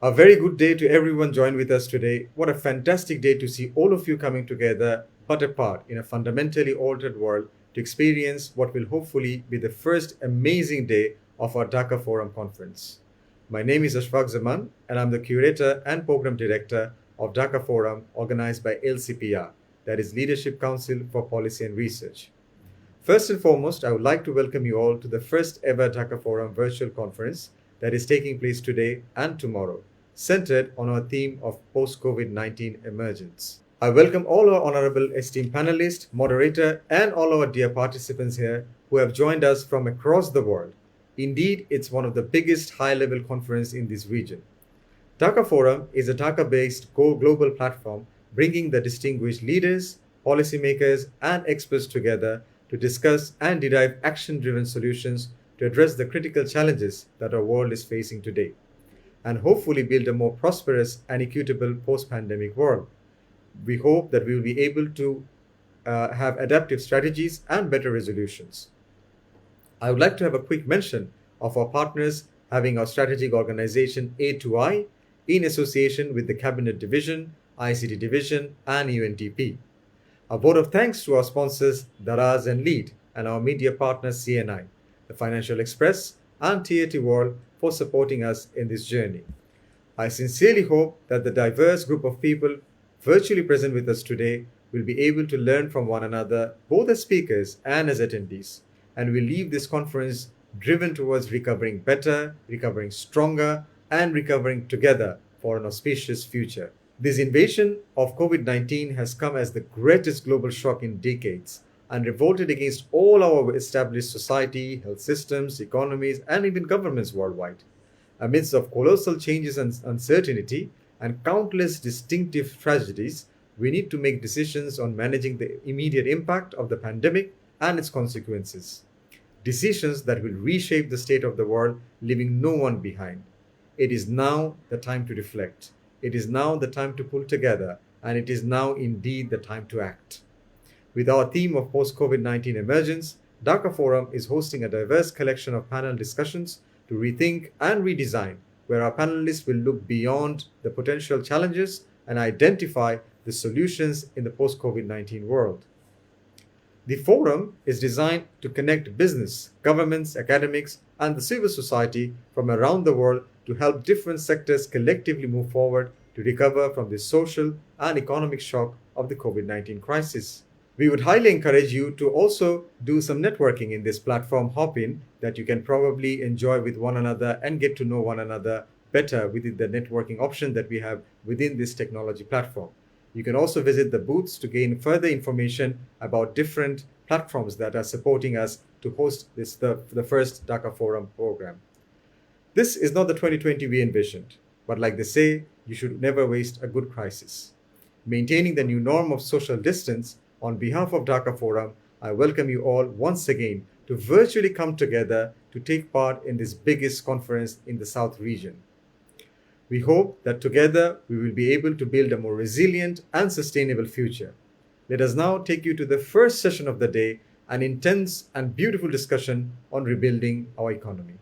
A very good day to everyone joined with us today. What a fantastic day to see all of you coming together but apart in a fundamentally altered world to experience what will hopefully be the first amazing day of our Dhaka Forum conference. My name is Ashfaq Zaman and I'm the curator and program director of Dhaka Forum organized by LCPR, that is Leadership Council for Policy and Research. First and foremost, I would like to welcome you all to the first ever Dhaka Forum virtual conference that is taking place today and tomorrow, centered on our theme of post-COVID-19 emergence. I welcome all our honorable esteemed panelists, moderator, and all our dear participants here who have joined us from across the world. Indeed, it's one of the biggest high-level conferences in this region. Dhaka Forum is a Dhaka-based global platform bringing the distinguished leaders, policymakers, and experts together to discuss and derive action-driven solutions to address the critical challenges that our world is facing today, and hopefully build a more prosperous and equitable post-pandemic world. We hope that we will be able to have adaptive strategies and better resolutions. I would like to have a quick mention of our partners having our strategic organization A2I in association with the Cabinet Division, ICT Division, and UNDP. A vote of thanks to our sponsors Daraz and Lead and our media partners CNI, the Financial Express, and TAT World for supporting us in this journey. I sincerely hope that the diverse group of people virtually present with us today will be able to learn from one another, both as speakers and as attendees, and will leave this conference driven towards recovering better, recovering stronger, and recovering together for an auspicious future. This invasion of COVID-19 has come as the greatest global shock in decades and revolted against all our established society, health systems, economies, and even governments worldwide. Amidst of colossal changes and uncertainty and countless distinctive tragedies, we need to make decisions on managing the immediate impact of the pandemic and its consequences. Decisions that will reshape the state of the world, leaving no one behind. It is now the time to reflect. It is now the time to pull together, and it is now indeed the time to act. With our theme of post-COVID-19 emergence, Dhaka Forum is hosting a diverse collection of panel discussions to rethink and redesign, where our panelists will look beyond the potential challenges and identify the solutions in the post-COVID-19 world. The forum is designed to connect business, governments, academics, and the civil society from around the world to help different sectors collectively move forward to recover from the social and economic shock of the COVID-19 crisis. We would highly encourage you to also do some networking in this platform hop-in that you can probably enjoy with one another and get to know one another better within the networking option that we have within this technology platform. You can also visit the booths to gain further information about different platforms that are supporting us to host the first Dhaka Forum program. This is not the 2020 we envisioned, but like they say, you should never waste a good crisis. Maintaining the new norm of social distance, on behalf of Dhaka Forum, I welcome you all once again to virtually come together to take part in this biggest conference in the South region. We hope that together we will be able to build a more resilient and sustainable future. Let us now take you to the first session of the day, an intense and beautiful discussion on rebuilding our economy.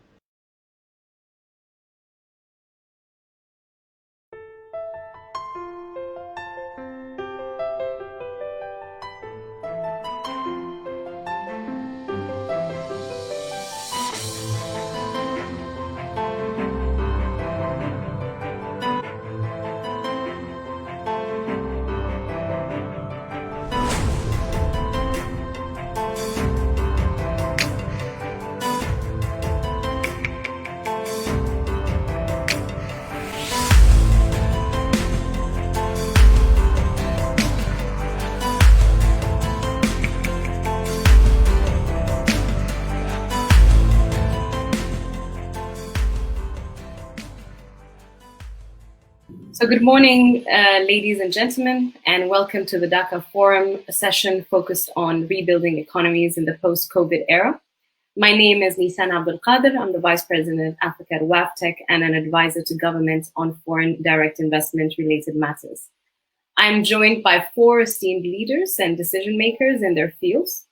So good morning, ladies and gentlemen, and welcome to the Dhaka Forum, a session focused on rebuilding economies in the post-COVID era. My name is Nisan Abdul Qadir. I'm the Vice President, Africa at WAFTEC, and an advisor to government on foreign direct investment related matters. I'm joined by 4 esteemed leaders and decision makers in their fields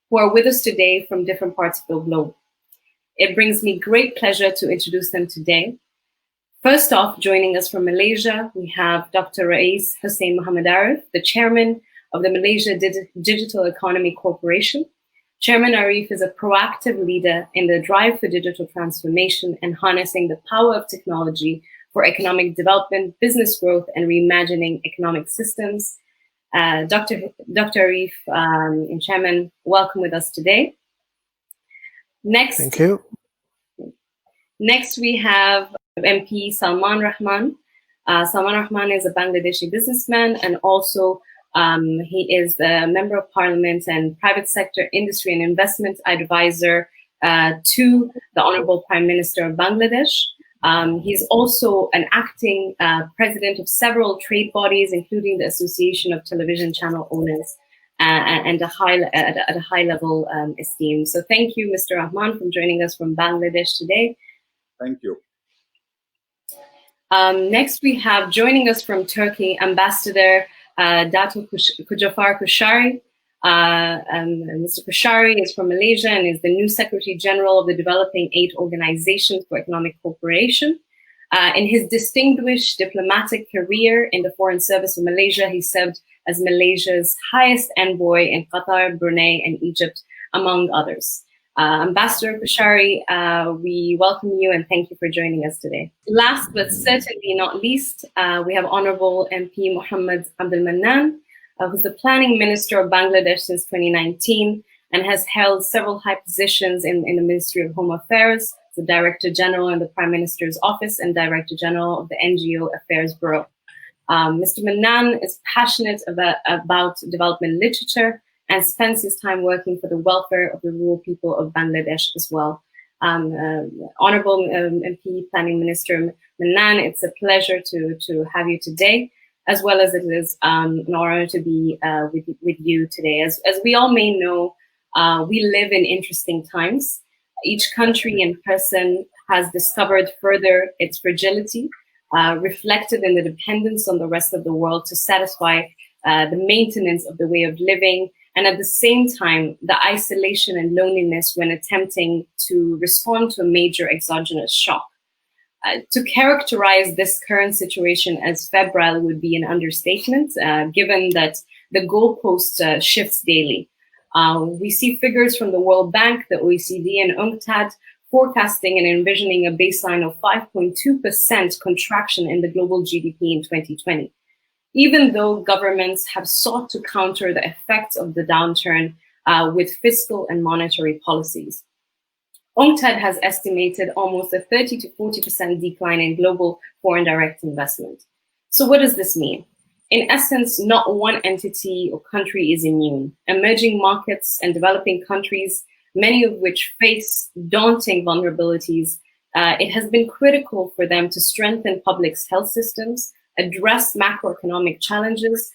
who are with us today from different parts of the globe. It brings me great pleasure to introduce them today. First off, joining us from Malaysia, we have Dr. Rais Hussein Mohamed Arif, the chairman of the Malaysia Digital Economy Corporation. Chairman Arif is a proactive leader in the drive for digital transformation and harnessing the power of technology for economic development, business growth, and reimagining economic systems. Dr. Arif and Chairman, welcome with us today. Thank you. Next, we have MP Salman Rahman. Salman Rahman is a Bangladeshi businessman, and also he is a member of parliament and private sector industry and investment advisor to the Honorable Prime Minister of Bangladesh. He's also an acting president of several trade bodies, including the Association of Television Channel Owners, and at a high level esteem. So thank you, Mr. Rahman, for joining us from Bangladesh today. Thank you. Next, we have joining us from Turkey, Ambassador Dato Kujafar Kushari. Mr. Kushari is from Malaysia and is the new Secretary General of the Developing Aid Organization for Economic Cooperation. In his distinguished diplomatic career in the Foreign Service of Malaysia, he served as Malaysia's highest envoy in Qatar, Brunei, and Egypt, among others. Ambassador Kushari, we welcome you and thank you for joining us today. Last but certainly not least, we have Honorable MP Muhammad Abdul Mannan, who's the Planning Minister of Bangladesh since 2019 and has held several high positions in the Ministry of Home Affairs, the Director General in the Prime Minister's Office and Director General of the NGO Affairs Bureau. Mr. Mannan is passionate about development literature and spends his time working for the welfare of the rural people of Bangladesh as well. Honorable MP Planning Minister Mannan, it's a pleasure to have you today, as well as it is an honor to be with you today. As we all may know, we live in interesting times. Each country and person has discovered further its fragility, reflected in the dependence on the rest of the world to satisfy the maintenance of the way of living, and at the same time, the isolation and loneliness when attempting to respond to a major exogenous shock. To characterize this current situation as febrile would be an understatement, given that the goalpost shifts daily. We see figures from the World Bank, the OECD, and UNCTAD forecasting and envisioning a baseline of 5.2% contraction in the global GDP in 2020. Even though governments have sought to counter the effects of the downturn with fiscal and monetary policies. UNCTAD has estimated almost a 30 to 40% decline in global foreign direct investment. So what does this mean? In essence, not one entity or country is immune. Emerging markets and developing countries, many of which face daunting vulnerabilities, it has been critical for them to strengthen public health systems, address macroeconomic challenges,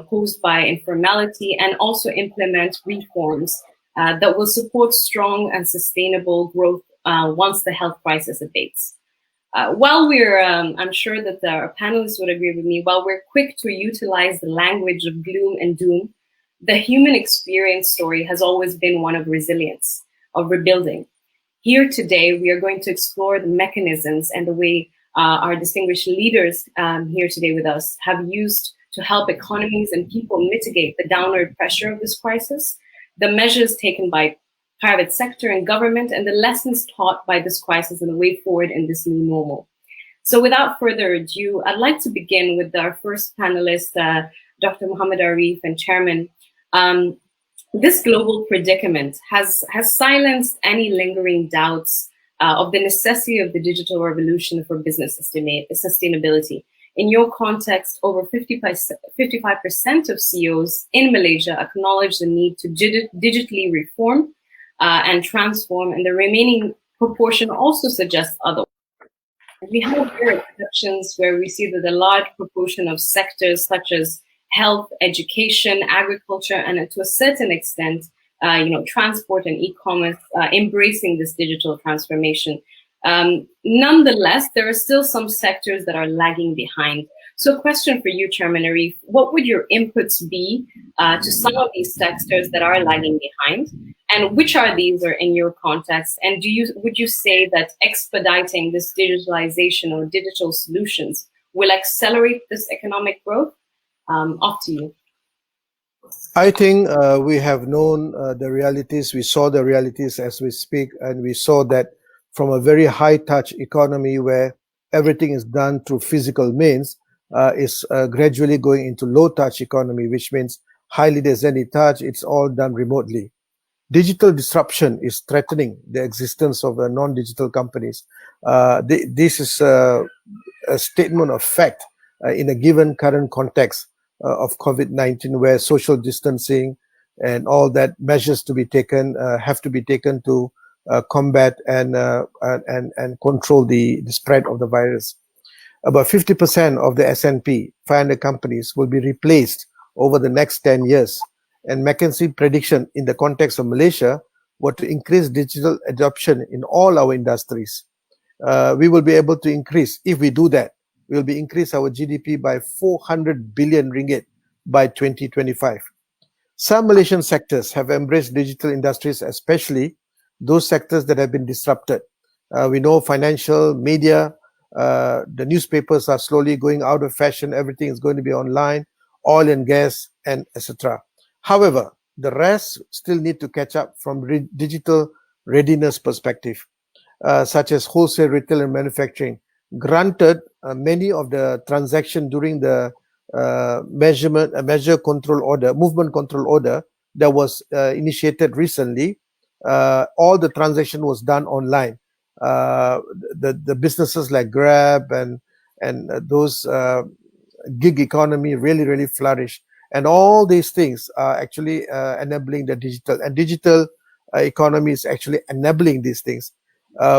posed by informality, and also implement reforms that will support strong and sustainable growth once the health crisis abates. While we're, I'm sure that our panelists would agree with me, while we're quick to utilize the language of gloom and doom, the human experience story has always been one of resilience, of rebuilding. Here today, we are going to explore the mechanisms and the way our distinguished leaders here today with us have used to help economies and people mitigate the downward pressure of this crisis, the measures taken by private sector and government, and the lessons taught by this crisis and the way forward in this new normal. So without further ado, I'd like to begin with our first panelist, Dr. Muhammad Arif and Chairman. This global predicament has silenced any lingering doubts of the necessity of the digital revolution for business sustainability. In your context, over 55% of CEOs in Malaysia acknowledge the need to digitally reform and transform, and the remaining proportion also suggests otherwise. We have here exceptions where we see that a large proportion of sectors such as health, education, agriculture, and to a certain extent, transport and e-commerce embracing this digital transformation. Nonetheless, there are still some sectors that are lagging behind. So a question for you, Chairman Arif, what would your inputs be to some of these sectors that are lagging behind? And which are these or in your context? And would you say that expediting this digitalization or digital solutions will accelerate this economic growth? Off to you. I think we have known the realities. We saw the realities as we speak, and we saw that from a very high-touch economy where everything is done through physical means, is gradually going into low-touch economy, which means hardly there's any touch. It's all done remotely. Digital disruption is threatening the existence of non-digital companies. This is a statement of fact in a given current context of COVID-19, where social distancing and all that measures to be taken have to be taken to combat and control the spread of the virus. About 50% of the S&P 500 companies will be replaced over the next 10 years. And McKinsey prediction in the context of Malaysia were to increase digital adoption in all our industries. We will be able to increase, if we do that, we will be increase our GDP by 400 billion ringgit by 2025. Some Malaysian sectors have embraced digital industries, especially those sectors that have been disrupted. We know financial, media, the newspapers are slowly going out of fashion. Everything is going to be online, oil and gas, and etc. However, the rest still need to catch up from digital readiness perspective, such as wholesale, retail, and manufacturing. Granted, many of the transaction during the movement control order that was initiated recently, all the transaction was done online. The businesses like Grab and those gig economy really flourished, and all these things are actually enabling the digital economy is actually enabling these things.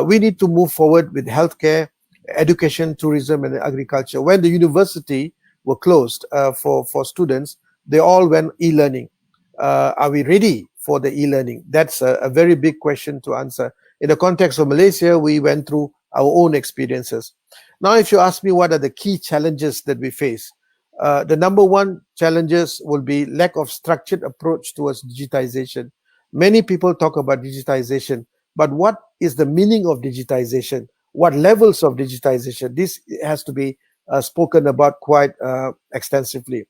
We need to move forward with healthcare, education, tourism, and agriculture. When the university were closed for students, they all went e-learning. Are we ready for the e-learning? That's a very big question to answer. In the context of Malaysia, we went through our own experiences. Now, if you ask me what are the key challenges that we face, the number one challenges will be lack of structured approach towards digitization. Many people talk about digitization, but what is the meaning of digitization? What levels of digitization? This has to be spoken about quite extensively.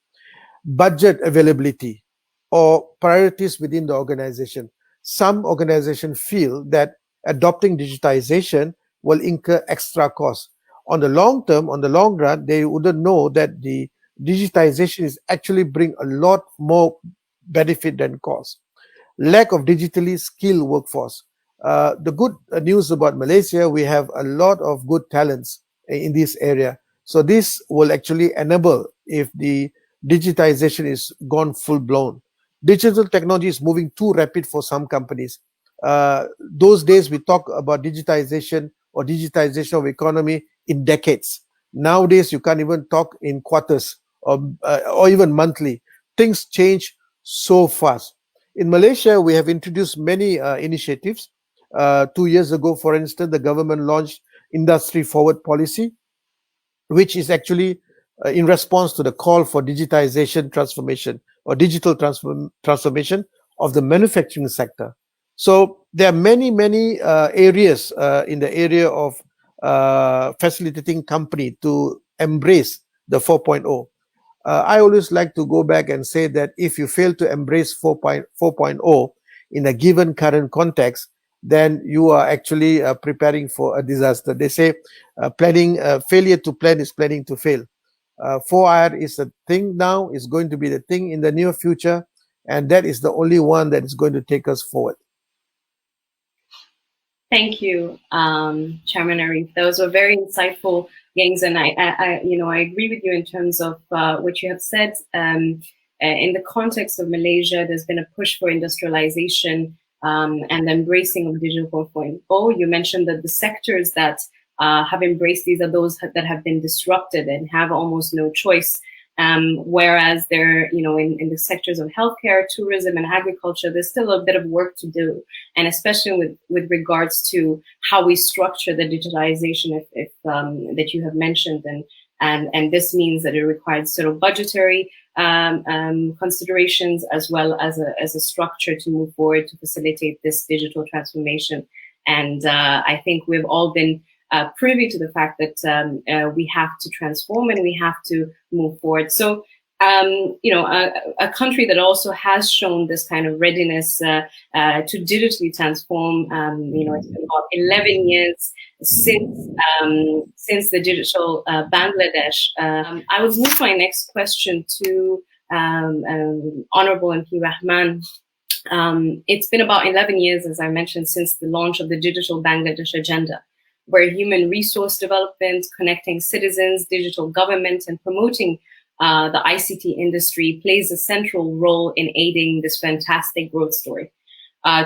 Budget availability or priorities within the organization. Some organizations feel that adopting digitization will incur extra costs. On the long term, on the long run, they wouldn't know that the digitization is actually bring a lot more benefit than cost. Lack of digitally skilled workforce. The good news about Malaysia, we have a lot of good talents in this area. So this will actually enable if the digitization is gone full blown. Digital technology is moving too rapid for some companies. Those days we talk about digitization or digitization of economy in decades. Nowadays you can't even talk in quarters or even monthly. Things change so fast. In Malaysia, we have introduced many initiatives. 2 years ago, for instance, the government launched Industry Forward Policy, which is actually in response to the call for digitization transformation or digital transformation of the manufacturing sector. So there are many areas in the area of facilitating company to embrace the 4.0. I always like to go back and say that if you fail to embrace 4.0 in a given current context, then you are actually preparing for a disaster. They say failure to plan is planning to fail. 4R is a thing now, is going to be the thing in the near future, and that is the only one that is going to take us forward. Thank you, Chairman Arif. Those were very insightful things, and I agree with you in terms of what you have said. In the context of Malaysia, there's been a push for industrialization and embracing of digital 4.0. You mentioned that the sectors that have embraced these are those that have been disrupted and have almost no choice. Whereas they're, in the sectors of healthcare, tourism, and agriculture, there's still a bit of work to do, and especially with regards to how we structure the digitalization, that you have mentioned, and this means that it requires sort of budgetary considerations as well as a structure to move forward to facilitate this digital transformation. And I think we've all been privy to the fact that we have to transform and we have to move forward. So a country that also has shown this kind of readiness to digitally transform. It's been about 11 years since the digital Bangladesh. I would move my next question to Honorable MP Rahman. It's been about 11 years, as I mentioned, since the launch of the Digital Bangladesh Agenda, where human resource development, connecting citizens, digital government, and promoting the ICT industry plays a central role in aiding this fantastic growth story.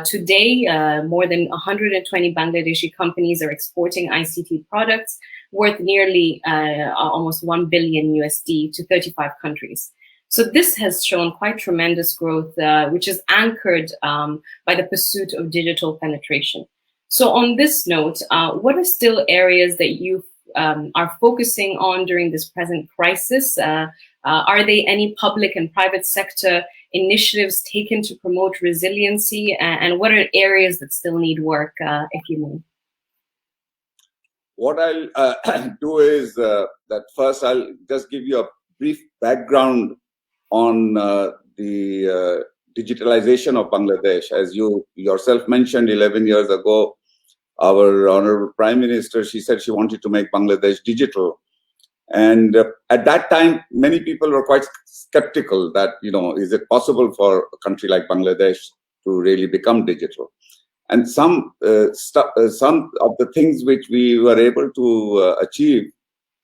Today, more than 120 Bangladeshi companies are exporting ICT products worth nearly almost 1 billion USD to 35 countries. So this has shown quite tremendous growth, which is anchored by the pursuit of digital penetration. So on this note, what are still areas that you are focusing on during this present crisis? Are there any public and private sector initiatives taken to promote resiliency? And what are areas that still need work, if you may? What I'll do is that first I'll just give you a brief background on the digitalization of Bangladesh. As you yourself mentioned, 11 years ago, our Honorable Prime Minister, she said she wanted to make Bangladesh digital. And at that time, many people were quite skeptical that, is it possible for a country like Bangladesh to really become digital? And some of the things which we were able to achieve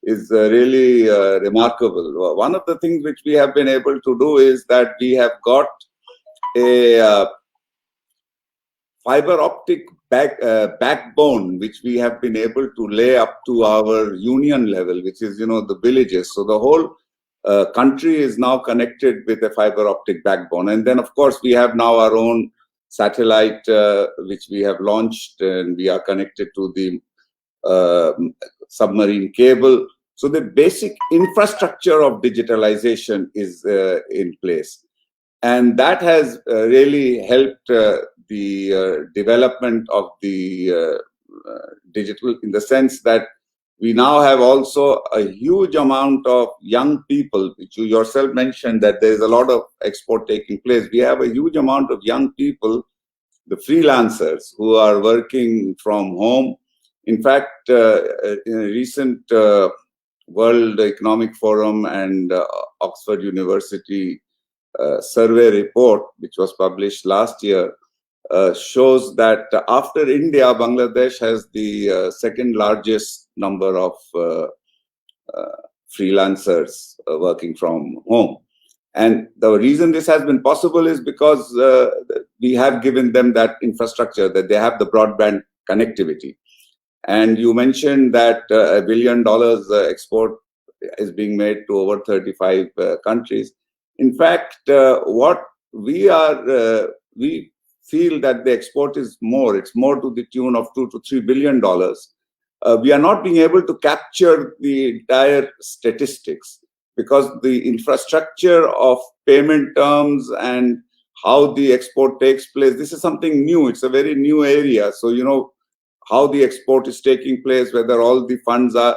is really remarkable. One of the things which we have been able to do is that we have got a fiber optic backbone, which we have been able to lay up to our union level, which is, the villages. So the whole country is now connected with a fiber optic backbone. And then, of course, we have now our own satellite, which we have launched, and we are connected to the submarine cable. So the basic infrastructure of digitalization is in place. And that has really helped the development of the digital, in the sense that we now have also a huge amount of young people, which you yourself mentioned that there is a lot of export taking place. We have a huge amount of young people, the freelancers, who are working from home. In fact, in a recent World Economic Forum and Oxford University survey report, which was published last year, shows that after India, Bangladesh has the second largest number of freelancers working from home. And the reason this has been possible is because we have given them that infrastructure, that they have the broadband connectivity. And you mentioned that $1 billion export is being made to over 35 countries. In fact, what we feel that the export is more. It's more to the tune of $2 to $3 billion. We are not being able to capture the entire statistics because the infrastructure of payment terms and how the export takes place, this is something new. It's a very new area. So, how the export is taking place, whether all the funds are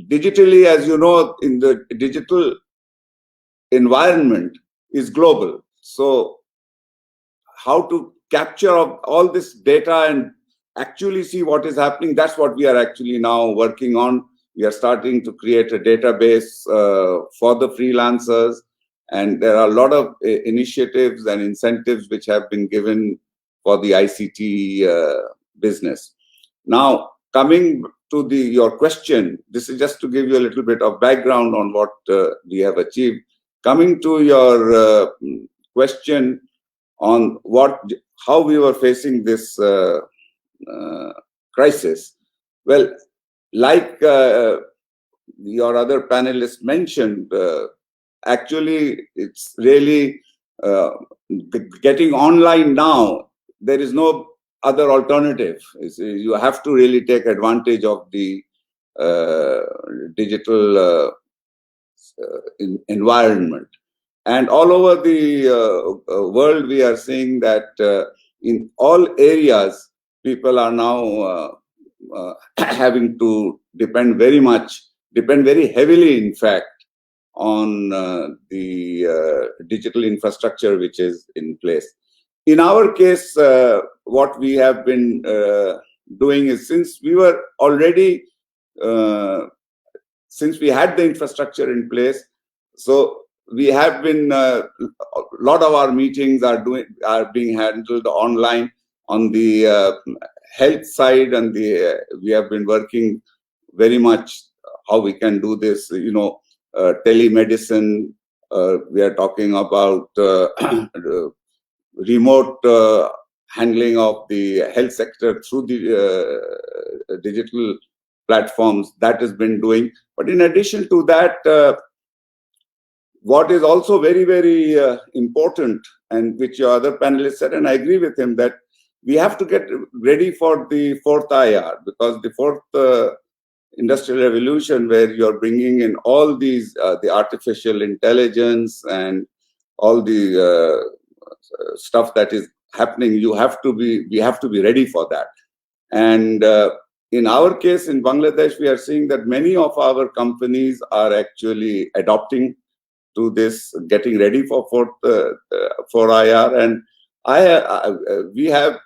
digitally, as you know, in the digital environment is global. So how to capture all this data and actually see what is happening, that's what we are actually now working on. We are starting to create a database for the freelancers, and there are a lot of initiatives and incentives which have been given for the ICT business. Now, coming to your question, this is just to give you a little bit of background on what we have achieved. Coming to your question on how we were facing this crisis. Well, like your other panelists mentioned, actually it's really getting online now. There is no other alternative. You have to really take advantage of the digital environment. And all over the world, we are seeing that in all areas, people are now having to depend very heavily, in fact, on the digital infrastructure which is in place. In our case, what we have been doing is, since we were already, since we had the infrastructure in place, so we have been, a lot of our meetings are being handled online. On the health side, and we have been working very much how we can do this, telemedicine. We are talking about remote handling of the health sector through the digital platforms. That has been doing. But in addition to that, what is also very, very important, and which your other panelist said, and I agree with him, that we have to get ready for the fourth IR, because the fourth industrial revolution, where you're bringing in all these, the artificial intelligence and all the stuff that is happening, we have to be ready for that. And in our case, in Bangladesh, we are seeing that many of our companies are actually adopting to this, getting ready for for IR. And we have,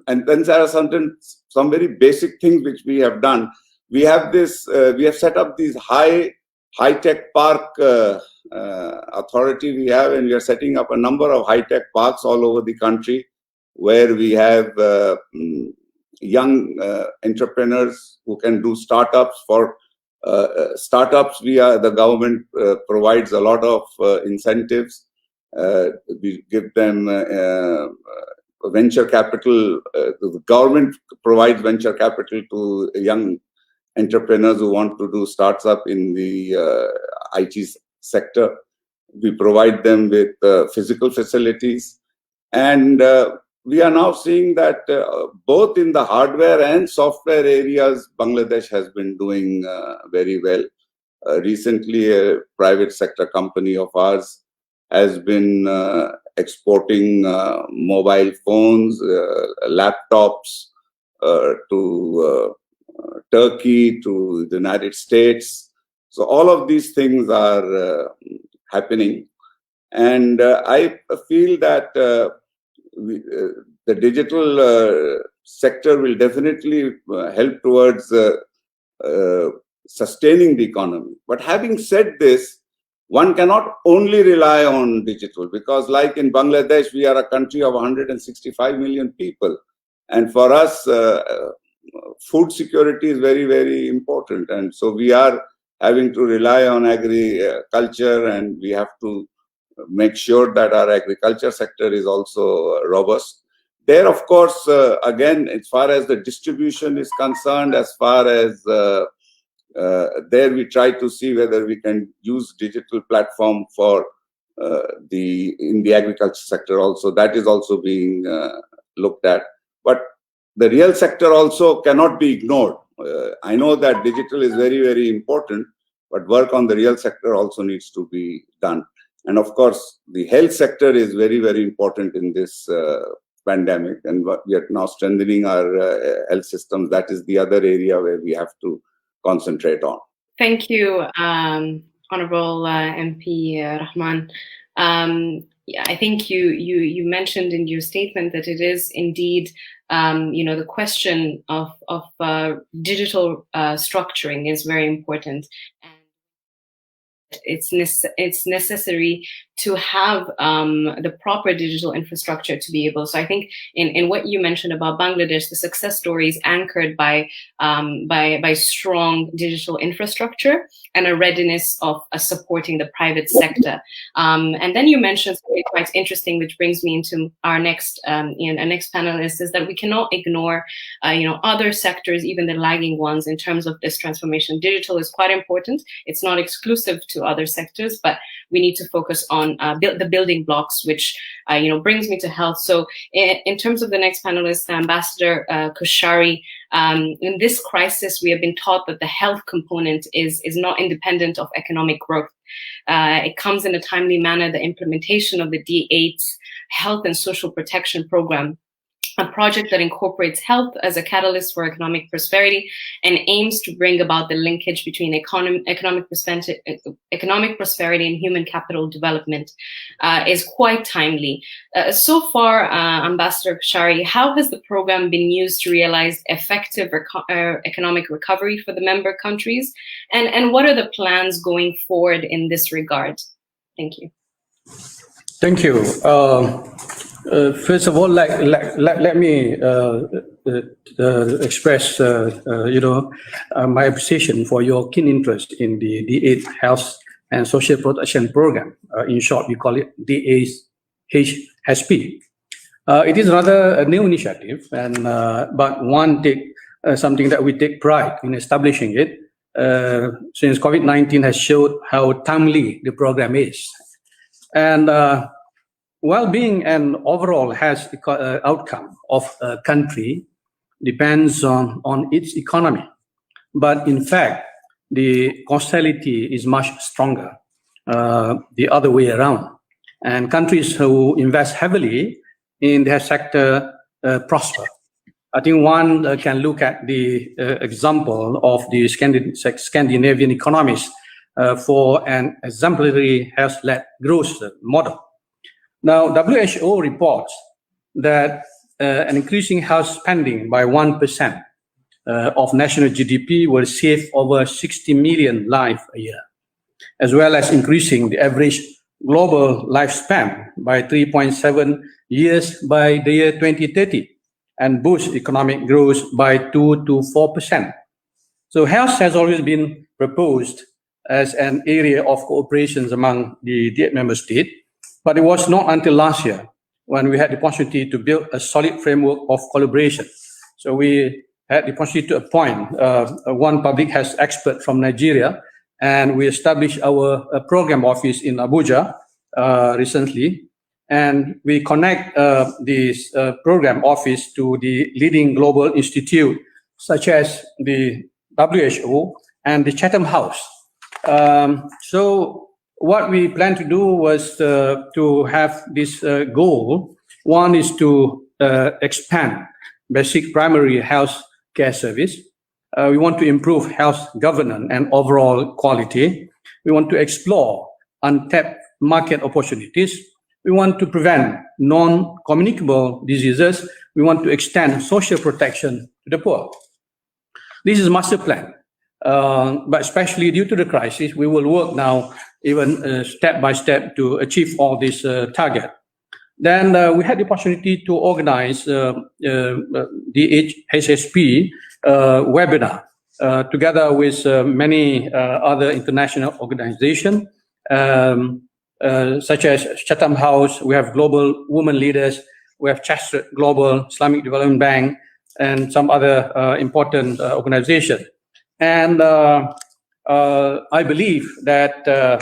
and then there are some very basic things which we have done. We have this, we have set up these high-tech park authority we have, and we are setting up a number of high-tech parks all over the country, where we have young entrepreneurs who can do startups. For startups, the government provides a lot of incentives. We give them venture capital. The government provides venture capital to young entrepreneurs who want to do startups in the IT sector. We provide them with physical facilities. And we are now seeing that both in the hardware and software areas, Bangladesh has been doing very well. Recently, a private sector company of ours has been exporting mobile phones, laptops to Turkey, to the United States. So all of these things are happening. And I feel that the digital sector will definitely help towards sustaining the economy. But having said this, one cannot only rely on digital, because like in Bangladesh, we are a country of 165 million people. And for us, food security is very, very important. And so we are having to rely on agriculture, and we have to make sure that our agriculture sector is also robust. There, of course, again, as far as the distribution is concerned, as far as there we try to see whether we can use digital platform for in the agriculture sector also. That is also being looked at. But the real sector also cannot be ignored. I know that digital is very, very important, but work on the real sector also needs to be done. And of course, the health sector is very, very important in this pandemic, and we are now strengthening our health systems. That is the other area where we have to concentrate on. Thank you, Honorable MP Rahman. I think you mentioned in your statement that it is indeed, the question of digital structuring is very important. And it's necessary to have the proper digital infrastructure to be able. So I think in what you mentioned about Bangladesh, the success story is anchored by strong digital infrastructure and a readiness of supporting the private sector. And then you mentioned something quite interesting, which brings me into our next panelist, is that we cannot ignore other sectors, even the lagging ones, in terms of this transformation. Digital is quite important. It's not exclusive to other sectors, but we need to focus on the building blocks, which brings me to health. So in terms of the next panelist, Ambassador Koshari, in this crisis, we have been taught that the health component is not independent of economic growth. It comes in a timely manner. The implementation of the D8's Health and Social Protection Program a project that incorporates health as a catalyst for economic prosperity and aims to bring about the linkage between economic prosperity and human capital development, is quite timely. So far, Ambassador Kashari, how has the program been used to realize effective economic recovery for the member countries? And what are the plans going forward in this regard? Thank you. Thank you. First of all, let me express, my appreciation for your keen interest in the D8 Health and Social Protection Program. In short, we call it DHSP. It is rather a new initiative, but something that we take pride in establishing it, since COVID-19 has showed how timely the program is. And well-being and overall health outcome of a country depends on its economy. But in fact, the causality is much stronger, the other way around. And countries who invest heavily in their sector prosper. I think one can look at the example of the Scandinavian economies for an exemplary health-led growth model. Now, WHO reports that an increasing health spending by 1% of national GDP will save over 60 million lives a year, as well as increasing the average global lifespan by 3.7 years by the year 2030, and boost economic growth by 2 to 4%. So health has always been proposed as an area of cooperation among the D8 member states, but it was not until last year when we had the opportunity to build a solid framework of collaboration. So we had the opportunity to appoint one public health expert from Nigeria, and we established our program office in Abuja recently. And we connect this program office to the leading global institute, such as the WHO and the Chatham House. So what we plan to do was to have this goal. One is to expand basic primary health care service. We want to improve health governance and overall quality. We want to explore untapped market opportunities. We want to prevent non-communicable diseases. We want to extend social protection to the poor. This is master plan, but especially due to the crisis, we will work now even step by step to achieve all this target. Then we had the opportunity to organize the HSP webinar together with many other international organizations, such as Chatham House. We have Global Women Leaders, we have Chester Global, Islamic Development Bank, and some other important organizations. And I believe that the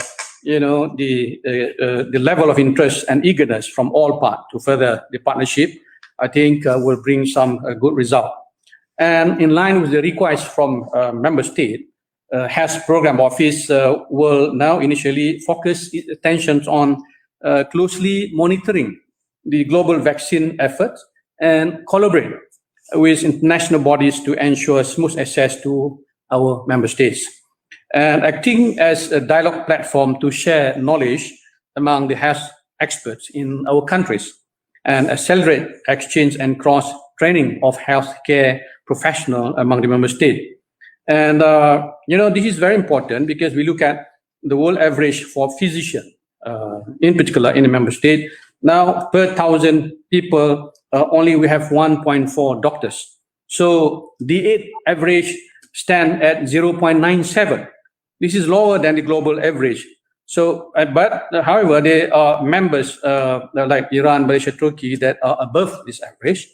level of interest and eagerness from all parts to further the partnership, I think, will bring some good result. And in line with the request from member state, Health Program Office will now initially focus its attention on closely monitoring the global vaccine efforts and collaborate with international bodies to ensure smooth access to our member states, and acting as a dialogue platform to share knowledge among the health experts in our countries and accelerate exchange and cross-training of healthcare professionals among the member states. And, this is very important because we look at the world average for physicians, in particular in the member state. Now, per 1,000 people, only we have 1.4 doctors. So the 8 average stand at 0.97. This is lower than the global average. So, however, there are members like Iran, Malaysia, Turkey that are above this average.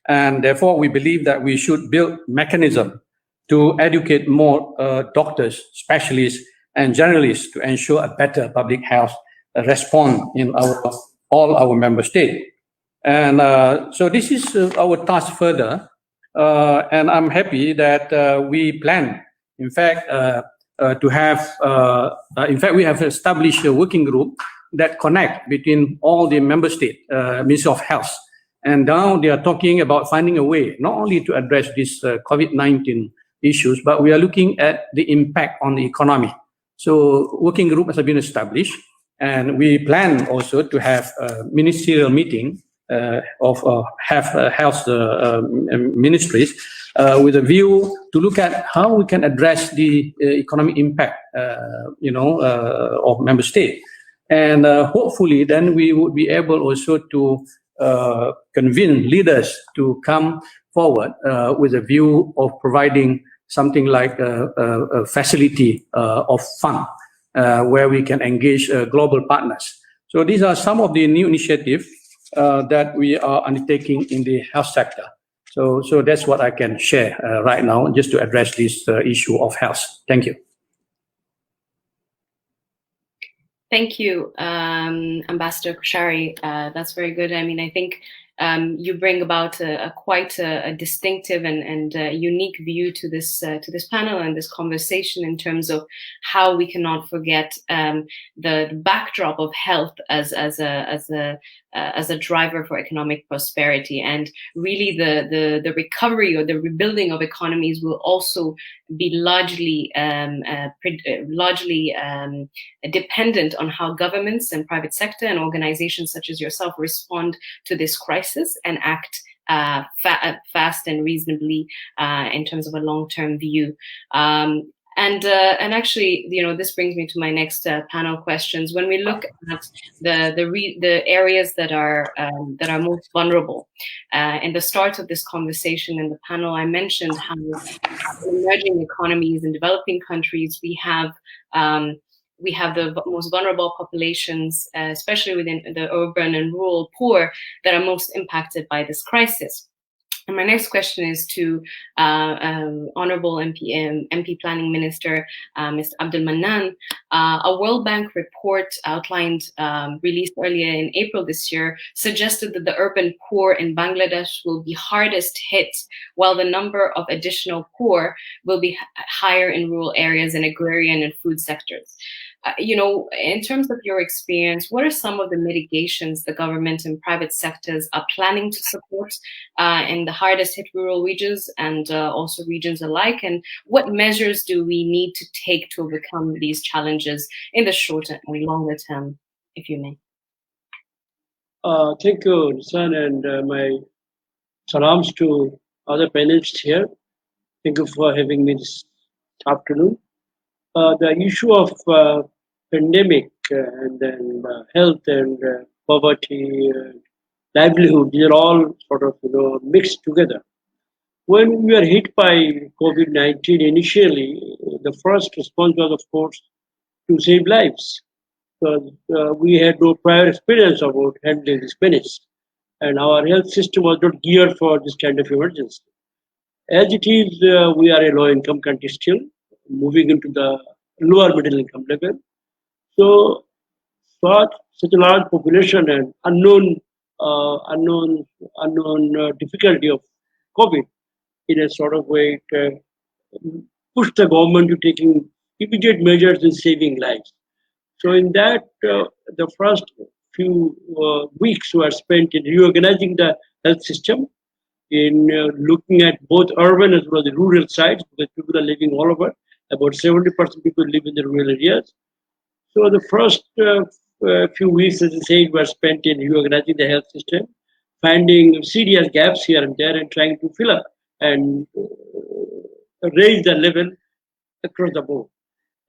And therefore, we believe that we should build mechanism to educate more doctors, specialists, and generalists to ensure a better public health response in all our member states. And so this is our task further. And I'm happy that we plan, in fact, to have, we have established a working group that connect between all the member state Ministry of Health And now they are talking about finding a way, not only to address these COVID-19 issues, but we are looking at the impact on the economy. So working group has been established, and we plan also to have a ministerial meeting of health ministries with a view to look at how we can address the economic impact, of member state. And hopefully then we would be able also to convene leaders to come forward with a view of providing something like a facility of fund where we can engage global partners. So these are some of the new initiatives that we are undertaking in the health sector. So that's what I can share right now, just to address this issue of health. Thank you. Thank you, Ambassador Kushari. That's very good. I mean, I think you bring about quite a distinctive and unique view to this panel and this conversation in terms of how we cannot forget the backdrop of health as a driver for economic prosperity, and really the recovery or the rebuilding of economies will also be largely dependent on how governments and private sector and organizations such as yourself respond to this crisis and act fast and reasonably in terms of a long-term view. And actually, this brings me to my next panel questions. When we look at the areas that are most vulnerable, in the start of this conversation in the panel, I mentioned how in emerging economies in developing countries we have the most vulnerable populations, especially within the urban and rural poor, that are most impacted by this crisis. And my next question is to Honorable MP Planning Minister, Mr. Abdul Mannan. A World Bank report outlined, released earlier in April this year, suggested that the urban poor in Bangladesh will be hardest hit, while the number of additional poor will be higher in rural areas and agrarian and food sectors. In terms of your experience, what are some of the mitigations the government and private sectors are planning to support in the hardest hit rural regions and also regions alike? And what measures do we need to take to overcome these challenges in the short and longer term, if you may? Thank you, Nisan, and my salams to other panelists here. Thank you for having me this afternoon. The issue of pandemic and then health and poverty and livelihood, these are all sort of mixed together. When we were hit by COVID-19 initially, the first response was, of course, to save lives. So we had no prior experience about handling this menace, and our health system was not geared for this kind of emergency. As it is, we are a low-income country still, moving into the lower middle income level. So such a large population and unknown difficulty of COVID, in a sort of way, it pushed the government to taking immediate measures in saving lives. So in that, the first few weeks were spent in reorganizing the health system, in looking at both urban as well as the rural sides, because people are living all over. About 70% people live in the rural areas. So the first few weeks, as I said, were spent in reorganizing the health system, finding serious gaps here and there, and trying to fill up and raise the level across the board.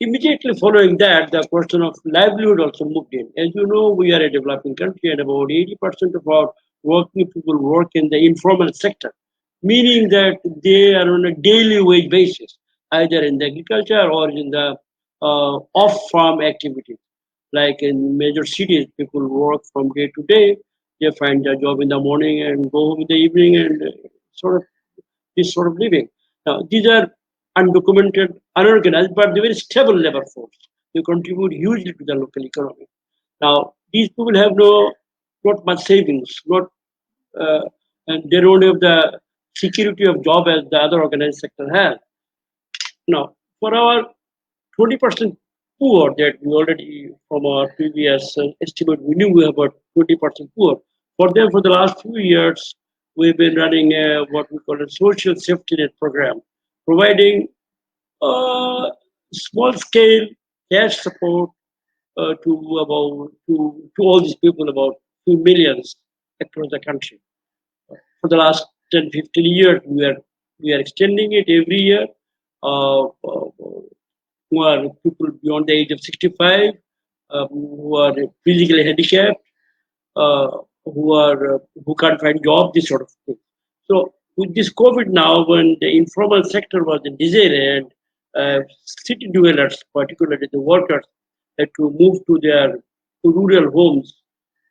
Immediately following that, the question of livelihood also moved in. As you know, we are a developing country, and about 80% of our working people work in the informal sector, meaning that they are on a daily wage basis, either in the agriculture or in the off-farm activities. Like in major cities, people work from day to day. They find a job in the morning and go home in the evening, and this sort of living. Now, these are undocumented, unorganized, but they're very stable labor force. They contribute hugely to the local economy. Now, these people have not much savings, and they don't have the security of job as the other organized sector has. Now, for our 20% poor that we already, from our previous estimate, we knew we have about 20% poor. For them, for the last few years, we've been running what we call a social safety net program, providing small-scale cash support to all these people, about 2 millions across the country. For the last 10, 15 years, we are extending it every year. Who are people beyond the age of 65, who are physically handicapped, uh, who can't find job, this sort of thing. So with this COVID now, when the informal sector was in disarray and city dwellers, particularly the workers, had to move to their rural homes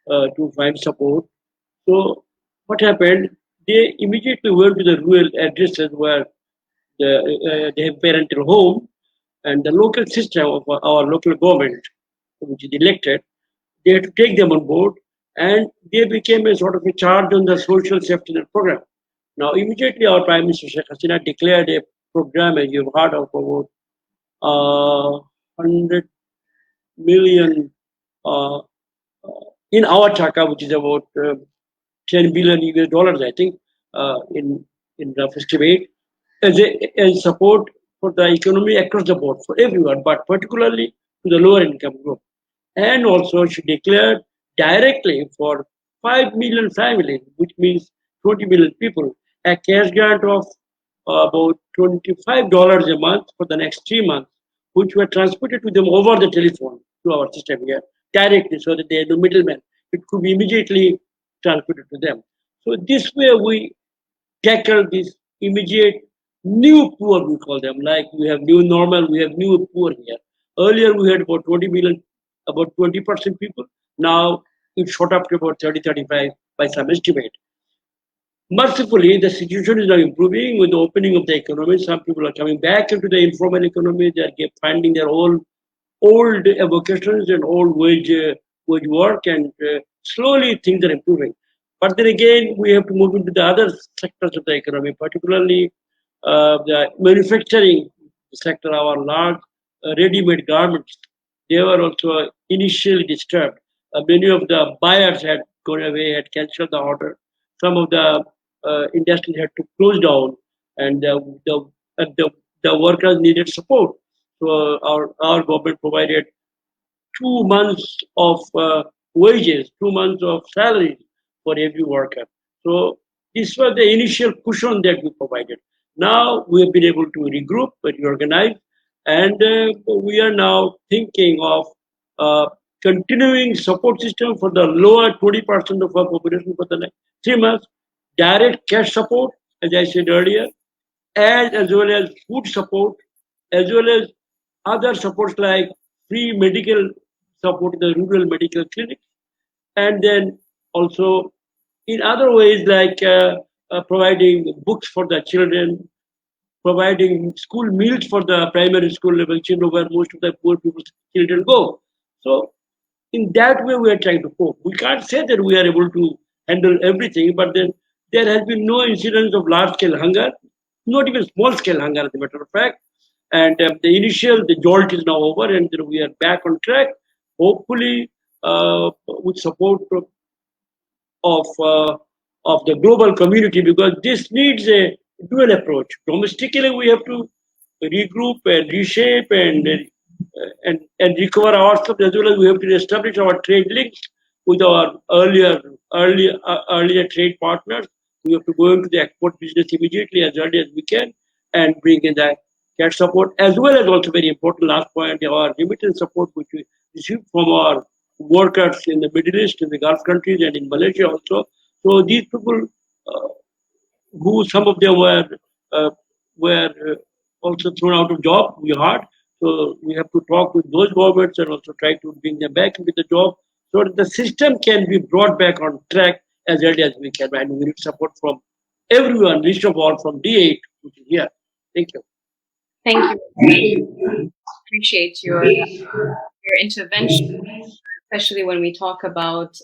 to find support. So what happened? They immediately went to the rural addresses where they have parental home, and the local system of our local government, which is elected, they had to take them on board, and they became a sort of a charge on the social safety net program. Now, immediately, our Prime Minister Sheikh Hasina declared a program, as you've heard of, about 100 million uh, in our Dhaka, which is about 10 billion US dollars, I think, in rough estimate, as support for the economy across the board for everyone, but particularly to the lower income group. And also, she declared directly for 5 million families, which means 20 million people, a cash grant of about $25 a month for the next 3 months, which were transmitted to them over the telephone to our system here directly, so that there are no middlemen. It could be immediately transmitted to them. So this way we tackle this immediate new poor, we call them. Like we have new normal, we have new poor here. Earlier we had about 20 million, about 20% people. Now it shot up to about 30, 35 by some estimate. Mercifully, the situation is now improving with the opening of the economy. Some people are coming back into the informal economy. They are finding their old vocations and old wage work, and slowly things are improving. But then again, we have to move into the other sectors of the economy, particularly the manufacturing sector. Our large ready-made garments, they were also initially disturbed. Many of the buyers had gone away, had cancelled the order. Some of the industries had to close down, and the workers needed support. So our government provided 2 months of wages, 2 months of salary for every worker. So this was the initial cushion that we provided. Now we have been able to regroup, reorganize, and we are now thinking of continuing support system for the lower 20% of our population for the next 3 months, direct cash support, as I said earlier, and as well as food support, as well as other supports like free medical support in the rural medical clinics, and then also in other ways like providing books for the children, providing school meals for the primary school level children where most of the poor people's children go. So in that way we are trying to cope. We can't say that we are able to handle everything, but then there has been no incidence of large scale hunger, not even small scale hunger as a matter of fact. And the jolt is now over, and we are back on track, hopefully with support of of the global community, because this needs a dual approach. Domestically, we have to regroup and reshape and recover ourselves, as well as we have to establish our trade links with our earlier trade partners. We have to go into the export business immediately as early as we can and bring in that cash support, as well as also very important last point, our remittance support, which we receive from our workers in the Middle East, in the Gulf countries, and in Malaysia also. So these people, who some of them were also thrown out of job, we heard. So we have to talk with those governments and also try to bring them back into the job, so that the system can be brought back on track as early as we can. And we need support from everyone, least of all from D8, which is here. Thank you. Thank you. Appreciate your intervention, especially when we talk about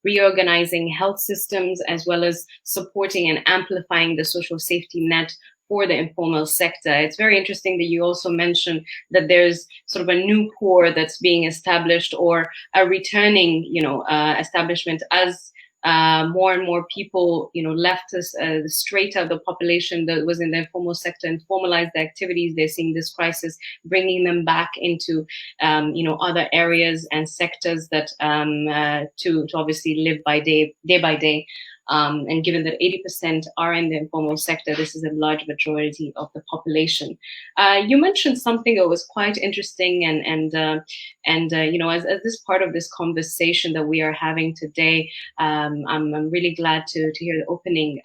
reorganizing health systems, as well as supporting and amplifying the social safety net for the informal sector. It's very interesting that you also mentioned that there's sort of a new core that's being established, or a returning, establishment, as more and more people, left us straight out the population that was in the informal sector and formalized the activities. They're seeing this crisis bringing them back into, other areas and sectors that to obviously live day by day. And given that 80% are in the informal sector, this is a large majority of the population. You mentioned something that was quite interesting, and as this part of this conversation that we are having today, I'm really glad to hear the opening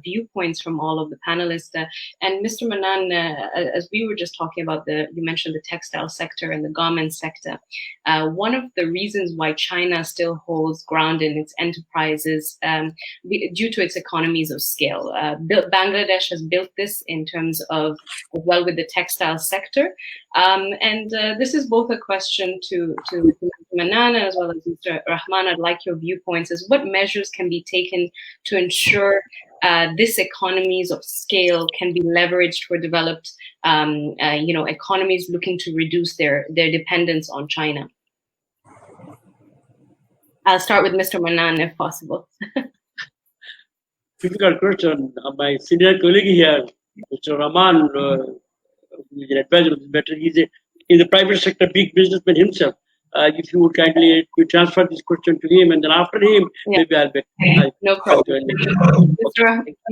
viewpoints from all of the panelists. And Mr. Manan, as we were just talking about you mentioned the textile sector and the garment sector. One of the reasons why China still holds ground in its enterprises due to its economies of scale. Bangladesh has built this in terms of, as well, with the textile sector. And this is both a question to Manan as well as Mr. Rahman. I'd like your viewpoints as what measures can be taken to ensure this economies of scale can be leveraged for developed economies looking to reduce their dependence on China. I'll start with Mr. Manan if possible. Difficult question. My senior colleague here, Mr. Rahman, who is an advisor of this matter, he's in the private sector, big businessman himself. If you would kindly transfer this question to him, and then after him, maybe I'll be. No problem.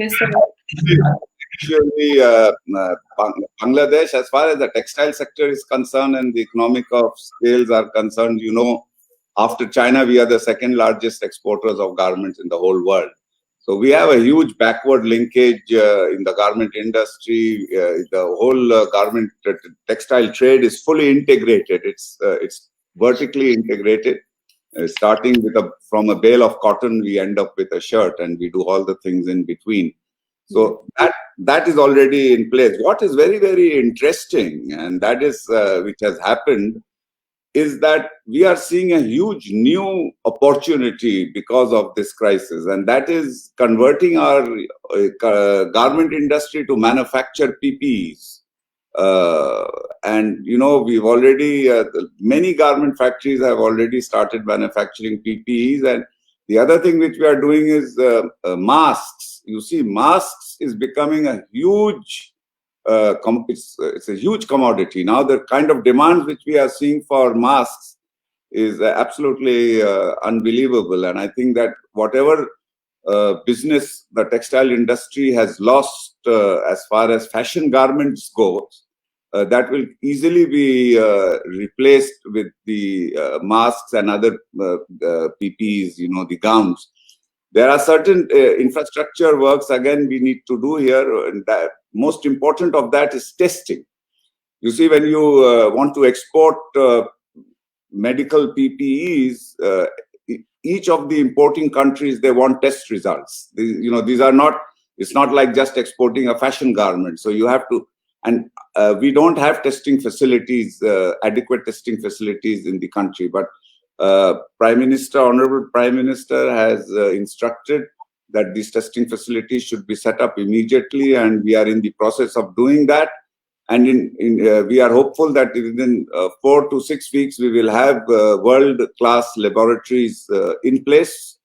Mr. Actually, Bangladesh, as far as the textile sector is concerned and the economic of scales are concerned, after China, we are the second largest exporters of garments in the whole world. So we have a huge backward linkage in the garment industry. The whole garment textile trade is fully integrated. It's vertically integrated. Starting from a bale of cotton, we end up with a shirt, and we do all the things in between. So that is already in place. What is very, very interesting, and that is which has happened, is that we are seeing a huge new opportunity because of this crisis, and that is converting our garment industry to manufacture PPEs. And we've already many garment factories have already started manufacturing PPEs, and the other thing which we are doing is masks. You see, masks is becoming a huge it's a huge commodity. Now the kind of demand which we are seeing for masks is absolutely unbelievable. And I think that whatever business the textile industry has lost as far as fashion garments goes, that will easily be replaced with the masks and other PPEs, the gowns. There are certain infrastructure works, again, we need to do here. And most important of that is testing. You see, when you want to export medical PPEs, each of the importing countries, they want test results. These are not, it's not like just exporting a fashion garment. So you have to, and we don't have testing facilities, adequate testing facilities in the country. But Honorable Prime Minister has instructed that these testing facilities should be set up immediately, and we are in the process of doing that. And we are hopeful that within 4 to 6 weeks, we will have world-class laboratories in place,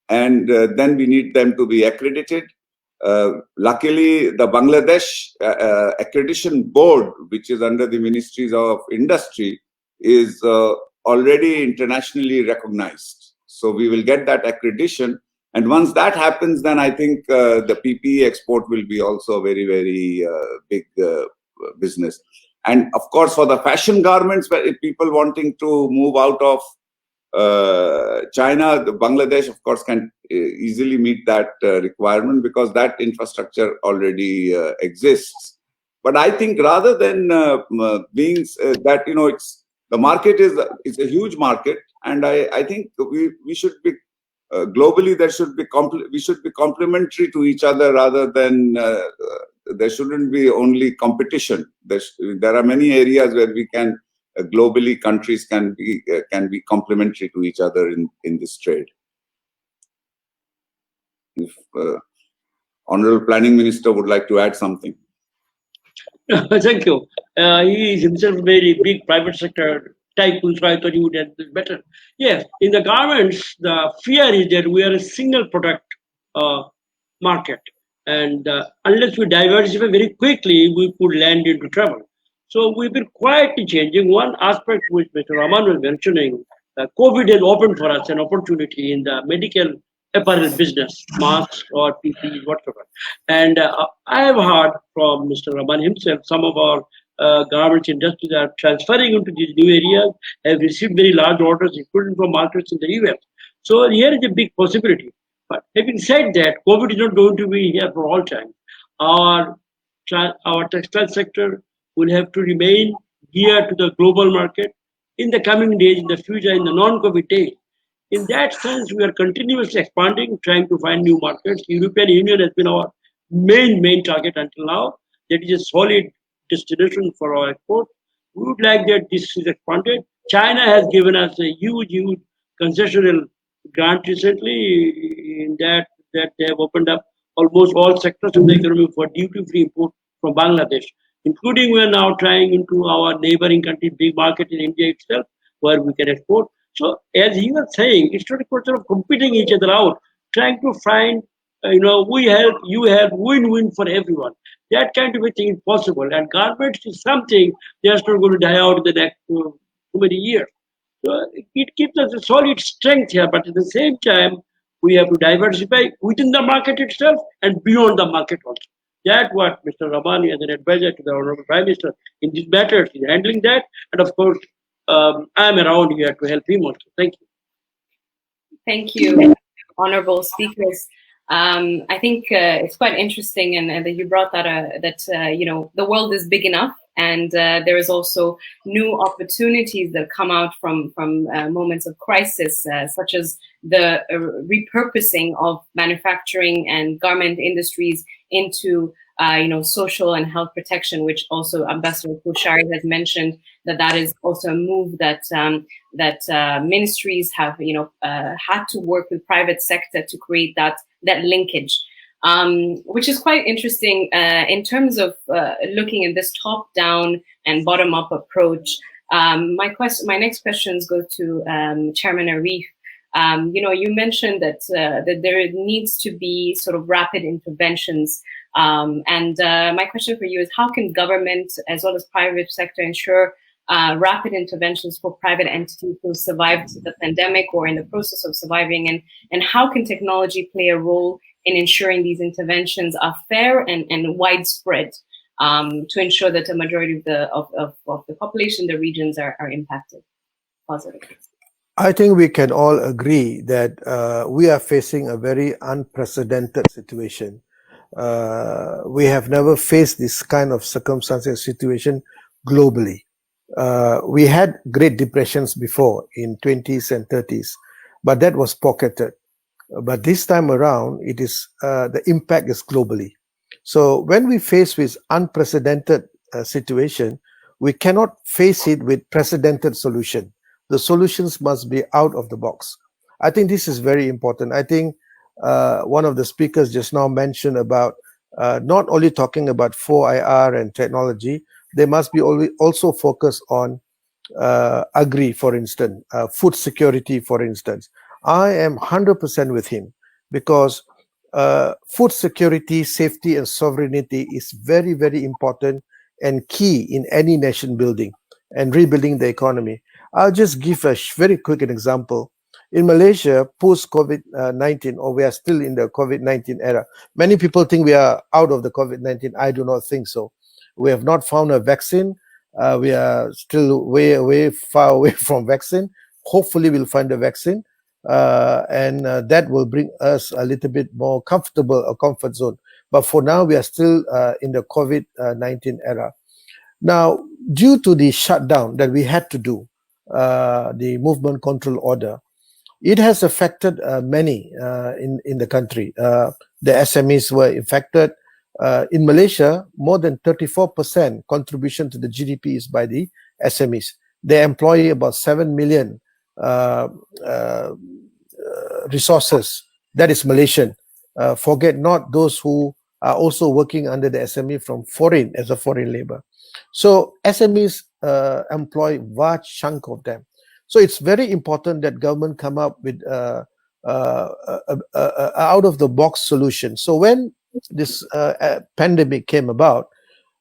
and then we need them to be accredited. Luckily, the Bangladesh Accreditation Board, which is under the Ministries of Industry, is already internationally recognized. So we will get that accreditation. And once that happens, then I think the PPE export will be also a very, very big business. And of course, for the fashion garments, people wanting to move out of China, Bangladesh, of course, can easily meet that requirement because that infrastructure already exists. But I think rather than being that, it's the market is a huge market, and I think we should be globally we should be complementary to each other rather than there shouldn't be only competition. There are many areas where we can globally countries can be complementary to each other in this trade. If Honorable Planning Minister would like to add something. Thank you. He is himself a very big private sector tycoons, so I thought you would have this better. Yes, in the garments, the fear is that we are a single product market. And unless we diversify very quickly, we could land into trouble. So we've been quietly changing. One aspect which Mr. Raman was mentioning, COVID has opened for us an opportunity in the medical apparel business, masks or PPE, whatever. And I have heard from Mr. Raman himself, some of our garments industries are transferring into these new areas, have received very large orders, including from markets in the US. So here is a big possibility. But having said that, COVID is not going to be here for all time. Our our textile sector will have to remain geared to the global market in the coming days, in the future, in the non-COVID days. In that sense, we are continuously expanding, trying to find new markets. European Union has been our main target until now. That is a solid destination for our export. We would like that this is expanded. China has given us a huge concessional grant recently in that they have opened up almost all sectors of the economy for duty-free import from Bangladesh, including we are now trying into our neighboring country, big market in India itself, where we can export. So as he was saying, it's not a question of competing each other out, trying to find, we help, you help, win-win for everyone. That kind of a thing is possible. And garments is something that's not going to die out in the next too many years. So it gives us a solid strength here, but at the same time, we have to diversify within the market itself and beyond the market also. That's what Mr. Ramani, as an advisor to the Honorable Prime Minister in these matters, is handling that. And of course, I'm around here to help him also. Thank you. Thank you, honorable speakers. I think it's quite interesting, and that you brought that the world is big enough, and there is also new opportunities that come out from moments of crisis, such as the repurposing of manufacturing and garment industries into social and health protection, which also Ambassador Kouchari has mentioned that is also a move that ministries have had to work with private sector to create that linkage, which is quite interesting in terms of looking at this top-down and bottom-up approach. My next questions go to Chairman Arif. You mentioned that there needs to be sort of rapid interventions. And my question for you is, how can government as well as private sector ensure rapid interventions for private entities who survived the pandemic or in the process of surviving? And how can technology play a role in ensuring these interventions are fair and widespread to ensure that a majority of the population, the regions are impacted positively? I think we can all agree that we are facing a very unprecedented situation. We have never faced this kind of circumstances situation globally. We had Great Depressions before in 20s and 30s, but that was pocketed. But this time around, it is the impact is globally. So when we face with unprecedented situation, we cannot face it with precedented solution. The solutions must be out of the box. I think this is very important. I think one of the speakers just now mentioned about not only talking about 4IR and technology, they must be also focused on agri, for instance, food security, for instance. I am 100% with him because food security, safety, and sovereignty is very, very important and key in any nation building and rebuilding the economy. I'll just give a very quick example. In Malaysia, post-COVID-19, or we are still in the COVID-19 era, many people think we are out of the COVID-19. I do not think so. We have not found a vaccine. We are still far away from vaccine. Hopefully, we'll find a vaccine. And that will bring us a little bit more comfort zone. But for now, we are still in the COVID-19 era. Now, due to the shutdown that we had to do, the movement control order, it has affected many in the country. The SMEs were affected. In Malaysia, more than 34% contribution to the GDP is by the SMEs. They employ about 7 million resources. That is Malaysian. Forget not those who are also working under the SME from foreign as a foreign labor. So SMEs employ large chunk of them. So it's very important that government come up with out of the box solution. So when this pandemic came about,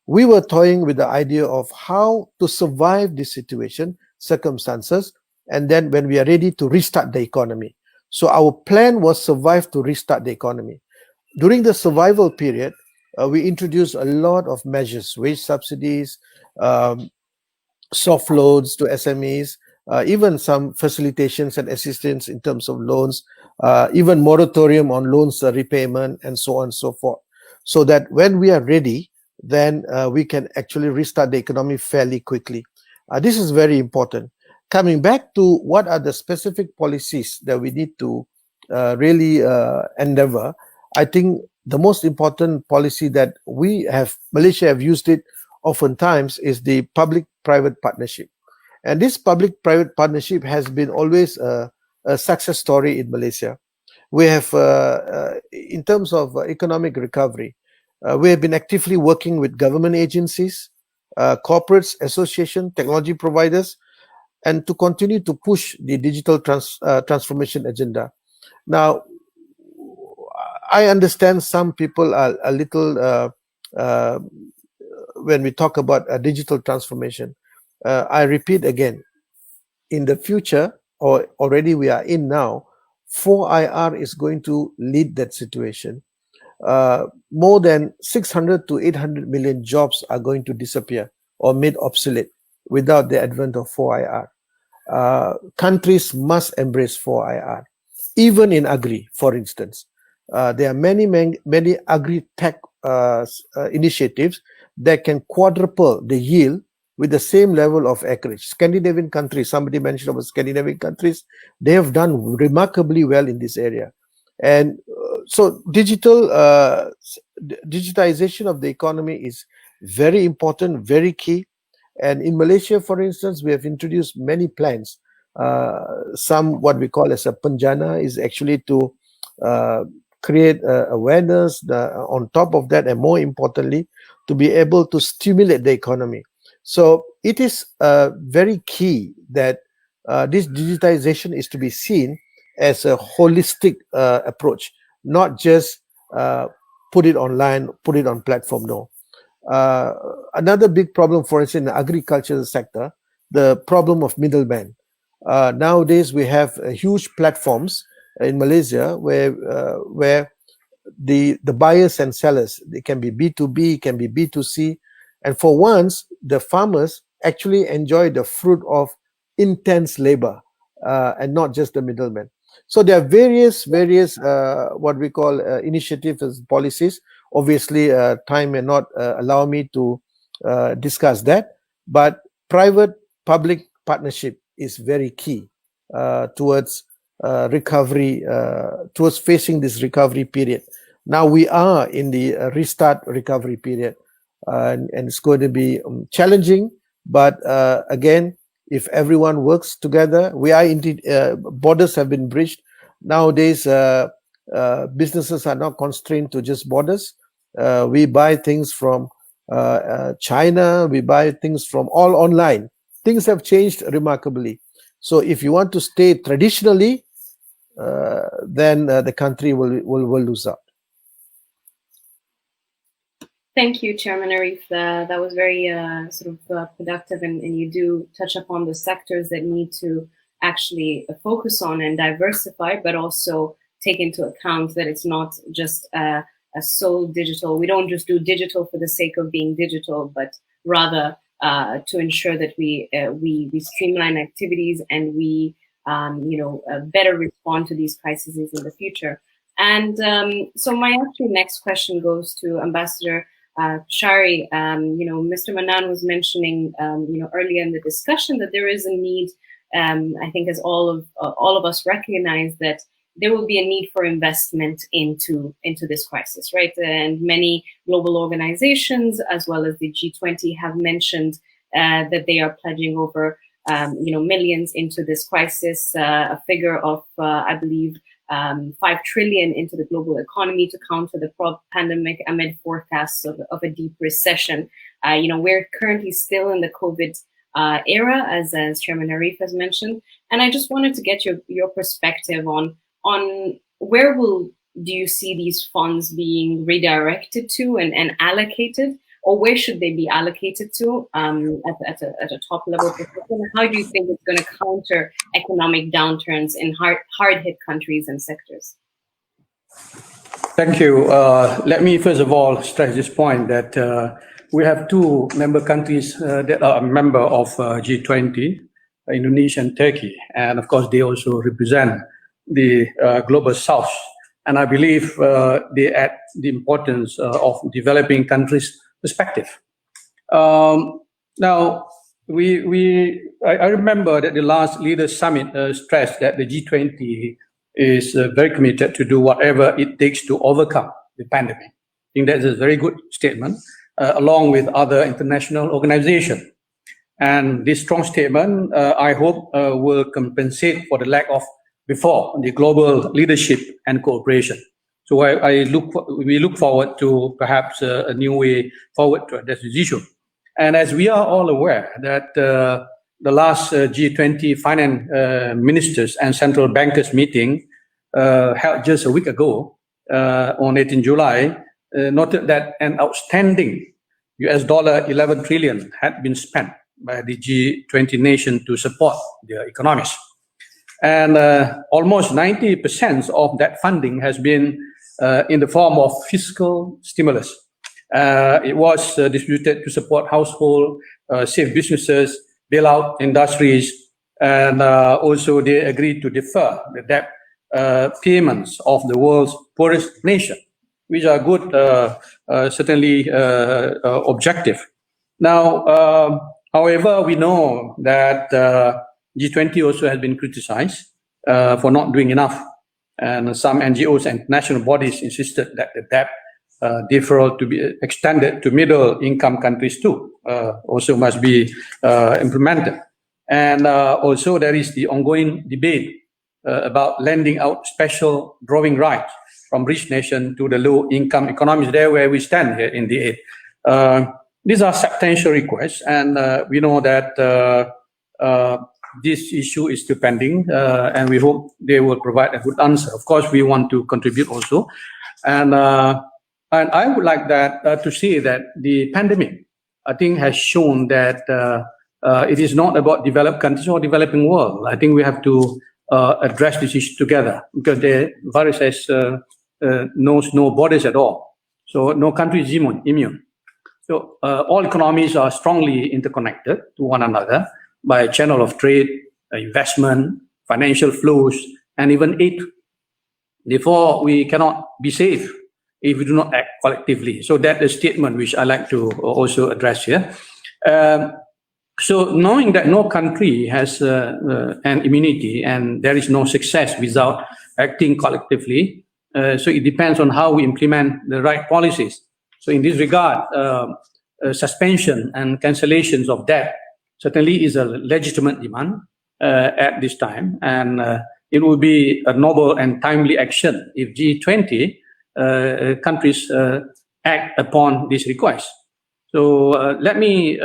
we were toying with the idea of how to survive this situation, circumstances, and then when we are ready to restart the economy. So our plan was survive to restart the economy. During the survival period, we introduced a lot of measures, wage subsidies, um, soft loans to SMEs, even some facilitations and assistance in terms of loans, even moratorium on loans repayment, and so on and so forth. So that when we are ready, then we can actually restart the economy fairly quickly. This is very important. Coming back to what are the specific policies that we need to really endeavor, I think the most important policy that Malaysia have used it oftentimes is the public-private partnership. And this public-private partnership has been always a success story in Malaysia. We have, in terms of economic recovery, we have been actively working with government agencies, corporates, association, technology providers, and to continue to push the digital transformation agenda. Now, I understand some people are a little when we talk about a digital transformation. I repeat again, in the future, or already we are in now, 4IR is going to lead that situation. More than 600 to 800 million jobs are going to disappear or made obsolete without the advent of 4IR. Countries must embrace 4IR, even in agri, for instance. There are many agri-tech initiatives that can quadruple the yield with the same level of acreage. Scandinavian countries, somebody mentioned about Scandinavian countries, they have done remarkably well in this area. And so digitization of the economy is very important, very key. And in Malaysia, for instance, we have introduced many plans. Some what we call as a panjana is actually to create awareness. On top of that, and more importantly, to be able to stimulate the economy. So it is very key that this digitization is to be seen as a holistic approach, not just put it online, put it on platform. No. Another big problem for us in the agricultural sector, the problem of middlemen. Nowadays, we have huge platforms in Malaysia where the buyers and sellers, they can be B2B, can be B2C, and for once, the farmers actually enjoy the fruit of intense labor and not just the middlemen. So there are various what we call initiatives and policies. Obviously, time may not allow me to discuss that, but private-public partnership is very key towards recovery, towards facing this recovery period. Now we are in the restart recovery period, and it's going to be challenging, but again, if everyone works together, we are indeed, borders have been bridged. Nowadays, businesses are not constrained to just borders. We buy things from China, we buy things from all online. Things have changed remarkably. So if you want to stay traditionally, then the country will lose out. Thank you, Chairman Arif. That was very productive, and you do touch upon the sectors that need to actually focus on and diversify, but also take into account that it's not just a sole digital. We don't just do digital for the sake of being digital, but rather to ensure that we streamline activities and we better respond to these crises in the future. And so my actually next question goes to Ambassador Shari. Mr. Manan was mentioning earlier in the discussion that there is a need. I think, as all of us recognize, that there will be a need for investment into this crisis, right? And many global organizations, as well as the G20, have mentioned that they are pledging over millions into this crisis. A figure of I believe 5 trillion into the global economy to counter the pandemic amid forecasts of a deep recession. We're currently still in the COVID era, as Chairman Harif has mentioned. And I just wanted to get your perspective on where do you see these funds being redirected to and allocated, or where should they be allocated to at a top level position? How do you think it's going to counter economic downturns in hard hit countries and sectors? Thank you. Let me first of all stress this point that we have two member countries that are a member of G20, Indonesia and Turkey. And of course, they also represent the global south. And I believe they add the importance of developing countries' perspective. Now, I remember that the last Leaders Summit stressed that the G20 is very committed to do whatever it takes to overcome the pandemic. I think that's a very good statement, along with other international organizations. And this strong statement, I hope, will compensate for the lack of before the global leadership and cooperation. So we look forward to perhaps a new way forward to address this issue. And as we are all aware that the last G20 finance ministers and central bankers meeting held just a week ago on 18 July noted that an outstanding $11 trillion had been spent by the G20 nation to support their economies. And almost 90% of that funding has been in the form of fiscal stimulus. It was distributed to support households, save businesses, bail out industries, and also they agreed to defer the debt payments of the world's poorest nation, which are good, certainly objective. Now, however, we know that G20 also has been criticized for not doing enough. And some NGOs and national bodies insisted that the debt deferral to be extended to middle-income countries too, also must be implemented. And also there is the ongoing debate about lending out special drawing rights from rich nations to the low-income economies, there where we stand here in the aid. These are substantial requests, and we know that this issue is still pending, and we hope they will provide a good answer. Of course, we want to contribute also. And I would like that to say that the pandemic, I think, has shown that it is not about developed countries or developing world. I think we have to address this issue together, because the virus knows no borders at all. So no country is immune. So all economies are strongly interconnected to one another by a channel of trade, investment, financial flows, and even aid. Therefore, we cannot be safe if we do not act collectively. So that's a statement which I like to also address here. So knowing that no country has an immunity and there is no success without acting collectively, so it depends on how we implement the right policies. So in this regard, suspension and cancellations of debt certainly is a legitimate demand at this time, and it will be a noble and timely action if G20 countries act upon this request. So let me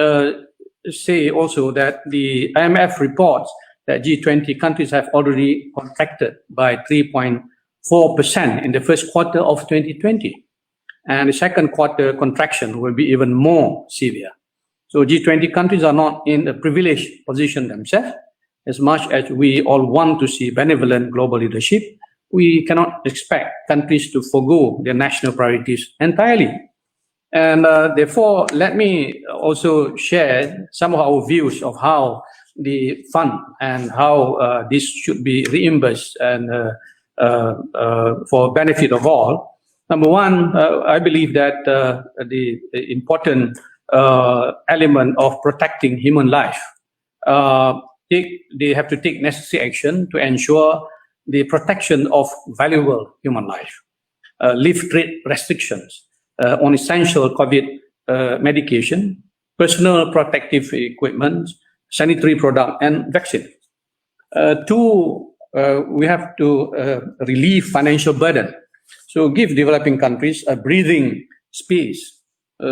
say also that the IMF reports that G20 countries have already contracted by 3.4% in the first quarter of 2020. And the second quarter contraction will be even more severe. So G20 countries are not in a privileged position themselves. As much as we all want to see benevolent global leadership, we cannot expect countries to forgo their national priorities entirely. And therefore, let me also share some of our views of how the fund and how this should be reimbursed and for benefit of all. Number one, I believe that the important element of protecting human life, they have to take necessary action to ensure the protection of valuable human life, lift trade restrictions on essential COVID medication, personal protective equipment, sanitary product, and vaccine. Two, we have to relieve financial burden. So give developing countries a breathing space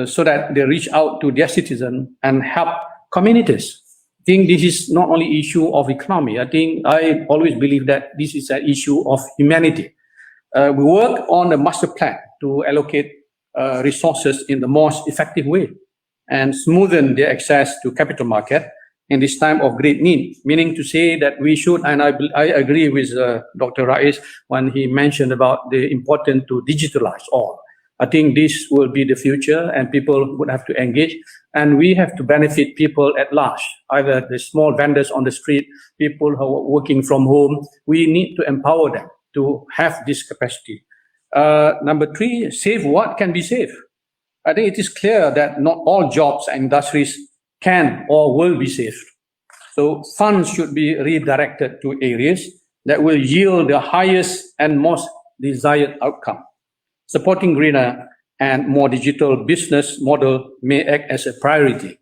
so that they reach out to their citizens and help communities think this is not only issue of economy. I always believe that this is an issue of humanity. We work on a master plan to allocate resources in the most effective way and smoothen the access to capital market in this time of great need, meaning to say that we should, and I agree with Dr. Rais when he mentioned about the importance to digitalize all. I think this will be the future and people would have to engage, and we have to benefit people at large, either the small vendors on the street, people who are working from home. We need to empower them to have this capacity. Number three, save what can be saved. I think it is clear that not all jobs and industries can or will be saved. So funds should be redirected to areas that will yield the highest and most desired outcome. Supporting greener and more digital business model may act as a priority.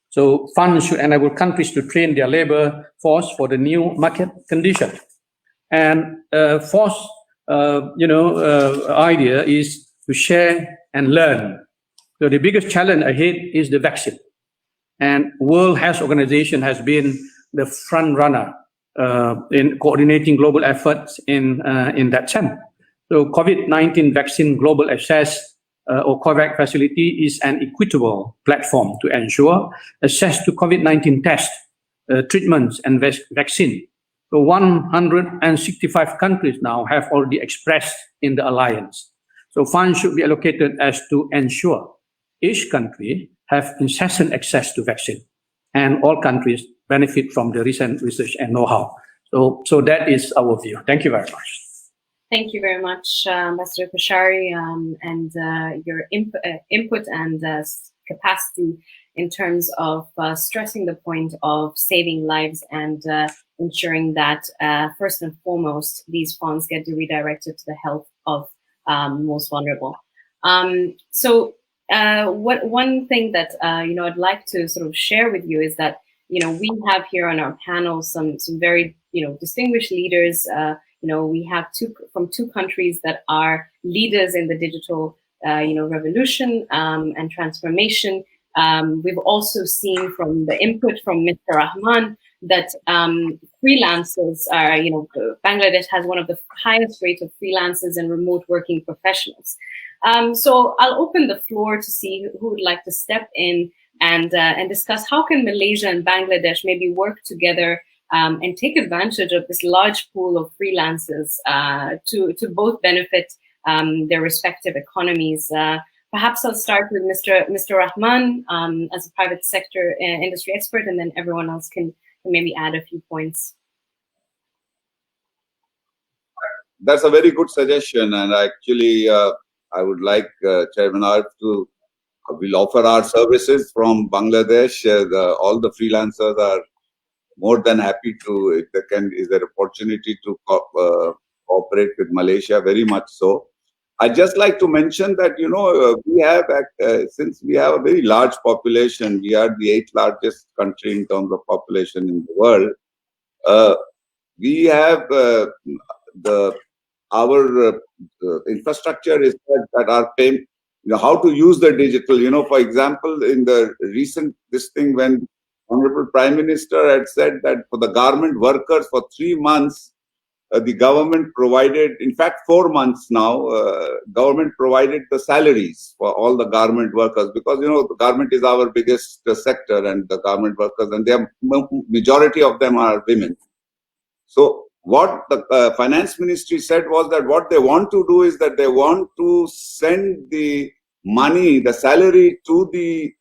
So funds should enable countries to train their labor force for the new market condition. And fourth, idea is to share and learn. So the biggest challenge ahead is the vaccine. And World Health Organization has been the front runner in coordinating global efforts in that sense. So COVID-19 vaccine global access or COVAX facility is an equitable platform to ensure access to COVID-19 tests, treatments, and vaccine. So 165 countries now have already expressed in the alliance. So funds should be allocated as to ensure each country have incessant access to vaccine, and all countries benefit from the recent research and know-how. So that is our view. Thank you very much. Thank you very much, Ambassador Koshari, and your input and capacity in terms of stressing the point of saving lives and ensuring that first and foremost, these funds get redirected to the health of most vulnerable. One thing that I'd like to sort of share with you is that we have here on our panel some very distinguished leaders. We have from two countries that are leaders in the digital revolution and transformation. We've also seen from the input from Mr. Rahman that freelancers are, Bangladesh has one of the highest rates of freelancers and remote working professionals. So I'll open the floor to see who would like to step in and discuss how can Malaysia and Bangladesh maybe work together and take advantage of this large pool of freelancers to both benefit their respective economies. Perhaps I'll start with Mr. Rahman as a private sector industry expert, and then everyone else can maybe add a few points. That's a very good suggestion, and actually I would like Chairman Arif to we'll offer our services from Bangladesh. All the freelancers are more than happy to, if there is there opportunity to cooperate with Malaysia, very much so. I'd just like to mention that, we have, since we have a very large population, we are the 8th largest country in terms of population in the world. We have our infrastructure is that our payment, how to use the digital. For example, in the recent when Honorable Prime Minister had said that for the garment workers for 3 months, the government provided, in fact 4 months now, government provided the salaries for all the garment workers, because the garment is our biggest sector, and the garment workers, and the majority of them are women. So what the finance ministry said was that what they want to do is that they want to send the money, the salary to the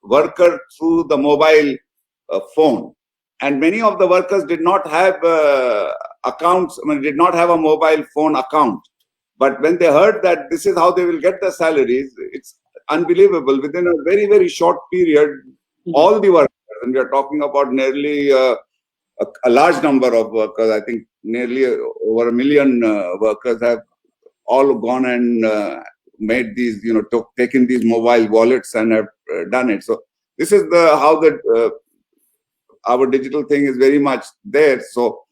worker through the mobile phone. And many of the workers did not have accounts, did not have a mobile phone account. But when they heard that this is how they will get the salaries, it's unbelievable. Within a very, very short period, all the workers, and we are talking about nearly a large number of workers, I think nearly over 1 million workers have all gone and made these, taken these mobile wallets and have done it. So this is how our digital thing is very much there. So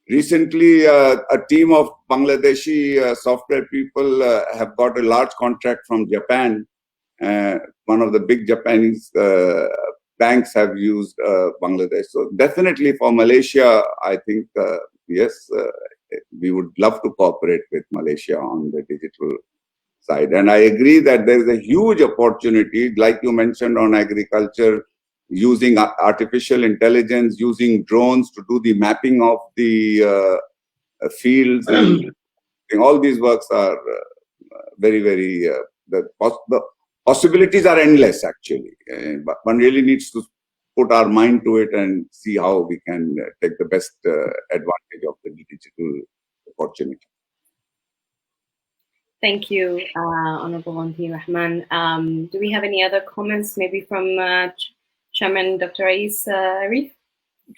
recently, a team of Bangladeshi software people have got a large contract from Japan, one of the big Japanese banks have used Bangladesh. So definitely for Malaysia, I think, yes, we would love to cooperate with Malaysia on the digital side. And I agree that there is a huge opportunity, like you mentioned, on agriculture, using artificial intelligence, using drones to do the mapping of the fields. And all these works are very, very, the possibilities are endless, actually. But one really needs to put our mind to it and see how we can take the best advantage of the digital opportunity. Thank you, Honorable Wanti Rahman. Do we have any other comments, maybe from Chairman Dr. Rais Arif?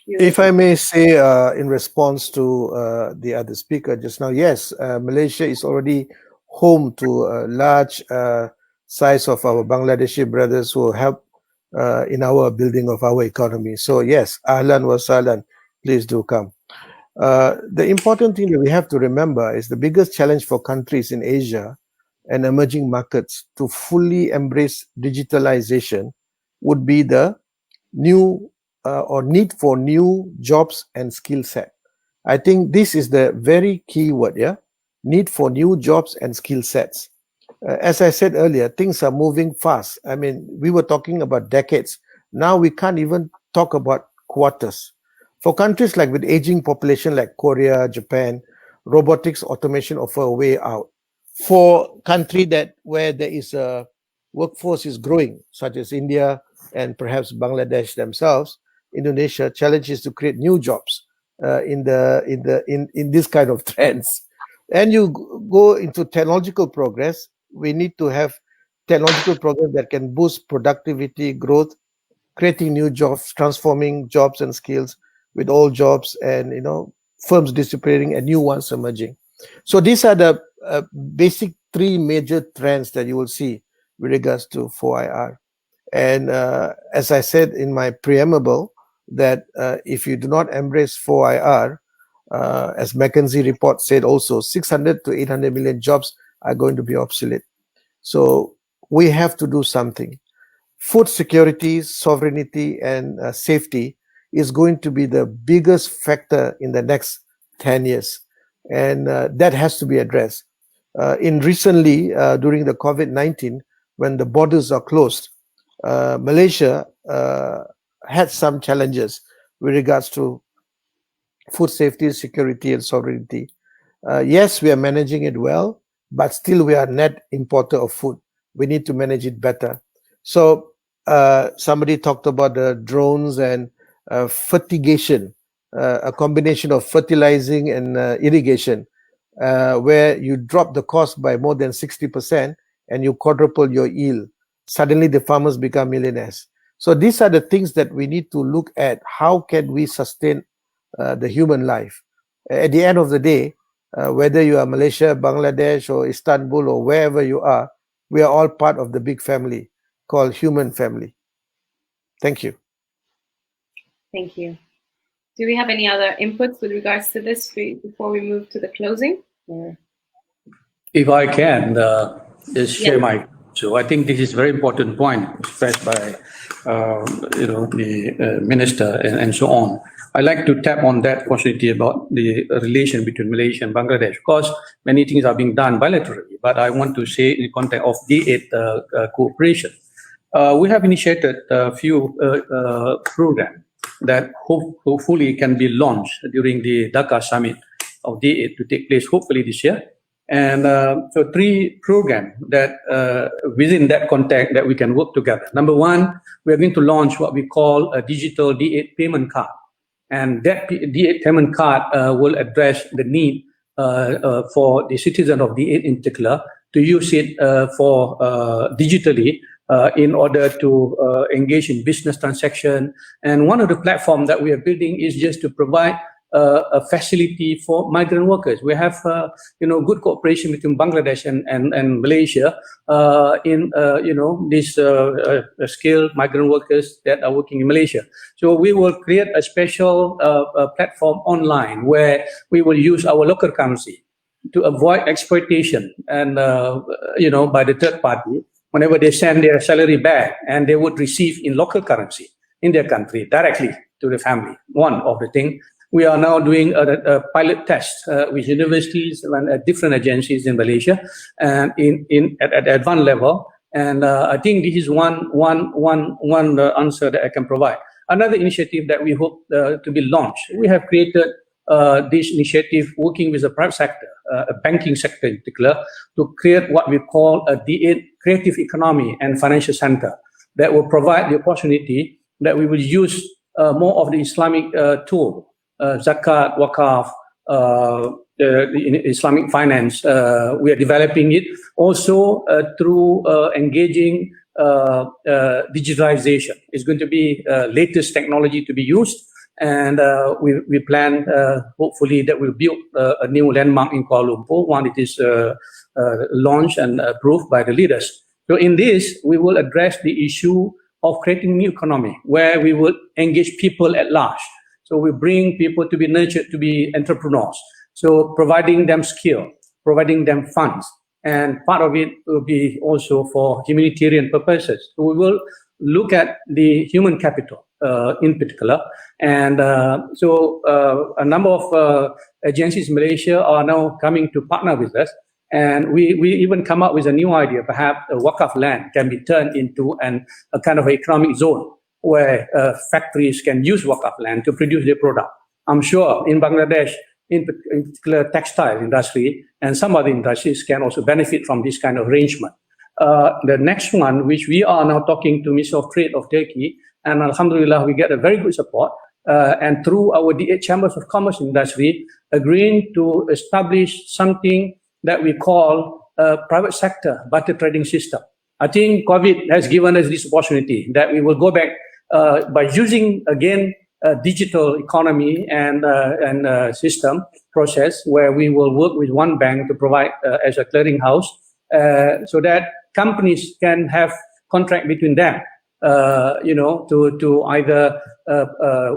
If I may say, in response to the other speaker just now, yes, Malaysia is already home to a large size of our Bangladeshi brothers who help in our building of our economy. So yes, ahlan wa sahlan, please do come. The important thing that we have to remember is the biggest challenge for countries in Asia and emerging markets to fully embrace digitalization would be the new or need for new jobs and skill set. I think this is the very key word, yeah? Need for new jobs and skill sets. As I said earlier, things are moving fast. I mean, we were talking about decades. Now we can't even talk about quarters. For countries like with aging population like Korea, Japan, robotics, automation offer a way out. For country that where there is a workforce is growing, such as India and perhaps Bangladesh themselves, Indonesia, challenge is to create new jobs in this kind of trends. And you go into technological progress, we need to have technological progress that can boost productivity, growth, creating new jobs, transforming jobs and skills with old jobs, and firms disappearing and new ones emerging. So these are the basic three major trends that you will see with regards to 4IR. And as I said in my preamble, that if you do not embrace 4IR, as McKinsey report said also, 600 to 800 million jobs are going to be obsolete. So we have to do something. Food security, sovereignty, and safety is going to be the biggest factor in the next 10 years. And that has to be addressed. Recently, during the COVID-19, when the borders are closed, Malaysia had some challenges with regards to food safety, security, and sovereignty. Yes, we are managing it well, but still we are net importer of food. We need to manage it better. So somebody talked about the drones and fertigation, a combination of fertilizing and irrigation, where you drop the cost by more than 60% and you quadruple your yield. Suddenly the farmers become millionaires. So these are the things that we need to look at. How can we sustain the human life? At the end of the day, whether you are Malaysia, Bangladesh, or Istanbul, or wherever you are, we are all part of the big family called human family. Thank you. Thank you. Do we have any other inputs with regards to this before we move to the closing? Or? If I can just share my. So I think this is a very important point expressed by the minister and so on. I like to tap on that possibility about the relation between Malaysia and Bangladesh. Of course, many things are being done bilaterally, but I want to say in the context of D8 cooperation. We have initiated a few programs that hopefully can be launched during the Dhaka summit of D8 to take place hopefully this year. And so 3 programs that within that context that we can work together. Number 1, we are going to launch what we call a digital D8 payment card. And that D8 payment card will address the need for the citizen of D8 in particular to use it for digitally in order to engage in business transaction. And one of the platforms that we are building is just to provide a facility for migrant workers. We have, good cooperation between Bangladesh and Malaysia in, these skilled migrant workers that are working in Malaysia. So we will create a special platform online where we will use our local currency to avoid exploitation and, by the third party whenever they send their salary back, and they would receive in local currency. in their country directly to the family. One of the things. We are now doing a pilot test with universities and different agencies in Malaysia and at advanced level. And I think this is one answer that I can provide. Another initiative that we hope to be launched. We have created this initiative working with the private sector, a banking sector in particular, to create what we call a D8 creative economy and financial center that will provide the opportunity that we will use more of the Islamic tool. Zakat, Wakaf, Islamic finance. We are developing it also through engaging digitalization. It's going to be latest technology to be used, and we plan hopefully that we'll build a new landmark in Kuala Lumpur when it is launched and approved by the leaders. So in this, we will address the issue of creating new economy where we will engage people at large. So we bring people to be nurtured to be entrepreneurs. So providing them skill, providing them funds, and part of it will be also for humanitarian purposes. So we will look at the human capital in particular. And so a number of agencies in Malaysia are now coming to partner with us. And we even come up with a new idea. Perhaps a Wakaf land can be turned into a kind of economic zone where factories can use Wakaf land to produce their product. I'm sure in Bangladesh, in particular textile industry and some other industries can also benefit from this kind of arrangement. The next one, which we are now talking to Ministry of Trade of Turkey, and Alhamdulillah, we get a very good support, and through our D8 Chambers of Commerce industry, agreeing to establish something that we call a private sector barter trading system. I think COVID has given us this opportunity that we will go back by using again digital economy and system process where we will work with one bank to provide as a clearinghouse so that companies can have contract between them, to either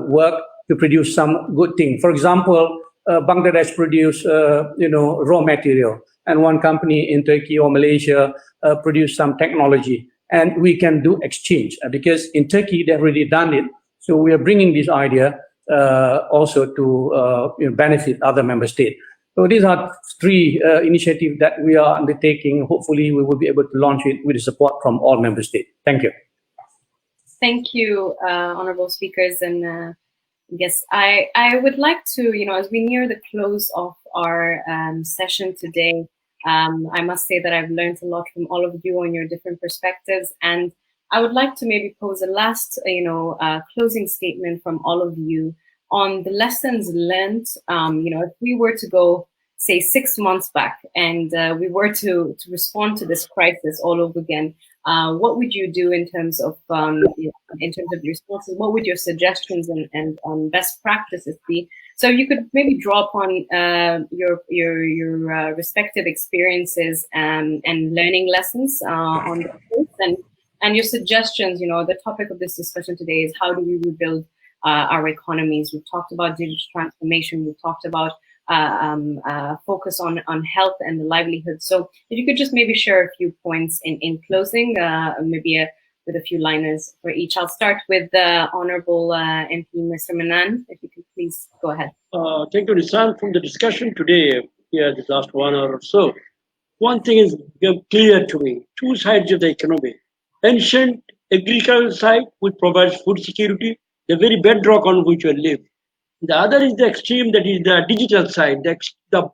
work to produce some good thing. For example, Bangladesh produce raw material, and one company in Turkey or Malaysia produce some technology, and we can do exchange because in Turkey they've already done it. So we are bringing this idea also to benefit other member states. So these are three initiatives that we are undertaking. Hopefully, we will be able to launch it with the support from all member states. Thank you. Thank you, honorable speakers. And yes, I would like to, as we near the close of our session today, I must say that I've learned a lot from all of you on your different perspectives. And I would like to maybe pose a last, closing statement from all of you on the lessons learned. If we were to go, say, 6 months back and we were to respond to this crisis all over again, what would you do in terms of your responses? What would your suggestions and best practices be? So you could maybe draw upon your respective experiences and learning lessons on the course and your suggestions. The topic of this discussion today is how do we rebuild our economies? We've talked about digital transformation. We've talked about focus on health and the livelihood. So if you could just maybe share a few points in closing, maybe with a few liners for each. I'll start with the Honorable MP, Mr. Manan. If you could please go ahead. Thank you, Nisan. From the discussion today, here, this last 1 hour or so, one thing is clear to me: two sides of the economy. Ancient agricultural side, which provides food security, the very bedrock on which we live. The other is the extreme, that is the digital side, the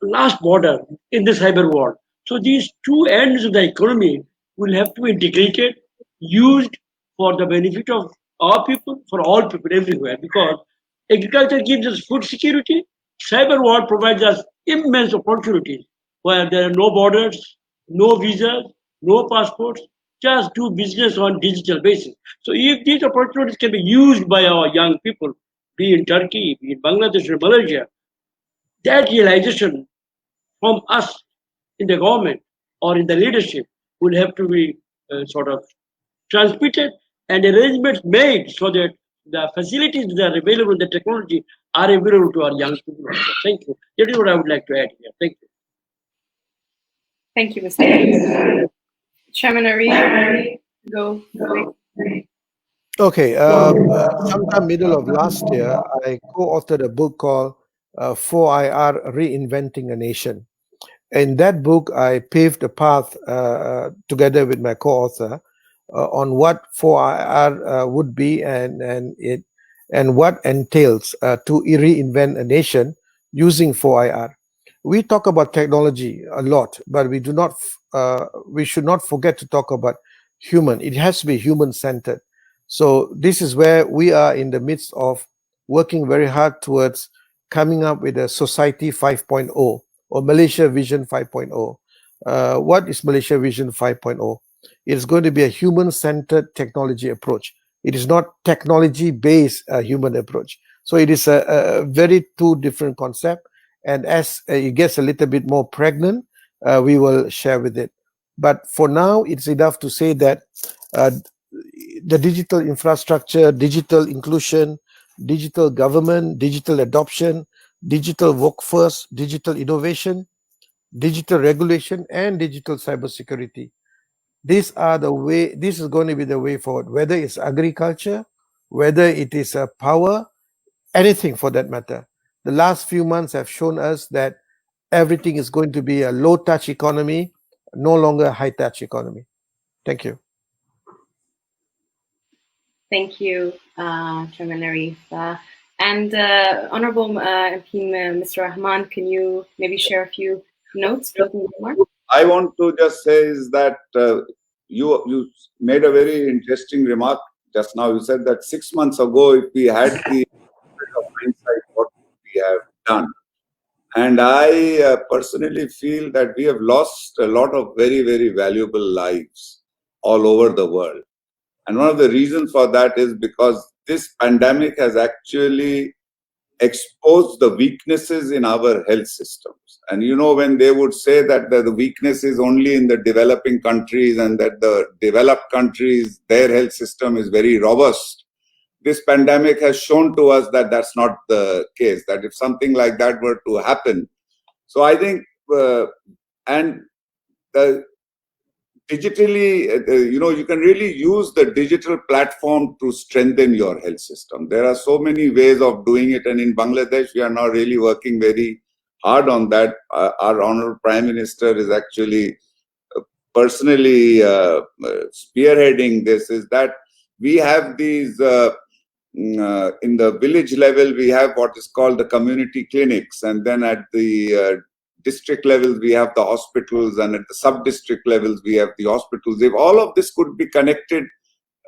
last border in the cyber world. So these two ends of the economy will have to be integrated, used for the benefit of our people, for all people everywhere, because agriculture gives us food security, cyber world provides us immense opportunities where there are no borders, no visas, no passports, just do business on digital basis. So if these opportunities can be used by our young people, be in Turkey, be in Bangladesh or Malaysia, that realization from us in the government or in the leadership will have to be sort of transmitted and arrangements made so that the facilities that are available, the technology are available to our young people. Thank you. That is what I would like to add here. Thank you. Thank you, Mr. Chairman Ari, go. Okay, sometime middle of last year, I co-authored a book called 4IR Reinventing a Nation. In that book, I paved a path together with my co-author on what 4IR would be and what entails to reinvent a nation using 4IR. We talk about technology a lot, but we should not forget to talk about human. It has to be human-centered. So this is where we are in the midst of working very hard towards coming up with a society 5.0 or Malaysia Vision 5.0. What is Malaysia Vision 5.0? It's going to be a human-centered technology approach. It is not technology-based human approach. So it is a very two different concept. And as it gets a little bit more pregnant, we will share with it. But for now, it's enough to say that the digital infrastructure, digital inclusion, digital government, digital adoption, digital workforce, digital innovation, digital regulation, and digital cybersecurity. These are the way. This is going to be the way forward. Whether it's agriculture, whether it is power, anything for that matter. The last few months have shown us that everything is going to be a low-touch economy, no longer a high-touch economy. Thank you. Thank you, Chairman Arif. And Honorable MP Mr. Rahman, can you maybe share a few notes? I want to just say is that you made a very interesting remark just now. You said that 6 months ago, if we had the of hindsight, what we have done. And I personally feel that we have lost a lot of very, very valuable lives all over the world. And one of the reasons for that is because this pandemic has actually exposed the weaknesses in our health systems. And you know, when they would say that the weakness is only in the developing countries and that the developed countries, their health system is very robust, this pandemic has shown to us that that's not the case, that if something like that were to happen. So I think, digitally, you can really use the digital platform to strengthen your health system. There are so many ways of doing it. And in Bangladesh, we are now really working very hard on that. Our Honorable Prime Minister is actually personally spearheading this, is that we have these, in the village level, we have what is called the community clinics. And then at the district levels, we have the hospitals, and at the sub-district levels, we have the hospitals. If all of this could be connected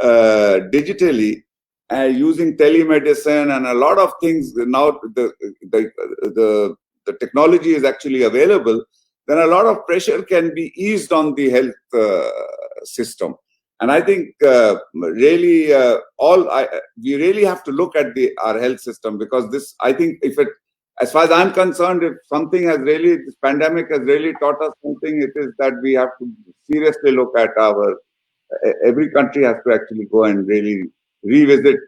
digitally, using telemedicine and a lot of things, now the technology is actually available, then a lot of pressure can be eased on the health system. And I think really we really have to look at our health system, because this, I think, as far as I'm concerned, if something has really, this pandemic has really taught us something, it is that we have to seriously look at every country has to actually go and really revisit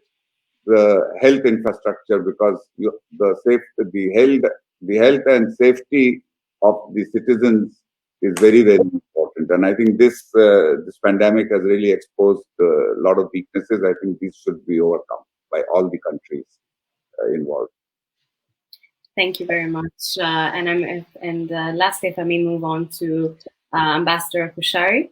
the health infrastructure, because the health and safety of the citizens is very, very important. And I think this pandemic has really exposed a lot of weaknesses. I think these should be overcome by all the countries involved. Thank you very much. And lastly, if I may move on to Ambassador Kushari.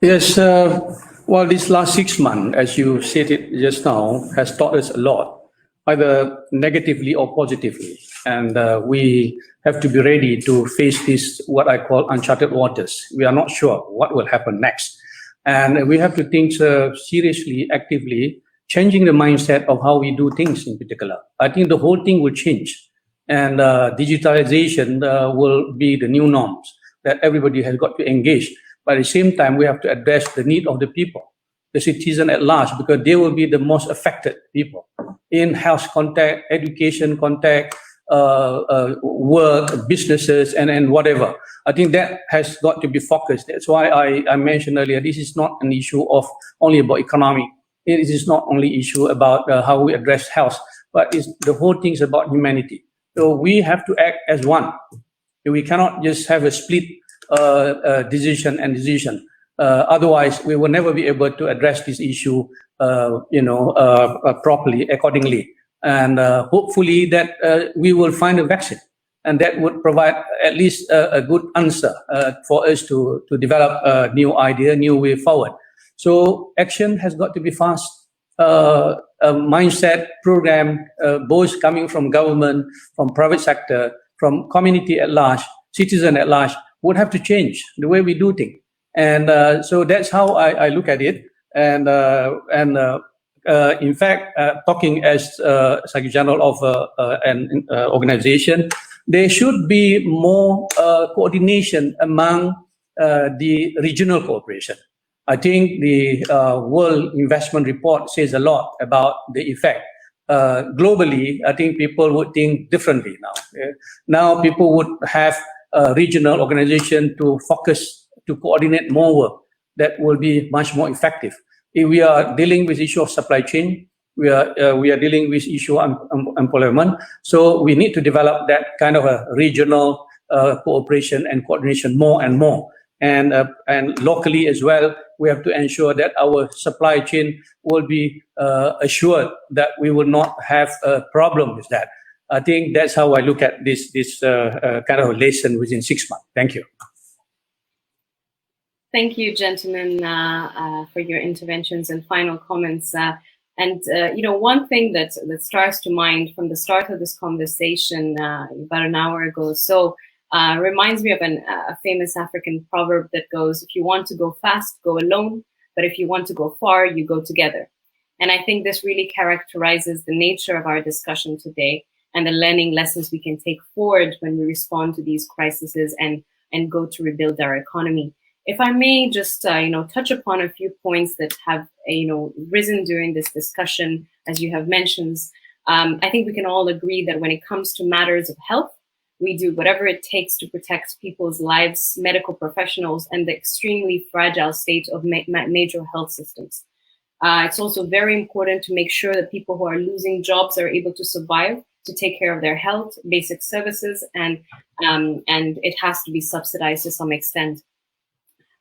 Yes, well, this last 6 months, as you said it just now, has taught us a lot, either negatively or positively. And we have to be ready to face this, what I call uncharted waters. We are not sure what will happen next. And we have to think seriously, actively, changing the mindset of how we do things in particular. I think the whole thing will change. And digitalization will be the new norms that everybody has got to engage. But at the same time, we have to address the need of the people, the citizen at large, because they will be the most affected people in health contact, education contact, work, businesses, and whatever. I think that has got to be focused. That's why I mentioned earlier, this is not an issue of only about economy. It is not only issue about how we address health, but the whole thing is about humanity. So we have to act as one. We cannot just have a split decision. Otherwise, we will never be able to address this issue, properly, accordingly. And hopefully that we will find a vaccine, and that would provide at least a good answer for us to develop a new idea, new way forward. So action has got to be fast. A mindset program, both coming from government, from private sector, from community at large, citizen at large, would have to change the way we do things. And so that's how I look at it. And in fact, talking as Secretary General of an organization, there should be more coordination among the regional cooperation. I think the World Investment Report says a lot about the effect. Globally, I think people would think differently now. Now people would have a regional organization to focus, to coordinate more work that will be much more effective. If we are dealing with issue of supply chain, we are dealing with issue of employment. So we need to develop that kind of a regional cooperation and coordination more and more. And locally as well, we have to ensure that our supply chain will be assured that we will not have a problem with that. I think that's how I look at this kind of a lesson within 6 months. Thank you. Thank you, gentlemen, for your interventions and final comments. One thing that starts to mind from the start of this conversation about an hour ago, reminds me of a famous African proverb that goes, if you want to go fast, go alone, but if you want to go far, you go together. And I think this really characterizes the nature of our discussion today and the learning lessons we can take forward when we respond to these crises and go to rebuild our economy. If I may just, touch upon a few points that have, risen during this discussion, as you have mentioned, I think we can all agree that when it comes to matters of health, we do whatever it takes to protect people's lives, medical professionals, and the extremely fragile state of major health systems. It's also very important to make sure that people who are losing jobs are able to survive, to take care of their health, basic services, and it has to be subsidized to some extent.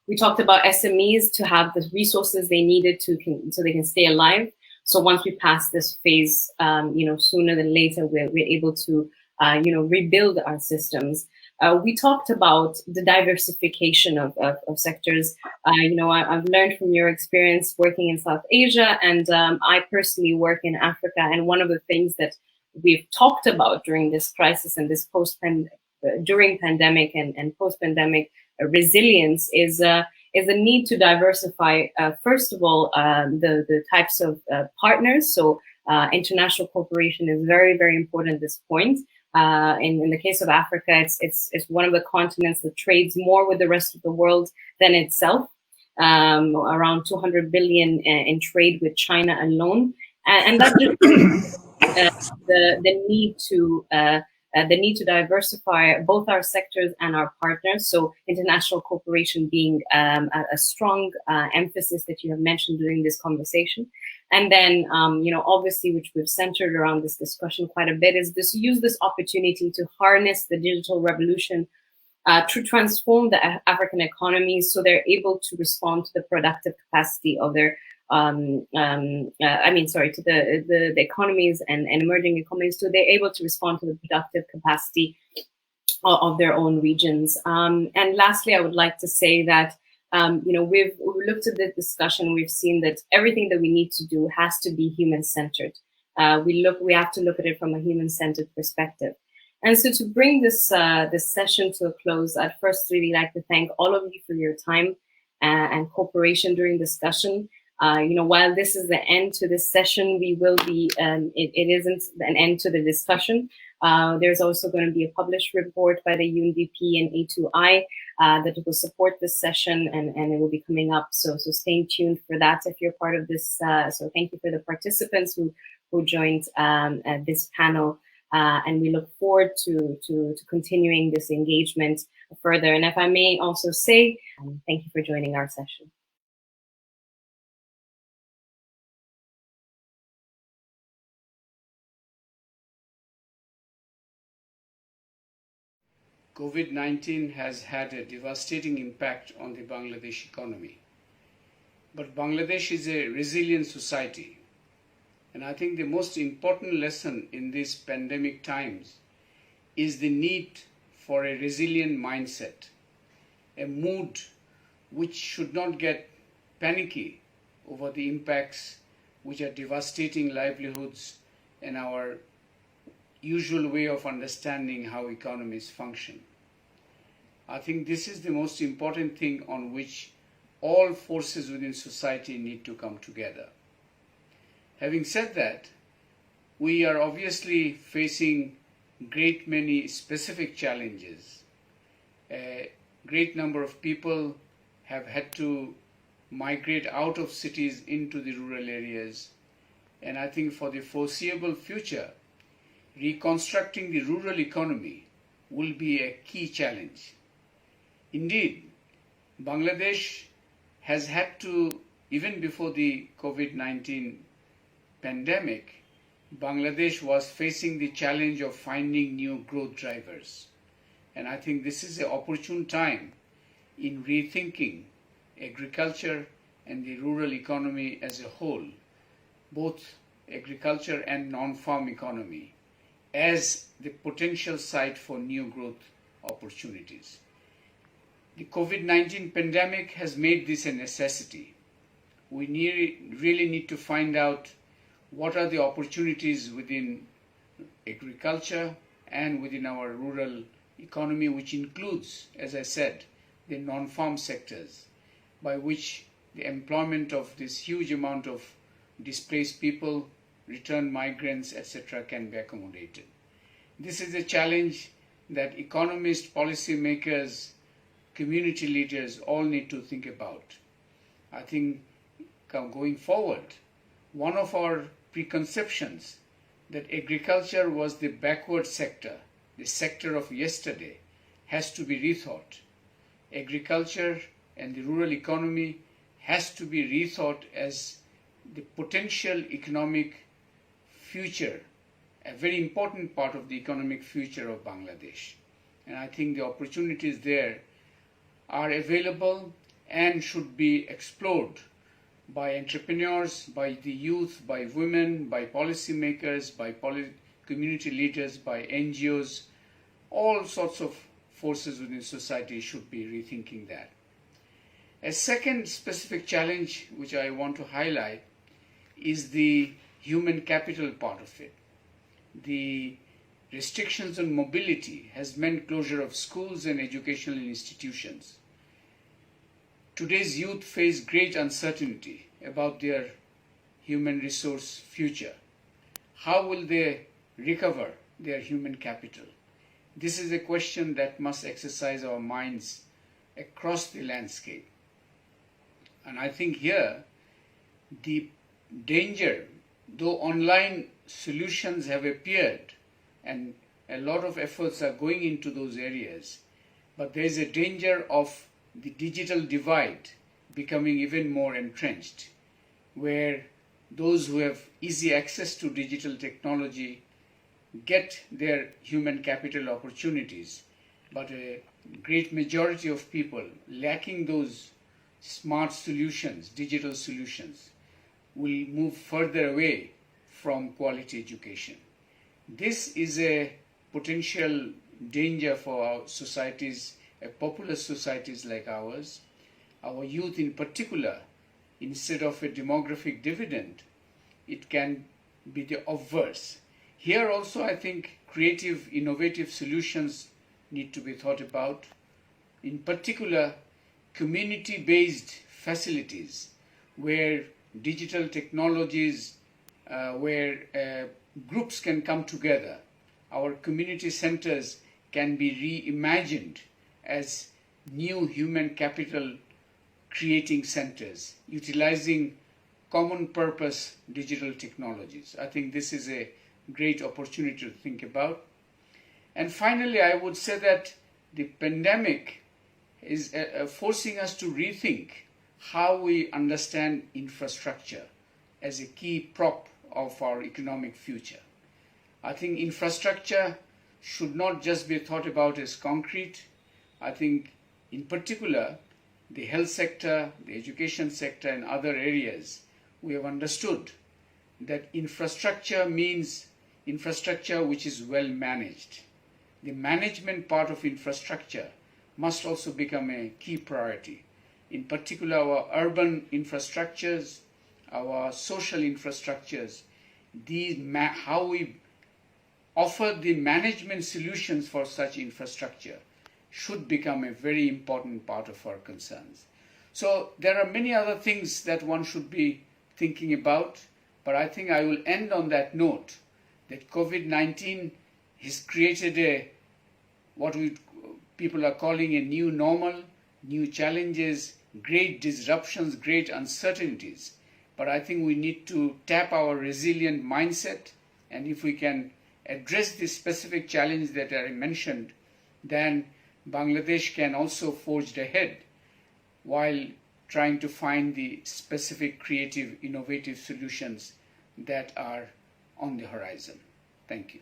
We talked about SMEs to have the resources they needed so they can stay alive. So once we pass this phase, sooner than later, we're able to rebuild our systems. We talked about the diversification of sectors. I've learned from your experience working in South Asia, and I personally work in Africa. And one of the things that we've talked about during this crisis and this during pandemic and post-pandemic resilience is the need to diversify. First of all, the types of partners. So international cooperation is very, very important at this point. In the case of Africa, it's one of the continents that trades more with the rest of the world than itself. Around 200 billion in trade with China alone, and that just the need to diversify both our sectors and our partners. So international cooperation being a strong emphasis that you have mentioned during this conversation. And then, obviously, which we've centered around this discussion quite a bit, is use this opportunity to harness the digital revolution to transform the African economies so they're able to respond to the productive capacity of their to the economies and emerging economies, so they're able to respond to the productive capacity of their own regions. And lastly, I would like to say that, we've looked at the discussion, we've seen that everything that we need to do has to be human-centered. We have to look at it from a human-centered perspective. And so to bring this session to a close, I'd first really like to thank all of you for your time and cooperation during discussion. While this is the end to this session, we will be, it isn't an end to the discussion. There's also going to be a published report by the UNDP and A2I that will support this session, and it will be coming up. So stay tuned for that if you're part of this. So thank you for the participants who joined this panel. And we look forward to continuing this engagement further. And if I may also say, thank you for joining our session. COVID-19 has had a devastating impact on the Bangladesh economy. but Bangladesh is a resilient society. And I think the most important lesson in these pandemic times is the need for a resilient mindset, a mood which should not get panicky over the impacts which are devastating livelihoods and our usual way of understanding how economies function. I think this is the most important thing on which all forces within society need to come together. Having said that, we are obviously facing great many specific challenges. A great number of people have had to migrate out of cities into the rural areas. And I think for the foreseeable future, reconstructing the rural economy will be a key challenge. Indeed, Bangladesh has had to, even before the COVID-19 pandemic, Bangladesh was facing the challenge of finding new growth drivers. And I think this is an opportune time in rethinking agriculture and the rural economy as a whole, both agriculture and non-farm economy, as the potential site for new growth opportunities. The COVID-19 pandemic has made this a necessity. We really need to find out what are the opportunities within agriculture and within our rural economy, which includes, as I said, the non-farm sectors, by which the employment of this huge amount of displaced people, returned migrants, etc. can be accommodated. This is a challenge that economists, policymakers, community leaders all need to think about. I think going forward, one of our preconceptions that agriculture was the backward sector, the sector of yesterday, has to be rethought. Agriculture and the rural economy has to be rethought as the potential economic future, a very important part of the economic future of Bangladesh. And I think the opportunities there are available and should be explored by entrepreneurs, by the youth, by women, by policymakers, by community leaders, by NGOs. All sorts of forces within society should be rethinking that. A second specific challenge which I want to highlight is the human capital part of it. The restrictions on mobility has meant closure of schools and educational institutions. Today's youth face great uncertainty about their human resource future. How will they recover their human capital? This is a question that must exercise our minds across the landscape. And I think here, the danger, though online solutions have appeared and a lot of efforts are going into those areas, but there is a danger of the digital divide becoming even more entrenched, where those who have easy access to digital technology get their human capital opportunities, but a great majority of people lacking those smart solutions, digital solutions, will move further away from quality education. This is a potential danger for our societies, populous societies like ours. Our youth in particular, instead of a demographic dividend, it can be the obverse. Here also I think creative, innovative solutions need to be thought about. In particular, community-based facilities where digital technologies, where groups can come together. Our community centers can be reimagined as new human capital creating centers, utilizing common purpose digital technologies. I think this is a great opportunity to think about. And finally, I would say that the pandemic is forcing us to rethink how we understand infrastructure as a key prop of our economic future. I think infrastructure should not just be thought about as concrete. I think in particular, the health sector, the education sector, and other areas, we have understood that infrastructure means infrastructure which is well managed. The management part of infrastructure must also become a key priority. In particular, our urban infrastructures, our social infrastructures, how we offer the management solutions for such infrastructure should become a very important part of our concerns. So there are many other things that one should be thinking about, but I think I will end on that note that COVID-19 has created what people are calling a new normal, new challenges, great disruptions, great uncertainties. But I think we need to tap our resilient mindset, and if we can address the specific challenge that I mentioned, then Bangladesh can also forge ahead while trying to find the specific creative, innovative solutions that are on the horizon. Thank you.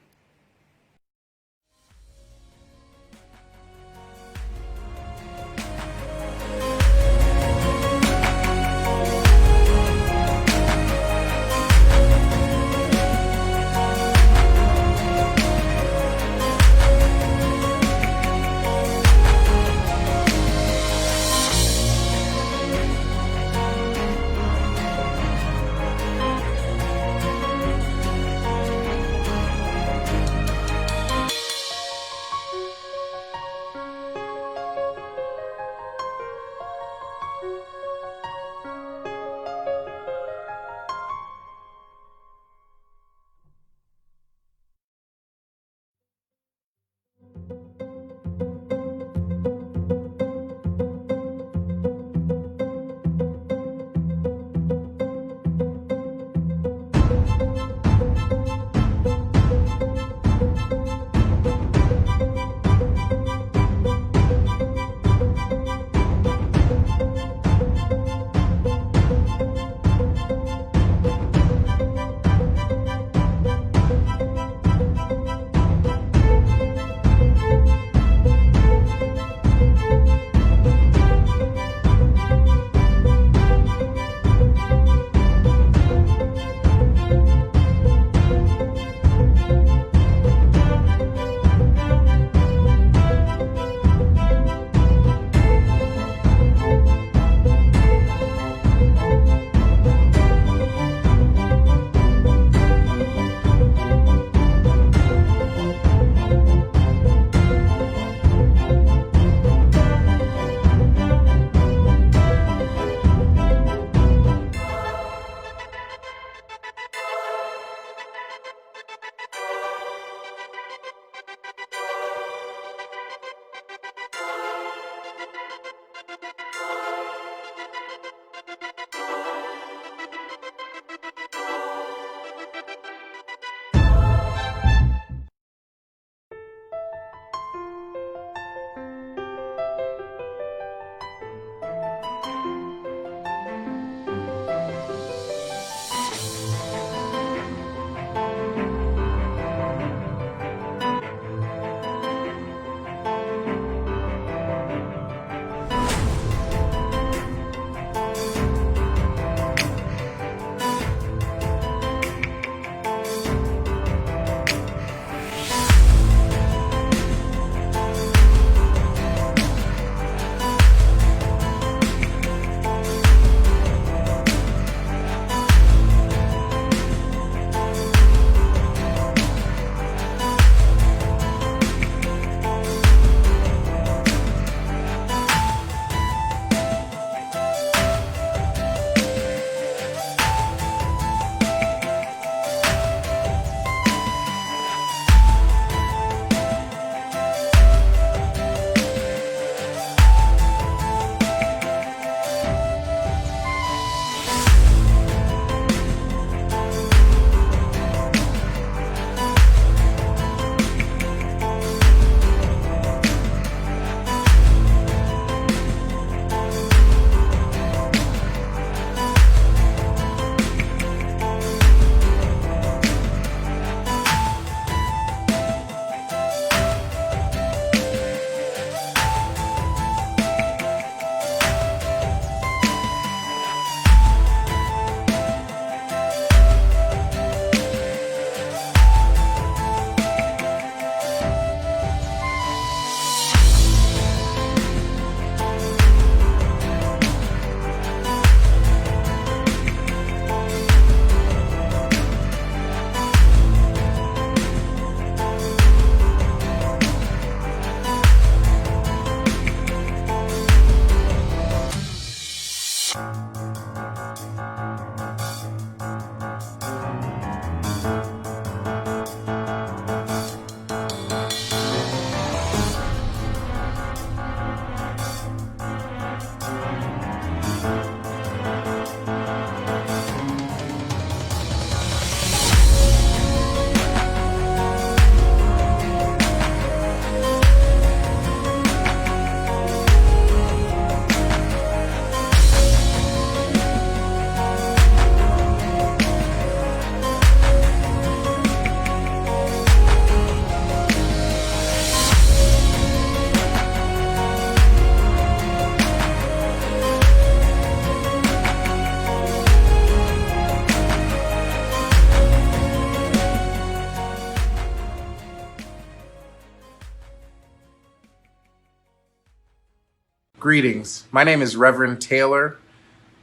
Greetings. My name is Reverend Taylor,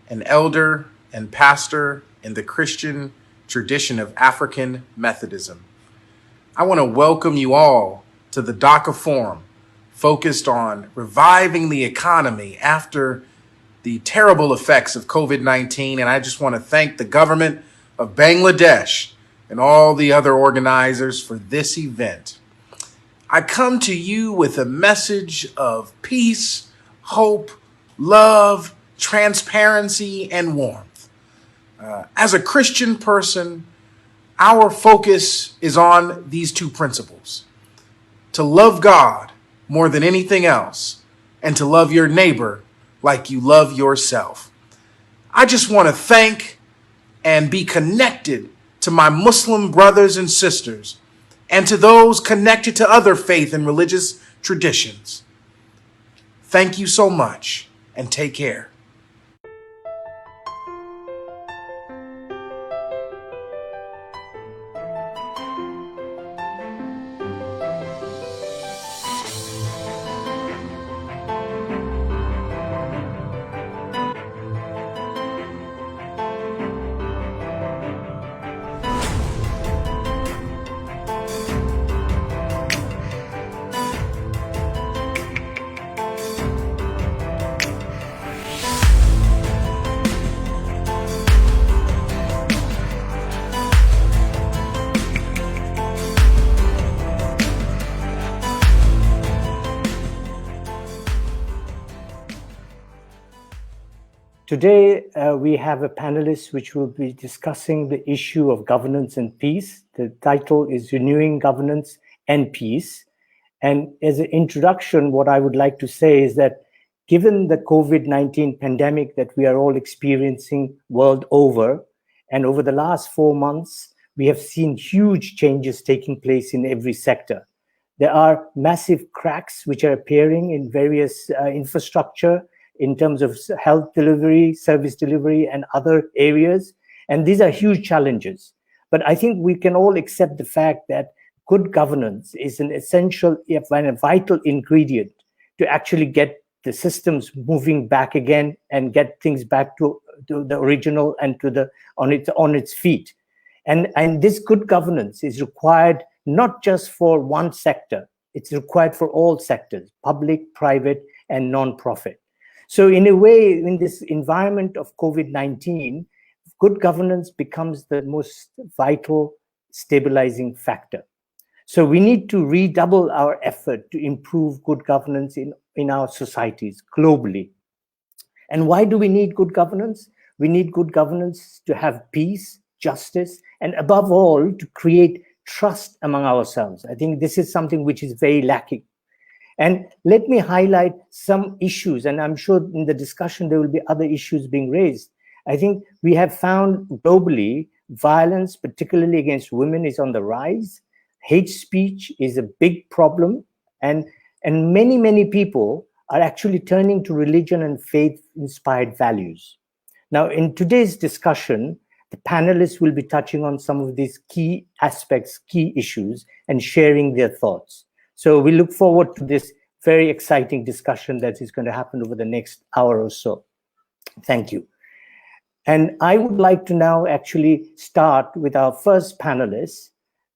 an elder and pastor in the Christian tradition of African Methodism. I want to welcome you all to the Dhaka Forum, focused on reviving the economy after the terrible effects of COVID-19. And I just want to thank the government of Bangladesh and all the other organizers for this event. I come to you with a message of peace, hope, love, transparency, and warmth. As a Christian person, our focus is on these two principles: to love God more than anything else, and to love your neighbor like you love yourself. I just want to thank and be connected to my Muslim brothers and sisters, and to those connected to other faith and religious traditions. Thank you so much, and take care. Today, we have a panelist which will be discussing the issue of governance and peace. The title is Renewing Governance and Peace. And as an introduction, what I would like to say is that given the COVID-19 pandemic that we are all experiencing world over, and over the last 4 months, we have seen huge changes taking place in every sector. There are massive cracks which are appearing in various infrastructure, in terms of health delivery, service delivery, and other areas. And these are huge challenges. But I think we can all accept the fact that good governance is an essential and a vital ingredient to actually get the systems moving back again and get things back to the original and to on its feet. And this good governance is required not just for one sector, it's required for all sectors, public, private, and non-profit. So in a way, in this environment of COVID-19, good governance becomes the most vital stabilizing factor. So we need to redouble our effort to improve good governance in our societies globally. And why do we need good governance? We need good governance to have peace, justice, and above all, to create trust among ourselves. I think this is something which is very lacking. And let me highlight some issues, and I'm sure in the discussion there will be other issues being raised. I think we have found globally violence, particularly against women, is on the rise. Hate speech is a big problem, and many people are actually turning to religion and faith-inspired values. Now, in today's discussion, the panelists will be touching on some of these key aspects, key issues, and sharing their thoughts. So we look forward to this very exciting discussion that is going to happen over the next hour or so. Thank you. And I would like to now actually start with our first panelist,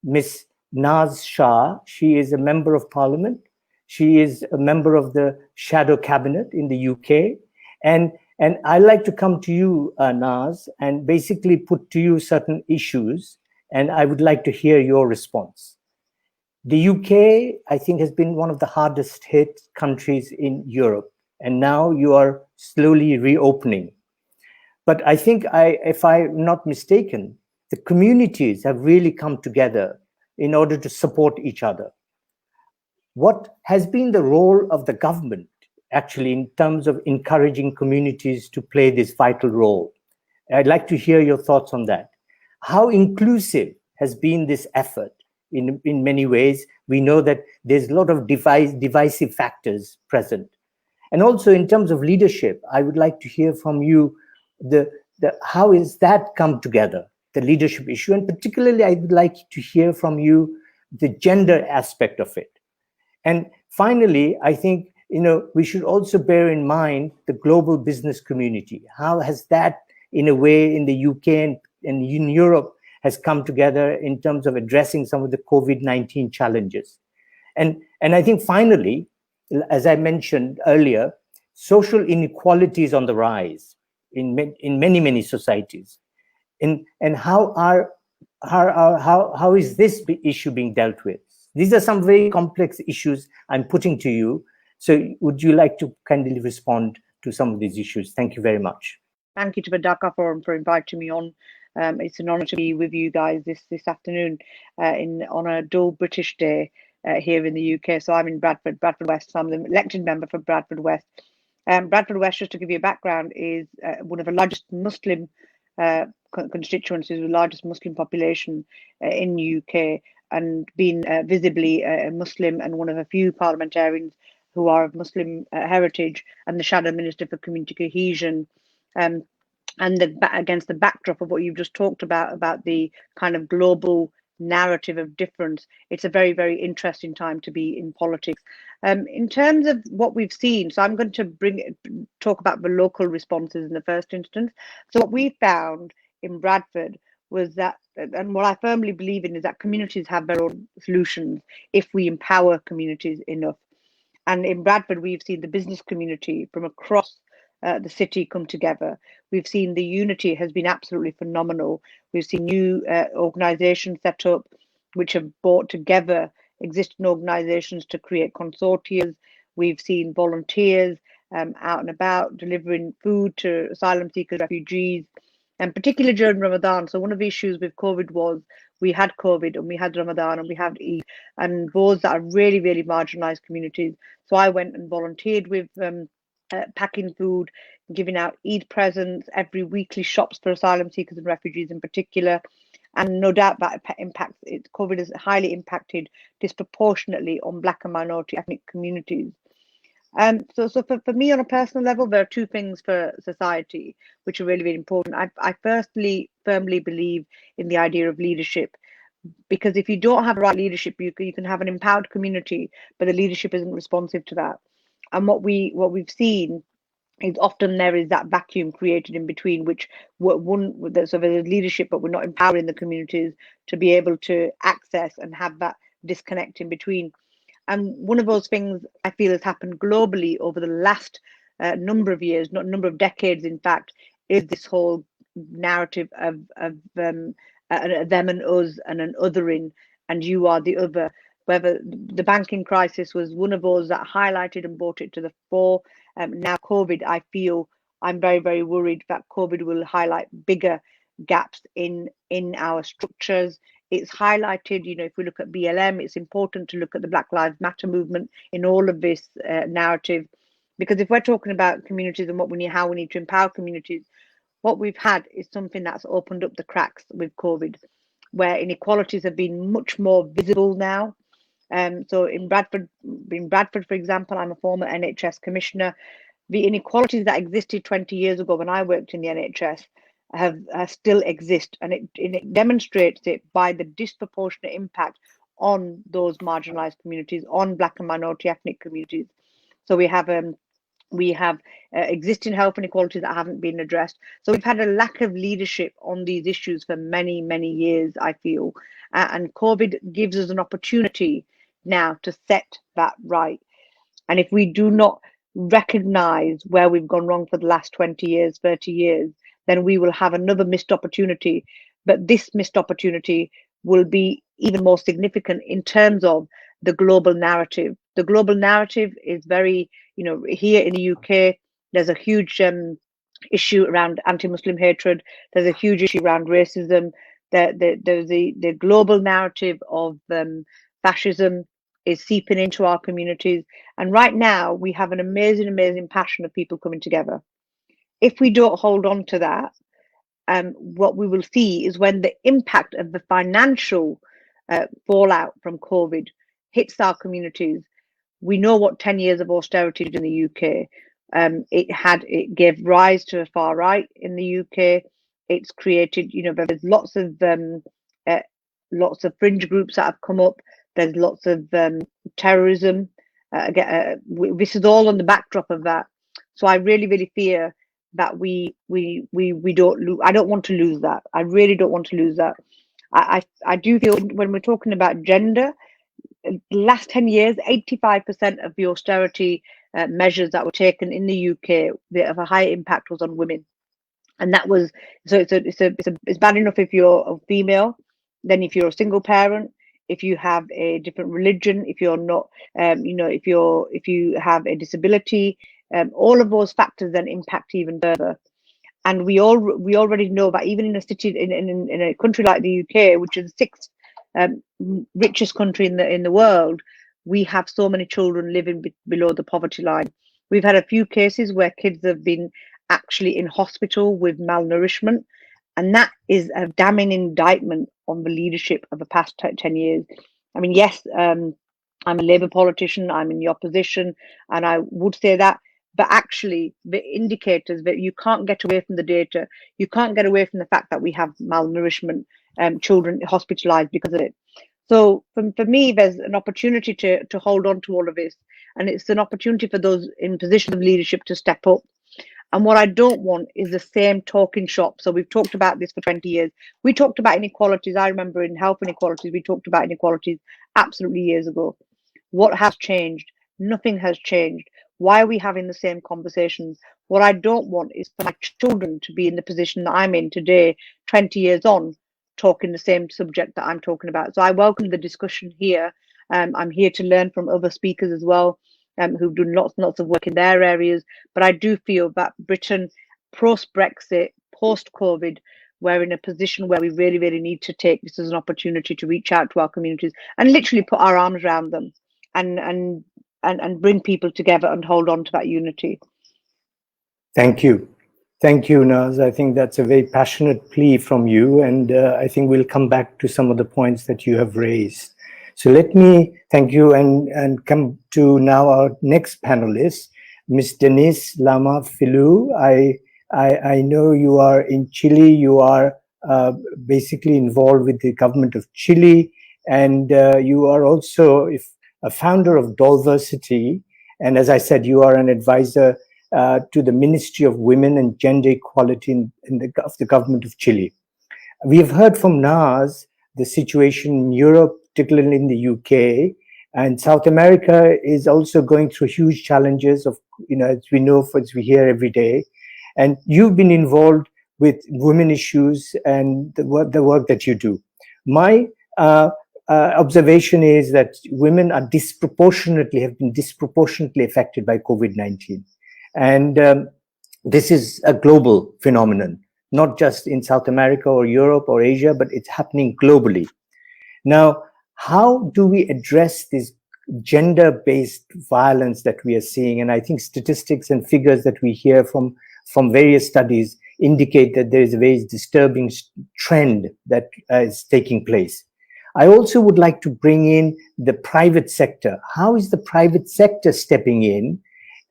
Ms. Naz Shah. She is a member of parliament. She is a member of the shadow cabinet in the UK. And I'd like to come to you, Naz, and basically put to you certain issues. And I would like to hear your response. The UK, I think, has been one of the hardest hit countries in Europe, and now you are slowly reopening. But I think, if I'm not mistaken, the communities have really come together in order to support each other. What has been the role of the government, actually, in terms of encouraging communities to play this vital role? I'd like to hear your thoughts on that. How inclusive has been this effort? In many ways, we know that there's a lot of divisive factors present. And also in terms of leadership, I would like to hear from you how is that come together, the leadership issue, and particularly I would like to hear from you the gender aspect of it. And finally, I think we should also bear in mind the global business community. How has that, in a way, in the UK and in Europe, has come together in terms of addressing some of the COVID-19 challenges? And I think finally, as I mentioned earlier, social inequality is on the rise in many societies. And how is this issue being dealt with? These are some very complex issues I'm putting to you. So would you like to kindly respond to some of these issues? Thank you very much. Thank you to the Dhaka Forum for inviting me on. It's an honor to be with you guys this afternoon on a dual British day here in the UK. So I'm in Bradford West. So I'm the elected member for Bradford West. Bradford West, just to give you a background, is one of the largest Muslim constituencies, the largest Muslim population in the UK, and being visibly a Muslim and one of a few parliamentarians who are of Muslim heritage, and the Shadow Minister for Community Cohesion. And against the backdrop of what you've just talked about the kind of global narrative of difference, it's a very, very interesting time to be in politics. In terms of what we've seen, so I'm going to talk about the local responses in the first instance. So what we found in Bradford was that, and what I firmly believe in, is that communities have their own solutions if we empower communities enough. And in Bradford, we've seen the business community from across the city come together. We've seen the unity has been absolutely phenomenal. We've seen new organizations set up which have brought together existing organizations to create consortia. We've seen volunteers out and about delivering food to asylum seekers, refugees, and particularly during Ramadan. So one of the issues with COVID was we had COVID and we had Ramadan and we had Eid, and those that are really, really marginalized communities. So I went and volunteered with packing food, giving out Eid presents, every weekly shops for asylum seekers and refugees in particular. And no doubt that COVID has highly impacted disproportionately on Black and minority ethnic communities. So for me, on a personal level, there are two things for society which are really, really important. I firstly firmly believe in the idea of leadership, because if you don't have the right leadership, you can have an empowered community, but the leadership isn't responsive to that. And what we've seen is often there is that vacuum created in between, which so there's leadership, but we're not empowering the communities to be able to access and have that disconnect in between. And one of those things I feel has happened globally over the last number of years, not number of decades, in fact, is this whole narrative of them and us and an othering, and you are the other. Whether the banking crisis was one of those that highlighted and brought it to the fore. Now COVID, I feel I'm very, very worried that COVID will highlight bigger gaps in our structures. It's highlighted, if we look at BLM, it's important to look at the Black Lives Matter movement in all of this narrative, because if we're talking about communities and how we need to empower communities, what we've had is something that's opened up the cracks with COVID, where inequalities have been much more visible now. So in Bradford, for example, I'm a former NHS commissioner. The inequalities that existed 20 years ago when I worked in the NHS have still exist, and it demonstrates it by the disproportionate impact on those marginalized communities, on Black and minority ethnic communities. So we have existing health inequalities that haven't been addressed. So we've had a lack of leadership on these issues for many, many years, I feel, and COVID gives us an opportunity now to set that right. And if we do not recognize where we've gone wrong for the last 20 years, 30 years, then we will have another missed opportunity. But this missed opportunity will be even more significant in terms of the global narrative. The global narrative is very, here in the UK, there's a huge issue around anti-Muslim hatred. There's a huge issue around racism. There's the global narrative of fascism is seeping into our communities. And right now, we have an amazing, amazing passion of people coming together. If we don't hold on to that, what we will see is when the impact of the financial fallout from COVID hits our communities. We know what 10 years of austerity did in the UK. It gave rise to a far right in the UK. It's created, there's lots of fringe groups that have come up. There's lots of terrorism This is all on the backdrop of that. So I really fear that we don't lose. I don't want to lose that. I really don't want to lose that. I do feel when we're talking about gender, the last 10 years, 85% of the austerity measures that were taken in the UK, of a high impact was on women. And that was, so it's bad enough if you're a female, then if you're a single parent, if you have a different religion, if you're not, if you have a disability, all of those factors then impact even further. And we already know that even in a city, in a country like the UK, which is the sixth richest country in the world, we have so many children living below the poverty line. We've had a few cases where kids have been actually in hospital with malnourishment, and that is a damning indictment on the leadership of the past 10 years. I mean, yes, I'm a Labour politician, I'm in the opposition, and I would say that, but actually the indicators that you can't get away from the data, you can't get away from the fact that we have malnourishment, children hospitalized because of it. So for me, there's an opportunity to hold on to all of this, and it's an opportunity for those in positions of leadership to step up. And what I don't want is the same talking shop. So we've talked about this for 20 years. We talked about inequalities. I remember in health inequalities, we talked about inequalities absolutely years ago. What has changed? Nothing has changed. Why are we having the same conversations? What I don't want is for my children to be in the position that I'm in today, 20 years on, talking the same subject that I'm talking about. So I welcome the discussion here. I'm here to learn from other speakers as well, who've done lots and lots of work in their areas. But I do feel that Britain, post-Brexit, post-COVID, we're in a position where we really need to take this as an opportunity to reach out to our communities and literally put our arms around them and bring people together and hold on to that unity. Thank you. Thank you, Naz. I think that's a very passionate plea from you, and I think we'll come back to some of the points that you have raised. So let me thank you and come to now our next panelist, Ms. Denise Lama Filou. I know you are in Chile. You are basically involved with the government of Chile, and you are also a founder of Diversity. And as I said, you are an advisor to the Ministry of Women and Gender Equality of the government of Chile. We have heard from Naz the situation in Europe, particularly in the UK, and South America is also going through huge challenges of, as we know, as we hear every day. And you've been involved with women issues and the work that you do. My observation is that women are have been disproportionately affected by COVID-19. And this is a global phenomenon, not just in South America or Europe or Asia, but it's happening globally. Now, how do we address this gender-based violence that we are seeing? And I think statistics and figures that we hear from various studies indicate that there is a very disturbing trend that is taking place. I also would like to bring in the private sector. How is the private sector stepping in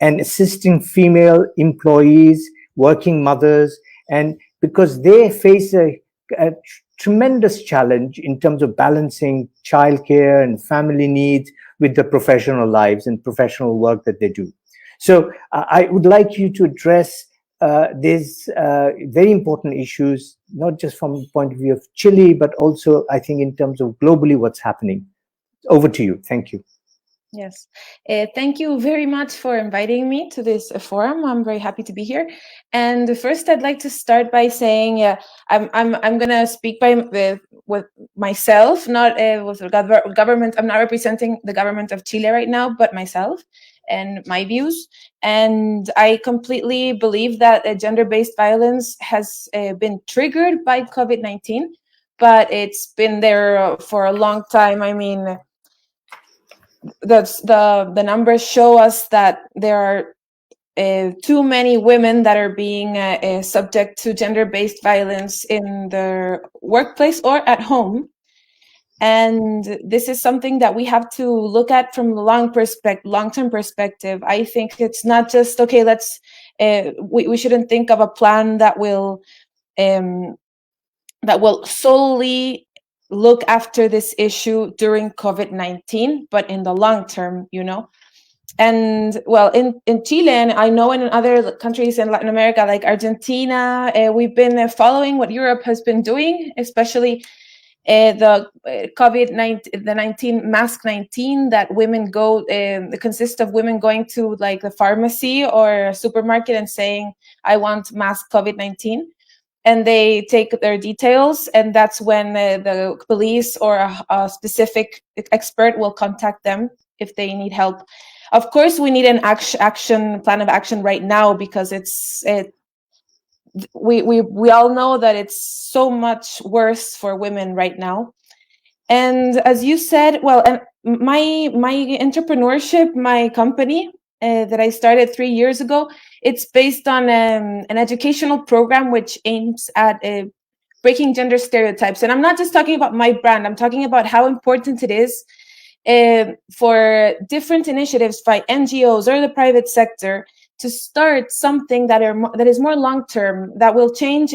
and assisting female employees, working mothers, and because they face a tremendous challenge in terms of balancing childcare and family needs with the professional lives and professional work that they do. So I would like you to address these very important issues, not just from the point of view of Chile, but also I think in terms of globally what's happening. Over to you. Thank you. Yes, thank you very much for inviting me to this forum. I'm very happy to be here. And first, I'd like to start by saying, I'm gonna speak with myself, not with the government. I'm not representing the government of Chile right now, but myself and my views. And I completely believe that gender-based violence has been triggered by COVID-19, but it's been there for a long time. I mean, the numbers show us that there are too many women that are being subject to gender-based violence in their workplace or at home. And this is something that we have to look at from the long-term perspective. I think it's not just, okay, we shouldn't think of a plan that will solely look after this issue during COVID-19, but in the long term, And well, in Chile, and I know in other countries in Latin America, like Argentina, we've been following what Europe has been doing, especially the COVID-19, the 19 mask 19 that women go, it consists of women going to like the pharmacy or supermarket and saying, I want mask COVID-19. And they take their details, and that's when the police or a specific expert will contact them if they need help. Of course, we need an action plan of action right now, because we all know that it's so much worse for women right now. And as you said, well, and my entrepreneurship, my company that I started 3 years ago, it's based on an educational program which aims at breaking gender stereotypes. And I'm not just talking about my brand, I'm talking about how important it is for different initiatives by NGOs or the private sector to start something that is more long-term, that will change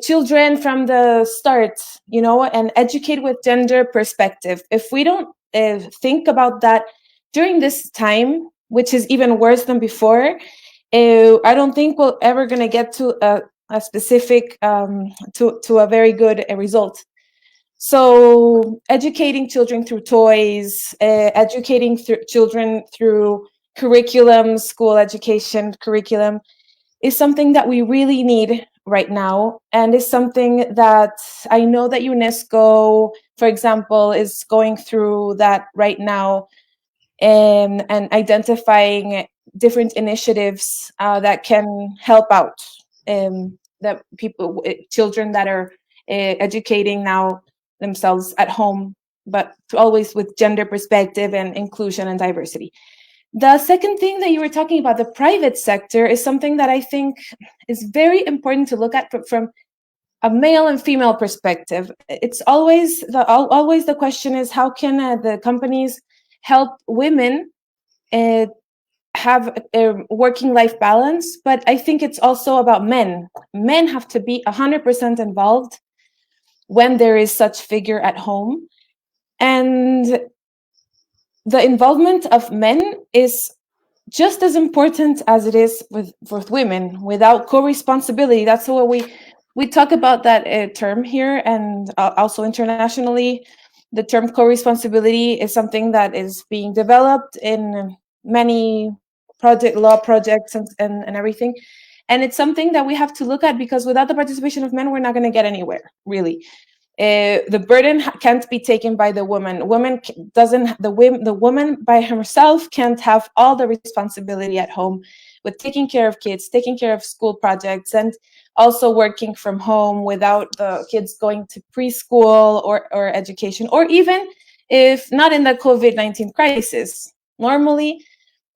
children from the start, you know, and educate with gender perspective. If we don't think about that during this time, which is even worse than before, I don't think we're ever going to get to a specific, to a very good result. So educating children through toys, educating children through curriculum, school education curriculum, is something that we really need right now, and is something that I know that UNESCO, for example, is going through that right now, and identifying different initiatives that can help out that children that are educating now themselves at home, but always with gender perspective and inclusion and diversity. The second thing that you were talking about, the private sector, is something that I think is very important to look at from a male and female perspective. It's always the question is, how can the companies help women have a working life balance? But I think it's also about men. Men have to be 100% involved when there is such figure at home. And the involvement of men is just as important as it is with women. Without co-responsibility, that's what we talk about that term here, and also internationally, the term co-responsibility is something that is being developed in many law projects and everything. And it's something that we have to look at, because without the participation of men, we're not going to get anywhere, really. The burden can't be taken by the woman. The woman by herself can't have all the responsibility at home with taking care of kids, taking care of school projects, and also working from home without the kids going to preschool or education, or even if not in the COVID-19 crisis. Normally,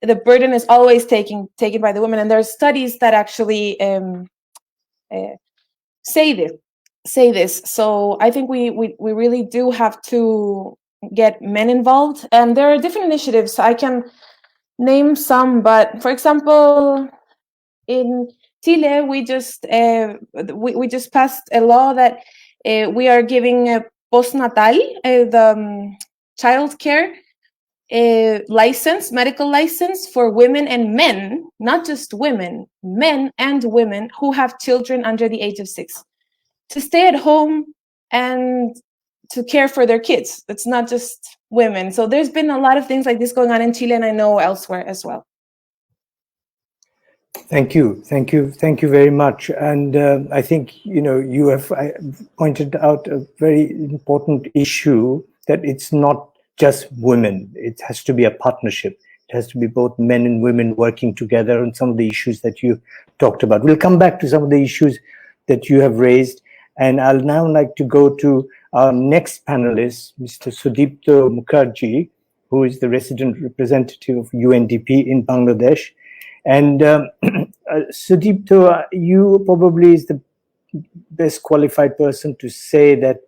the burden is always taken by the women, and there are studies that actually say this. So I think we really do have to get men involved, and there are different initiatives. I can name some, but for example, in Chile, we just passed a law that we are giving a postnatal, the childcare license, medical license for women and men, not just women, men and women who have children under the age of 6, to stay at home and to care for their kids. It's not just women. So there's been a lot of things like this going on in Chile, and I know elsewhere as well. Thank you very much. And I think, you know, you have pointed out a very important issue, that it's not just women. It has to be a partnership. It has to be both men and women working together on some of the issues that you talked about. We'll come back to some of the issues that you have raised. And I'll now like to go to our next panelist, Mr. Sudipto Mukherjee, who is the resident representative of UNDP in Bangladesh. And Sudipto, you probably is the best qualified person to say that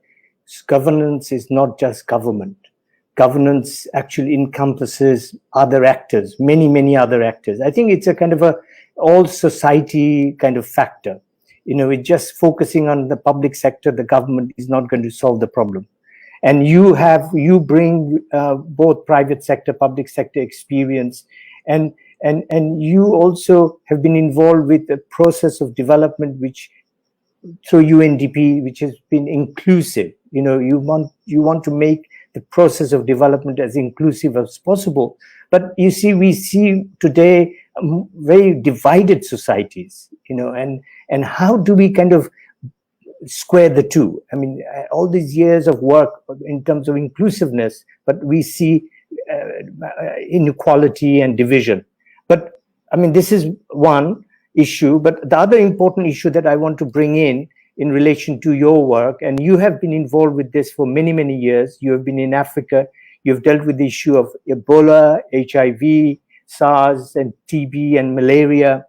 governance is not just government. Governance actually encompasses other actors, many other actors. I think it's a kind of a all society kind of factor. You know, it's just focusing on the public sector, the government is not going to solve the problem. And you bring both private sector, public sector experience, and you also have been involved with the process of development, which through UNDP, which has been inclusive. You want to make the process of development as inclusive as possible. But you see, we see today very divided societies, and how do we kind of square the two? I mean, all these years of work in terms of inclusiveness, but we see inequality and division. But I mean, this is one issue, but the other important issue that I want to bring in relation to your work, and you have been involved with this for many, many years. You have been in Africa. You've dealt with the issue of Ebola, HIV, SARS, and TB and malaria.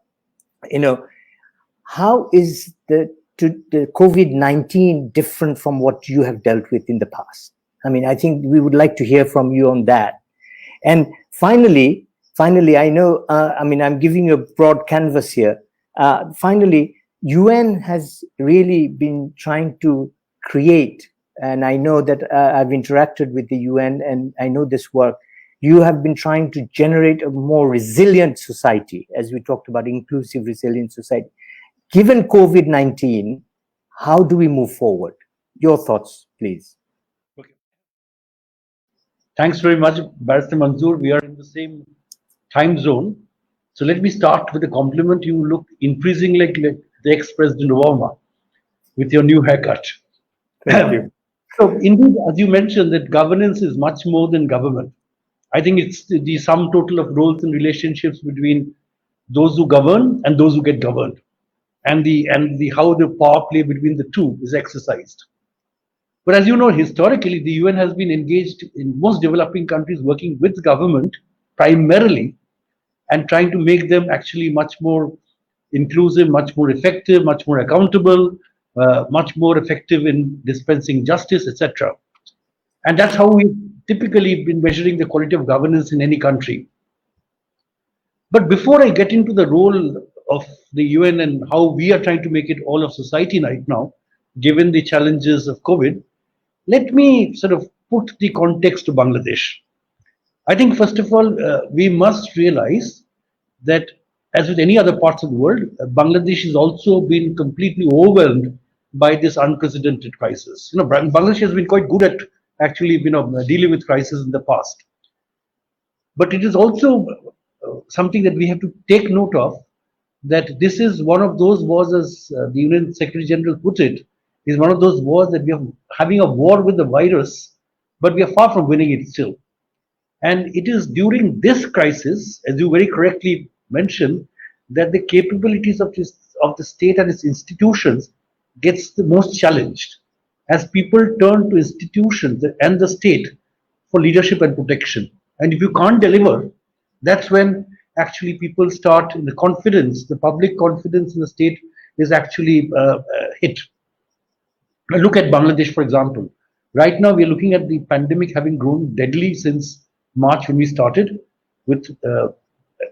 How is the COVID-19 different from what you have dealt with in the past? I mean, I think we would like to hear from you on that. And finally, I know, I'm giving you a broad canvas here. Finally, UN has really been trying to create, and I know that I've interacted with the UN and I know this work. You have been trying to generate a more resilient society, as we talked about, inclusive, resilient society. Given COVID-19, how do we move forward? Your thoughts, please. Okay. Thanks very much, Barrister Manzoor. We are in the same time zone. So let me start with a compliment. You look increasingly like the ex-President Obama with your new haircut. Thank you. So indeed, as you mentioned, that governance is much more than government. I think it's the sum total of roles and relationships between those who govern and those who get governed, and how the power play between the two is exercised. But as you know, historically, the UN has been engaged in most developing countries working with government primarily and trying to make them actually much more inclusive, much more effective, much more accountable, much more effective in dispensing justice, etc. And that's how we've typically been measuring the quality of governance in any country. But before I get into the role of the UN and how we are trying to make it all of society right now, given the challenges of COVID, let me sort of put the context to Bangladesh. I think, first of all, we must realize that, as with any other parts of the world, Bangladesh has also been completely overwhelmed by this unprecedented crisis. Bangladesh has been quite good at actually, dealing with crisis in the past. But it is also something that we have to take note of, that this is one of those wars, as the UN Secretary General put it, is one of those wars that we are having a war with the virus, but we are far from winning it still. And it is during this crisis, as you very correctly mentioned, that the capabilities of the state and its institutions gets the most challenged, as people turn to institutions and the state for leadership and protection. And if you can't deliver, that's when actually people start, the confidence, the public confidence in the state is actually hit. Look at Bangladesh, for example. Right now, we're looking at the pandemic having grown deadly since March when we started, with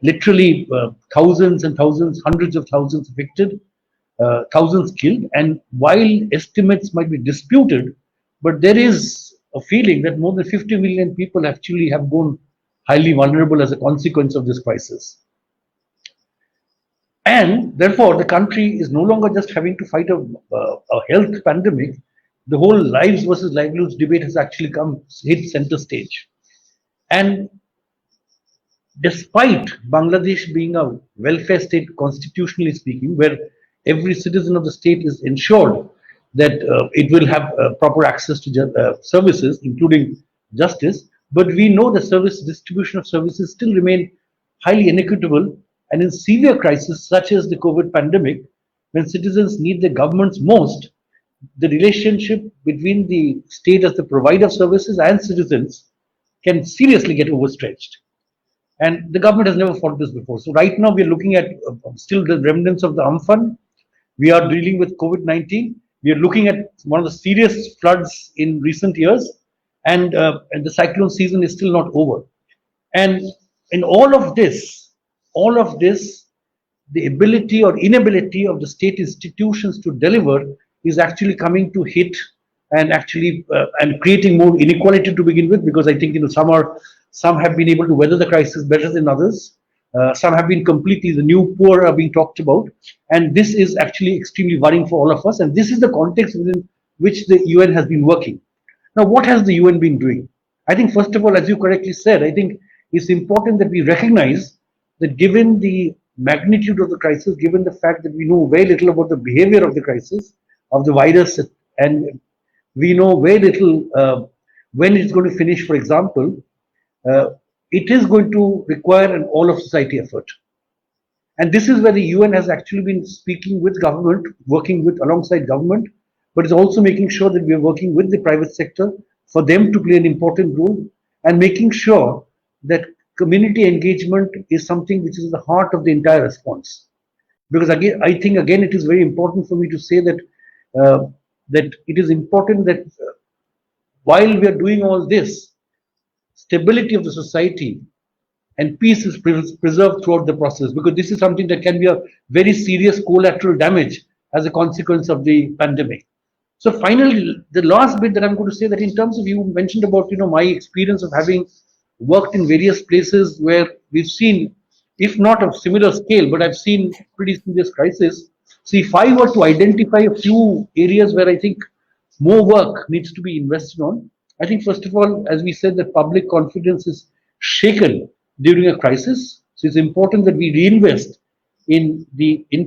literally thousands and thousands, hundreds of thousands affected, thousands killed. And while estimates might be disputed, but there is a feeling that more than 50 million people actually have gone highly vulnerable as a consequence of this crisis. And therefore, the country is no longer just having to fight a health pandemic. The whole lives versus livelihoods debate has actually hit center stage. And despite Bangladesh being a welfare state, constitutionally speaking, where every citizen of the state is ensured that it will have proper access to services, including justice, but we know the distribution of services still remain highly inequitable. And in severe crises such as the COVID pandemic, when citizens need the governments most, the relationship between the state as the provider of services and citizens can seriously get overstretched. And the government has never fought this before. So right now we're looking at still the remnants of the Amphan. We are dealing with COVID-19. We are looking at one of the serious floods in recent years, and the cyclone season is still not over. And in all of this, the ability or inability of the state institutions to deliver is actually coming to hit and actually and creating more inequality to begin with, because I think some have been able to weather the crisis better than others. Some have been completely, the new poor are being talked about, and this is actually extremely worrying for all of us. And this is the context within which the UN has been working. Now, what has the UN been doing? I think, first of all, as you correctly said, I think it's important that we recognize that given the magnitude of the crisis, given the fact that we know very little about the behavior of the crisis, of the virus, and we know very little when it's going to finish, for example, it is going to require an all of society effort. And this is where the UN has actually been speaking with government, working with alongside government, but it's also making sure that we are working with the private sector for them to play an important role, and making sure that community engagement is something which is the heart of the entire response. Because again, I think again it is very important for me to say that that it is important that while we are doing all this, stability of the society and peace is preserved throughout the process, because this is something that can be a very serious collateral damage as a consequence of the pandemic. So finally, the last bit that I'm going to say, that in terms of, you mentioned about my experience of having worked in various places where we've seen, if not of similar scale, but I've seen pretty serious crisis. So if I were to identify a few areas where I think more work needs to be invested on, I think first of all, as we said, that public confidence is shaken during a crisis. So it's important that we reinvest in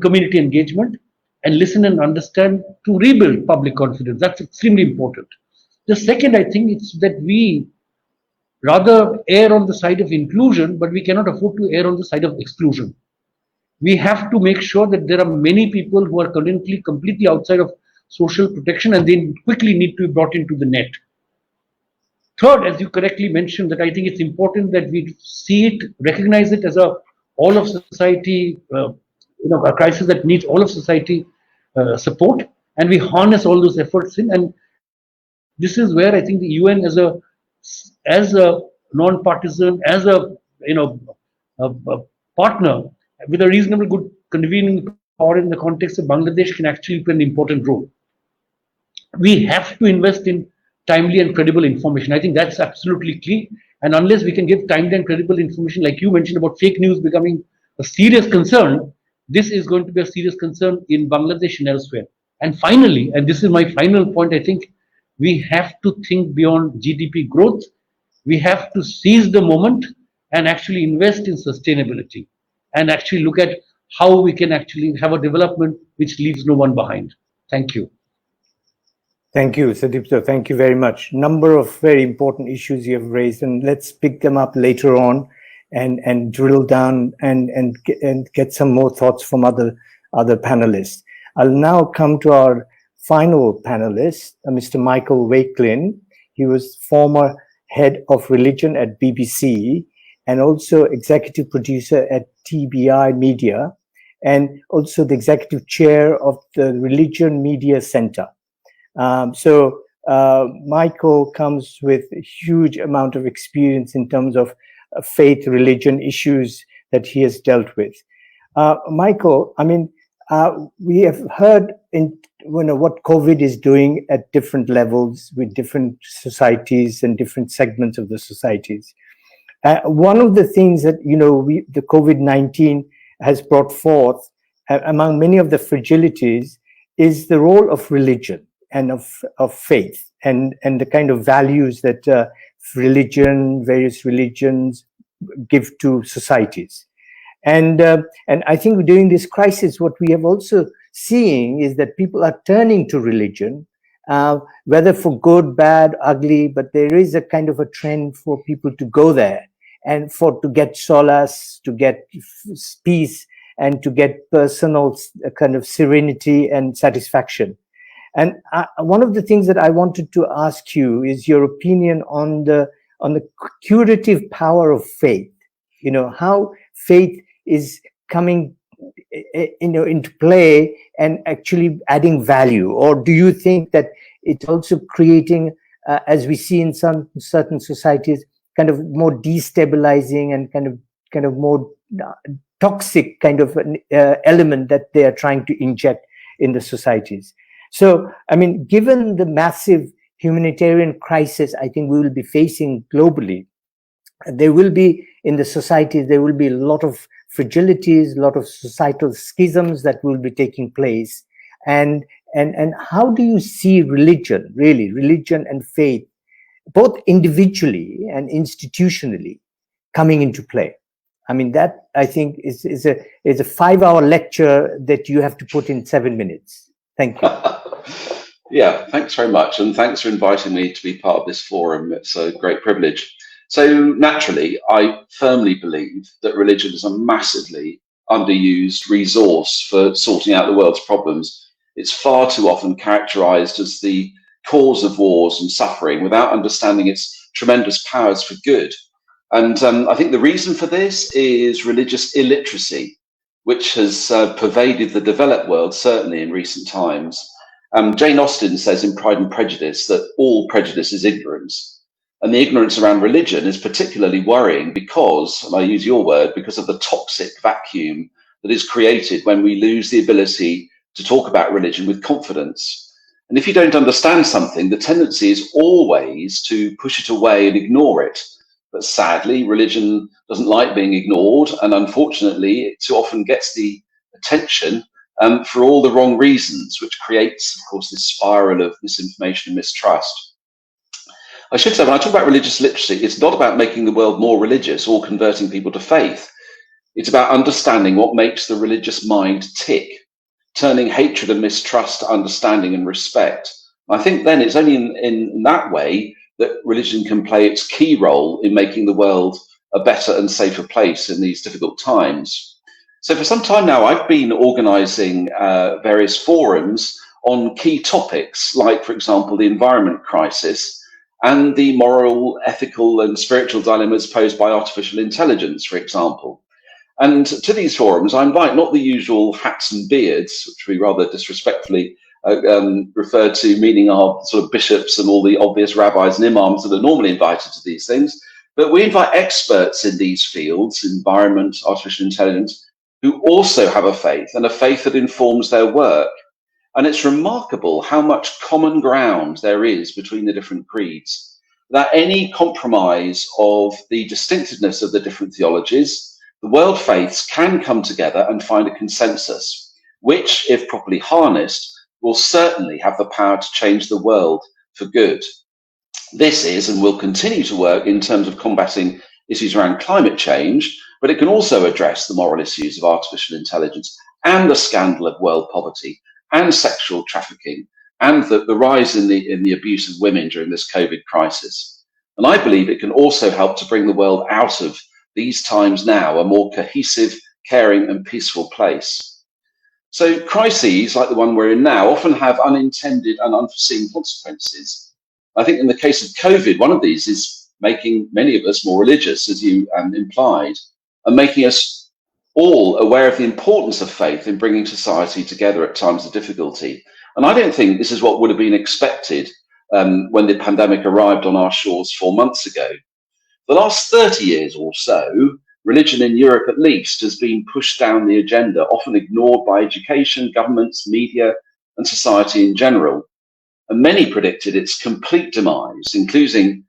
community engagement and listen and understand to rebuild public confidence. That's extremely important. The second, I think, it's that we rather err on the side of inclusion, but we cannot afford to err on the side of exclusion. We have to make sure that there are many people who are currently completely outside of social protection, and they quickly need to be brought into the net. Third, as you correctly mentioned, that I think it's important that we see it, recognize it as a all of society, a crisis that needs all of society support, and we harness all those efforts in. And this is where I think the UN as a non-partisan, as a partner with a reasonably good convening power in the context of Bangladesh, can actually play an important role. We have to invest in timely and credible information. I think that's absolutely key. And unless we can give timely and credible information, like you mentioned about fake news becoming a serious concern, this is going to be a serious concern in Bangladesh and elsewhere. And finally, and this is my final point, I think we have to think beyond GDP growth. We have to seize the moment and actually invest in sustainability, and actually look at how we can actually have a development which leaves no one behind. Thank you. Thank you, Sadipto. Thank you very much. Number of very important issues you have raised, and let's pick them up later on and drill down and get some more thoughts from other panelists. I'll now come to our final panelist, Mr. Michael Wakelin. He was former head of religion at BBC and also executive producer at TBI Media, and also the executive chair of the Religion Media Center. Michael comes with a huge amount of experience in terms of faith, religion issues that he has dealt with. Michael, I mean, we have heard what COVID is doing at different levels with different societies and different segments of the societies. One of the things that the COVID-19 has brought forth, among many of the fragilities, is the role of religion and of faith and the kind of values that various religions give to societies. And I think during this crisis, what we have also seeing is that people are turning to religion, whether for good, bad, ugly, but there is a kind of a trend for people to go there and to get solace, to get peace, and to get personal kind of serenity and satisfaction. And one of the things that I wanted to ask you is your opinion on the curative power of faith. How faith is coming into play and actually adding value, or do you think that it's also creating, as we see in some certain societies, kind of more destabilizing and kind of more toxic kind of element that they are trying to inject in the societies? So, I mean, given the massive humanitarian crisis I think we will be facing globally, there will be in the societies, there will be a lot of fragilities, a lot of societal schisms that will be taking place. And how do you see religion, really, religion and faith, both individually and institutionally, coming into play? I mean, that I think is a 5-hour lecture that you have to put in 7 minutes. Thank you. Yeah, thanks very much. And thanks for inviting me to be part of this forum. It's a great privilege. So naturally, I firmly believe that religion is a massively underused resource for sorting out the world's problems. It's far too often characterized as the cause of wars and suffering without understanding its tremendous powers for good. And I think the reason for this is religious illiteracy, which has pervaded the developed world, certainly in recent times. Jane Austen says in Pride and Prejudice that all prejudice is ignorance. And the ignorance around religion is particularly worrying because, and I use your word, because of the toxic vacuum that is created when we lose the ability to talk about religion with confidence. And if you don't understand something, the tendency is always to push it away and ignore it. But sadly, religion doesn't like being ignored, and unfortunately, it too often gets the attention for all the wrong reasons, which creates, of course, this spiral of misinformation and mistrust. I should say, when I talk about religious literacy, it's not about making the world more religious or converting people to faith. It's about understanding what makes the religious mind tick, turning hatred and mistrust to understanding and respect. I think then it's only in that way that religion can play its key role in making the world a better and safer place in these difficult times. So for some time now, I've been organizing various forums on key topics, like, for example, the environment crisis and the moral, ethical, and spiritual dilemmas posed by artificial intelligence, for example. And to these forums, I invite not the usual hats and beards, which we rather disrespectfully refer to, meaning our sort of bishops and all the obvious rabbis and imams that are normally invited to these things, but we invite experts in these fields, environment, artificial intelligence, who also have a faith, and a faith that informs their work. And it's remarkable how much common ground there is between the different creeds, without any compromise of the distinctiveness of the different theologies. The world faiths can come together and find a consensus, which, if properly harnessed, will certainly have the power to change the world for good. This is and will continue to work in terms of combating issues around climate change, but it can also address the moral issues of artificial intelligence and the scandal of world poverty and sexual trafficking and the rise in the abuse of women during this COVID crisis. And I believe it can also help to bring the world out of these times now, a more cohesive, caring and peaceful place. So crises like the one we're in now often have unintended and unforeseen consequences. I think in the case of COVID, one of these is making many of us more religious, as you implied, and making us all aware of the importance of faith in bringing society together at times of difficulty. And I don't think this is what would have been expected when the pandemic arrived on our shores 4 months ago. The last 30 years or so, religion in Europe at least has been pushed down the agenda, often ignored by education, governments, media, and society in general. And many predicted its complete demise, including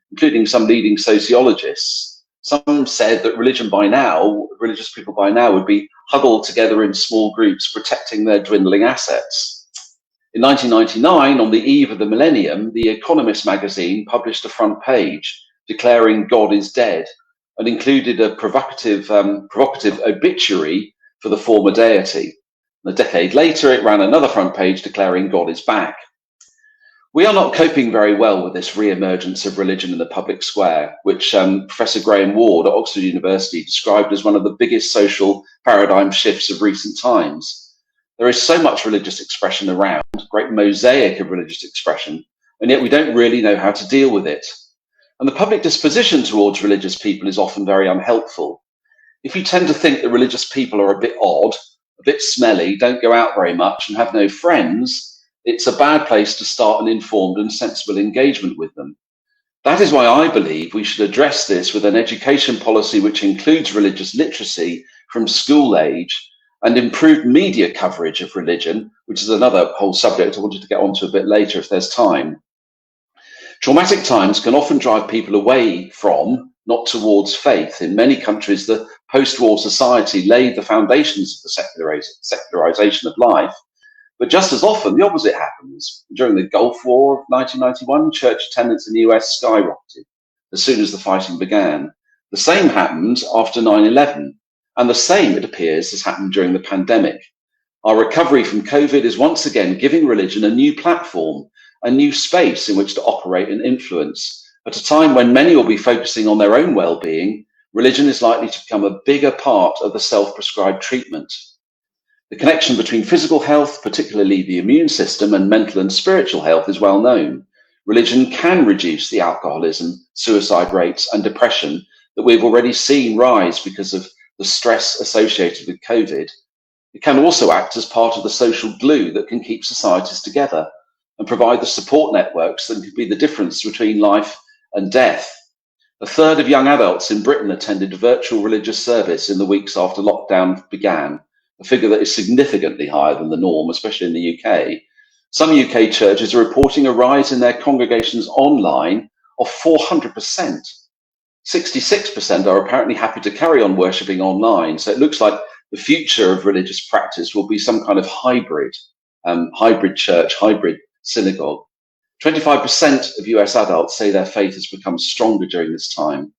some leading sociologists. Some said that religious people by now would be huddled together in small groups, protecting their dwindling assets. In 1999, on the eve of the millennium, The Economist magazine published a front page declaring God is dead, and included a provocative obituary for the former deity. And a decade later, it ran another front page declaring God is back. We are not coping very well with this re-emergence of religion in the public square, which Professor Graham Ward at Oxford University described as one of the biggest social paradigm shifts of recent times. There is so much religious expression around, a great mosaic of religious expression, and yet we don't really know how to deal with it. And the public disposition towards religious people is often very unhelpful. If you tend to think that religious people are a bit odd, a bit smelly, don't go out very much and have no friends, it's a bad place to start an informed and sensible engagement with them. That is why I believe we should address this with an education policy which includes religious literacy from school age and improved media coverage of religion, which is another whole subject I wanted to get onto a bit later if there's time. Traumatic times can often drive people away from, not towards, faith. In many countries, the post-war society laid the foundations of the secularization of life, but just as often the opposite happens. During the Gulf War of 1991, church attendance in the US skyrocketed as soon as the fighting began. The same happened after 9/11, and the same, it appears, has happened during the pandemic. Our recovery from COVID is once again giving religion a new platform, a new space in which to operate and influence. At a time when many will be focusing on their own well-being, religion is likely to become a bigger part of the self-prescribed treatment. The connection between physical health, particularly the immune system, and mental and spiritual health is well known. Religion can reduce the alcoholism, suicide rates, and depression that we've already seen rise because of the stress associated with COVID. It can also act as part of the social glue that can keep societies together and provide the support networks that can be the difference between life and death. A third of young adults in Britain attended virtual religious service in the weeks after lockdown began, a figure that is significantly higher than the norm, especially in the UK. Some UK churches are reporting a rise in their congregations online of 400%. 66% are apparently happy to carry on worshipping online. So it looks like the future of religious practice will be some kind of hybrid church, hybrid synagogue. 25% of US adults say their faith has become stronger during this time.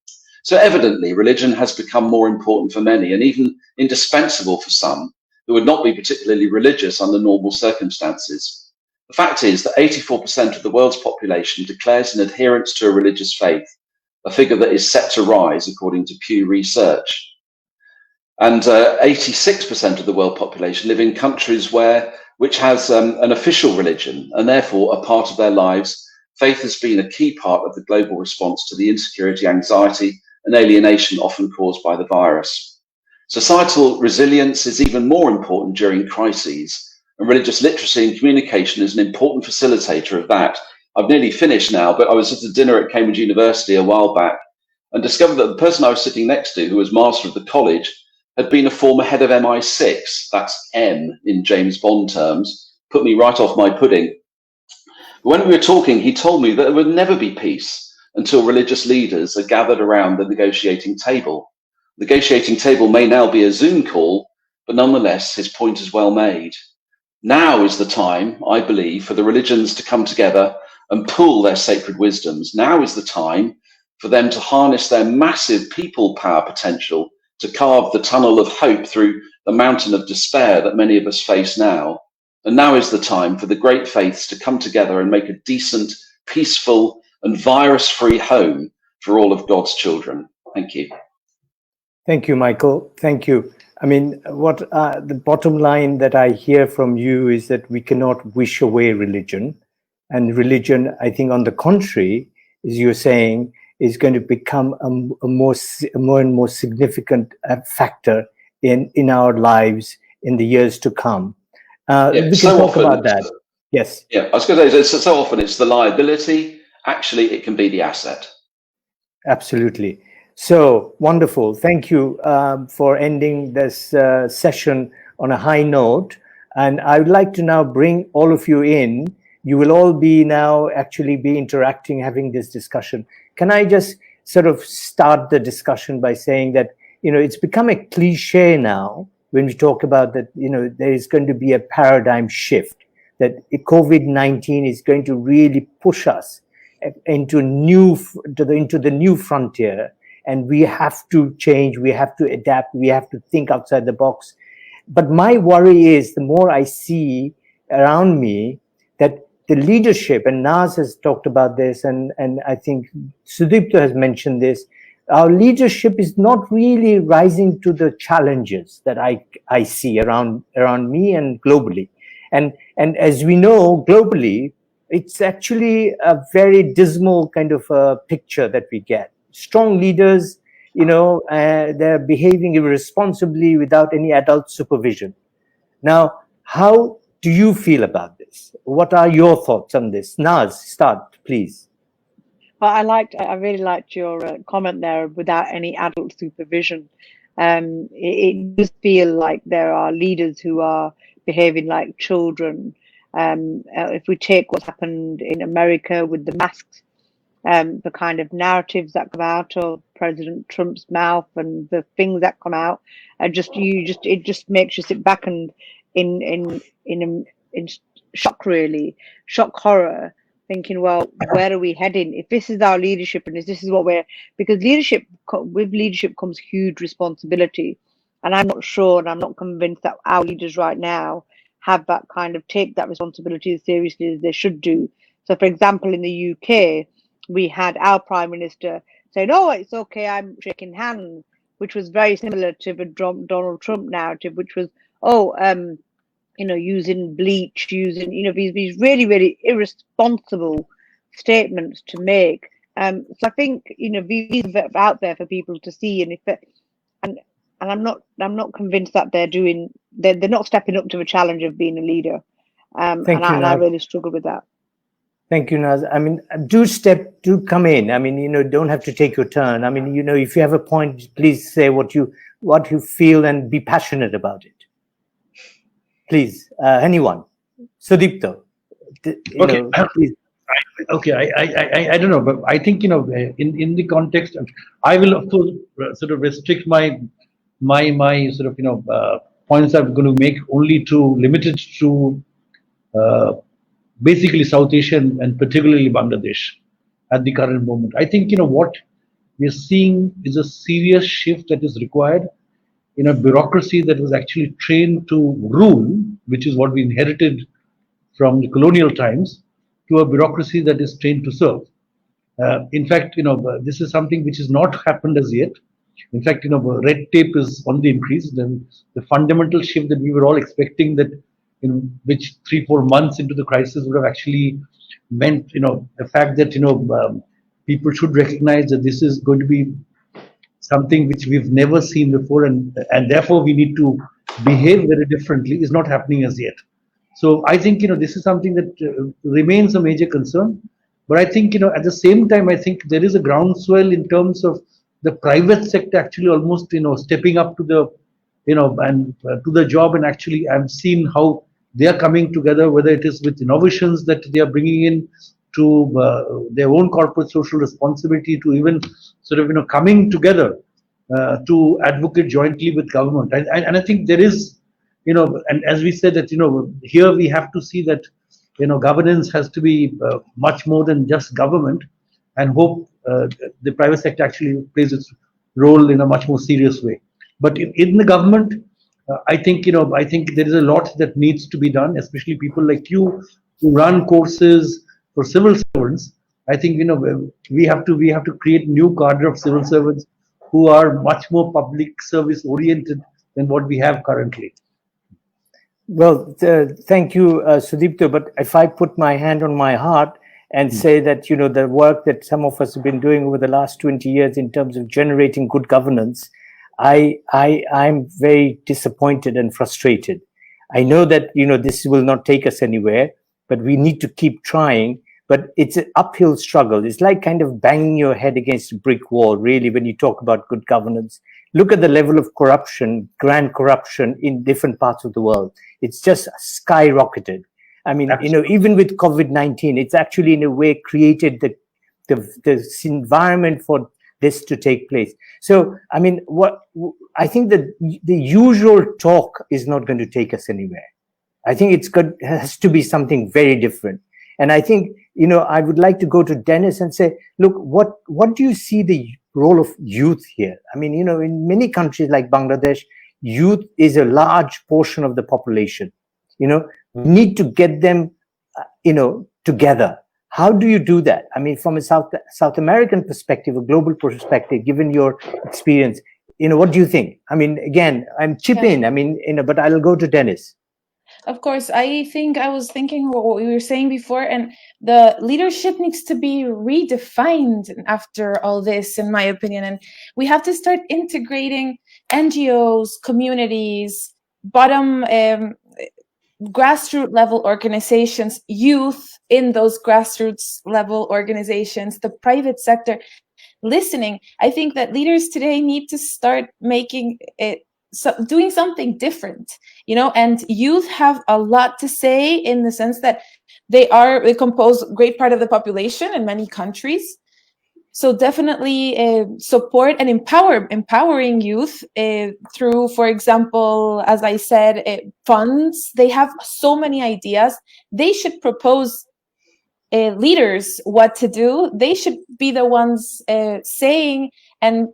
So evidently, religion has become more important for many and even indispensable for some who would not be particularly religious under normal circumstances. The fact is that 84% of the world's population declares an adherence to a religious faith, a figure that is set to rise according to Pew Research. And 86% of the world population live in countries which has an official religion, and therefore a part of their lives. Faith has been a key part of the global response to the insecurity, anxiety, and alienation often caused by the virus. Societal resilience is even more important during crises, and religious literacy and communication is an important facilitator of that. I've nearly finished now, but I was at a dinner at Cambridge University a while back and discovered that the person I was sitting next to, who was master of the college, had been a former head of MI6, that's M in James Bond terms, put me right off my pudding. When we were talking, he told me that there would never be peace until religious leaders are gathered around the negotiating table. The negotiating table may now be a Zoom call, but nonetheless, his point is well made. Now is the time, I believe, for the religions to come together and pool their sacred wisdoms. Now is the time for them to harness their massive people power potential to carve the tunnel of hope through the mountain of despair that many of us face now. And now is the time for the great faiths to come together and make a decent, peaceful, and virus-free home for all of God's children. Thank you. Thank you, Michael. Thank you. I mean, what the bottom line that I hear from you is that we cannot wish away religion. And religion, I think, on the contrary, as you're saying, is going to become a more and more significant factor in our lives in the years to come. We can talk about that. Yes. Yeah, I was going to say, so often it's the liability. Actually, it can be the asset. Absolutely. So wonderful. Thank you for ending this session on a high note. And I would like to now bring all of you in. You will all be now actually be interacting, having this discussion. Can I just sort of start the discussion by saying that, it's become a cliche now when we talk about that, there is going to be a paradigm shift, that COVID-19 is going to really push us into the new frontier. And we have to change, we have to adapt, we have to think outside the box. But my worry is the more I see around me that the leadership, and Naz has talked about this, and I think Sudipta has mentioned this, our leadership is not really rising to the challenges that I see around me and globally. And as we know, globally, it's actually a very dismal kind of a picture that we get. Strong leaders, they're behaving irresponsibly without any adult supervision. Now, how do you feel about this? What are your thoughts on this? Naz, start, please. Well, I really liked your comment there, without any adult supervision. It does feel like there are leaders who are behaving like children. If we take what's happened in America with the masks, the kind of narratives that come out of President Trump's mouth and the things that come out, it just makes you sit back and in shock, really, shock, horror, thinking, well, where are we heading? If this is our leadership and if this is what we're, because with leadership comes huge responsibility, and I'm not sure and I'm not convinced that our leaders right now have that kind of take that responsibility as seriously as they should do. So, for example, in the UK, we had our Prime Minister saying, "Oh, it's okay, I'm shaking hands," which was very similar to the Donald Trump narrative, which was, "Oh, using bleach, using, these really, really irresponsible statements to make." So I think, these are out there for people to see, and I'm not convinced that they're not stepping up to the challenge of being a leader. And I really struggle with that. Thank you, Naz. I mean, do come in. I mean, don't have to take your turn. I mean, if you have a point, please say what you feel and be passionate about it. Please, anyone. Sudipto. Okay. Okay, I don't know, but I think, in the context of, I will of course sort of restrict my sort of, points I'm going to make only to limited to basically South Asia and particularly Bangladesh at the current moment. I think, what we're seeing is a serious shift that is required in a bureaucracy that was actually trained to rule, which is what we inherited from the colonial times, to a bureaucracy that is trained to serve. In fact, this is something which has not happened as yet. In fact, red tape is on the increase. Then the fundamental shift that we were all expecting, that which 3-4 months into the crisis would have actually meant, the fact that people should recognize that this is going to be something which we've never seen before, and therefore we need to behave very differently, is not happening as yet. So I think this is something that remains a major concern. But I think at the same time, I think there is a groundswell in terms of the private sector actually almost stepping up to the and to the job, and actually I've seen how they are coming together, whether it is with innovations that they are bringing in to their own corporate social responsibility, to even sort of coming together to advocate jointly with government. And I think there is and as we said that here we have to see that governance has to be much more than just government, and hope the private sector actually plays its role in a much more serious way. But in the government, I think there is a lot that needs to be done, especially people like you who run courses for civil servants. I think we have to create new cadre of civil servants who are much more public service oriented than what we have currently. Well, thank you, Sudipto. But if I put my hand on my heart and say that the work that some of us have been doing over the last 20 years in terms of generating good governance, I'm very disappointed and frustrated. I know that this will not take us anywhere, but we need to keep trying. But it's an uphill struggle. It's like kind of banging your head against a brick wall, really, when you talk about good governance. Look at the level of corruption, grand corruption in different parts of the world. It's just skyrocketed. I mean, even with COVID-19, it's actually in a way created the environment for this to take place. So, I mean, I think that the usual talk is not going to take us anywhere. I think it has to be something very different. And I think, I would like to go to Dennis and say, look, what do you see the role of youth here? I mean, in many countries like Bangladesh, youth is a large portion of the population. We need to get them, together. How do you do that? I mean, from a South American perspective, a global perspective, given your experience, what do you think? I mean, again, I'm chipping. I mean, but I'll go to Dennis. Of course, I was thinking what we were saying before, and the leadership needs to be redefined after all this, in my opinion. And we have to start integrating NGOs, communities, grassroots level organizations, youth in those grassroots level organizations, the private sector listening. I think that leaders today need to start making it, doing something different, and youth have a lot to say in the sense that they compose a great part of the population in many countries. So definitely support and empowering youth through, for example, as I said, funds. They have so many ideas. They should propose leaders what to do. They should be the ones saying and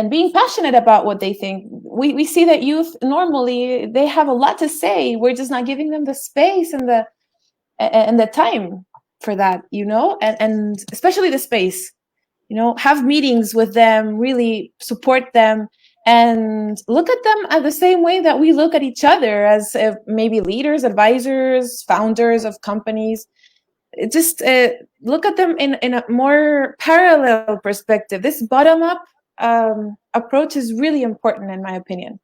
being passionate about what they think. We see that youth normally, they have a lot to say. We're just not giving them the space and the time for that, and especially the space. Have meetings with them, really support them, and look at them at the same way that we look at each other as maybe leaders, advisors, founders of companies. Just look at them in a more parallel perspective. This bottom-up approach is really important, in my opinion.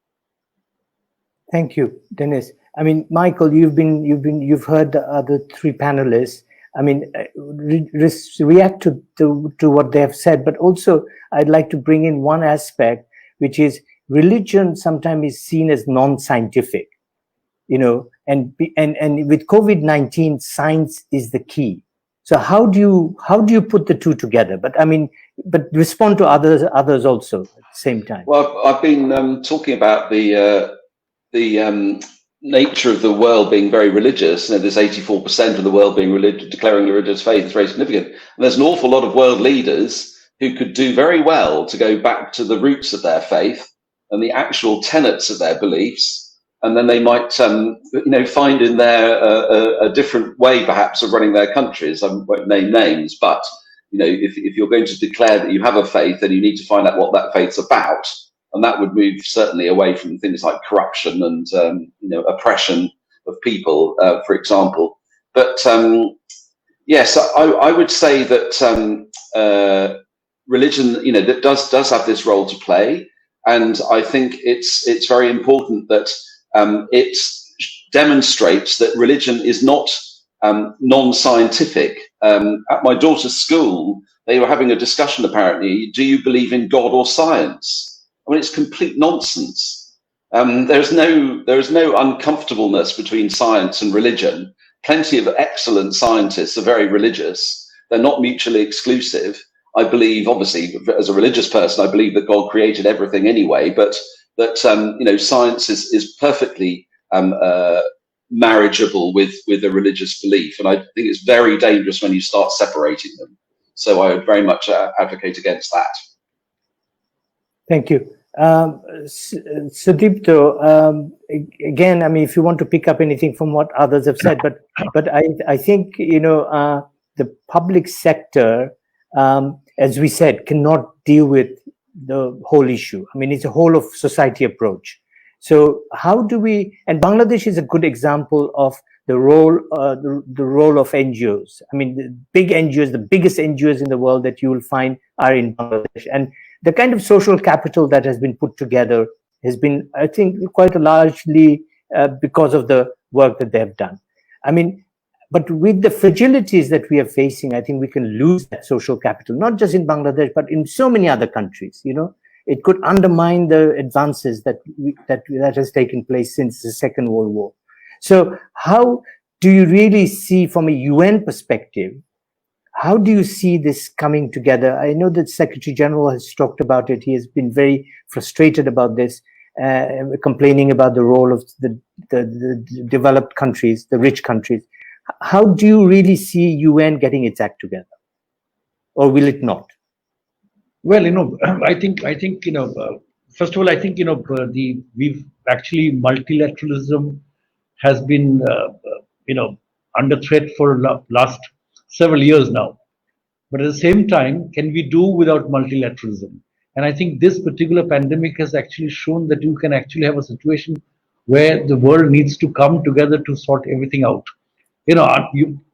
Thank you, Dennis. I mean, Michael, you've heard the other three panelists. I mean, react to what they have said, but also I'd like to bring in one aspect, which is religion sometimes is seen as non-scientific, and with COVID-19, science is the key. So how do you put the two together? But respond to others also at the same time. Well, I've been talking about the nature of the world being very religious. There's 84% of the world being declaring a religious faith. It's very significant. And there's an awful lot of world leaders who could do very well to go back to the roots of their faith and the actual tenets of their beliefs. And then they might, find in there a different way, perhaps, of running their countries. I won't name names, but if you're going to declare that you have a faith, then you need to find out what that faith's about. And that would move certainly away from things like corruption and oppression of people, for example. But yes, I would say that religion, that does have this role to play, and I think it's very important that it demonstrates that religion is not non-scientific. At my daughter's school, they were having a discussion. Apparently, do you believe in God or science? I mean, it's complete nonsense. There is no uncomfortableness between science and religion. Plenty of excellent scientists are very religious. They're not mutually exclusive. I believe, obviously, as a religious person, I believe that God created everything anyway, but that science is perfectly marriageable with a religious belief. And I think it's very dangerous when you start separating them. So I would very much advocate against that. Thank you. Sudipto, again, if you want to pick up anything from what others have said, but I think, the public sector, as we said, cannot deal with the whole issue. It's a whole of society approach. So how do we, and Bangladesh is a good example of the role of NGOs. The big NGOs, the biggest NGOs in the world that you will find are in Bangladesh. And the kind of social capital that has been put together has been, I think, quite largely because of the work that they have done. But with the fragilities that we are facing, I think we can lose that social capital, not just in Bangladesh, but in so many other countries. It could undermine the advances that has taken place since the Second World War. So how do you really see, from a UN perspective, how do you see this coming together? I know that Secretary General has talked about it. He has been very frustrated about this, complaining about the role of the developed countries, the rich countries. How do you really see UN getting its act together? Or will it not? Well, I think, first of all, I think, we've actually, multilateralism has been, under threat for last several years now. But at the same time, can we do without multilateralism? And I think this particular pandemic has actually shown that you can actually have a situation where the world needs to come together to sort everything out.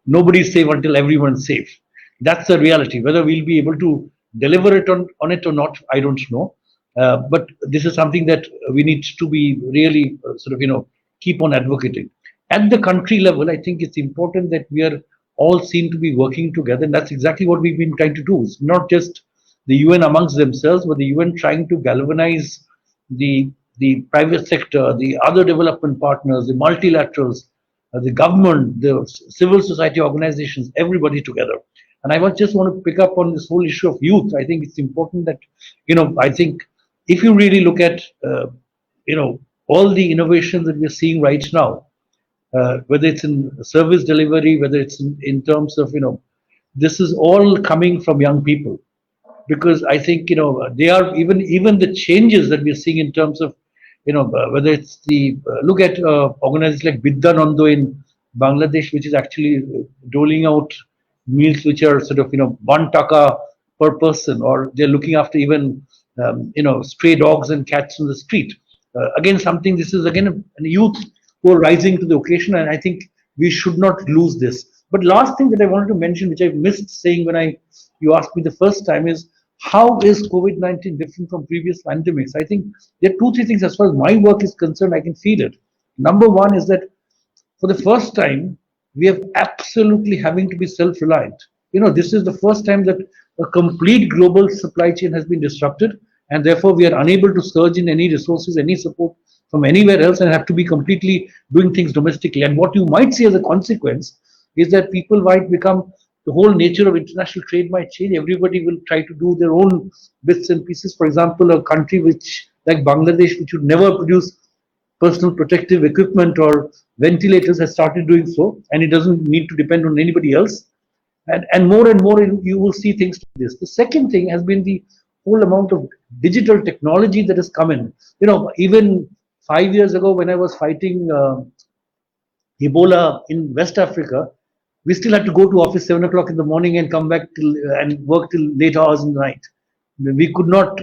Nobody's safe until everyone's safe. That's the reality. Whether we'll be able to deliver it on it or not, I don't know. But this is something that we need to be really keep on advocating. At the country level, I think it's important that we are all seen to be working together, and that's exactly what we've been trying to do. It's not just the UN amongst themselves, but the UN trying to galvanize the private sector, the other development partners, the multilaterals, the government, the civil society organizations, everybody together. And I just want to pick up on this whole issue of youth. I think it's important that, I think if you really look at, all the innovations that we're seeing right now, whether it's in service delivery, whether it's in terms of, this is all coming from young people. Because I think, they are even the changes that we're seeing in terms of, whether it's the, look at organizations like Biddanando in Bangladesh, which is actually doling out meals which are sort of, 1 taka per person, or they're looking after even, stray dogs and cats on the street. Again, this is again a youth who are rising to the occasion, and I think we should not lose this. But last thing that I wanted to mention, which I missed saying when you asked me the first time, is how is COVID-19 different from previous pandemics? I think there are 2-3 things as far as my work is concerned. I can feel it. Number one is that for the first time, we are absolutely having to be self-reliant. This is the first time that a complete global supply chain has been disrupted, and therefore we are unable to surge in any resources, any support from anywhere else, and have to be completely doing things domestically. And what you might see as a consequence is that people might become, the whole nature of international trade might change. Everybody will try to do their own bits and pieces. For example, a country like Bangladesh, which would never produce personal protective equipment or ventilators, has started doing so, and it doesn't need to depend on anybody else. And more you will see things like this. The second thing has been the whole amount of digital technology that has come in. Even 5 years ago, when I was fighting Ebola in West Africa, we still had to go to office 7 o'clock in the morning and come back and work till late hours in the night. We could not,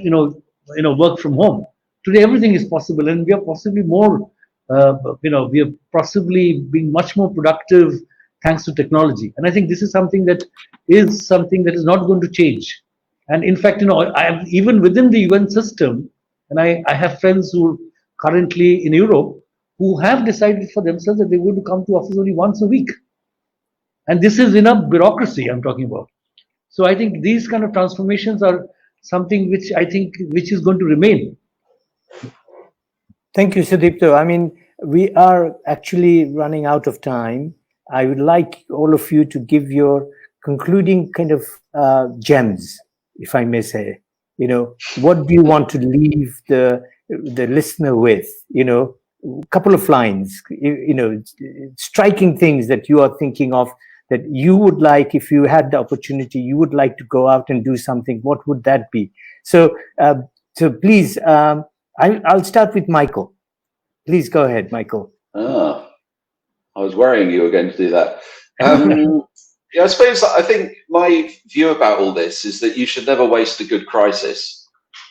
work from home. Today, everything is possible, and we are possibly more, we are possibly being much more productive thanks to technology. And I think this is something that is not going to change. And in fact, I have, even within the UN system, and I have friends who are currently in Europe who have decided for themselves that they're going to come to office only once a week. And this is in a bureaucracy I'm talking about. So I think these kind of transformations are something which is going to remain. Thank you, Sudipto. I mean, we are actually running out of time. I would like all of you to give your concluding kind of gems, if I may say. What do you want to leave the listener with? A couple of lines, striking things that you are thinking of, that you would like, if you had the opportunity, you would like to go out and do something. What would that be? So please, I'll start with Michael. Please go ahead, Michael. I was worrying you were going to do that. Yeah, I think my view about all this is that you should never waste a good crisis.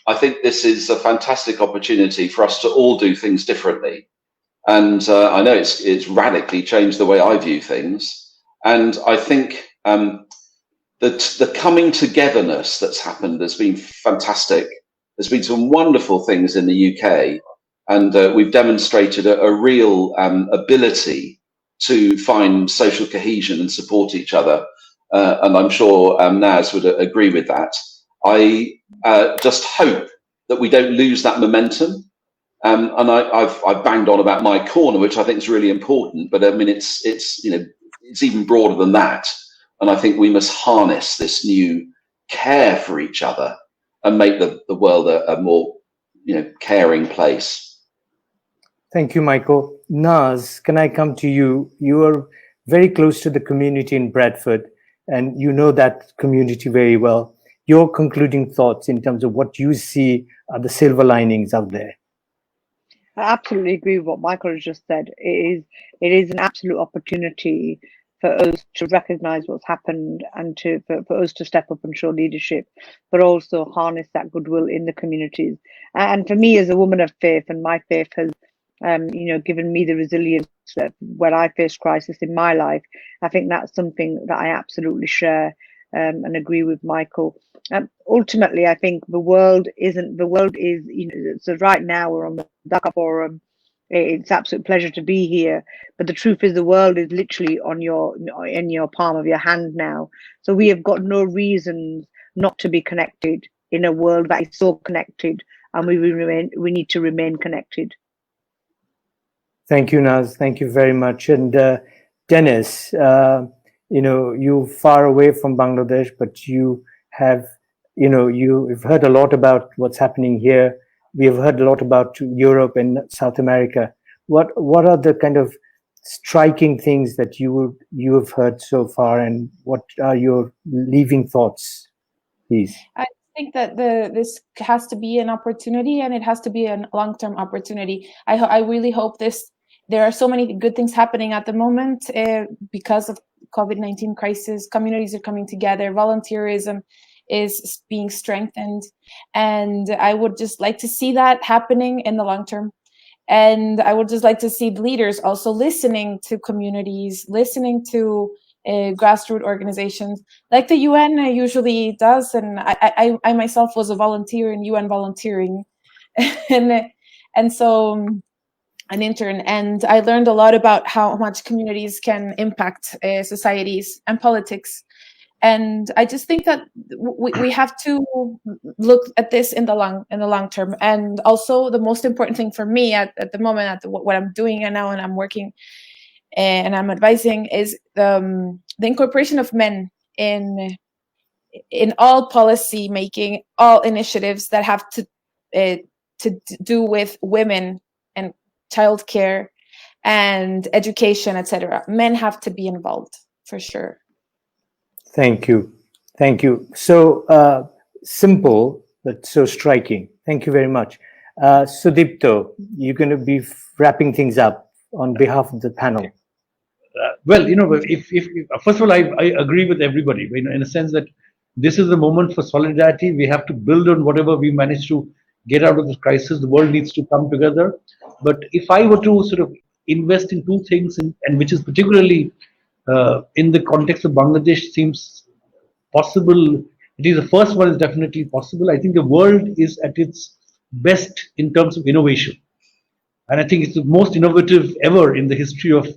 I think this is a fantastic opportunity for us to all do things differently. And I know it's radically changed the way I view things. And I think that the coming togetherness that's happened has been fantastic. There's been some wonderful things in the UK, and we've demonstrated a real ability to find social cohesion and support each other. And I'm sure Naz would agree with that. I just hope that we don't lose that momentum. And I've banged on about my corner, which I think is really important. But I mean, it's even broader than that. And I think we must harness this new care for each other and make the world a more caring place. Thank you, Michael. Naz, can I come to you? You are very close to the community in Bradford, and you know that community very well. Your concluding thoughts in terms of what you see are the silver linings out there. I absolutely agree with what Michael has just said. It is an absolute opportunity for us to recognise what's happened and for us to step up and show leadership, but also harness that goodwill in the communities. And for me, as a woman of faith, and my faith has given me the resilience when I face crisis in my life, I think that's something that I absolutely share and agree with Michael. Ultimately, I think the world is, so right now we're on the Dhaka Forum It's absolute pleasure to be here. But the truth is, the world is literally in your palm of your hand now. So we have got no reasons not to be connected in a world that is so connected, and we need to remain connected. Thank you, Naz. Thank you very much. And Dennis, you're far away from Bangladesh, but you have, you've heard a lot about what's happening here. We have heard a lot about Europe and South America. What are the kind of striking things that you have heard so far, and what are your leaving thoughts, please? I think that this has to be an opportunity, and it has to be a long-term opportunity. I really hope there are so many good things happening at the moment because of COVID-19 crisis. Communities are coming together, volunteerism is being strengthened, and I would just like to see that happening in the long term. And I would just like to see leaders also listening to communities, listening to grassroots organizations like the UN usually does. And I myself was a volunteer in UN volunteering and so an intern, and I learned a lot about how much communities can impact societies and politics. And I just think that we have to look at this in the long term. And also the most important thing for me at the moment, what I'm doing now, and I'm working and I'm advising, is the incorporation of men in all policy making, all initiatives that have to do with women and childcare and education, etc. Men have to be involved for sure. Thank you. Thank you. So simple, but so striking. Thank you very much. Sudipto, you're going to be wrapping things up on behalf of the panel. Well, if first of all, I agree with everybody, in a sense that this is the moment for solidarity. We have to build on whatever we managed to get out of this crisis. The world needs to come together. But if I were to sort of invest in two things, and which is particularly in the context of Bangladesh seems possible. The first one is definitely possible. I think the world is at its best in terms of innovation. And I think it's the most innovative ever in the history of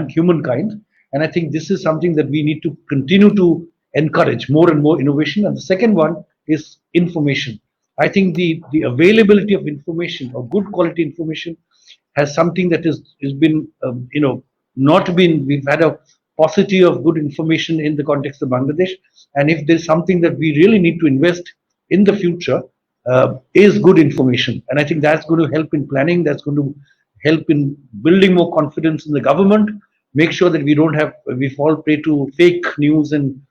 humankind. And I think this is something that we need to continue to encourage, more and more innovation. And the second one is information. I think the availability of information, or good quality information, has something that has been, not been, we've had a paucity of good information in the context of Bangladesh. And if there's something that we really need to invest in the future, is good information. And I think that's going to help in planning, that's going to help in building more confidence in the government, make sure that we fall prey to fake news and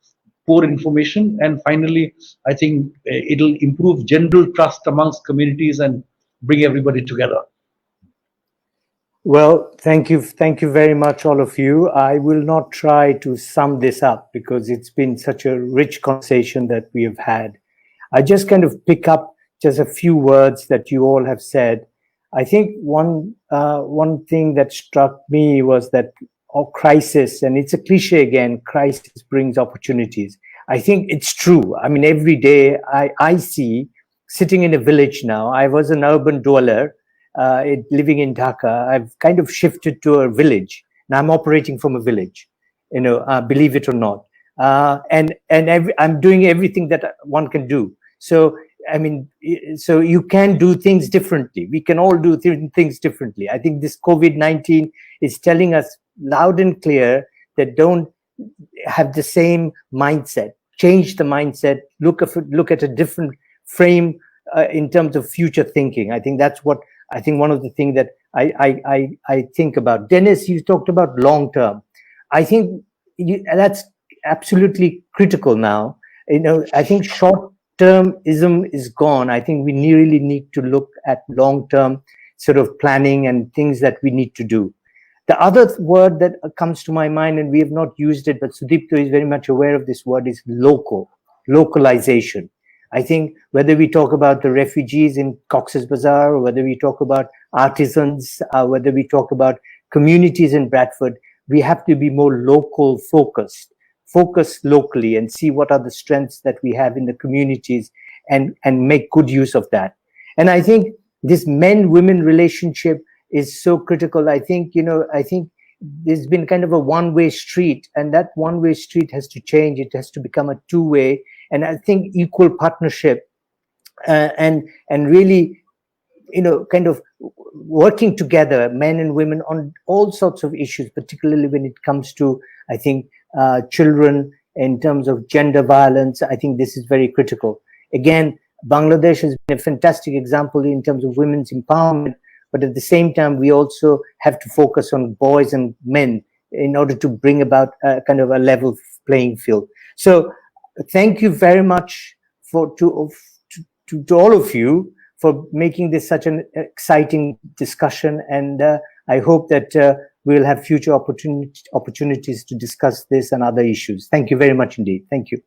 poor information. And finally, I think it'll improve general trust amongst communities and bring everybody together. Well, thank you very much, all of you. I will not try to sum this up because it's been such a rich conversation that we have had. I just kind of pick up just a few words that you all have said. I think one thing that struck me was that crisis, and it's a cliche again, crisis brings opportunities. I think it's true. I mean, every day I see, sitting in a village now, I was an urban dweller, living in Dhaka. I've kind of shifted to a village. Now I'm operating from a village, believe it or not. And I'm doing everything that one can do. So, I mean, so you can do things differently. We can all do things differently. I think this COVID-19 is telling us loud and clear that don't have the same mindset. Change the mindset. Look at a different frame in terms of future thinking. I think that's what one of the things that I think about. Dennis, you talked about long term. I think that's absolutely critical now. I think short-termism is gone. I think we really need to look at long-term sort of planning and things that we need to do. The other word that comes to my mind, and we have not used it, but Sudipto is very much aware of this word, is localization. I think whether we talk about the refugees in Cox's Bazar, or whether we talk about artisans, whether we talk about communities in Bradford, we have to be more local focused, focus locally and see what are the strengths that we have in the communities and make good use of that. And I think this men-women relationship is so critical. I think, I think there's been kind of a one-way street, and that one-way street has to change. It has to become a two-way, and I think equal partnership and really, kind of working together, men and women, on all sorts of issues, particularly when it comes to, I think, children, in terms of gender violence. I think this is very critical. Again, Bangladesh has been a fantastic example in terms of women's empowerment, but at the same time, we also have to focus on boys and men in order to bring about a kind of a level playing field. So thank you very much to all of you for making this such an exciting discussion. And I hope that we'll have future opportunities to discuss this and other issues. Thank you very much indeed. Thank you.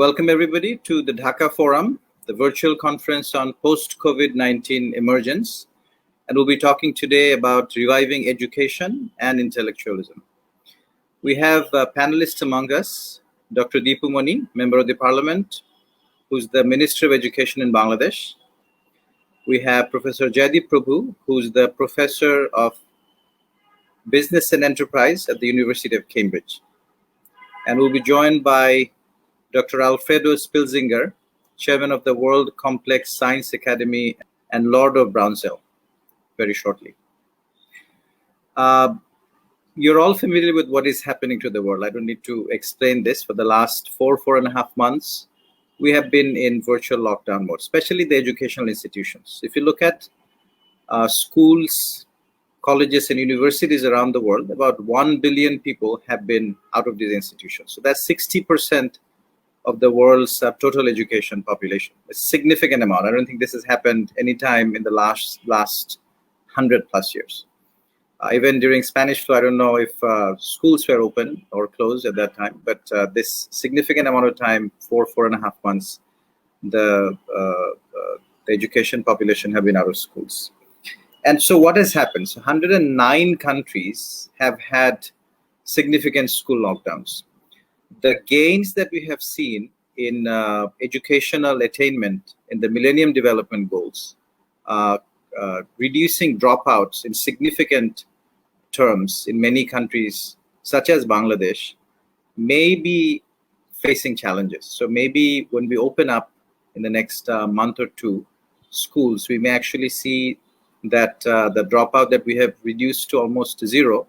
Welcome everybody to the Dhaka Forum, the virtual conference on post-COVID-19 emergence. And we'll be talking today about reviving education and intellectualism. We have panelists among us, Dr. Deepu Mani, Member of the Parliament, who's the Minister of Education in Bangladesh. We have Professor Jaideep Prabhu, who's the Professor of Business and Enterprise at the University of Cambridge. And we'll be joined by Dr. Alfredo Spilzinger, Chairman of the World Complex Science Academy and Lord of Brownsville, very shortly. You're all familiar with what is happening to the world. I don't need to explain this. For the last 4.5 months, we have been in virtual lockdown mode, especially the educational institutions. If you look at schools, colleges, and universities around the world, about 1 billion people have been out of these institutions. So that's 60% of the world's total education population. A significant amount. I don't think this has happened any time in the last 100+ years. Even during Spanish flu, I don't know if schools were open or closed at that time, but this significant amount of time, 4.5 months, the education population have been out of schools. And so what has happened? So 109 countries have had significant school lockdowns. The gains that we have seen in educational attainment in the Millennium Development Goals, reducing dropouts in significant terms in many countries, such as Bangladesh, may be facing challenges. So maybe when we open up in the next month or two schools, we may actually see that the dropout that we have reduced to almost zero,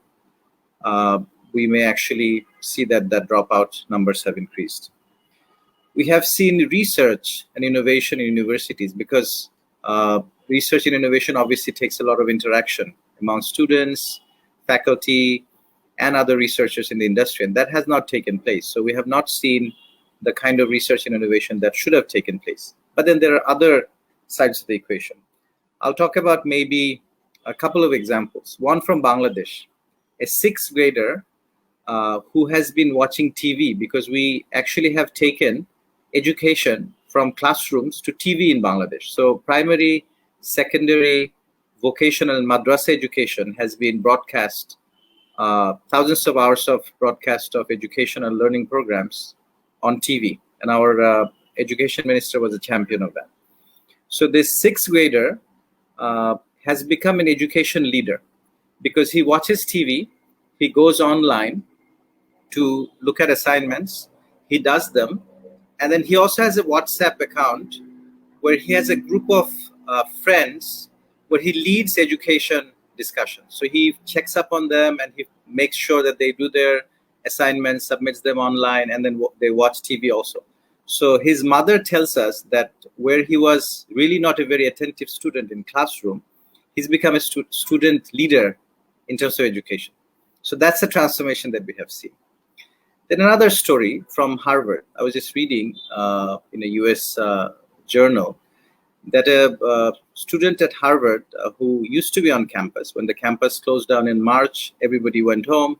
we may actually see that dropout numbers have increased. We have seen research and innovation in universities because research and innovation obviously takes a lot of interaction among students, faculty, and other researchers in the industry, and that has not taken place. So we have not seen the kind of research and innovation that should have taken place. But then there are other sides of the equation. I'll talk about maybe a couple of examples. One from Bangladesh, a 6th grader who has been watching TV, because we actually have taken education from classrooms to TV in Bangladesh. So primary, secondary, vocational and madrasa education has been broadcast, thousands of hours of broadcast of education and learning programs on TV. And our education minister was a champion of that. So this 6th grader has become an education leader because he watches TV, he goes online to look at assignments, he does them, and then he also has a WhatsApp account where he has a group of friends where he leads education discussions. So he checks up on them and he makes sure that they do their assignments, submits them online, and then they watch TV also. So his mother tells us that where he was really not a very attentive student in classroom, he's become a student leader in terms of education. So that's the transformation that we have seen. Then another story from Harvard. I was just reading in a US journal that a student at Harvard who used to be on campus, when the campus closed down in March, everybody went home.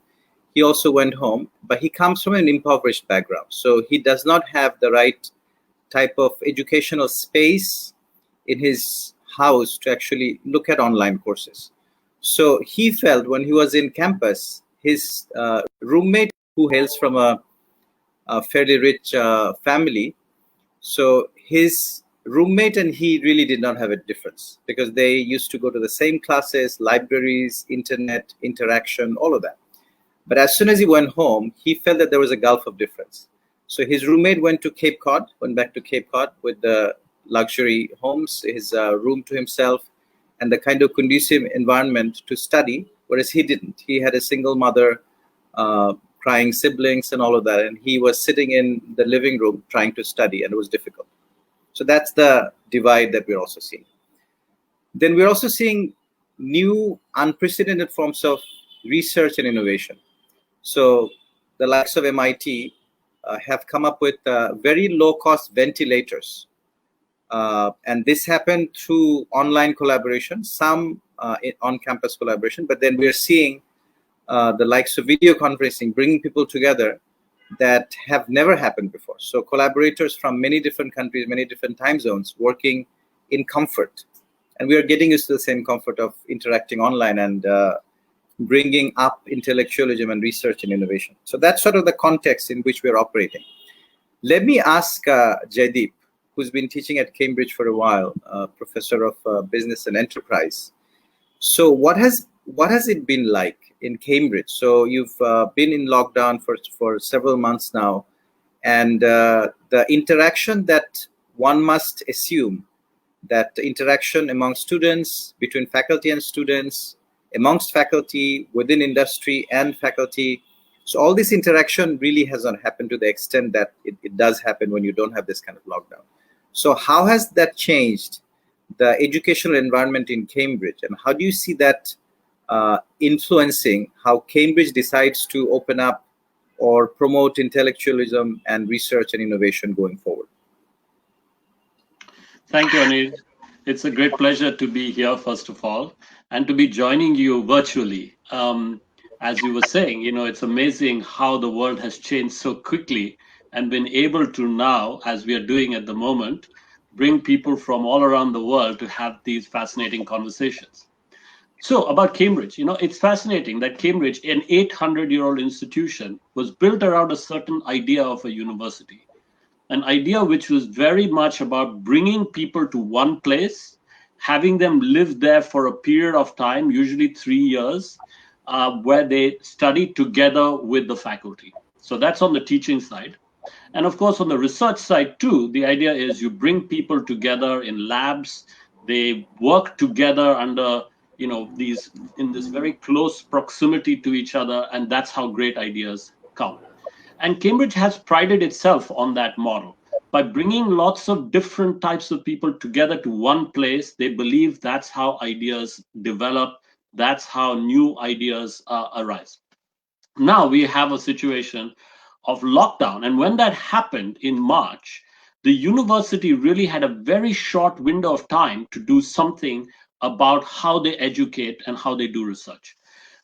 He also went home, but he comes from an impoverished background. So he does not have the right type of educational space in his house to actually look at online courses. So he felt when he was in campus, his roommate, who hails from a fairly rich family, so his roommate and he really did not have a difference because they used to go to the same classes, libraries, internet, interaction, all of that. But as soon as he went home, he felt that there was a gulf of difference. So his roommate went back to Cape Cod with the luxury homes, his room to himself, and the kind of conducive environment to study, whereas he didn't. He had a single mother, crying siblings and all of that, and he was sitting in the living room trying to study, and it was difficult. So that's the divide that we're also seeing. Then we're also seeing new unprecedented forms of research and innovation. So the likes of MIT have come up with very low-cost ventilators. And this happened through online collaboration, some on-campus collaboration, but then we're seeing the likes of video conferencing, bringing people together that have never happened before. So collaborators from many different countries, many different time zones, working in comfort. And we are getting used to the same comfort of interacting online and bringing up intellectualism and research and innovation. So that's sort of the context in which we're operating. Let me ask Jaideep, who's been teaching at Cambridge for a while, professor of business and enterprise. So what has it been like in Cambridge? So you've been in lockdown for several months now, and the interaction that one must assume, that the interaction among students, between faculty and students, amongst faculty, within industry and faculty. So all this interaction really has not happened to the extent that it does happen when you don't have this kind of lockdown. So how has that changed the educational environment in Cambridge, and how do you see that influencing how Cambridge decides to open up or promote intellectualism and research and innovation going forward? Thank you, Anil. It's a great pleasure to be here, first of all, and to be joining you virtually. As you were saying, it's amazing how the world has changed so quickly and been able to now, as we are doing at the moment, bring people from all around the world to have these fascinating conversations. So about Cambridge, it's fascinating that Cambridge, an 800-year-old institution, was built around a certain idea of a university. An idea which was very much about bringing people to one place, having them live there for a period of time, usually 3 years, where they study together with the faculty. So that's on the teaching side. And of course, on the research side too, the idea is you bring people together in labs, they work together under, in this very close proximity to each other, and that's how great ideas come. And Cambridge has prided itself on that model. By bringing lots of different types of people together to one place, they believe that's how ideas develop, that's how new ideas arise. Now we have a situation of lockdown. And when that happened in March, the university really had a very short window of time to do something about how they educate and how they do research.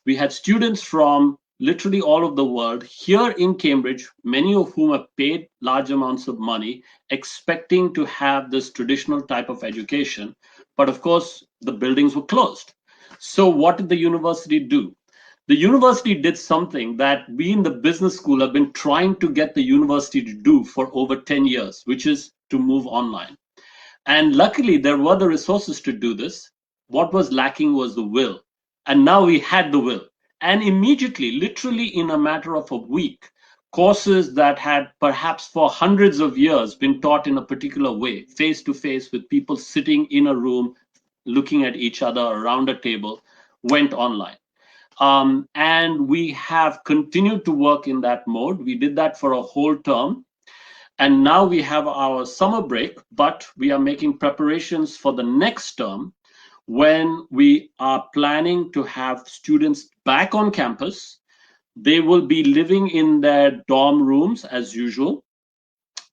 We had students from literally all over the world here in Cambridge, many of whom have paid large amounts of money, expecting to have this traditional type of education. But of course, the buildings were closed. So what did the university do? The university did something that we in the business school have been trying to get the university to do for over 10 years, which is to move online. And luckily, there were the resources to do this. What was lacking was the will. And now we had the will. And immediately, literally in a matter of a week, courses that had perhaps for hundreds of years been taught in a particular way, face to face with people sitting in a room, looking at each other around a table, went online. And we have continued to work in that mode. We did that for a whole term. And now we have our summer break, but we are making preparations for the next term when we are planning to have students back on campus. They will be living in their dorm rooms as usual.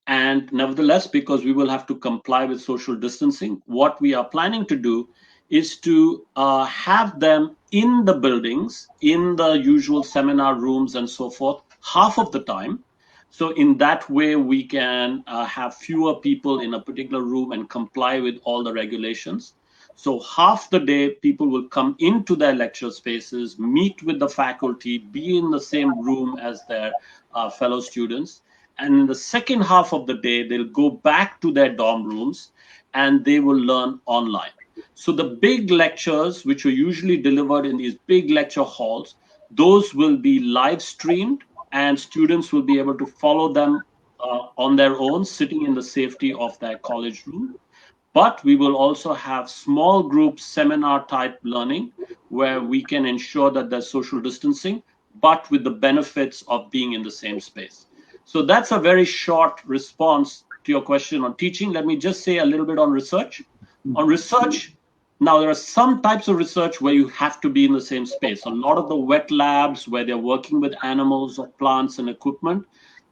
And nevertheless, because we will have to comply with social distancing, what we are planning to do is to have them in the buildings, in the usual seminar rooms and so forth, half of the time. So in that way, we can have fewer people in a particular room and comply with all the regulations. So half the day, people will come into their lecture spaces, meet with the faculty, be in the same room as their fellow students. And in the second half of the day, they'll go back to their dorm rooms and they will learn online. So the big lectures, which are usually delivered in these big lecture halls, those will be live streamed and students will be able to follow them on their own, sitting in the safety of their college room. But we will also have small group seminar type learning where we can ensure that there's social distancing, but with the benefits of being in the same space. So that's a very short response to your question on teaching. Let me just say a little bit on research. On research, now there are some types of research where you have to be in the same space. A lot of the wet labs where they're working with animals or plants and equipment,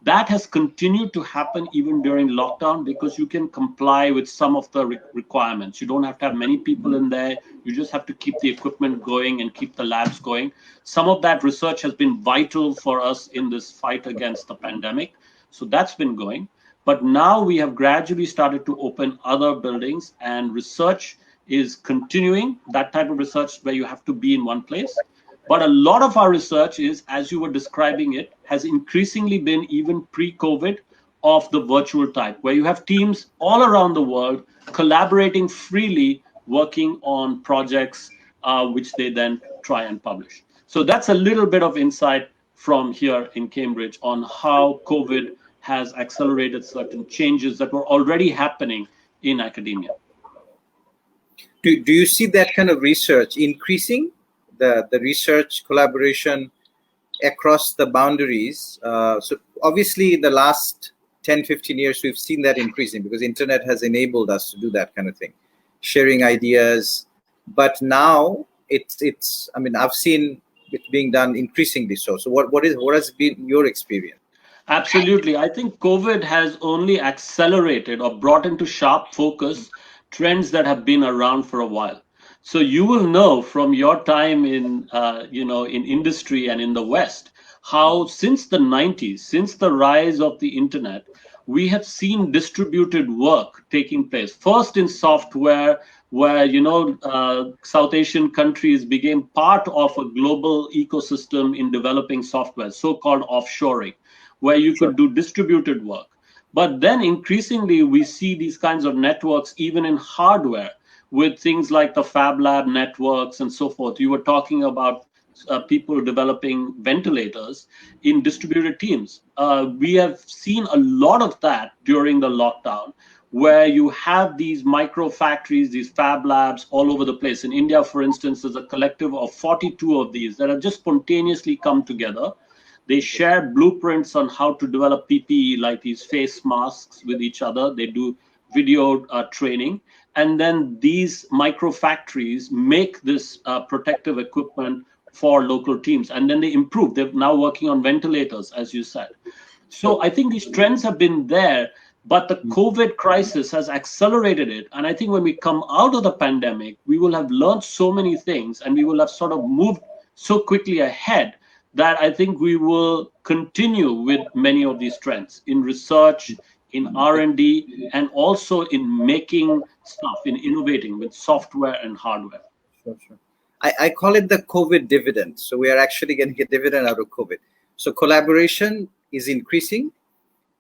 That has continued to happen even during lockdown because you can comply with some of the requirements. You don't have to have many people in there. You just have to keep the equipment going and keep the labs going. Some of that research has been vital for us in this fight against the pandemic. So that's been going. But now we have gradually started to open other buildings, and research is continuing, that type of research where you have to be in one place. But a lot of our research is, as you were describing it, has increasingly been even pre-COVID of the virtual type, where you have teams all around the world collaborating freely, working on projects which they then try and publish. So that's a little bit of insight from here in Cambridge on how COVID has accelerated certain changes that were already happening in academia. Do you see that kind of research increasing, the research collaboration across the boundaries? So obviously in the last 10, 15 years, we've seen that increasing because internet has enabled us to do that kind of thing, sharing ideas. But now it's I mean, I've seen it being done increasingly so. So what has been your experience? Absolutely. I think COVID has only accelerated or brought into sharp focus trends that have been around for a while. So you will know from your time in, in industry and in the West, how since the 90s, since the rise of the internet, we have seen distributed work taking place. First in software, where South Asian countries became part of a global ecosystem in developing software, so-called offshoring, where you could do distributed work. But then increasingly, we see these kinds of networks even in hardware with things like the Fab Lab networks and so forth. You were talking about people developing ventilators in distributed teams. We have seen a lot of that during the lockdown, where you have these micro factories, these Fab Labs all over the place. In India, for instance, there's a collective of 42 of these that have just spontaneously come together. They share blueprints on how to develop PPE, like these face masks, with each other. They do video training. And then these micro factories make this protective equipment for local teams. And then they improve. They're now working on ventilators, as you said. So I think these trends have been there, but the COVID crisis has accelerated it. And I think when we come out of the pandemic, we will have learned so many things, and we will have sort of moved so quickly ahead that I think we will continue with many of these trends in research, in R&D, and also in making stuff, in innovating with software and hardware. Sure. I call it the COVID dividend. So we are actually getting a dividend out of COVID. So collaboration is increasing,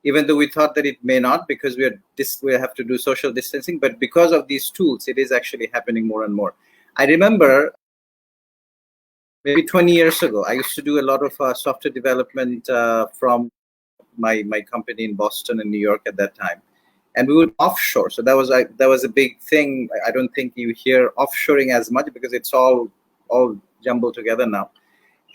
even though we thought that it may not, because we have to do social distancing. But because of these tools, it is actually happening more and more. I remember maybe 20 years ago, I used to do a lot of software development from my company in Boston and New York at that time, and we would offshore. So that was a big thing. I don't think you hear offshoring as much because it's all jumbled together now.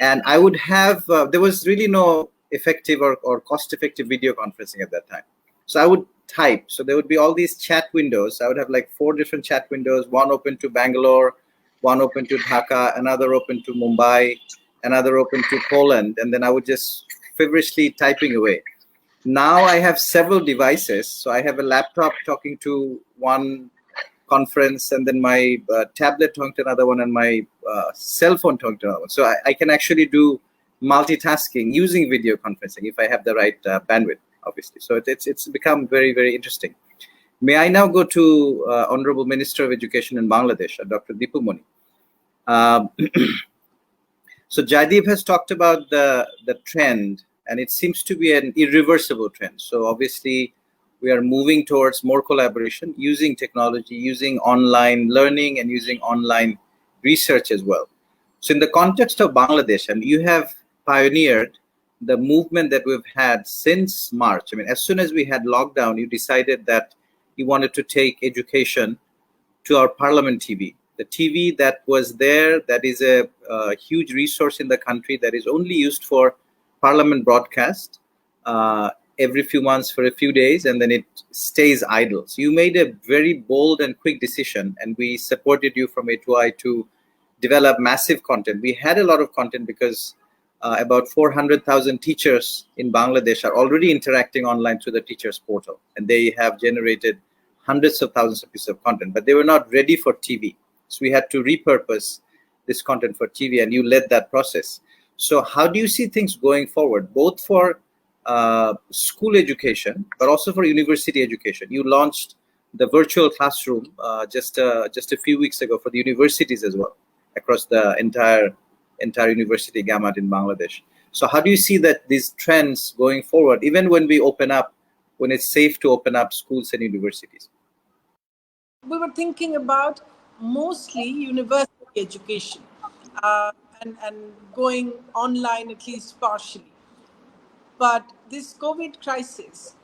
And I would have there was really no effective or cost-effective video conferencing at that time. So I would type. So there would be all these chat windows. I would have like 4 different chat windows, one open to Bangalore, one open to Dhaka, another open to Mumbai, another open to Poland, and then I would just feverishly typing away. Now I have several devices. So I have a laptop talking to one conference, and then my tablet talking to another one, and my cell phone talking to another one. So I can actually do multitasking using video conferencing if I have the right bandwidth, obviously. So it's become very, very interesting. May I now go to Honorable Minister of Education in Bangladesh, Dr. Dipu Moni. So Jaideep has talked about the trend, and it seems to be an irreversible trend. So obviously, we are moving towards more collaboration, using technology, using online learning, and using online research as well. So in the context of Bangladesh, and you have pioneered the movement that we've had since March. I mean, as soon as we had lockdown, you decided that you wanted to take education to our Parliament TV. The TV that was there, that is a huge resource in the country that is only used for Parliament broadcast every few months for a few days, and then it stays idle. So you made a very bold and quick decision, and we supported you from A to I to develop massive content. We had a lot of content because about 400,000 teachers in Bangladesh are already interacting online through the teachers portal, and they have generated hundreds of thousands of pieces of content, but they were not ready for TV. So we had to repurpose this content for TV, and you led that process. So how do you see things going forward, both for school education, but also for university education? You launched the virtual classroom just a few weeks ago for the universities as well, across the entire university gamut in Bangladesh. So how do you see that these trends going forward, even when we open up, when it's safe to open up schools and universities? We were thinking about mostly university education and going online, at least partially. But this COVID crisis,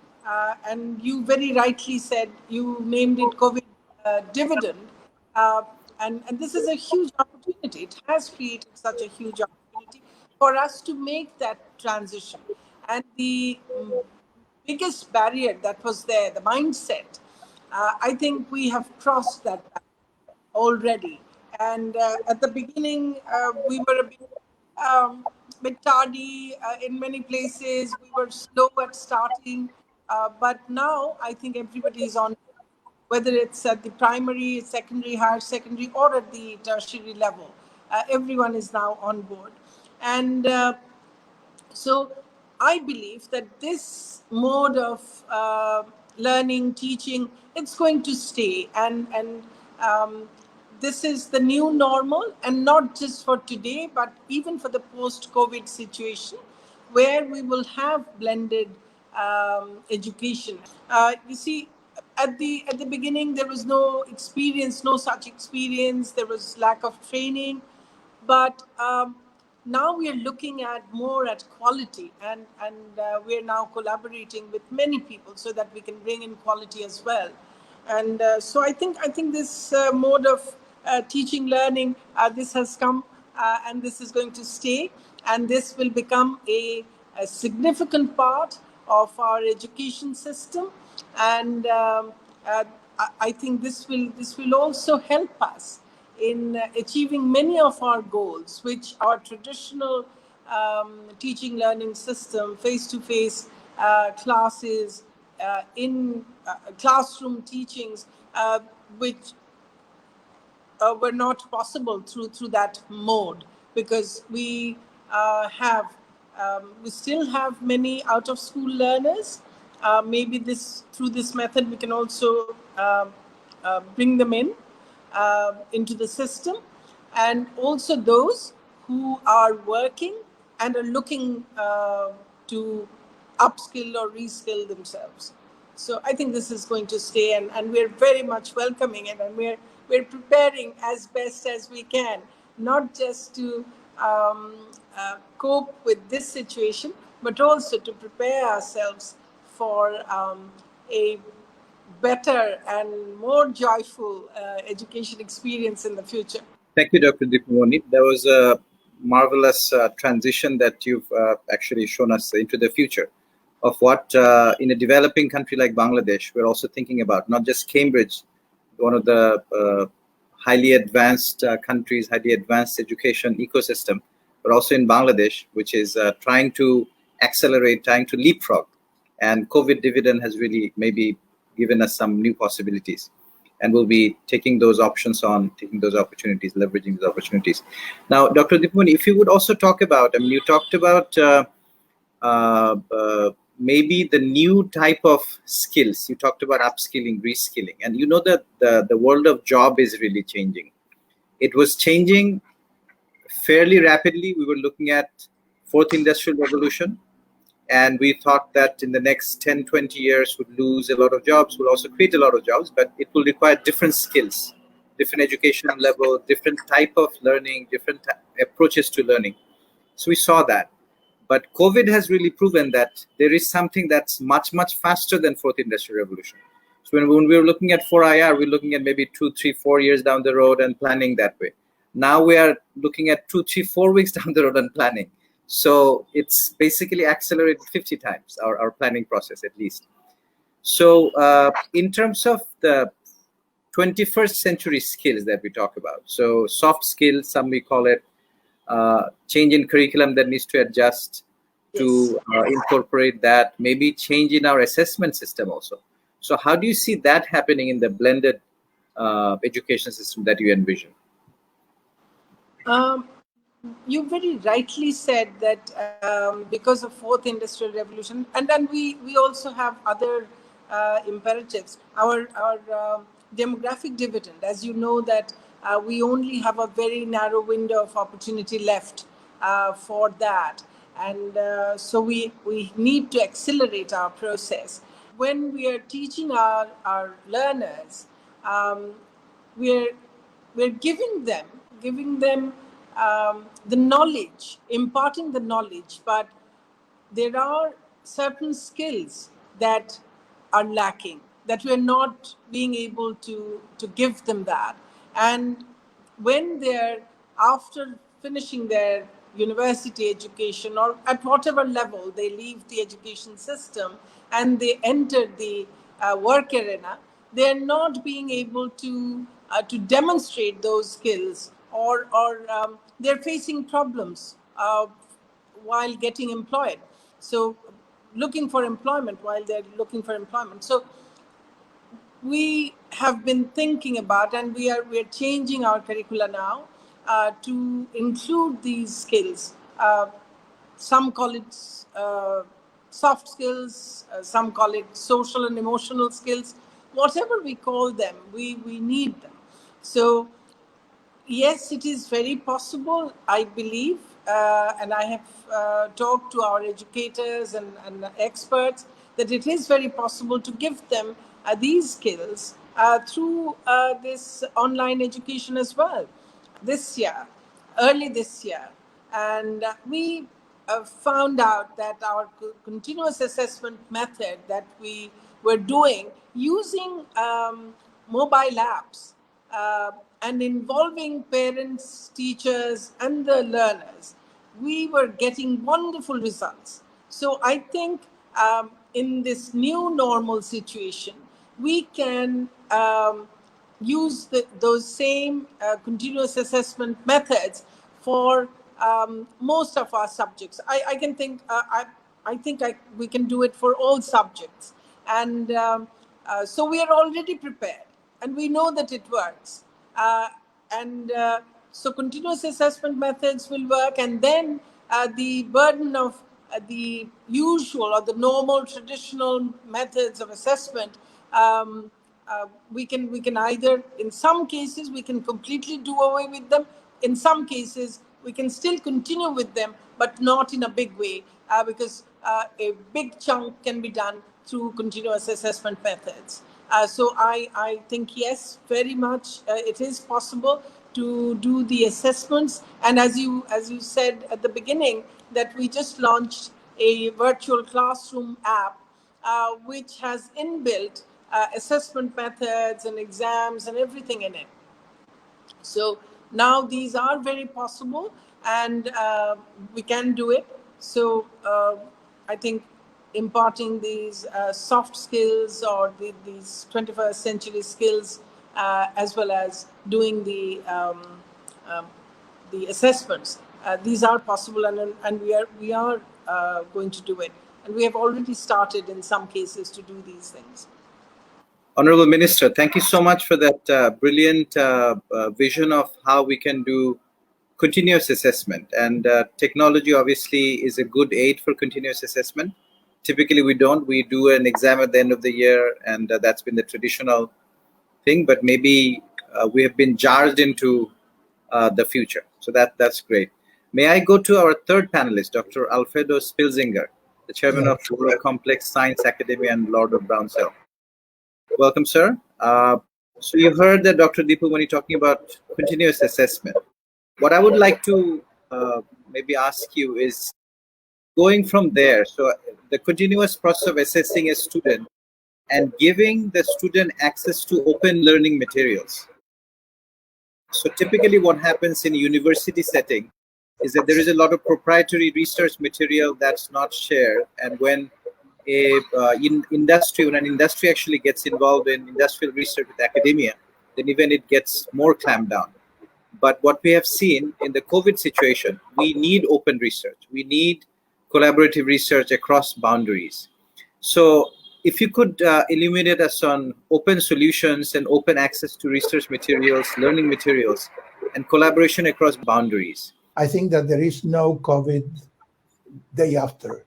and you very rightly said, you named it COVID dividend, and this is a huge opportunity. It has created such a huge opportunity for us to make that transition. And the biggest barrier that was there, the mindset, I think we have crossed that already. And at the beginning, we were a bit tardy in many places. We were slow at starting, but now I think everybody is on, whether it's at the primary, secondary, higher secondary, or at the tertiary level. Everyone is now on board. And so I believe that this mode of learning, teaching, it's going to stay. And this is the new normal, and not just for today, but even for the post-COVID situation, where we will have blended education. You see, at the beginning, there was no experience, no such experience. There was lack of training, but now we are looking at more at quality, and we are now collaborating with many people so that we can bring in quality as well. And so I think this mode of teaching, learning, this has come, and this is going to stay, and this will become a significant part of our education system. And I think this will also help us in achieving many of our goals, which our traditional teaching learning system, face-to-face classes, in classroom teachings, which were not possible through that mode, because we still have many out of school learners. Maybe through this method we can also bring them in into the system, and also those who are working and are looking to upskill or reskill themselves. So I think this is going to stay, and we're very much welcoming it, and we're preparing as best as we can, not just to cope with this situation, but also to prepare ourselves for a better and more joyful education experience in the future. Thank you, Dr. Dipamoni. That was a marvelous transition that you've actually shown us into the future of what in a developing country like Bangladesh, we're also thinking about, not just Cambridge, one of the highly advanced countries, highly advanced education ecosystem, but also in Bangladesh, which is trying to accelerate, trying to leapfrog. And COVID dividend has really maybe given us some new possibilities. And we'll be taking those options on, taking those opportunities, leveraging those opportunities. Now, Dr. Dipamoni, if you would also talk about, I mean, you talked about maybe the new type of skills. You talked about upskilling, reskilling, and you know that the world of job is really changing. It was changing fairly rapidly. We were looking at fourth industrial revolution, and we thought that in the next 10, 20 years would lose a lot of jobs, will also create a lot of jobs, but it will require different skills, different education level, different type of learning, different approaches to learning. So we saw that. But COVID has really proven that there is something that's much, much faster than fourth industrial revolution. So when we were looking at 4IR, we're looking at maybe 2, 3, 4 years down the road and planning that way. Now we are looking at 2, 3, 4 weeks down the road and planning. So it's basically accelerated 50 times our planning process, at least. So in terms of the 21st century skills that we talk about, so soft skills, some we call it, change in curriculum that needs to adjust to incorporate that, maybe change in our assessment system also. So how do you see that happening in the blended education system that you envision? You very rightly said that because of fourth industrial revolution, and then we also have other imperatives. Our demographic dividend, as you know, that we only have a very narrow window of opportunity left for that, and so we need to accelerate our process. When we are teaching our learners, we're giving them the knowledge, imparting the knowledge, but there are certain skills that are lacking, that we're not being able to give them that. And when they're, after finishing their university education or at whatever level they leave the education system and they enter the work arena, they're not being able to demonstrate those skills, or they're facing problems while getting employed. So looking for employment while they're looking for employment. So we have been thinking about, and we are changing our curricula now to include these skills. Some call it soft skills, some call it social and emotional skills. Whatever we call them, we need them. So yes, it is very possible, I believe, and I have talked to our educators and experts, that it is very possible to give them these skills through this online education as well this year, early this year. And we found out that our continuous assessment method that we were doing using mobile apps and involving parents, teachers, and the learners, we were getting wonderful results. So I think in this new normal situation, we can use those same continuous assessment methods for most of our subjects. I can think, we can do it for all subjects. And so we are already prepared and we know that it works. And so continuous assessment methods will work, and then the burden of the usual or the normal traditional methods of assessment, we can either, in some cases, we can completely do away with them. In some cases, we can still continue with them, but not in a big way, because a big chunk can be done through continuous assessment methods. So I think, yes, very much it is possible to do the assessments. And as you said at the beginning, that we just launched a virtual classroom app, which has inbuilt assessment methods and exams and everything in it. So now these are very possible, and we can do it. So I think imparting these soft skills or these 21st century skills, as well as doing the assessments, these are possible, and we are going to do it. And we have already started in some cases to do these things. Honorable Minister, thank you so much for that brilliant vision of how we can do continuous assessment. And technology obviously is a good aid for continuous assessment. Typically we do an exam at the end of the year, and that's been the traditional thing, but maybe we have been jarred into the future. So that's great. May I go to our third panelist, Dr. Alfredo Spilzinger, the chairman of Flora Complex Science Academy and Lord of Brownsville. Welcome, sir. So you heard that Dr. Deepamani talking about continuous assessment. What I would like to maybe ask you is, going from there, so the continuous process of assessing a student and giving the student access to open learning materials. So typically what happens in a university setting is that there is a lot of proprietary research material that's not shared, and when when an industry actually gets involved in industrial research with academia, then even it gets more clamped down. But what we have seen in the COVID situation, we need open research. We need collaborative research across boundaries. So if you could illuminate us on open solutions and open access to research materials, learning materials, and collaboration across boundaries. I think that there is no COVID day after.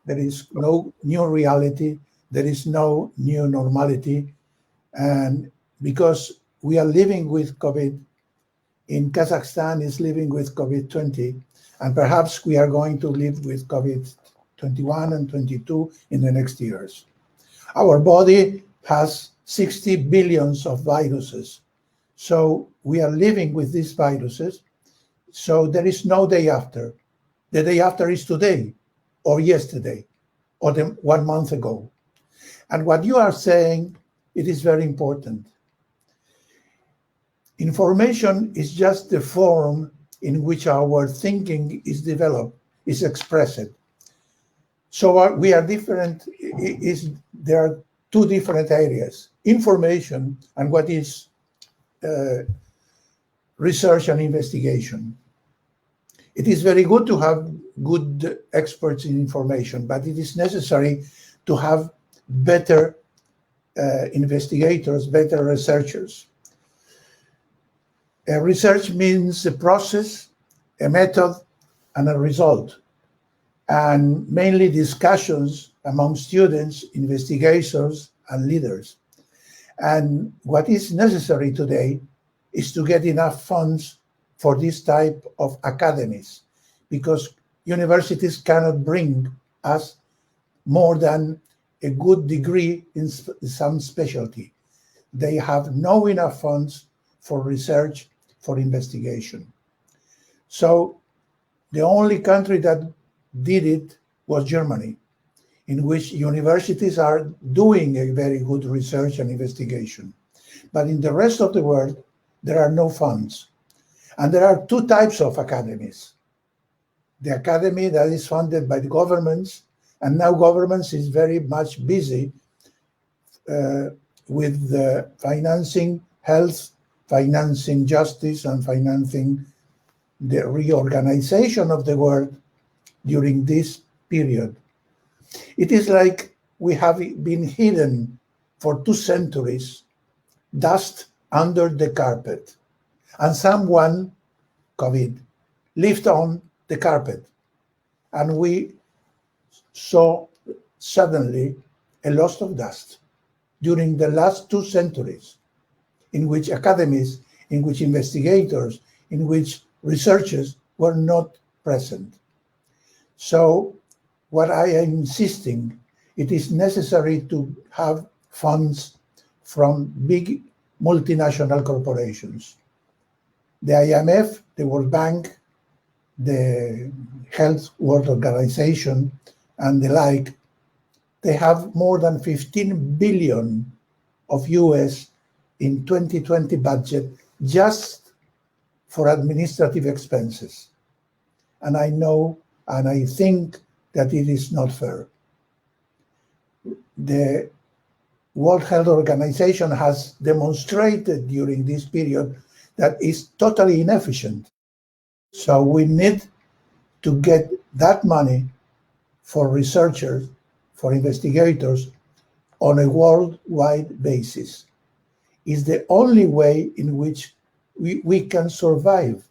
There is no new reality. There is no new normality. And because we are living with COVID, in Kazakhstan is living with COVID-20, and perhaps we are going to live with COVID-21 and 22 in the next years. Our body has 60 billions of viruses. So we are living with these viruses. So there is no day after. The day after is today, or yesterday, or 1 month ago. And what you are saying, it is very important. Information is just the form in which our thinking is developed, is expressed. So we are different. There are two different areas: information and what is research and investigation. It is very good to have good experts in information, but it is necessary to have better investigators, better researchers. Research means a process, a method, and a result, and mainly discussions among students, investigators, and leaders. And what is necessary today is to get enough funds for this type of academies, because universities cannot bring us more than a good degree in some specialty. They have no enough funds for research, for investigation. So the only country that did it was Germany, in which universities are doing a very good research and investigation. But in the rest of the world, there are no funds. And there are two types of academies. The academy that is funded by the governments, and now governments is very much busy with financing health, financing justice, and financing the reorganization of the world during this period. It is like we have been hidden for 2 centuries, dust under the carpet, and someone, COVID, lifted on the carpet, and we saw suddenly a loss of dust during the last 2 centuries, in which academies, in which investigators, in which researchers were not present. So what I am insisting, it is necessary to have funds from big multinational corporations. The IMF, the World Bank, the Health World Organization, and the like, they have more than 15 billion of US in 2020 budget just for administrative expenses. And I know, and I think that it is not fair. The World Health Organization has demonstrated during this period that it's totally inefficient. So we need to get that money for researchers, for investigators on a worldwide basis. Is the only way in which we can survive,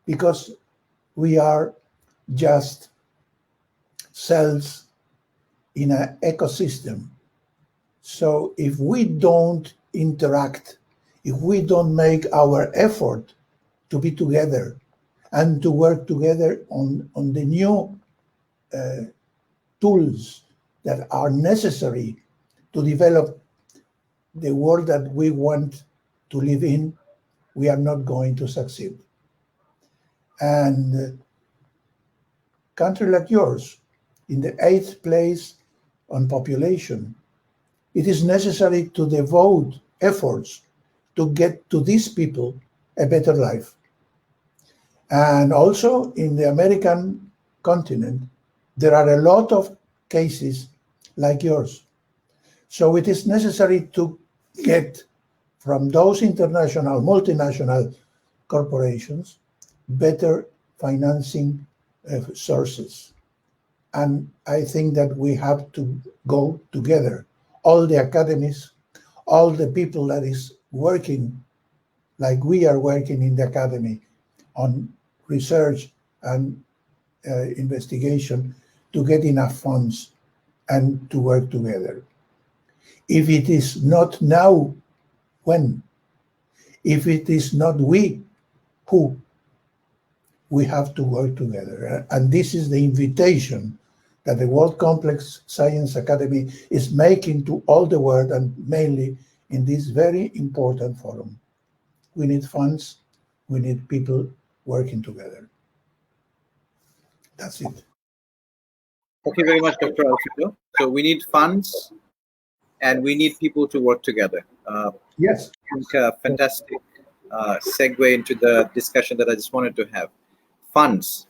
because we are just cells in an ecosystem. So if we don't interact, if we don't make our effort to be together and to work together on the new tools that are necessary to develop the world that we want to live in, we are not going to succeed. And a country like yours, in the 8th place on population, it is necessary to devote efforts to get to these people a better life. And also in the American continent, there are a lot of cases like yours. So it is necessary to get from those international, multinational corporations, better financing sources. And I think that we have to go together, all the academies, all the people that is working like we are working in the academy on research and investigation, to get enough funds and to work together. If it is not now, when? If it is not we, who? We have to work together. And this is the invitation that the World Complex Science Academy is making to all the world, and mainly in this very important forum. We need funds, we need people working together. That's it. Thank you very much, Dr. Alfredo. So we need funds and we need people to work together. Yes. I think a fantastic segue into the discussion that I just wanted to have. Funds,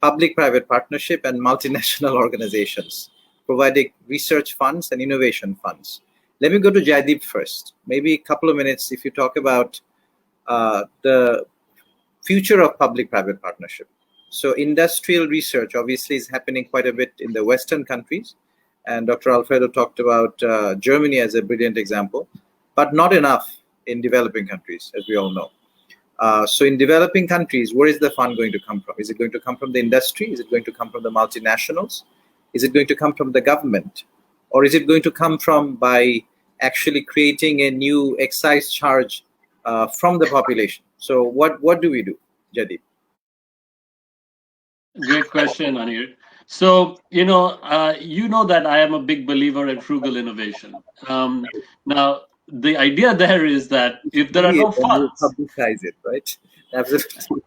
public-private partnership, and multinational organizations providing research funds and innovation funds. Let me go to Jaideep first. Maybe a couple of minutes if you talk about the future of public-private partnership. So industrial research obviously is happening quite a bit in the Western countries. And Dr. Alfredo talked about Germany as a brilliant example, but not enough in developing countries, as we all know. So in developing countries, where is the fund going to come from? Is it going to come from the industry? Is it going to come from the multinationals? Is it going to come from the government? Or is it going to come from by actually creating a new excise charge from the population? So what do we do, Jaideep? Great question, Anir. So, you know that I am a big believer in frugal innovation. Now, the idea there is that if there are no funds, publicize it, right? Absolutely.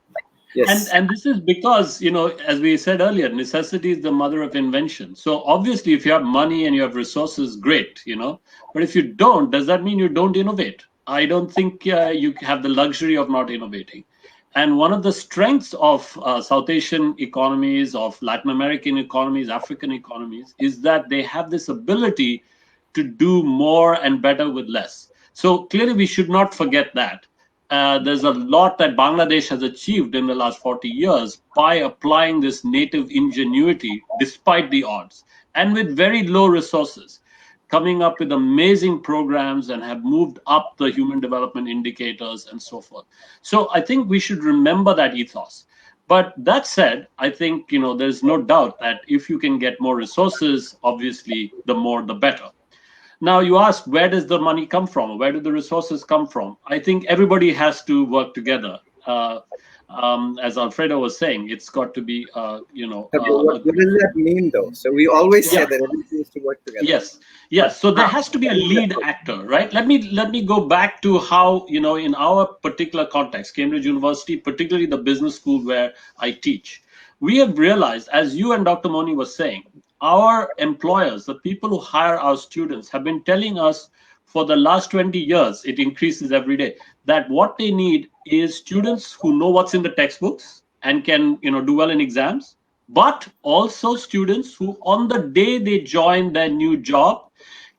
Yes. And this is because, as we said earlier, necessity is the mother of invention. So obviously, if you have money and you have resources, great, But if you don't, does that mean you don't innovate? I don't think you have the luxury of not innovating. And one of the strengths of South Asian economies, of Latin American economies, African economies, is that they have this ability to do more and better with less. So clearly, we should not forget that. There's a lot that Bangladesh has achieved in the last 40 years by applying this native ingenuity despite the odds and with very low resources, coming up with amazing programs and have moved up the human development indicators and so forth. So I think we should remember that ethos. But that said, I think, there's no doubt that if you can get more resources, obviously, the more, the better. Now, you asked, where does the money come from? Where do the resources come from? I think everybody has to work together. As Alfredo was saying, it's got to be, what does that mean, though? So we always say that everything needs to work together. Yes. So there has to be a lead actor, right? Let me go back to how, in our particular context, Cambridge University, particularly the business school where I teach, we have realized, as you and Dr. Moni was saying, our employers, the people who hire our students, have been telling us for the last 20 years, it increases every day, that what they need is students who know what's in the textbooks and can, do well in exams, but also students who on the day they join their new job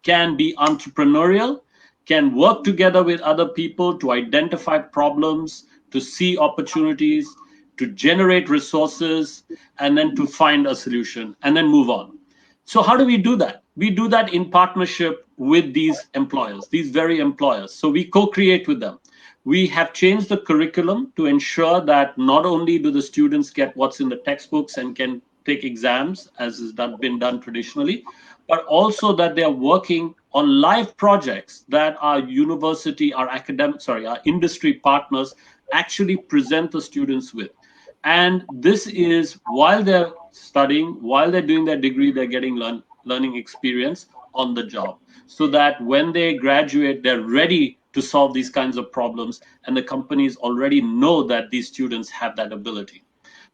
can be entrepreneurial, can work together with other people to identify problems, to see opportunities, to generate resources, and then to find a solution and then move on. So how do we do that? We do that in partnership with these employers, these very employers. So we co-create with them. We have changed the curriculum to ensure that not only do the students get what's in the textbooks and can take exams, as has been done traditionally, but also that they are working on live projects that our university, our industry partners actually present the students with. And this is while they're studying, while they're doing their degree, they're getting learning experience on the job, so that when they graduate, they're ready to solve these kinds of problems, and the companies already know that these students have that ability.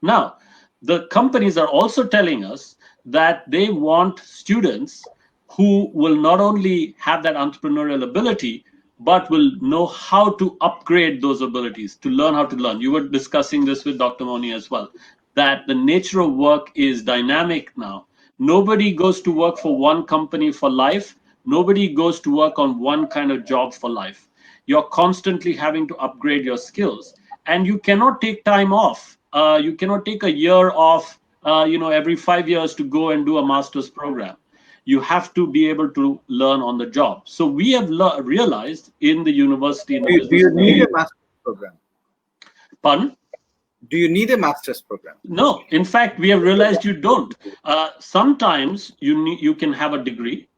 Now, the companies are also telling us that they want students who will not only have that entrepreneurial ability, but will know how to upgrade those abilities, to learn how to learn. You were discussing this with Dr. Moni as well, that the nature of work is dynamic now. Nobody goes to work for one company for life. Nobody goes to work on one kind of job for life. You're constantly having to upgrade your skills. and you cannot take time off. You cannot take a year off, every 5 years to go and do a master's program. You have to be able to learn on the job. So we have realized in the university, in the Do business you need school. a master's program? Pardon? Do you need a master's program? No, in fact, we have realized you don't. Sometimes you can have a degree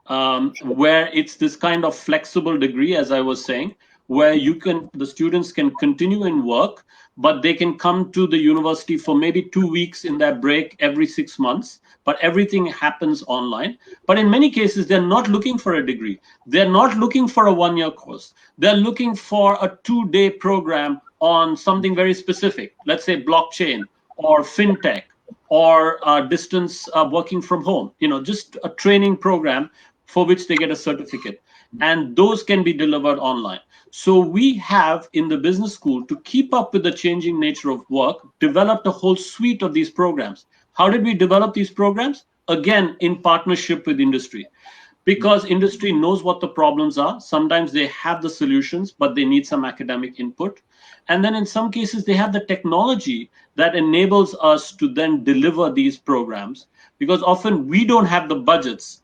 where it's this kind of flexible degree, as I was saying, where the students can continue in work, but they can come to the university for maybe 2 weeks in their break every 6 months. But everything happens online. But in many cases, they're not looking for a degree. They're not looking for a 1-year course. They're looking for a 2-day program on something very specific, let's say blockchain or fintech or distance working from home, just a training program for which they get a certificate. And those can be delivered online. So we have in the business school, to keep up with the changing nature of work, developed a whole suite of these programs. How did we develop these programs? Again, in partnership with industry. Because industry knows what the problems are. Sometimes they have the solutions, but they need some academic input. And then in some cases, they have the technology that enables us to then deliver these programs. Because often we don't have the budgets.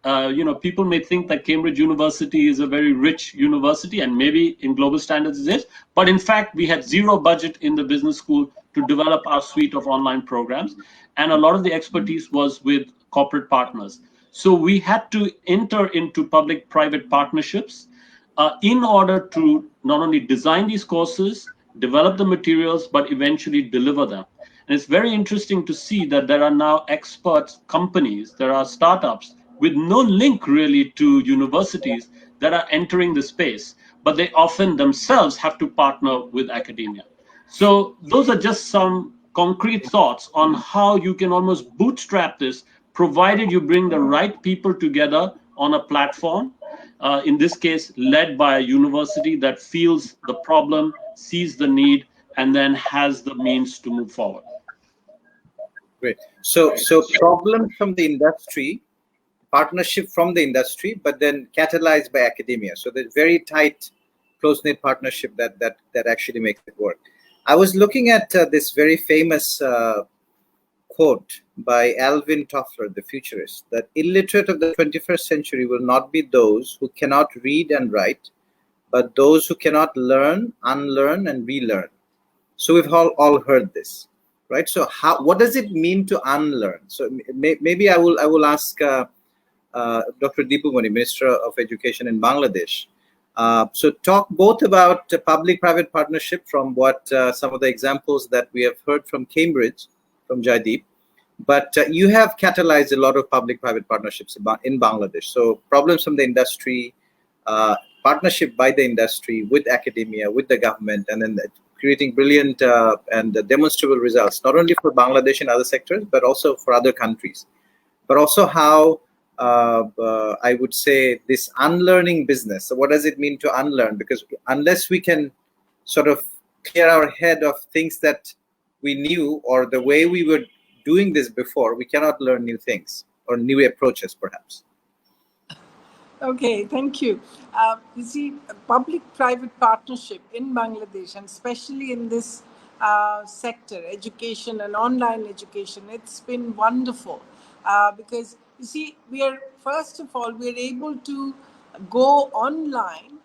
People may think that Cambridge University is a very rich university, and maybe in global standards it is. But in fact, we had zero budget in the business school to develop our suite of online programs. And a lot of the expertise was with corporate partners. So we had to enter into public-private partnerships in order to not only design these courses, develop the materials, but eventually deliver them. And it's very interesting to see that there are now expert companies, there are startups with no link really to universities that are entering the space, but they often themselves have to partner with academia. So those are just some concrete thoughts on how you can almost bootstrap this, provided you bring the right people together on a platform, in this case, led by a university that feels the problem, sees the need, and then has the means to move forward. Great. So problem from the industry, partnership from the industry, but then catalyzed by academia. So there's very tight, close-knit partnership that actually makes it work. I was looking at this very famous quote by Alvin Toffler, the futurist, that illiterate of the 21st century will not be those who cannot read and write, but those who cannot learn, unlearn, and relearn. So we've all heard this, right? So what does it mean to unlearn? So maybe I will ask Dr. Deepu Mani, Minister of Education in Bangladesh. So talk both about public-private partnership from what some of the examples that we have heard from Cambridge, from Jaideep, but you have catalyzed a lot of public-private partnerships in Bangladesh. So problems from the industry, partnership by the industry with academia, with the government, and then creating brilliant and demonstrable results, not only for Bangladesh and other sectors, but also for other countries. But also how I would say this unlearning business. So what does it mean to unlearn? Because unless we can sort of clear our head of things that we knew or the way we were doing this before, we cannot learn new things or new approaches, perhaps. Okay, thank you. You see, public-private partnership in Bangladesh, and especially in this sector, education and online education, it's been wonderful because, you see, first of all, we're able to go online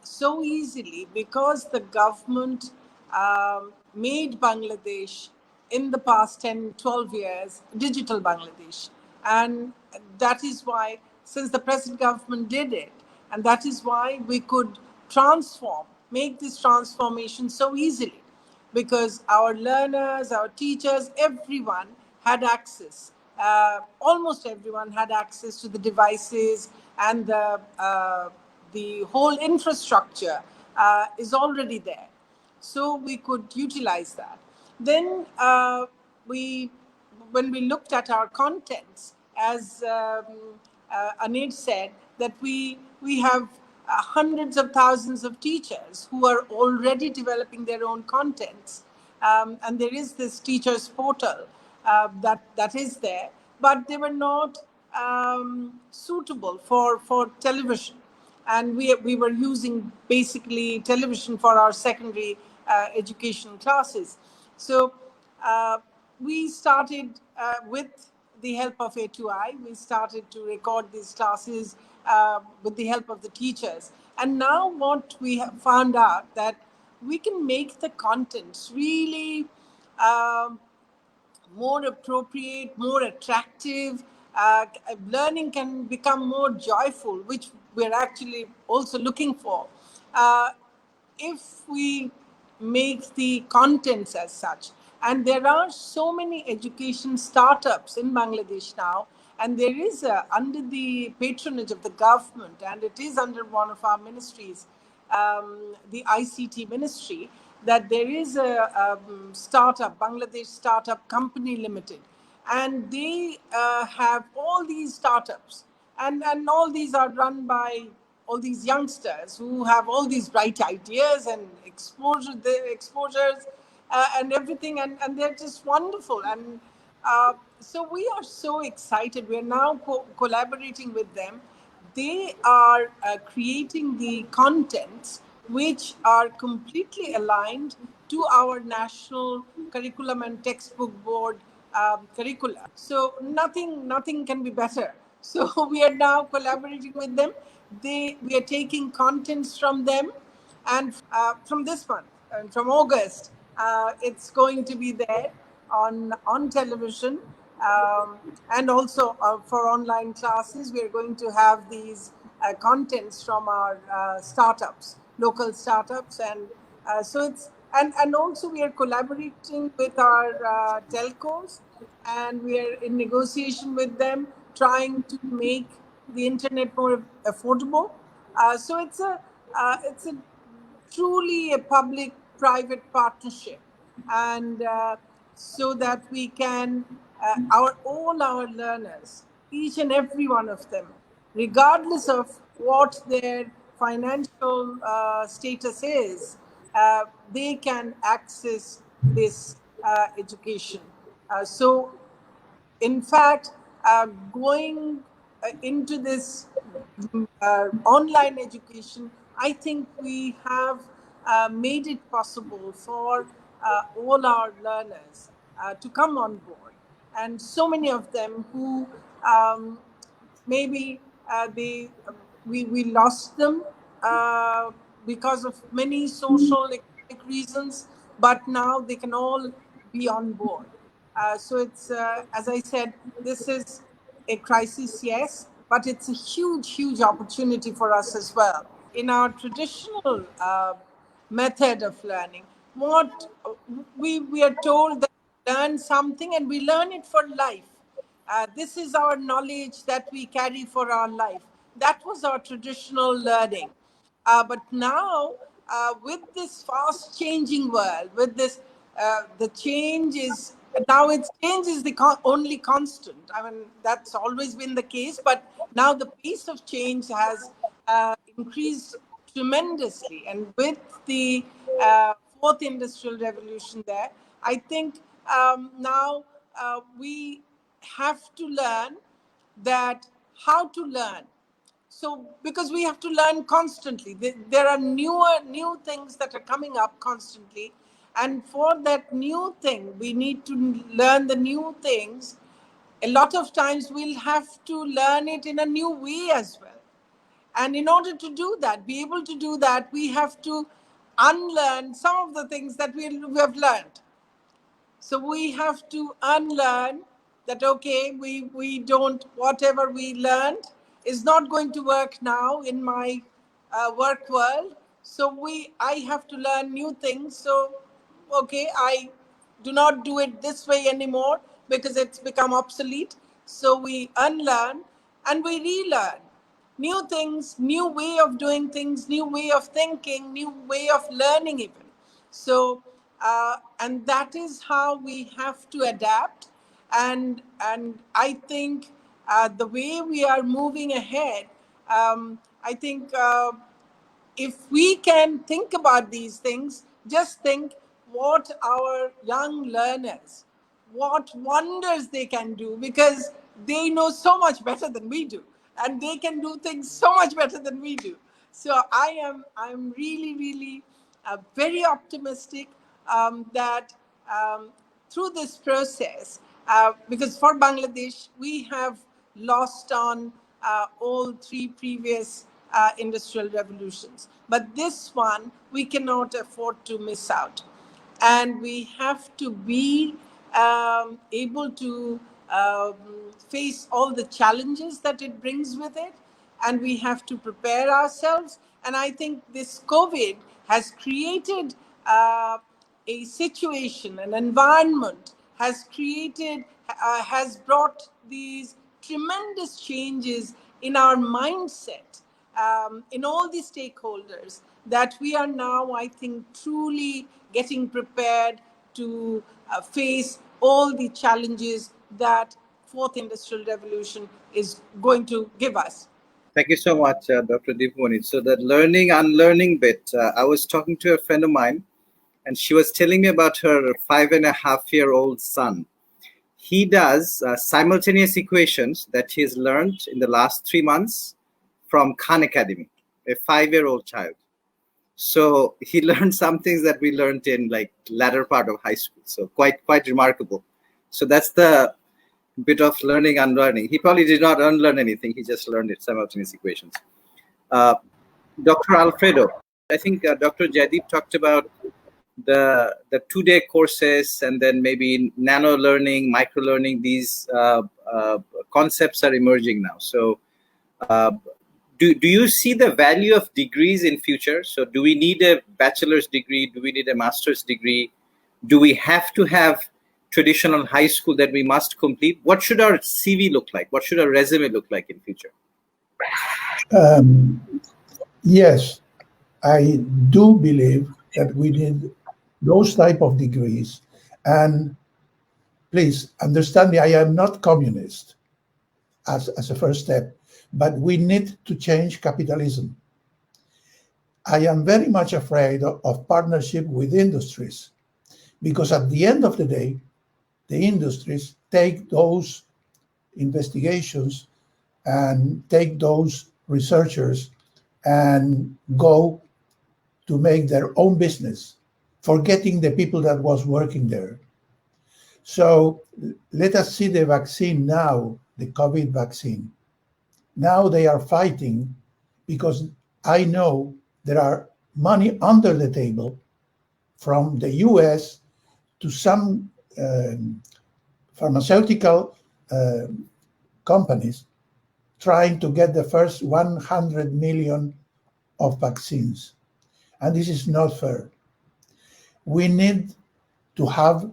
so easily because the government made Bangladesh in the past 10, 12 years, digital Bangladesh. And that is why, since the present government did it, and that is why we could make this transformation so easily, because our learners, our teachers, everyone had access. Almost everyone had access to the devices, and the whole infrastructure is already there. So we could utilize that. Then when we looked at our contents, as Anil said, that we have hundreds of thousands of teachers who are already developing their own contents. And there is this teachers portal that is there, but they were not suitable for television. And we were using basically television for our secondary education classes. So we started with the help of A2I. We started to record these classes with the help of the teachers. And now what we have found out that we can make the contents really more appropriate, more attractive. Learning can become more joyful, which we're actually also looking for. If we make the contents as such. And there are so many education startups in Bangladesh now, and there is under the patronage of the government, and it is under one of our ministries, the ICT ministry, that there is a startup, Bangladesh Startup Company Limited, and they have all these startups, and all these are run by all these youngsters who have all these bright ideas and exposures and everything, and they're just wonderful. And so we are so excited. We're now collaborating with them. They are creating the contents which are completely aligned to our national curriculum and textbook board curricula. So nothing can be better. So we are now collaborating with them. We are taking contents from them, and from this month, and from August, it's going to be there on television, and also for online classes. We are going to have these contents from our startups, local startups, and so it's and also we are collaborating with our telcos, and we are in negotiation with them, trying to make the internet more affordable. So it's a truly a public-private partnership, and so that we can all our learners, each and every one of them, regardless of what their financial status is, they can access this education. So in fact, going into this online education, I think we have made it possible for all our learners to come on board. And so many of them who maybe we lost them because of many social economic reasons, but now they can all be on board. So it's, as I said, this is a crisis, yes, but it's a huge opportunity for us as well. In our traditional method of learning, what we are told that we learn something and we learn it for life. This is our knowledge that we carry for our life. That was our traditional learning. But now, with this fast changing world, with this, the change is now change is the only constant. I mean, that's always been the case, but now the pace of change has increased tremendously. And with the fourth industrial revolution there, I think now we have to learn that how to learn. So because we have to learn constantly, there are new things that are coming up constantly, and for that new thing we need to learn the new things. A lot of times we'll have to learn it in a new way as well, and in order to do that, be able to do that, we have to unlearn some of the things that we have learned. So we have to unlearn that, okay, we don't, whatever we learned is not going to work now in my work world. So I have to learn new things. So, okay, I do not do it this way anymore because it's become obsolete. So we unlearn and we relearn new things, new way of doing things, new way of thinking, new way of learning even. So, and that is how we have to adapt. And I think the way we are moving ahead, I think if we can think about these things, just think what our young learners, what wonders they can do, because they know so much better than we do, and they can do things so much better than we do. So I'm really very optimistic that through this process, because for Bangladesh, we have lost on all three previous industrial revolutions. But this one, we cannot afford to miss out. And we have to be able to face all the challenges that it brings with it, and we have to prepare ourselves. And I think this COVID has created a situation, an environment, has brought these tremendous changes in our mindset, in all the stakeholders, that we are now, I think, truly getting prepared to face all the challenges that fourth industrial revolution is going to give us. Thank you so much, Dr. Deepmoni. So the learning, unlearning bit, I was talking to a friend of mine, and she was telling me about her 5.5-year-old son. He does simultaneous equations that he's learned in the last 3 months from Khan Academy, a 5-year-old child. So he learned some things that we learned in like latter part of high school. So quite remarkable. So that's the bit of learning, unlearning. He probably did not unlearn anything. He just learned it, simultaneous equations. Dr. Alfredo, I think Dr. Jaideep talked about the 2-day courses, and then maybe nano learning, micro learning. These concepts are emerging now. So do you see the value of degrees in future? So do we need a bachelor's degree? Do we need a master's degree? Do we have to have traditional high school that we must complete? What should our CV look like? What should our resume look like in future? Yes, I do believe that we need those type of degrees. And please understand me, I am not communist as a first step, but we need to change capitalism. I am very much afraid of partnership with industries, because at the end of the day, the industries take those investigations and take those researchers and go to make their own business, forgetting the people that was working there. So let us see the vaccine now, the COVID vaccine. Now they are fighting because I know there are money under the table from the US to some pharmaceutical companies trying to get the first 100 million of vaccines. And this is not fair. We need to have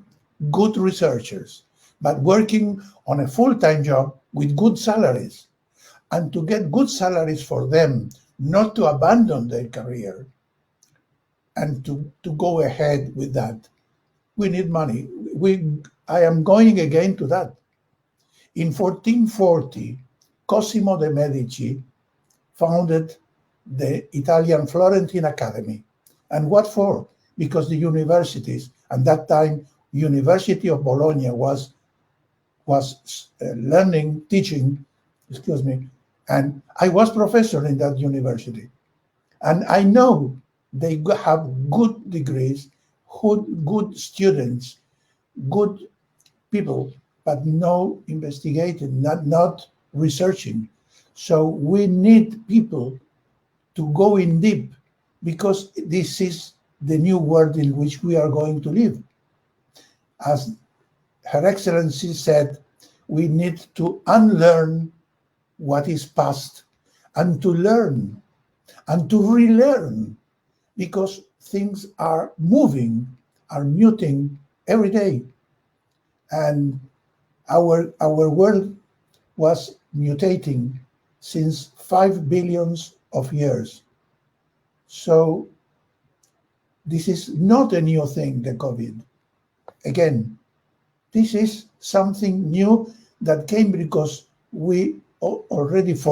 good researchers, but working on a full-time job with good salaries, and to get good salaries for them, not to abandon their career and to go ahead with that. We need money. I am going again to that. In 1440, Cosimo de' Medici founded the Italian Florentine Academy. And what for? Because the universities, at that time, University of Bologna was teaching, and I was professor in that university. And I know they have good degrees, good students, good people, but no investigating, not researching. So we need people to go in deep, because this is the new world in which we are going to live. As Her Excellency said, we need to unlearn what is past and to learn and to relearn, because things are moving, are muting every day. And our world was mutating since 5 billion of years. So this is not a new thing, the COVID. Again, this is something new that came because we already have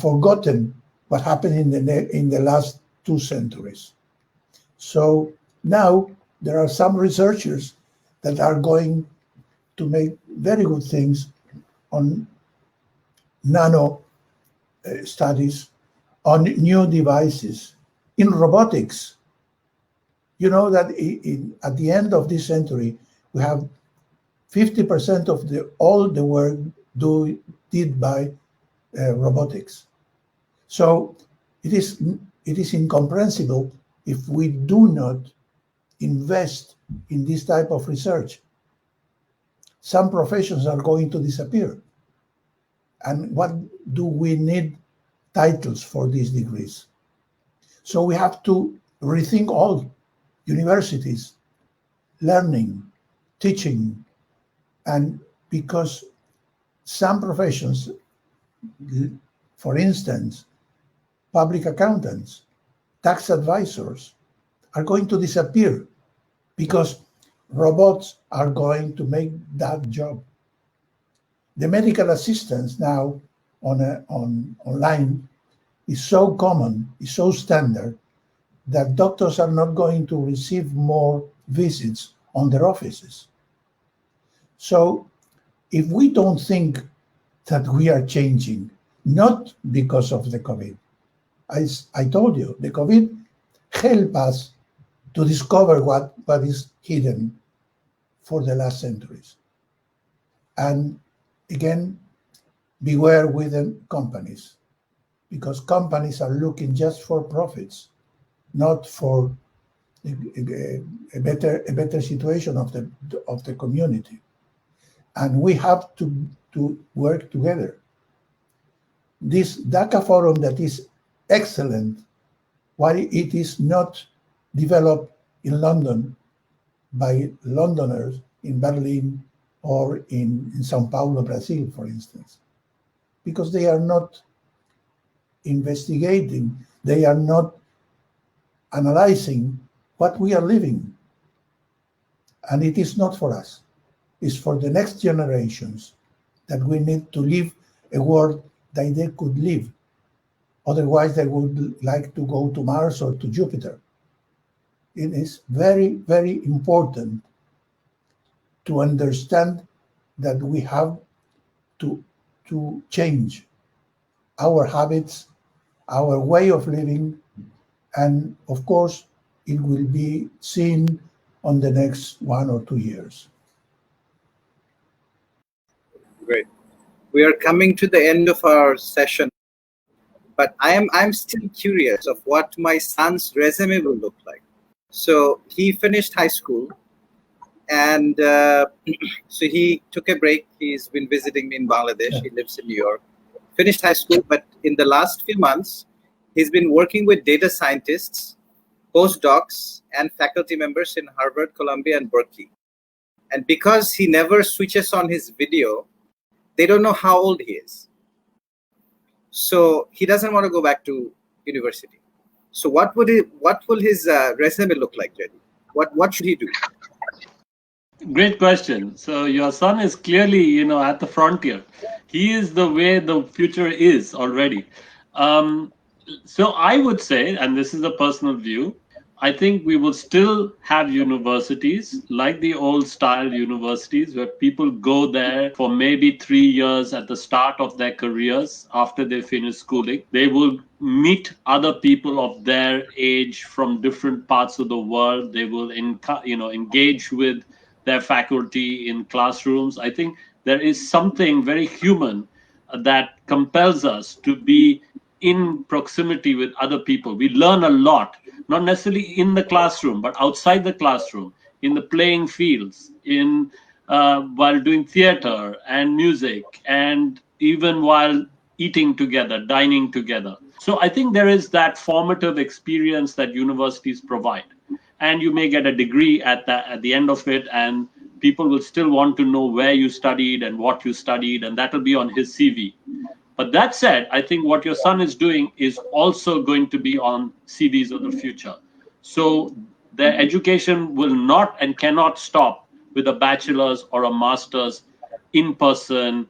forgotten what happened in the last 2 centuries. So now there are some researchers that are going to make very good things on nano studies, on new devices. In robotics, you know that at the end of this century, we have 50% of all the work did by robotics. So it is incomprehensible if we do not invest in this type of research. Some professions are going to disappear. And what do we need titles for these degrees? So we have to rethink all universities, learning, teaching, and because some professions, for instance, public accountants, tax advisors, are going to disappear because robots are going to make that job. The medical assistance now online is so common, is so standard, that doctors are not going to receive more visits on their offices. So if we don't think that we are changing, not because of the COVID, I told you, the COVID helped us to discover what is hidden for the last centuries. And again, beware with the companies, because companies are looking just for profits, not for a better situation of the community. And we have to work together. This Dhaka Forum that is excellent, why it is not developed in London by Londoners in Berlin or in Sao Paulo, Brazil, for instance, because they are not investigating, they are not analyzing what we are living. And it is not for us. It's for the next generations that we need to live a world that they could live. Otherwise, they would like to go to Mars or to Jupiter. It is very, very important to understand that we have to change our habits, our way of living, and of course, it will be seen on the next 1 or 2 years. Great. We are coming to the end of our session, but I'm still curious of what my son's resume will look like. So he finished high school, and so he took a break. He's been visiting me in Bangladesh. He lives in New York. Finished high school, but in the last few months, he's been working with data scientists, postdocs, and faculty members in Harvard, Columbia, and Berkeley. And because he never switches on his video, they don't know how old he is. So he doesn't want to go back to university. So what will his resume look like, Jerry? What should he do? Great question. So your son is clearly, at the frontier. He is the way the future is already. So I would say, and this is a personal view, I think we will still have universities like the old style universities where people go there for maybe 3 years at the start of their careers after they finish schooling. They will meet other people of their age from different parts of the world. They will engage with their faculty in classrooms. I think there is something very human that compels us to be in proximity with other people. We learn a lot, not necessarily in the classroom, but outside the classroom, in the playing fields, while doing theater and music, and even while eating together, dining together. So I think there is that formative experience that universities provide. And you may get a degree at the end of it, and people will still want to know where you studied and what you studied, and that will be on his CV. But that said, I think what your son is doing is also going to be on CVs of the future. So their education will not and cannot stop with a bachelor's or a master's in person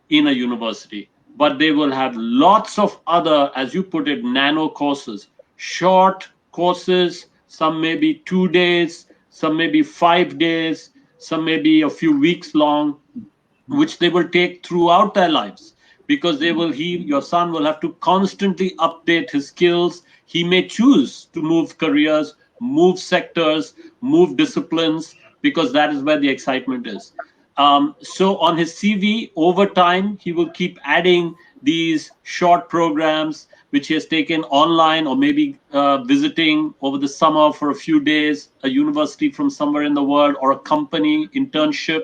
in a university. But they will have lots of other, as you put it, nano courses, short courses. Some may be 2 days, some may be 5 days, some may be a few weeks long, which they will take throughout their lives, because your son will have to constantly update his skills. He may choose to move careers, move sectors, move disciplines, because that is where the excitement is. So on his CV, over time, he will keep adding these short programs which he has taken online, or maybe visiting over the summer for a few days, a university from somewhere in the world, or a company internship.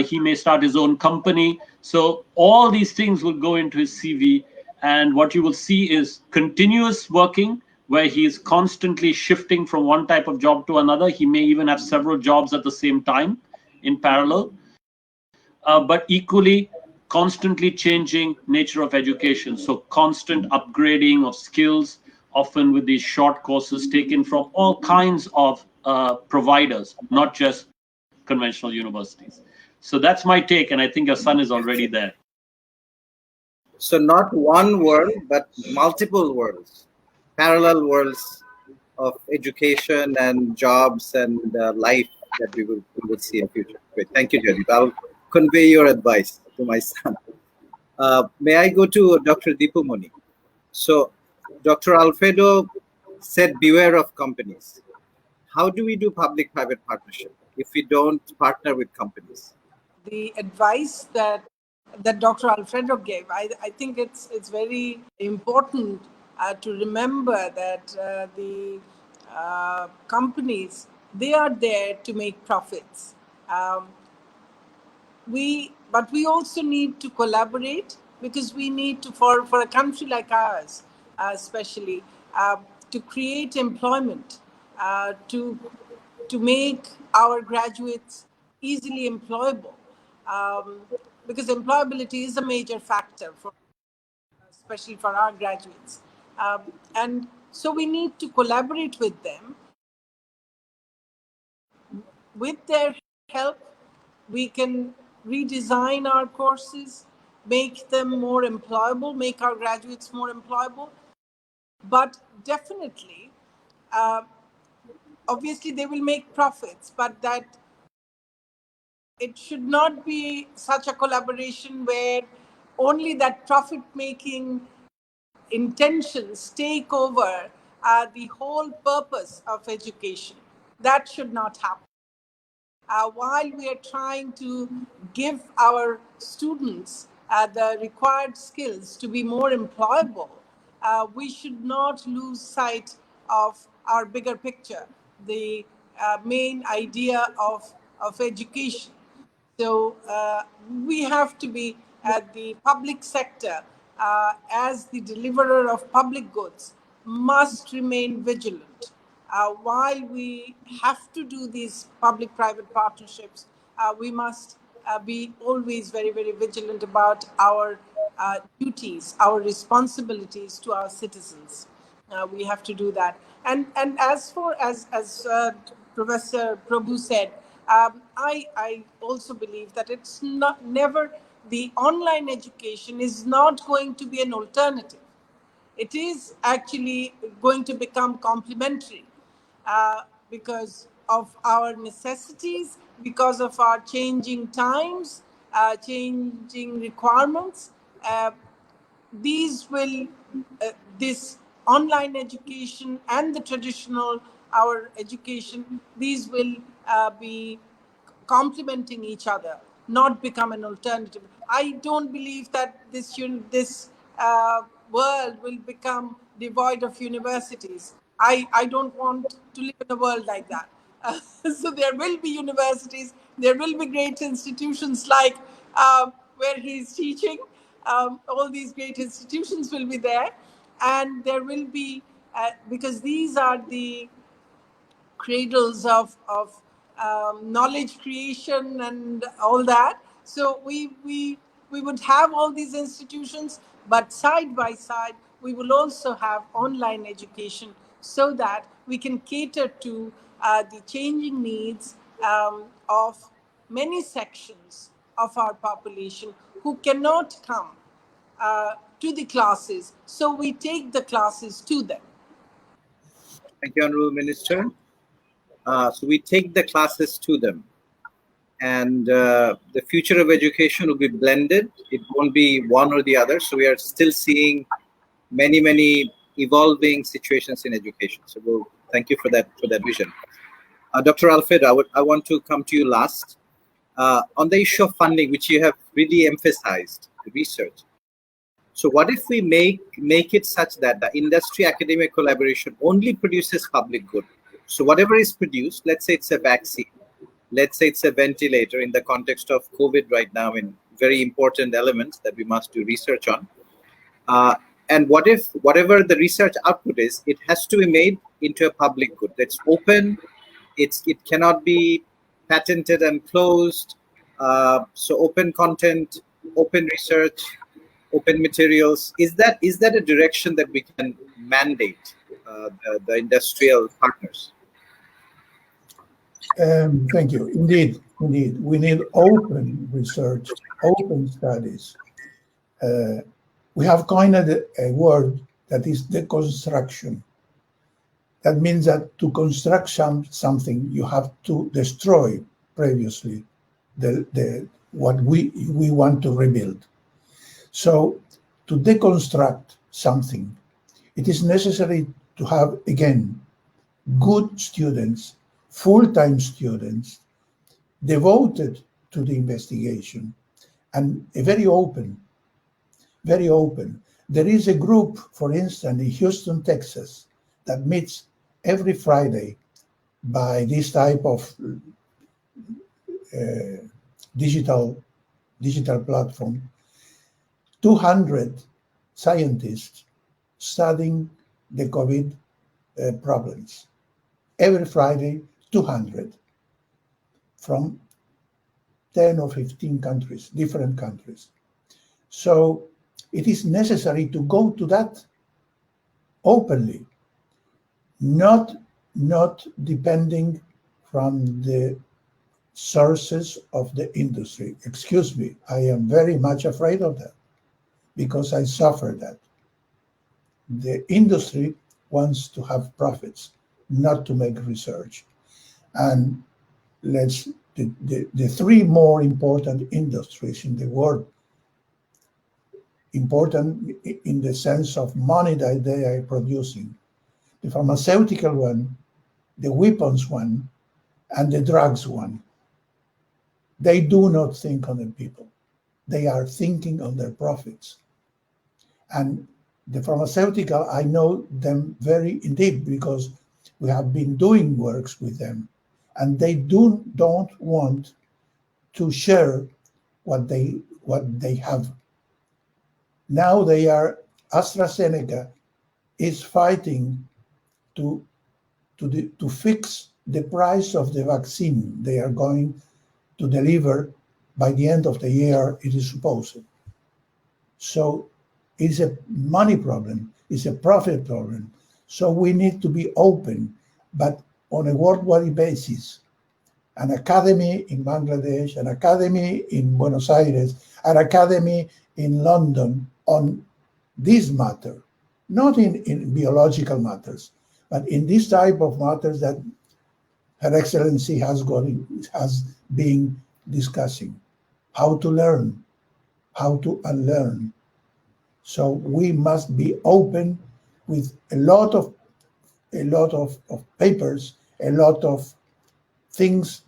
He may start his own company. So all these things will go into his CV. And what you will see is continuous working, where he is constantly shifting from one type of job to another. He may even have several jobs at the same time in parallel. But equally, constantly changing nature of education. So constant upgrading of skills, often with these short courses taken from all kinds of providers, not just conventional universities. So that's my take, and I think your son is already there. So not one world, but multiple worlds, parallel worlds of education and jobs and life that we will see in future. Great, thank you, Jadid. I'll convey your advice to my son. May I go to Dr. Deepu Moni? So Dr. Alfredo said, beware of companies. How do we do public-private partnership if we don't partner with companies? The advice that Dr. Alfredo gave, I think it's very important to remember that the companies, they are there to make profits. But we also need to collaborate, because we need to, for a country like ours, especially, to create employment, to make our graduates easily employable, because employability is a major factor especially for our graduates. And so we need to collaborate with them. With their help, we can redesign our courses, make them more employable, make our graduates more employable. But definitely, obviously, they will make profits, but that it should not be such a collaboration where only that profit-making intentions take over the whole purpose of education. That should not happen. While we are trying to give our students the required skills to be more employable, we should not lose sight of our bigger picture, the main idea of education. So we have to be at the public sector, as the deliverer of public goods, must remain vigilant. While we have to do these public-private partnerships, we must be always very, very vigilant about our duties, our responsibilities to our citizens. We have to do that. And as for as Professor Prabhu said, I also believe that it's not never the online education is not going to be an alternative. It is actually going to become complementary because of our necessities, because of our changing times, changing requirements. These will, this online education and the traditional, our education, these will be complementing each other, not become an alternative. I don't believe that this world will become devoid of universities. I don't want to live in a world like that. So there will be universities, there will be great institutions like where he's teaching. All these great institutions will be there, and there will be, because these are the cradles of knowledge creation and all that. So we would have all these institutions, but side by side, we will also have online education, so that we can cater to the changing needs of many sections of our population who cannot come to the classes. So we take the classes to them. Thank you, Honorable Minister. So we take the classes to them. and the future of education will be blended. It won't be one or the other. So we are still seeing many evolving situations in education. So thank you for that vision. Dr. Alfred, I want to come to you last on the issue of funding, which you have really emphasized, research. So what if we make it such that the industry academic collaboration only produces public good? So whatever is produced, let's say it's a vaccine, let's say it's a ventilator in the context of COVID right now, in very important elements that we must do research on. And what if whatever the research output is, it has to be made into a public good that's open, it cannot be patented and closed. So open content, open research, open materials. Is that a direction that we can mandate the industrial partners? Thank you. Indeed. We need open research, open studies. We have coined a word that is deconstruction. That means that to construct something, you have to destroy previously what we want to rebuild. So to deconstruct something, it is necessary to have, again, good students, full-time students, devoted to the investigation, and very open. There is a group, for instance, in Houston, Texas, that meets every Friday by this type of digital platform. 200 scientists studying the COVID problems. Every Friday, 200 from 10 or 15 countries, different countries. So it is necessary to go to that openly, not depending from the sources of the industry. Excuse me, I am very much afraid of that because I suffer that. The industry wants to have profits, not to make research. And the three more important industries in the world, important in the sense of money that they are producing, the pharmaceutical one, the weapons one, and the drugs one. They do not think on the people. They are thinking on their profits. And the pharmaceutical, I know them very indeed because we have been doing works with them, and they don't want to share what they have. Now AstraZeneca is fighting to fix the price of the vaccine they are going to deliver by the end of the year, it is supposed. So it's a money problem, it's a profit problem. So we need to be open, but on a worldwide basis. An academy in Bangladesh, an academy in Buenos Aires, an academy in London on this matter, not in biological matters, but in this type of matters that Her Excellency has been discussing. How to learn, how to unlearn. So we must be open with a lot of papers, a lot of things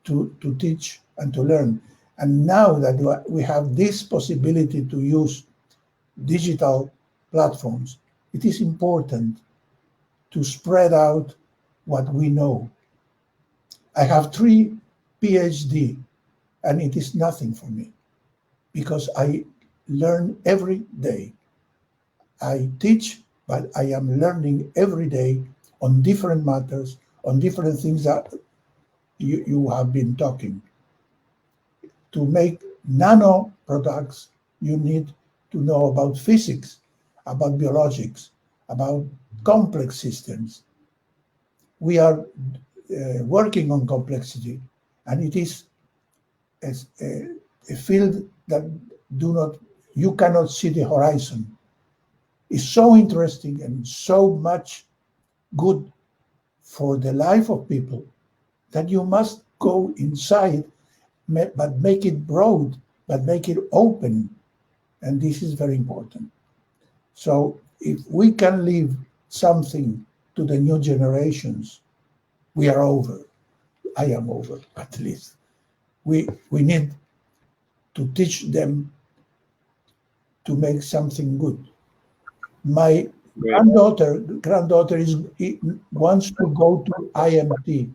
to teach and to learn. And now that we have this possibility to use digital platforms, it is important to spread out what we know. I have 3 PhD, and it is nothing for me because I learn every day. I teach, but I am learning every day on different matters, on different things that you have been talking. To make nano products, you need to know about physics, about biologics, about complex systems. We are working on complexity, and it is a field that you cannot see the horizon. It's so interesting and so much good for the life of people that you must go inside but make it broad, but make it open. And this is very important. So if we can leave something to the new generations, we are over. I am over, at least. We need to teach them to make something good. My granddaughter wants to go to MIT,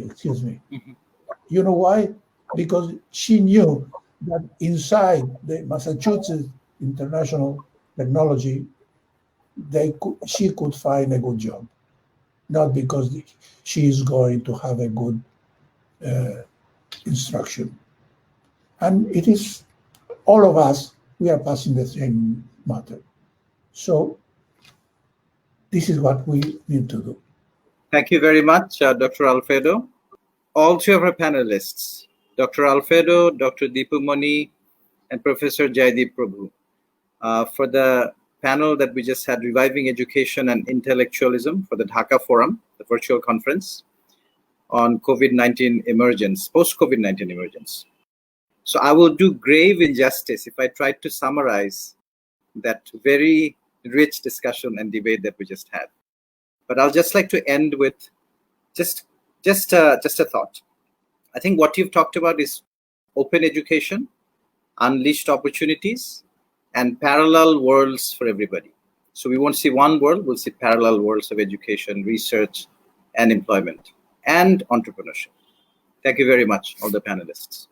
excuse me. You know why? Because she knew that inside the Massachusetts International Technology, she could find a good job, not because she is going to have a good instruction. And it is all of us, we are passing the same matter. So this is what we need to do. Thank you very much, Dr. Alfredo. All three of our panelists, Dr. Alfredo, Dr. Deepu Mani, and Professor Jaideep Prabhu, for the panel that we just had, Reviving Education and Intellectualism for the Dhaka Forum, the virtual conference on COVID-19 emergence, post-COVID-19 emergence. So I will do grave injustice if I try to summarize that very rich discussion and debate that we just had. But I'll just like to end with just a thought. I think what you've talked about is open education, unleashed opportunities, and parallel worlds for everybody. So we won't see one world, we'll see parallel worlds of education, research, and employment, and entrepreneurship. Thank you very much, all the panelists.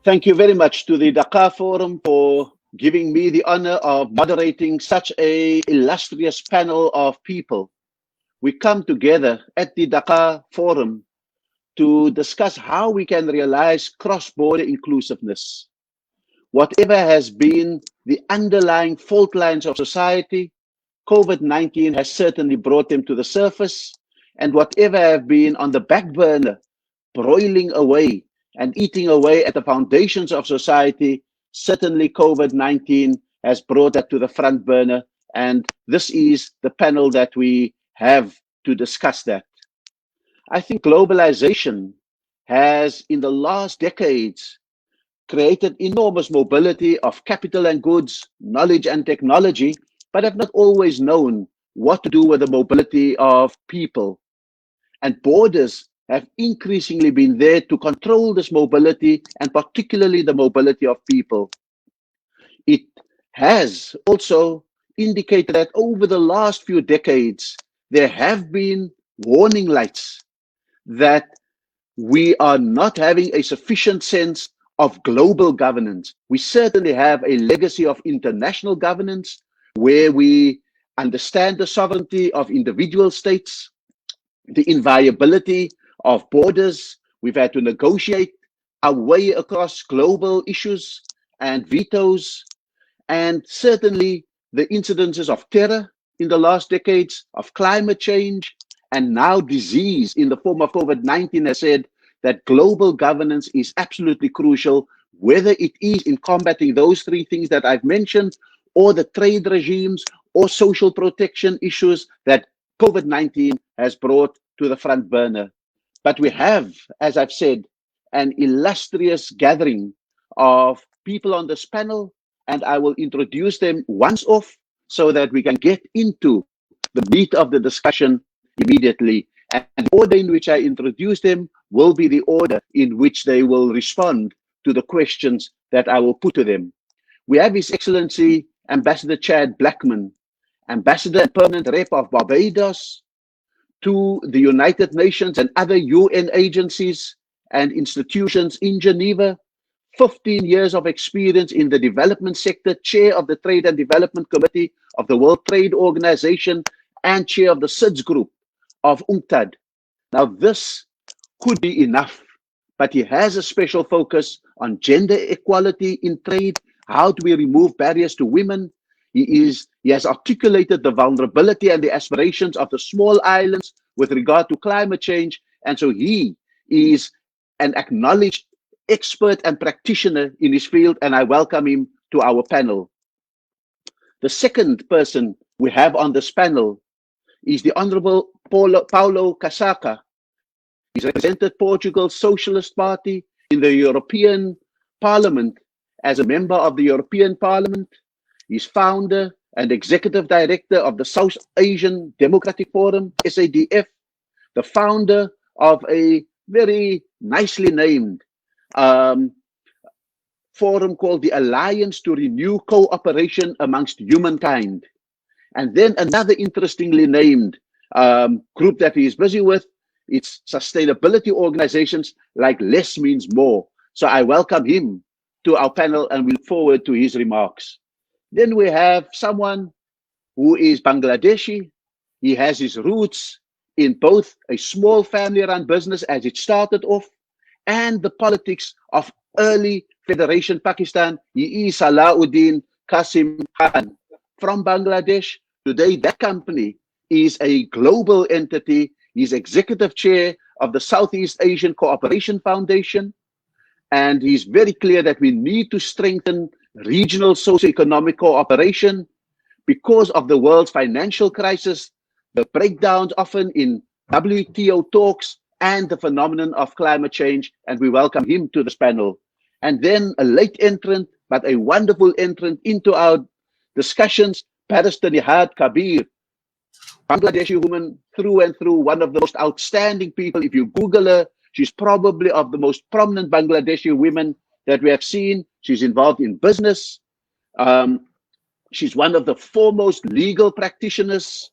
Thank you very much to the Dhaka Forum for giving me the honor of moderating such an illustrious panel of people. We come together at the Dhaka Forum to discuss how we can realize cross-border inclusiveness. Whatever has been the underlying fault lines of society, COVID-19 has certainly brought them to the surface, and whatever have been on the back burner, broiling away and eating away at the foundations of society, certainly COVID-19 has brought that to the front burner, and this is the panel that we have to discuss that. I think globalization has, in the last decades, created enormous mobility of capital and goods, knowledge and technology, but have not always known what to do with the mobility of people. And borders have increasingly been there to control this mobility, and particularly the mobility of people. It has also indicated that over the last few decades, there have been warning lights that we are not having a sufficient sense of global governance. We certainly have a legacy of international governance where we understand the sovereignty of individual states, the inviolability of borders. We've had to negotiate our way across global issues and vetoes, and certainly the incidences of terror in the last decades, of climate change, and now disease in the form of COVID-19 has said that global governance is absolutely crucial, whether it is in combating those three things that I've mentioned, or the trade regimes, or social protection issues that COVID-19 has brought to the front burner. But we have, as I've said, an illustrious gathering of people on this panel, and I will introduce them once off so that we can get into the meat of the discussion immediately. And the order in which I introduce them will be the order in which they will respond to the questions that I will put to them. We have His Excellency Ambassador Chad Blackman, Ambassador and Permanent Rep of Barbados to the United Nations and other UN agencies and institutions in Geneva, 15 years of experience in the development sector, chair of the Trade and Development Committee of the World Trade Organization, and chair of the SIDS group of UNCTAD. Now, this could be enough, but he has a special focus on gender equality in trade. How do we remove barriers to women? He has articulated the vulnerability and the aspirations of the small islands with regard to climate change. And so he is an acknowledged expert and practitioner in his field, and I welcome him to our panel. The second person we have on this panel is the Honorable Paulo Casaca. He's represented Portugal's Socialist Party in the European Parliament as a member of the European Parliament. He's founder and executive director of the South Asian Democratic Forum, SADF, the founder of a very nicely named forum called the Alliance to Renew Cooperation Amongst Humankind. And then another interestingly named group that he is busy with, it's sustainability organizations like Less Means More. So I welcome him to our panel and we look forward to his remarks. Then we have someone who is Bangladeshi. He has his roots in both a small family-run business as it started off and the politics of early Federation Pakistan. He is Salauddin Qasim Khan from Bangladesh. Today, that company is a global entity. He's executive chair of the Southeast Asian Cooperation Foundation. And he's very clear that we need to strengthen regional socioeconomic cooperation because of the world's financial crisis, the breakdowns often in WTO talks, and the phenomenon of climate change. And we welcome him to this panel. And then a late entrant, but a wonderful entrant into our discussions, Barrister Nihad Kabir, Bangladeshi woman through and through, one of the most outstanding people. If you Google her, she's probably of the most prominent Bangladeshi women that we have seen. She's involved in business. She's one of the foremost legal practitioners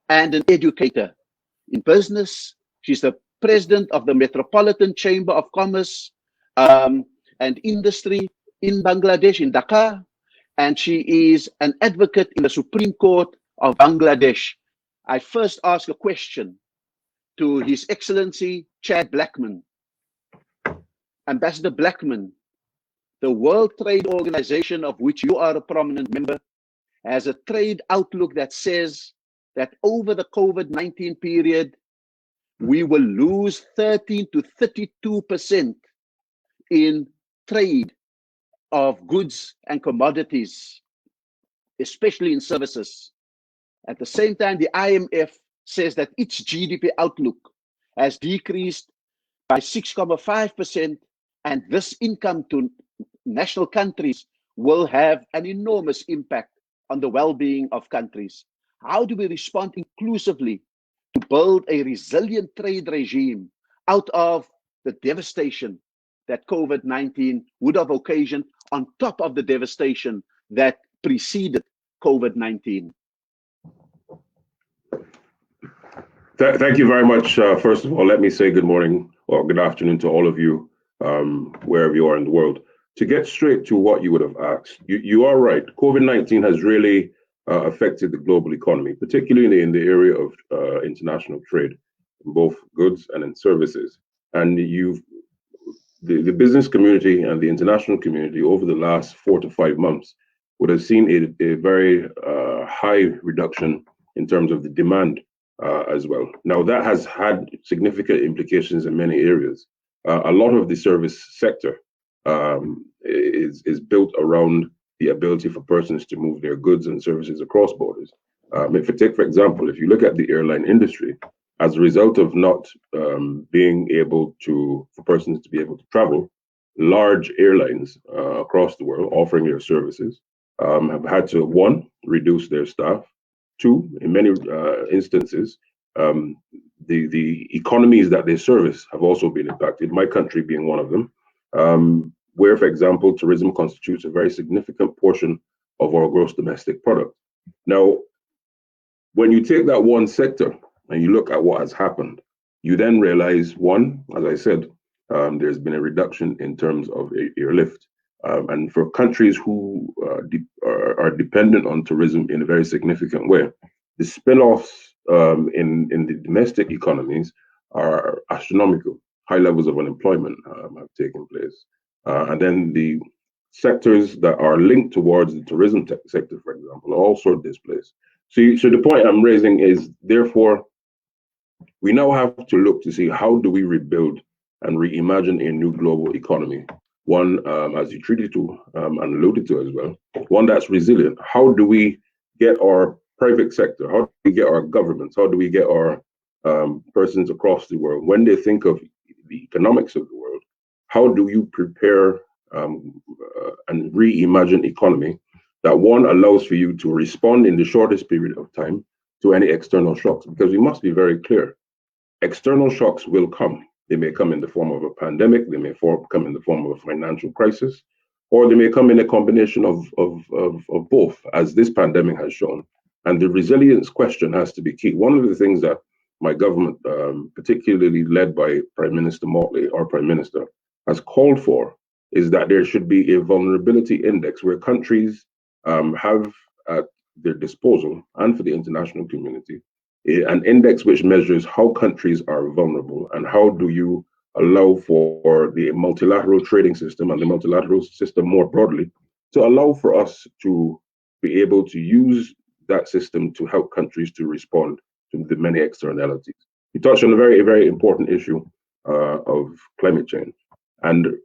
and an educator in business. She's the president of the Metropolitan Chamber of Commerce. And and industry in Bangladesh, in Dhaka, and she is an advocate in the Supreme Court of Bangladesh. I first ask a question to His Excellency Chad Blackman. Ambassador Blackman, the World Trade Organization, of which you are a prominent member, has a trade outlook that says that over the COVID-19 period, we will lose 13 to 32% in trade of goods and commodities, especially in services. At the same time, the IMF says that its GDP outlook has decreased by 6.5%, and this income to national countries will have an enormous impact on the well-being of countries. How do we respond inclusively to build a resilient trade regime out of the devastation that COVID-19 would have occasioned, on top of the devastation that preceded COVID-19? Thank you very much. First of all, let me say good morning or good afternoon to all of you, wherever you are in the world. To get straight to what you would have asked, you are right. COVID-19 has really affected the global economy, particularly in the area of international trade, in both goods and in services. And the business community and the international community over the last 4 to 5 months would have seen a very high reduction in terms of the demand as well. Now, that has had significant implications in many areas. A lot of the service sector is built around the ability for persons to move their goods and services across borders. For example, if you look at the airline industry, as a result of not being able for persons to be able to travel, large airlines across the world offering their services have had to, one, reduce their staff, two, in many instances, the economies that they service have also been impacted, my country being one of them, where, for example, tourism constitutes a very significant portion of our gross domestic product. Now, when you take that one sector and you look at what has happened, you then realize, one, as I said, there's been a reduction in terms of airlift. And for countries who are dependent on tourism in a very significant way, the spin-offs in the domestic economies are astronomical. High levels of unemployment have taken place. And then the sectors that are linked towards the tourism sector, for example, are also displaced. So the point I'm raising is, therefore, we now have to look to see how do we rebuild and reimagine a new global economy. One, as you treated to and alluded to as well, one that's resilient. How do we get our private sector? How do we get our governments? How do we get our persons across the world, when they think of the economics of the world, how do you prepare and reimagine economy that, one, allows for you to respond in the shortest period of time to any external shocks? Because we must be very clear, external shocks will come. They may come in the form of a pandemic, they may come in the form of a financial crisis, or they may come in a combination of both, as this pandemic has shown. And the resilience question has to be key. One of the things that my government, particularly led by Prime Minister Motley, our Prime Minister, has called for is that there should be a vulnerability index where countries have at their disposal, and for the international community, an index which measures how countries are vulnerable and how do you allow for the multilateral trading system and the multilateral system more broadly to allow for us to be able to use that system to help countries to respond to the many externalities. You touched on a very, very important issue of climate change. And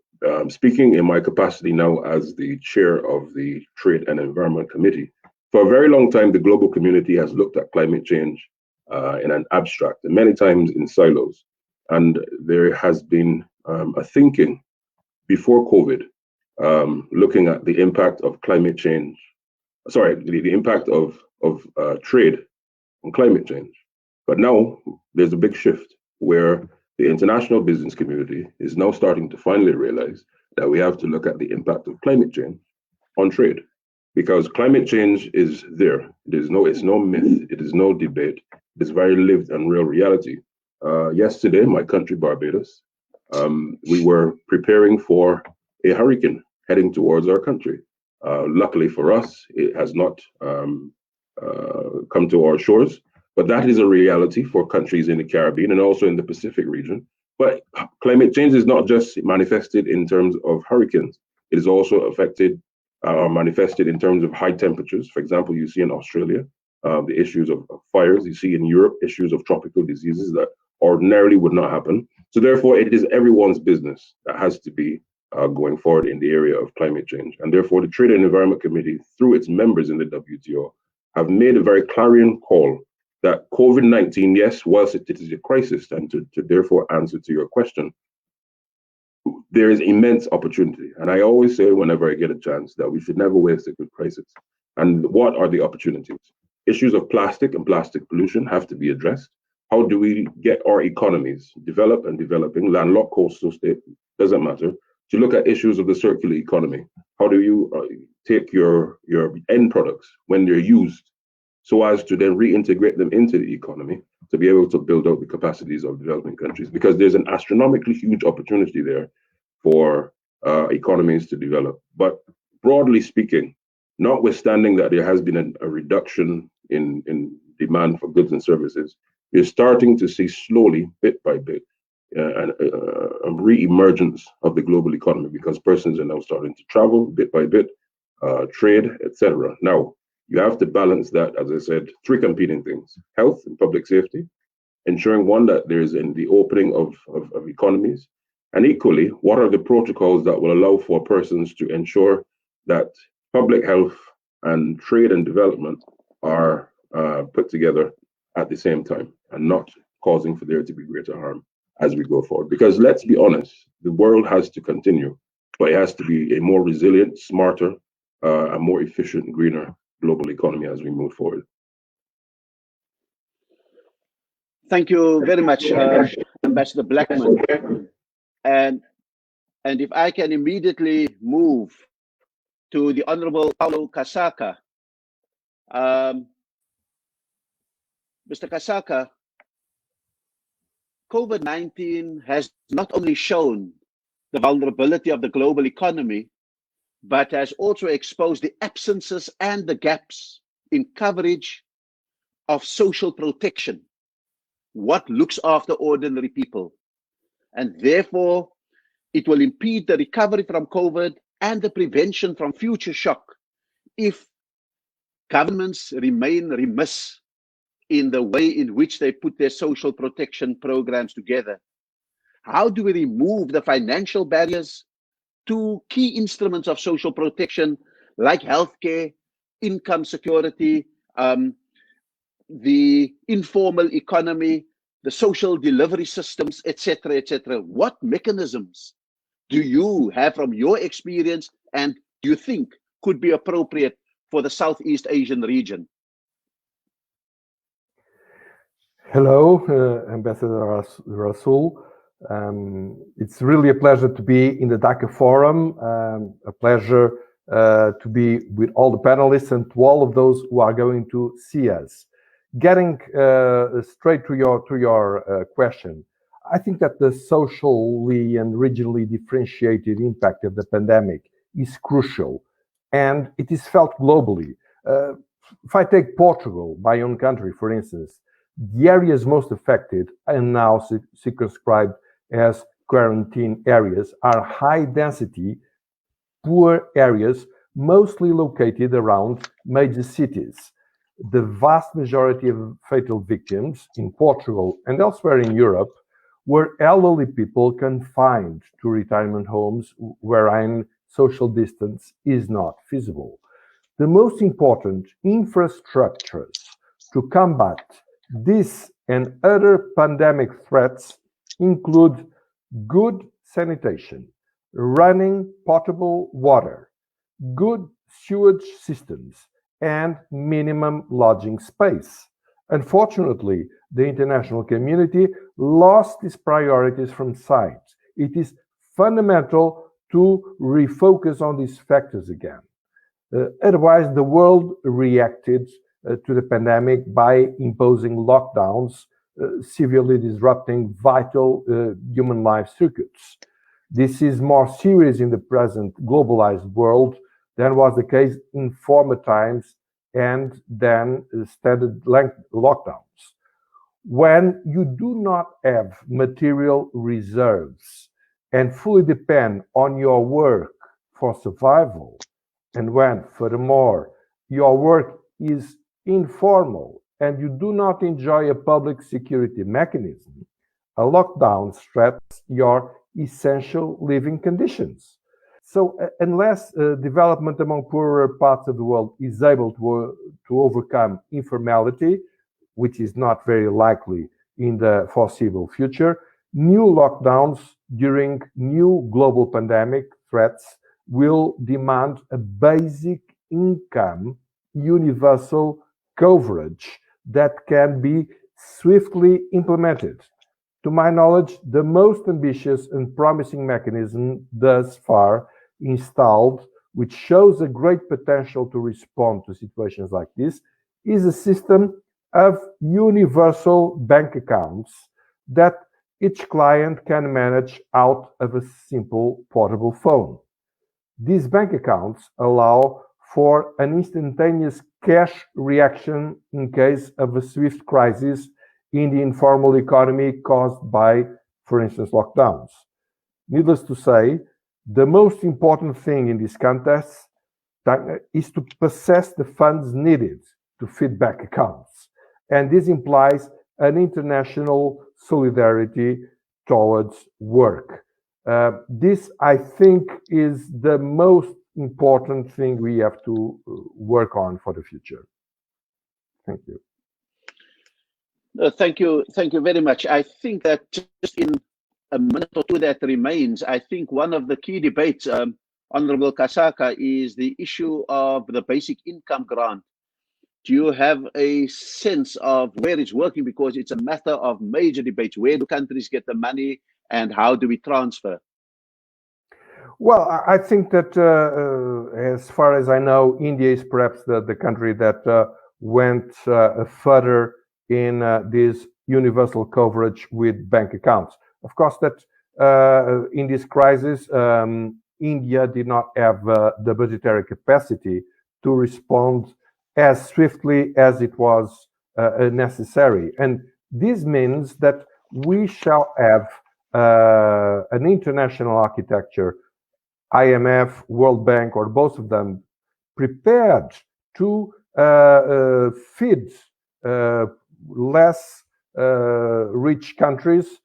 speaking in my capacity now as the chair of the Trade and Environment Committee, for a very long time, the global community has looked at climate change in an abstract, and many times in silos. And there has been a thinking before COVID, looking at the impact of climate change, the impact of trade on climate change. But now there's a big shift where the international business community is now starting to finally realize that we have to look at the impact of climate change on trade, because climate change is there. It's no myth. It is no debate. It is very lived and real reality. Yesterday, my country, Barbados, we were preparing for a hurricane heading towards our country. Luckily for us, it has not come to our shores, but that is a reality for countries in the Caribbean and also in the Pacific region. But climate change is not just manifested in terms of hurricanes. It is also affected or manifested in terms of high temperatures. For example, you see in Australia, the issues of fires. You see in Europe, issues of tropical diseases that ordinarily would not happen. So therefore, it is everyone's business that has to be going forward in the area of climate change. And therefore, the Trade and Environment Committee, through its members in the WTO, have made a very clarion call that COVID-19, yes, whilst it is a crisis, and to therefore answer to your question, there is immense opportunity. And I always say whenever I get a chance that we should never waste a good crisis. And what are the opportunities? Issues of plastic and plastic pollution have to be addressed. How do we get our economies developed and developing, landlocked, coastal state, doesn't matter, to look at issues of the circular economy? How do you take your end products when they're used so as to then reintegrate them into the economy to be able to build out the capacities of developing countries? Because there's an astronomically huge opportunity there for economies to develop. But broadly speaking, notwithstanding that there has been a reduction in demand for goods and services, we're starting to see slowly, bit by bit, a re-emergence of the global economy because persons are now starting to travel bit by bit, trade, etc. Now, you have to balance that, as I said, three competing things: health and public safety, ensuring one that there is in the opening of economies, and equally, what are the protocols that will allow for persons to ensure that public health and trade and development are put together at the same time and not causing for there to be greater harm as we go forward. Because let's be honest, the world has to continue, but it has to be a more resilient, smarter, a more efficient, greener global economy as we move forward. Thank you very much, Ambassador Blackman. And if I can immediately move to the Honorable Paulo Kasaka. Mr. Kasaka, COVID-19 has not only shown the vulnerability of the global economy, but has also exposed the absences and the gaps in coverage of social protection, what looks after ordinary people. And therefore, it will impede the recovery from COVID and the prevention from future shock if governments remain remiss in the way in which they put their social protection programs together. How do we remove the financial barriers to key instruments of social protection like healthcare, income security, the informal economy, the social delivery systems, etc., etc.? What mechanisms do you have from your experience and do you think could be appropriate for the Southeast Asian region? Hello, Ambassador Rasul. It's really a pleasure to be in the Dhaka Forum, a pleasure to be with all the panelists and to all of those who are going to see us. Getting straight to your question, I think that the socially and regionally differentiated impact of the pandemic is crucial, and it is felt globally. If I take Portugal, my own country, for instance, the areas most affected and now circumscribed as quarantine areas are high-density, poor areas, mostly located around major cities. The vast majority of fatal victims in Portugal and elsewhere in Europe were elderly people confined to retirement homes wherein social distance is not feasible. The most important infrastructures to combat this and other pandemic threats include good sanitation, running potable water, good sewage systems, and minimum lodging space. Unfortunately, the international community lost these priorities from sight. It is fundamental to refocus on these factors again. Otherwise, the world reacted to the pandemic by imposing lockdowns, severely disrupting vital human life circuits. This is more serious in the present globalized world than was the case in former times and then standard length lockdowns. When you do not have material reserves and fully depend on your work for survival, and when, furthermore, your work is informal and you do not enjoy a public security mechanism, a lockdown threatens your essential living conditions. So unless development among poorer parts of the world is able to overcome informality, which is not very likely in the foreseeable future, new lockdowns during new global pandemic threats will demand a basic income universal coverage that can be swiftly implemented. To my knowledge, the most ambitious and promising mechanism thus far installed, which shows a great potential to respond to situations like this, is a system of universal bank accounts that each client can manage out of a simple portable phone. These bank accounts allow for an instantaneous cash reaction in case of a swift crisis in the informal economy caused by, for instance, lockdowns. Needless to say, the most important thing in this context is to possess the funds needed to feed bank accounts. And this implies an international solidarity towards work. This, I think, is the most important thing we have to work on for the future. Thank you. Thank you very much. I think that just in a minute or two that remains, I think one of the key debates, Honorable Kasaka, is the issue of the basic income grant. Do you have a sense of where it's working? Because it's a matter of major debates. Where do countries get the money and how do we transfer? Well, I think that as far as I know, India is perhaps the country that went further in this universal coverage with bank accounts. Of course, that in this crisis, India did not have the budgetary capacity to respond as swiftly as it was necessary. And this means that we shall have an international architecture, IMF, World Bank, or both of them, prepared to feed less rich countries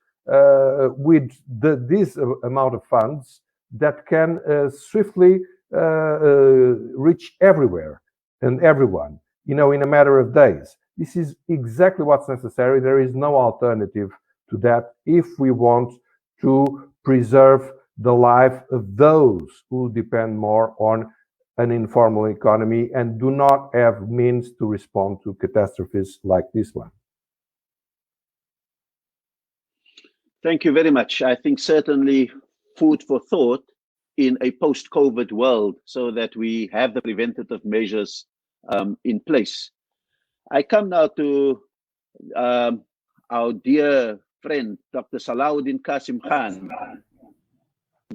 with this amount of funds that can swiftly reach everywhere and everyone, in a matter of days. This is exactly what's necessary. There is no alternative to that if we want to preserve the life of those who depend more on an informal economy and do not have means to respond to catastrophes like this one. Thank you very much. I think certainly food for thought in a post-COVID world so that we have the preventative measures in place. I come now to our dear friend, Dr. Salahuddin Qasim Khan.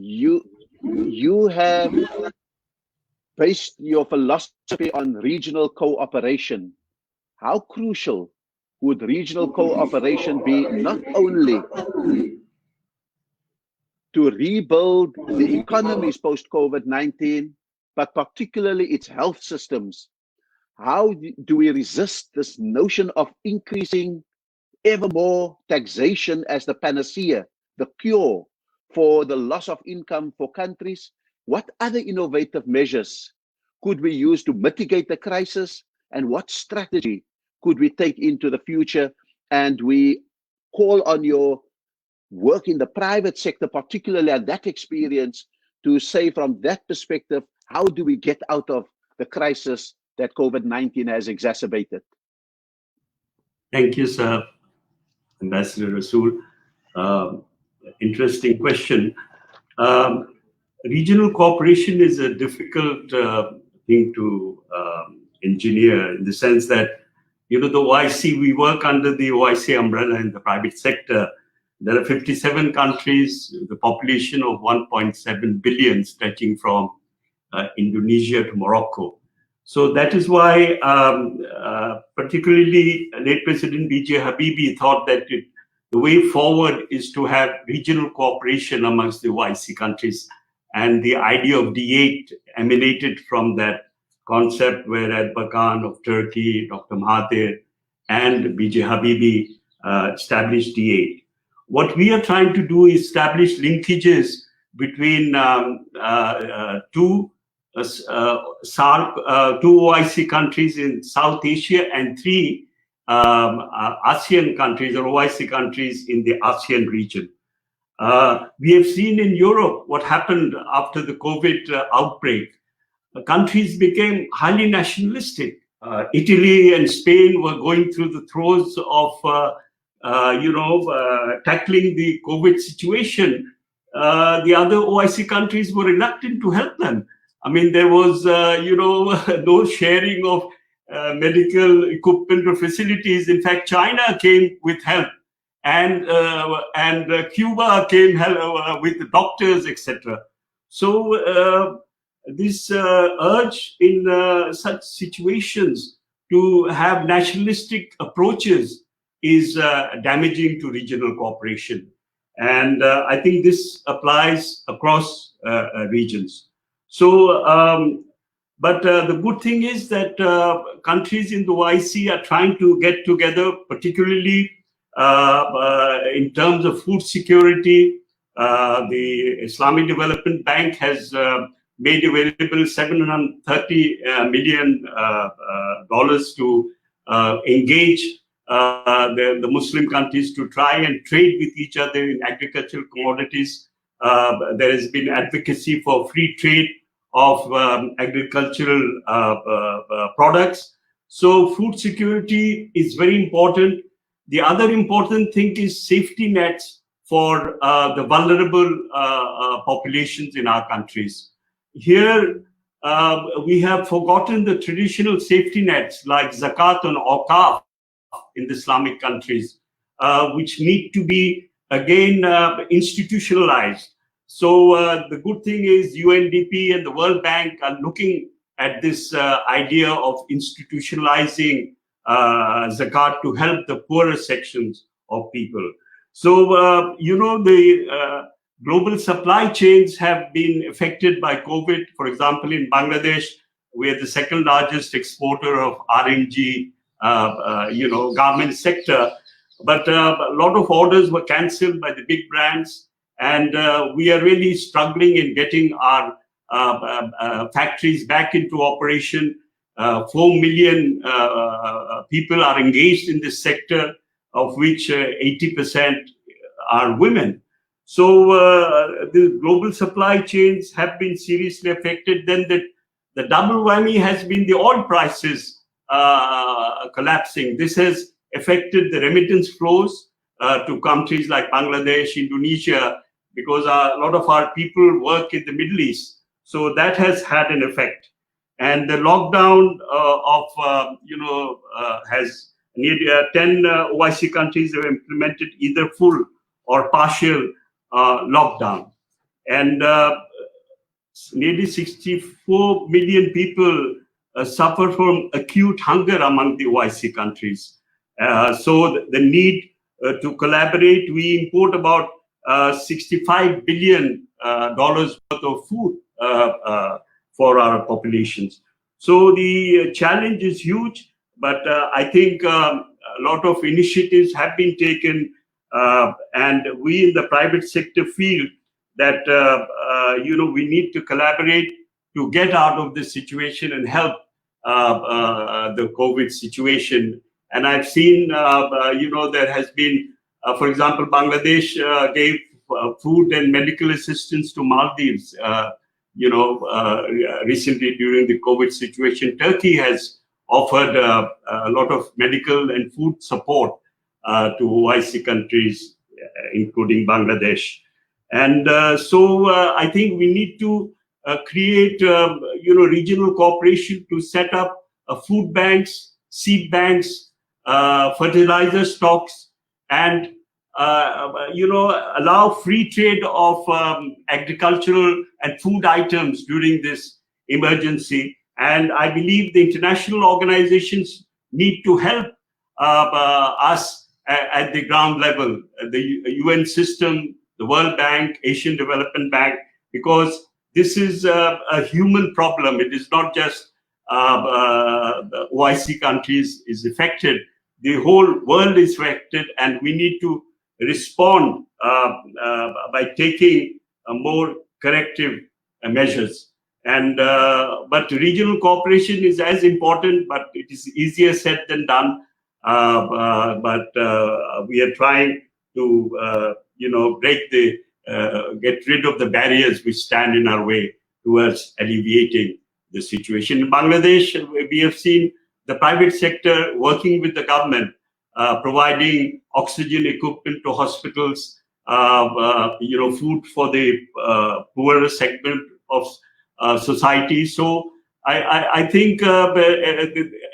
You have based your philosophy on regional cooperation. How crucial would regional cooperation be not only to rebuild the economies post-COVID-19, but particularly its health systems? How do we resist this notion of increasing ever more taxation as the panacea, the cure for the loss of income for countries? What other innovative measures could we use to mitigate the crisis? And what strategy could we take into the future? And we call on your work in the private sector, particularly and that experience, to say from that perspective, how do we get out of the crisis that COVID-19 has exacerbated? Thank you, sir. Ambassador Rasool. Interesting question. Regional cooperation is a difficult thing to engineer, in the sense that, the OIC, we work under the OIC umbrella in the private sector, There are 57 countries, the population of 1.7 billion, stretching from Indonesia to Morocco. So that is why, particularly late President B.J. Habibie thought that the way forward is to have regional cooperation amongst the OIC countries. And the idea of D8 emanated from that concept, where Erbakan of Turkey, Dr. Mahathir, and B.J. Habibie established D8. What we are trying to do is establish linkages between two OIC countries in South Asia and 3 ASEAN countries or OIC countries in the ASEAN region. We have seen in Europe what happened after the COVID outbreak. Countries became highly nationalistic. Italy and Spain were going through the throes of tackling the COVID situation. The other OIC countries were reluctant to help them. I mean, there was, no sharing of medical equipment or facilities. In fact, China came with help, and Cuba came with the doctors, etc. So this urge in such situations to have nationalistic approaches is damaging to regional cooperation. And I think this applies across regions. So, but the good thing is that countries in the OIC are trying to get together, particularly in terms of food security. The Islamic Development Bank has made available $730 million to engage the Muslim countries to try and trade with each other in agricultural commodities. There has been advocacy for free trade of agricultural products. So food security is very important. The other important thing is safety nets for the vulnerable populations in our countries. Here, we have forgotten the traditional safety nets like zakat and awqaf in the Islamic countries, which need to be again institutionalized. So the good thing is UNDP and the World Bank are looking at this idea of institutionalizing zakat to help the poorer sections of people. So, the global supply chains have been affected by COVID. For example, in Bangladesh, we are the second largest exporter of RNG, garment sector. But a lot of orders were cancelled by the big brands. And we are really struggling in getting our factories back into operation. 4 million people are engaged in this sector, of which 80% are women. So the global supply chains have been seriously affected. Then the double whammy has been the oil prices collapsing. This has affected the remittance flows to countries like Bangladesh, Indonesia, because a lot of our people work in the Middle East. So that has had an effect. And the lockdown has nearly 10 OIC countries have implemented either full or partial lockdown. And nearly 64 million people suffer from acute hunger among the OIC countries. So the need to collaborate, we import about $65 billion worth of food for our populations. So the challenge is huge, but I think a lot of initiatives have been taken, and we in the private sector feel that we need to collaborate to get out of this situation and help the COVID situation. And I've seen, there has been, for example, Bangladesh gave food and medical assistance to Maldives, recently during the COVID situation. Turkey has offered a lot of medical and food support to OIC countries, including Bangladesh. And so I think we need to create, regional cooperation to set up food banks, seed banks, fertilizer stocks, and allow free trade of agricultural and food items during this emergency. And I believe the international organizations need to help us at the ground level, the UN system, the World Bank, Asian Development Bank, because this is a human problem. It is not just the OIC countries is affected. The whole world is affected, and we need to respond by taking more corrective measures. And but regional cooperation is as important, but it is easier said than done. But we are trying to get rid of the barriers which stand in our way towards alleviating the situation. In Bangladesh, we have seen the private sector working with the government, providing oxygen equipment to hospitals, food for the poorer segment of society. So I think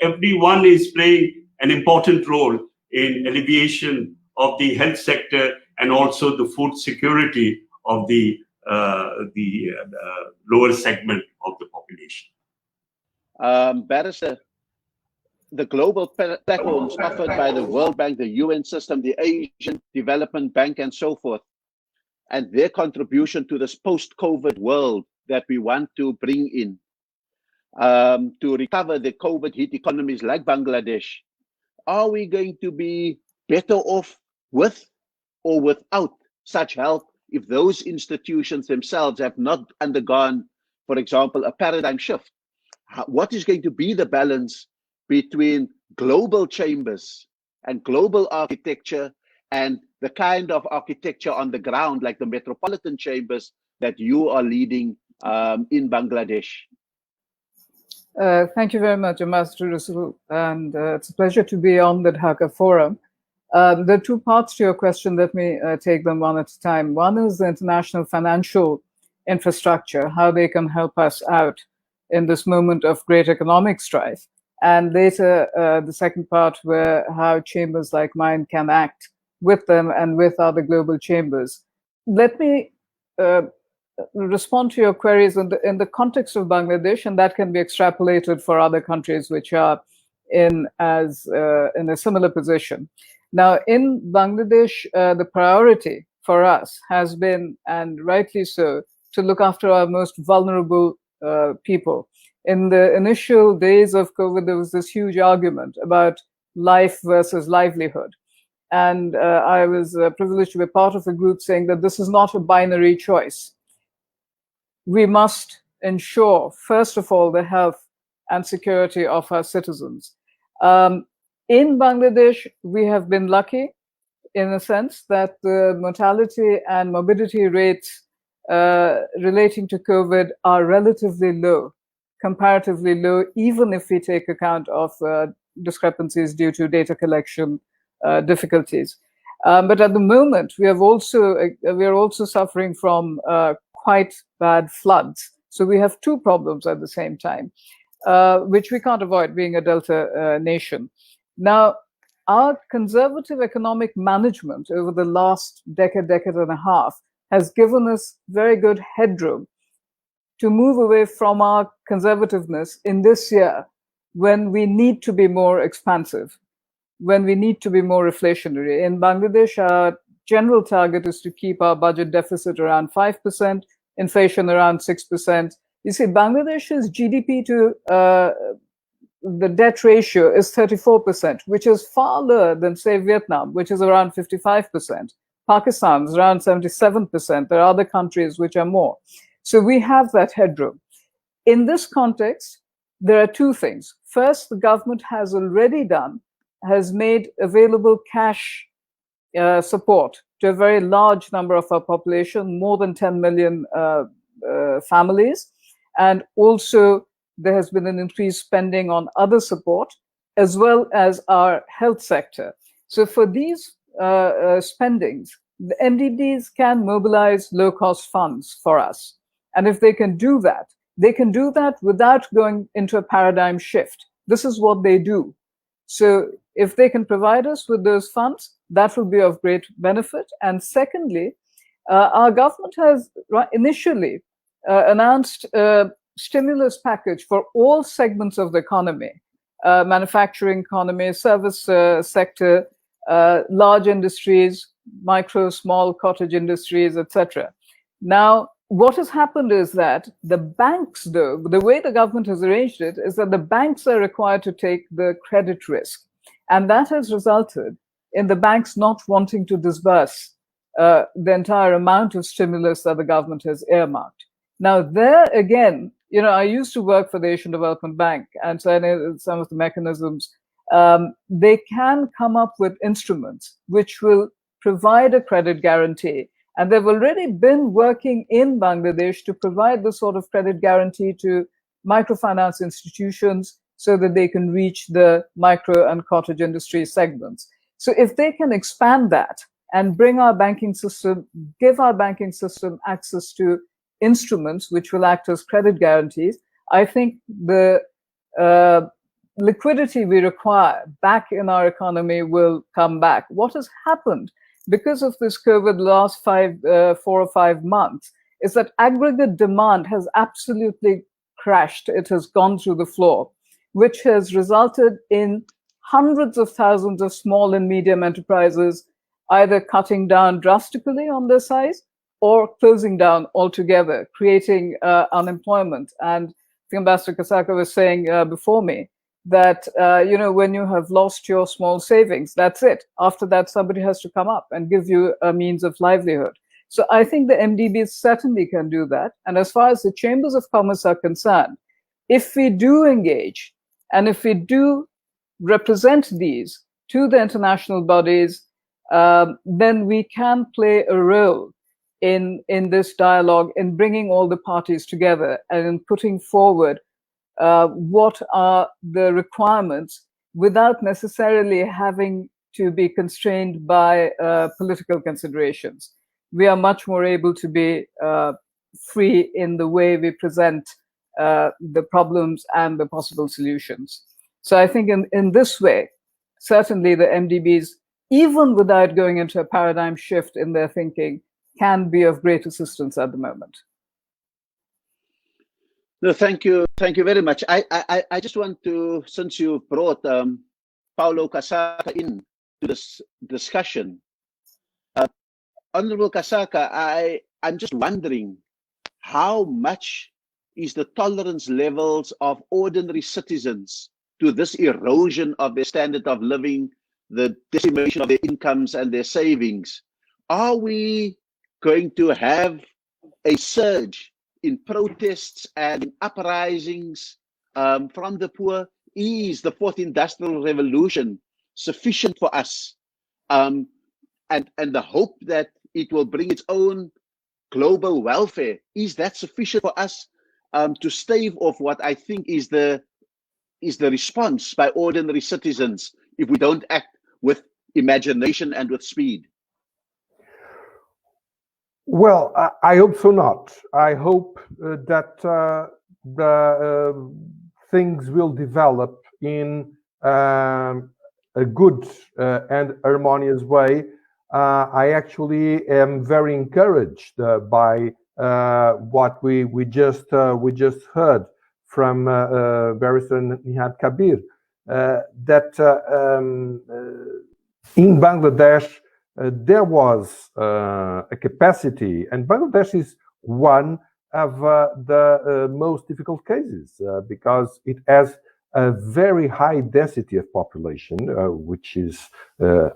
everyone is playing an important role in alleviation of the health sector and also the food security of the lower segment of the population. Barrister, the global platforms offered by the World Bank, the UN system, the Asian Development Bank, and so forth, and their contribution to this post-COVID world that we want to bring in to recover the COVID-hit economies like Bangladesh, are we going to be better off with or without such help if those institutions themselves have not undergone, for example, a paradigm shift? What is going to be the balance between global chambers and global architecture and the kind of architecture on the ground, like the metropolitan chambers that you are leading in Bangladesh? Thank you very much, Ambassador Rasool, and it's a pleasure to be on the Dhaka Forum. There are two parts to your question. Let me take them one at a time. One is the international financial infrastructure, how they can help us out in this moment of great economic strife. And later, the second part, where how chambers like mine can act with them and with other global chambers. Let me respond to your queries in the context of Bangladesh, and that can be extrapolated for other countries which are in a similar position. Now, in Bangladesh, the priority for us has been, and rightly so, to look after our most vulnerable people. In the initial days of COVID, there was this huge argument about life versus livelihood. And I was privileged to be part of a group saying that this is not a binary choice. We must ensure, first of all, the health and security of our citizens. In Bangladesh, we have been lucky in a sense that the mortality and morbidity rates relating to COVID are relatively low, comparatively low, even if we take account of discrepancies due to data collection difficulties. But at the moment, we are also suffering from quite bad floods. So we have two problems at the same time, which we can't avoid being a Delta nation. Now, our conservative economic management over the last decade and a half has given us very good headroom to move away from our conservativeness in this year when we need to be more expansive, when we need to be more reflationary. In Bangladesh, our general target is to keep our budget deficit around 5%, inflation around 6%. You see, Bangladesh's GDP to the debt ratio is 34%, which is far lower than, say, Vietnam, which is around 55%. Pakistan's around 77%. There are other countries which are more. So we have that headroom. In this context, there are two things. First, the government has made available cash support to a very large number of our population, more than 10 million families. And also, there has been an increased spending on other support, as well as our health sector. So for these spendings, the NDBs can mobilize low-cost funds for us. And if they can do that without going into a paradigm shift. This is what they do. So if they can provide us with those funds, that will be of great benefit. And secondly, our government has initially announced a stimulus package for all segments of the economy, manufacturing economy, service sector, large industries, micro, small cottage industries, etc. Now, what has happened is that the banks, though, the way the government has arranged it is that the banks are required to take the credit risk. And that has resulted in the banks not wanting to disburse the entire amount of stimulus that the government has earmarked. Now, there again, you know, I used to work for the Asian Development Bank, and so I know some of the mechanisms. They can come up with instruments which will provide a credit guarantee. And they've already been working in Bangladesh to provide the sort of credit guarantee to microfinance institutions so that they can reach the micro and cottage industry segments. So if they can expand that and bring our banking system, give our banking system access to instruments which will act as credit guarantees, I think the liquidity we require back in our economy will come back. What has happened because of this COVID last 4 or 5 months is that aggregate demand has absolutely crashed. It has gone through the floor, which has resulted in hundreds of thousands of small and medium enterprises either cutting down drastically on their size or closing down altogether, creating unemployment. And Ambassador Kasaka was saying before me that, you know, when you have lost your small savings, that's it. After that, somebody has to come up and give you a means of livelihood. So I think the MDBs certainly can do that. And as far as the chambers of commerce are concerned, if we do engage and if we do represent these to the international bodies, then we can play a role in this dialogue, in bringing all the parties together and in putting forward what are the requirements without necessarily having to be constrained by political considerations. We are much more able to be free in the way we present the problems and the possible solutions. So I think in this way, certainly the MDBs, even without going into a paradigm shift in their thinking, can be of great assistance at the moment. No, thank you very much. I just want to, since you brought Paulo Kasaka in to this discussion, Honorable Kasaka, I'm just wondering how much is the tolerance levels of ordinary citizens to this erosion of their standard of living, the decimation of their incomes and their savings? Are we going to have a surge in protests and in uprisings from the poor? Is the fourth industrial revolution sufficient for us? And the hope that it will bring its own global welfare, is that sufficient for us to stave off what I think is the response by ordinary citizens if we don't act with imagination and with speed? Well, I hope so not. I hope that the things will develop in a good and harmonious way. I actually am very encouraged by what we just heard from Barrister Nihat Kabir, that in Bangladesh there was a capacity, and Bangladesh is one of the most difficult cases because it has a very high density of population, which is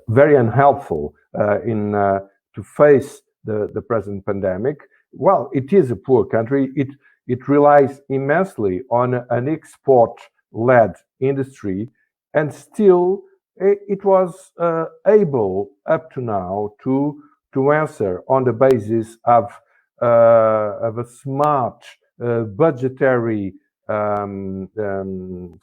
very unhelpful to face the present pandemic. Well, it is a poor country. It relies immensely on an export-led industry, and still it was able up to now to answer on the basis of a smart budgetary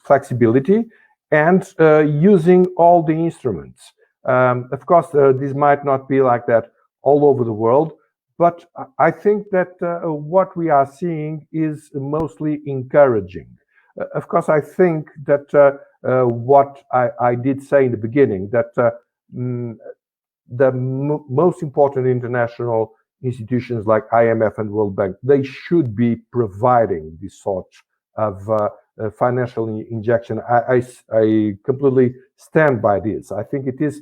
flexibility and using all the instruments. Of course, this might not be like that all over the world, but I think that what we are seeing is mostly encouraging. Of course, I think that what I did say in the beginning, that the most important international institutions like IMF and World Bank, they should be providing this sort of financial injection. I completely stand by this. I think it is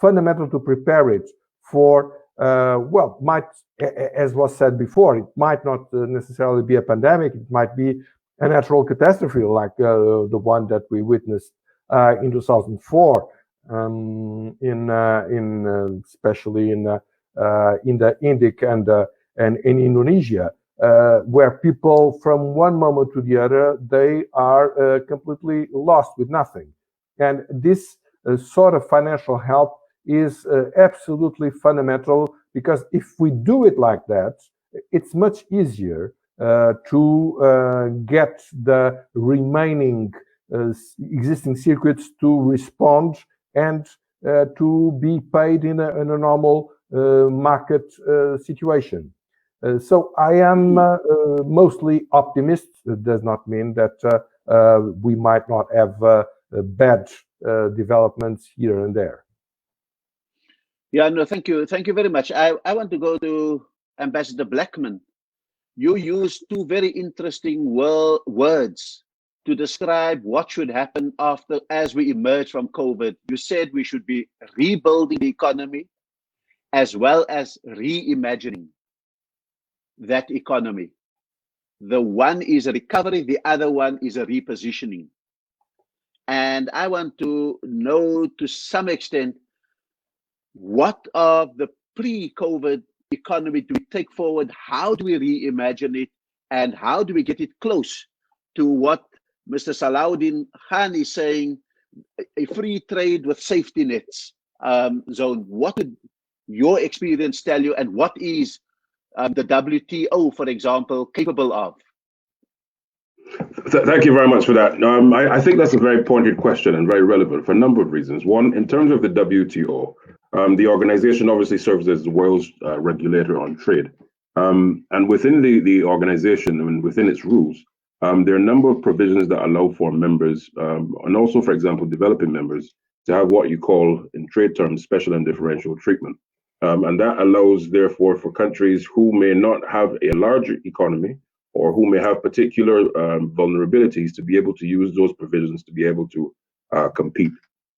fundamental to prepare it for, as was said before, it might not necessarily be a pandemic, it might be a natural catastrophe like the one that we witnessed in 2004, especially in the Indic and in Indonesia, where people from one moment to the other, they are completely lost with nothing. And this sort of financial help is absolutely fundamental, because if we do it like that, it's much easier to get the remaining existing circuits to respond and to be paid in a normal market situation. So I am mostly optimist. It does not mean that we might not have bad developments here and there. Yeah, no, thank you. Thank you very much. I want to go to Ambassador Blackman. You used two very interesting words to describe what should happen as we emerge from COVID. You said we should be rebuilding the economy as well as reimagining that economy. The one is a recovery, the other one is a repositioning. And I want to know to some extent, what of the pre-COVID economy do we take forward? How do we reimagine it? And how do we get it close to what Mr. Salahuddin Khan is saying, a free trade with safety nets zone? What would your experience tell you, and what is the WTO, for example, capable of? Thank you very much for that. I think that's a very pointed question and very relevant for a number of reasons. One, in terms of the WTO, the organization obviously serves as the world's regulator on trade. And within the organization and within its rules, there are a number of provisions that allow for members, and also, for example, developing members, to have what you call, in trade terms, special and differential treatment. And that allows, therefore, for countries who may not have a larger economy or who may have particular vulnerabilities to be able to use those provisions to be able to compete.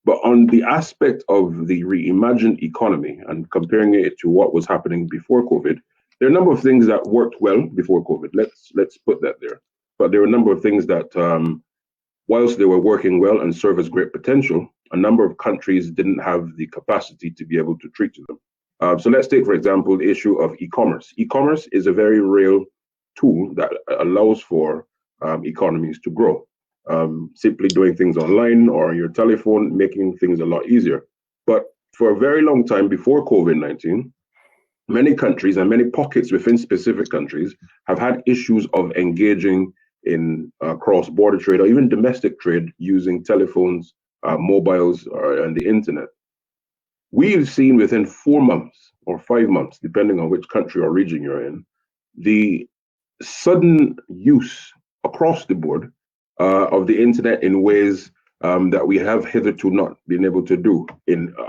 But on the aspect of the reimagined economy and comparing it to what was happening before COVID, there are a number of things that worked well before COVID. Let's put that there. But there are a number of things that, whilst they were working well and serve as great potential, a number of countries didn't have the capacity to be able to treat to them. So let's take, for example, the issue of e-commerce. E-commerce is a very real tool that allows for economies to grow. Simply doing things online or on your telephone, making things a lot easier. But for a very long time before COVID-19, many countries and many pockets within specific countries have had issues of engaging in cross-border trade or even domestic trade using telephones, mobiles, and the internet. We've seen within 4 months or 5 months, depending on which country or region you're in, the sudden use across the board of the internet in ways that we have hitherto not been able to do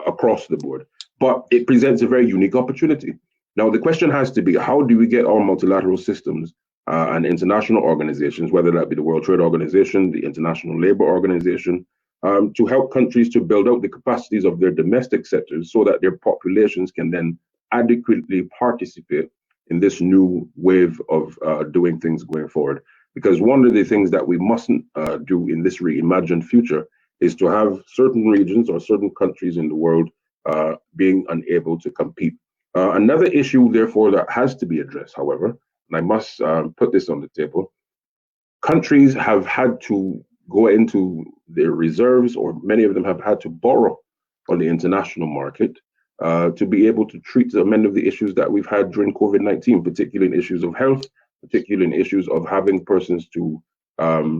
across the board. But it presents a very unique opportunity. Now, the question has to be, how do we get our multilateral systems and international organizations, whether that be the World Trade Organization, the International Labour Organization, to help countries to build out the capacities of their domestic sectors so that their populations can then adequately participate in this new wave of doing things going forward. Because one of the things that we mustn't do in this reimagined future is to have certain regions or certain countries in the world being unable to compete. Another issue, therefore, that has to be addressed, however, and I must put this on the table, countries have had to go into their reserves, or many of them have had to borrow on the international market to be able to treat many of the issues that we've had during COVID-19, particularly in issues of health, particularly in issues of having persons to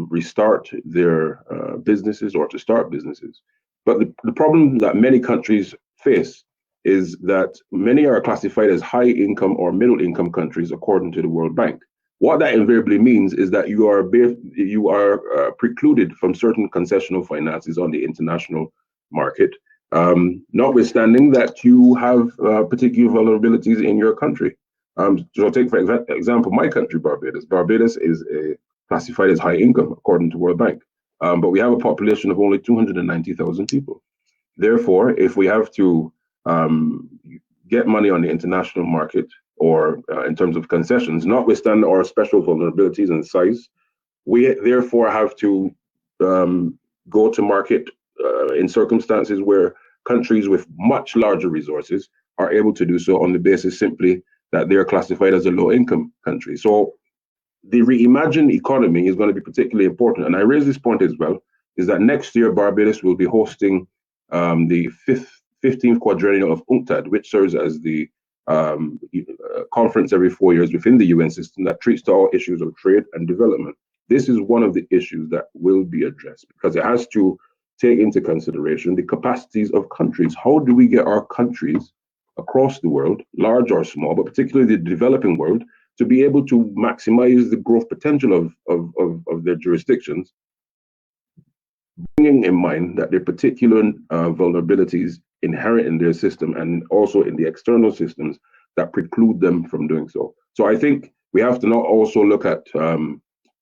restart their businesses or to start businesses. But the problem that many countries face is that many are classified as high income or middle income countries according to the World Bank. What that invariably means is that you are precluded from certain concessional finances on the international market notwithstanding that you have particular vulnerabilities in your country. So take for example my country, Barbados. Barbados is classified as high income according to World Bank, but we have a population of only 290,000 people. Therefore, if we have to get money on the international market or in terms of concessions, notwithstanding our special vulnerabilities and size, we therefore have to go to market in circumstances where countries with much larger resources are able to do so on the basis simply that they're classified as a low-income country. So the reimagined economy is going to be particularly important. And I raise this point as well, is that next year Barbados will be hosting the 15th quadrennial of UNCTAD, which serves as the conference every 4 years within the UN system that treats to all issues of trade and development. This is one of the issues that will be addressed because it has to take into consideration the capacities of countries. How do we get our countries across the world, large or small, but particularly the developing world, to be able to maximize the growth potential of their jurisdictions, bringing in mind that there are particular vulnerabilities inherent in their system and also in the external systems that preclude them from doing so. So I think we have to not also look at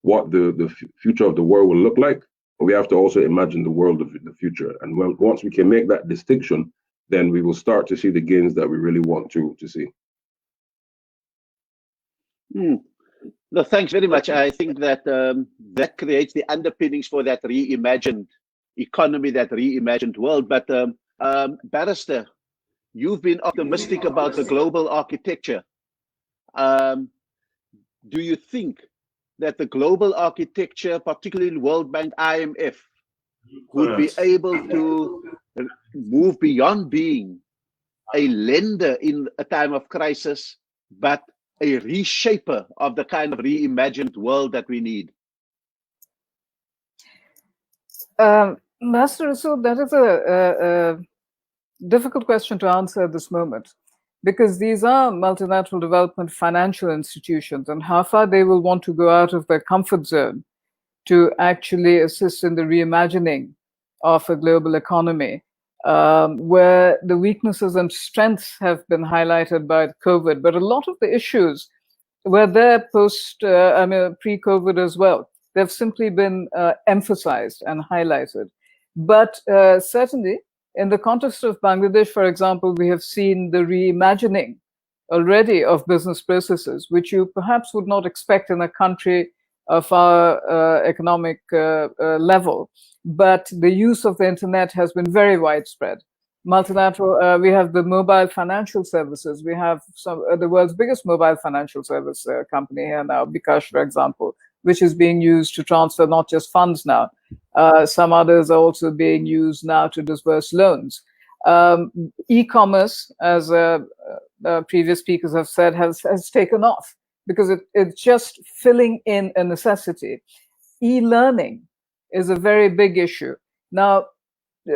what the future of the world will look like, but we have to also imagine the world of the future. And once we can make that distinction, then we will start to see the gains that we really want to see. No, thanks very much. I think that that creates the underpinnings for that reimagined economy, that reimagined world. But Barrister, you've been optimistic about the global architecture. Do you think that the global architecture, particularly World Bank, IMF, would be able to move beyond being a lender in a time of crisis, but a reshaper of the kind of reimagined world that we need? Master Rasool, that is a difficult question to answer at this moment, because these are multilateral development financial institutions, and how far they will want to go out of their comfort zone to actually assist in the reimagining of a global economy, where the weaknesses and strengths have been highlighted by COVID, but a lot of the issues were there pre-COVID as well. They've simply been emphasized and highlighted. But certainly, in the context of Bangladesh, for example, we have seen the reimagining already of business processes, which you perhaps would not expect in a country of our economic level. But the use of the internet has been very widespread. Multilateral, we have the mobile financial services. We have the world's biggest mobile financial service company here now, bKash, for example, which is being used to transfer not just funds now. Some others are also being used now to disburse loans. E-commerce, as previous speakers have said, has taken off because it's just filling in a necessity. E-learning is a very big issue. Now,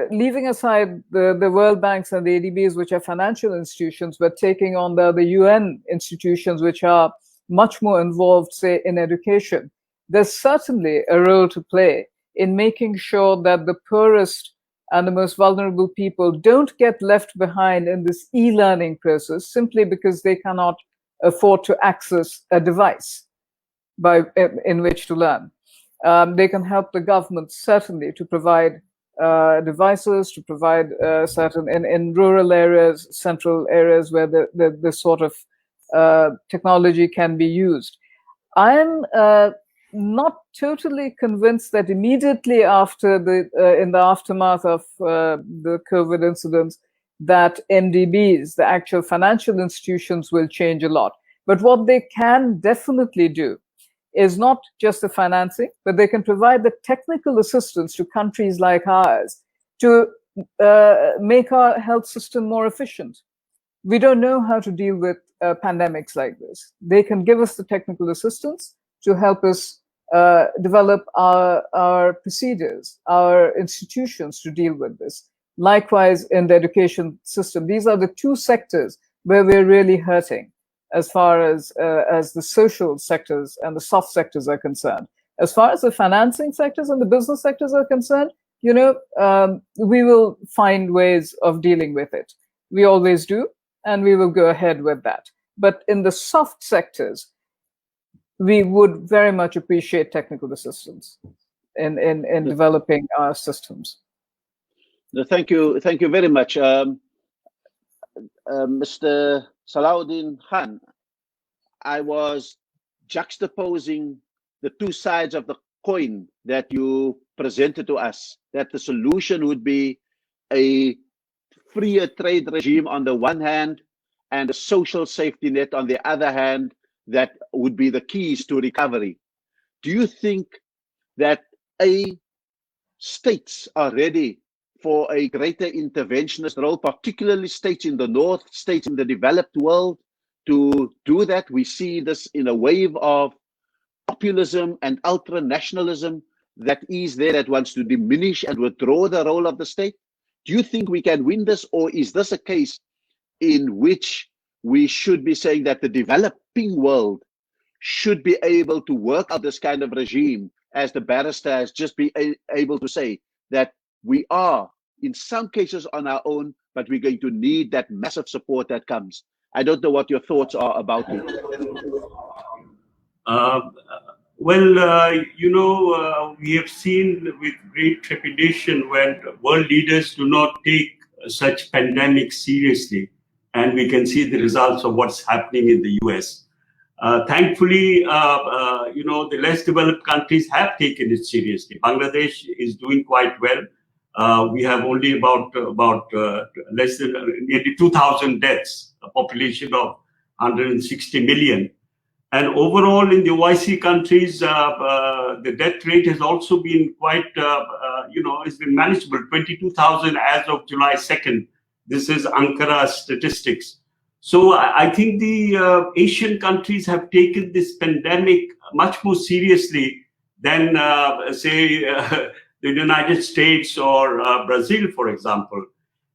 leaving aside the World Banks and the ADBs, which are financial institutions, but taking on the UN institutions, which are much more involved, say, in education, there's certainly a role to play in making sure that the poorest and the most vulnerable people don't get left behind in this e-learning process simply because they cannot afford to access a device in which to learn. They can help the government certainly to provide devices, to provide certain in rural areas, central areas where the sort of technology can be used. I'm not totally convinced that immediately after in the aftermath of the COVID incidents, that MDBs, the actual financial institutions, will change a lot. But what they can definitely do is not just the financing, but they can provide the technical assistance to countries like ours to make our health system more efficient. We don't know how to deal with pandemics like this. They can give us the technical assistance to help us develop our procedures, our institutions to deal with this. Likewise, in the education system, these are the two sectors where we're really hurting as far as the social sectors and the soft sectors are concerned. As far as the financing sectors and the business sectors are concerned, we will find ways of dealing with it. We always do, and we will go ahead with that. But in the soft sectors, we would very much appreciate technical assistance in developing our systems. Thank you very much. Mr. Salahuddin Khan, I was juxtaposing the two sides of the coin that you presented to us, that the solution would be a freer trade regime on the one hand and a social safety net on the other hand, that would be the keys to recovery. Do you think that states are ready for a greater interventionist role, particularly states in the north, states in the developed world, to do that? We see this in a wave of populism and ultra-nationalism that is there, that wants to diminish and withdraw the role of the state. Do you think we can win this, or is this a case in which we should be saying that the developing world should be able to work out this kind of regime, as the barrister has just been able to say, that we are in some cases on our own, but we're going to need that massive support that comes? I don't know what your thoughts are about it. We have seen with great trepidation when world leaders do not take such pandemics seriously, and we can see the results of what's happening in the US. Thankfully, the less developed countries have taken it seriously. Bangladesh is doing quite well. We have only about less than nearly 2,000 deaths, a population of 160 million. And overall, in the OIC countries, the death rate has also been quite, it's been manageable. 22,000 as of July 2nd. This is Ankara statistics. So I think the Asian countries have taken this pandemic much more seriously than, say, the United States or Brazil, for example.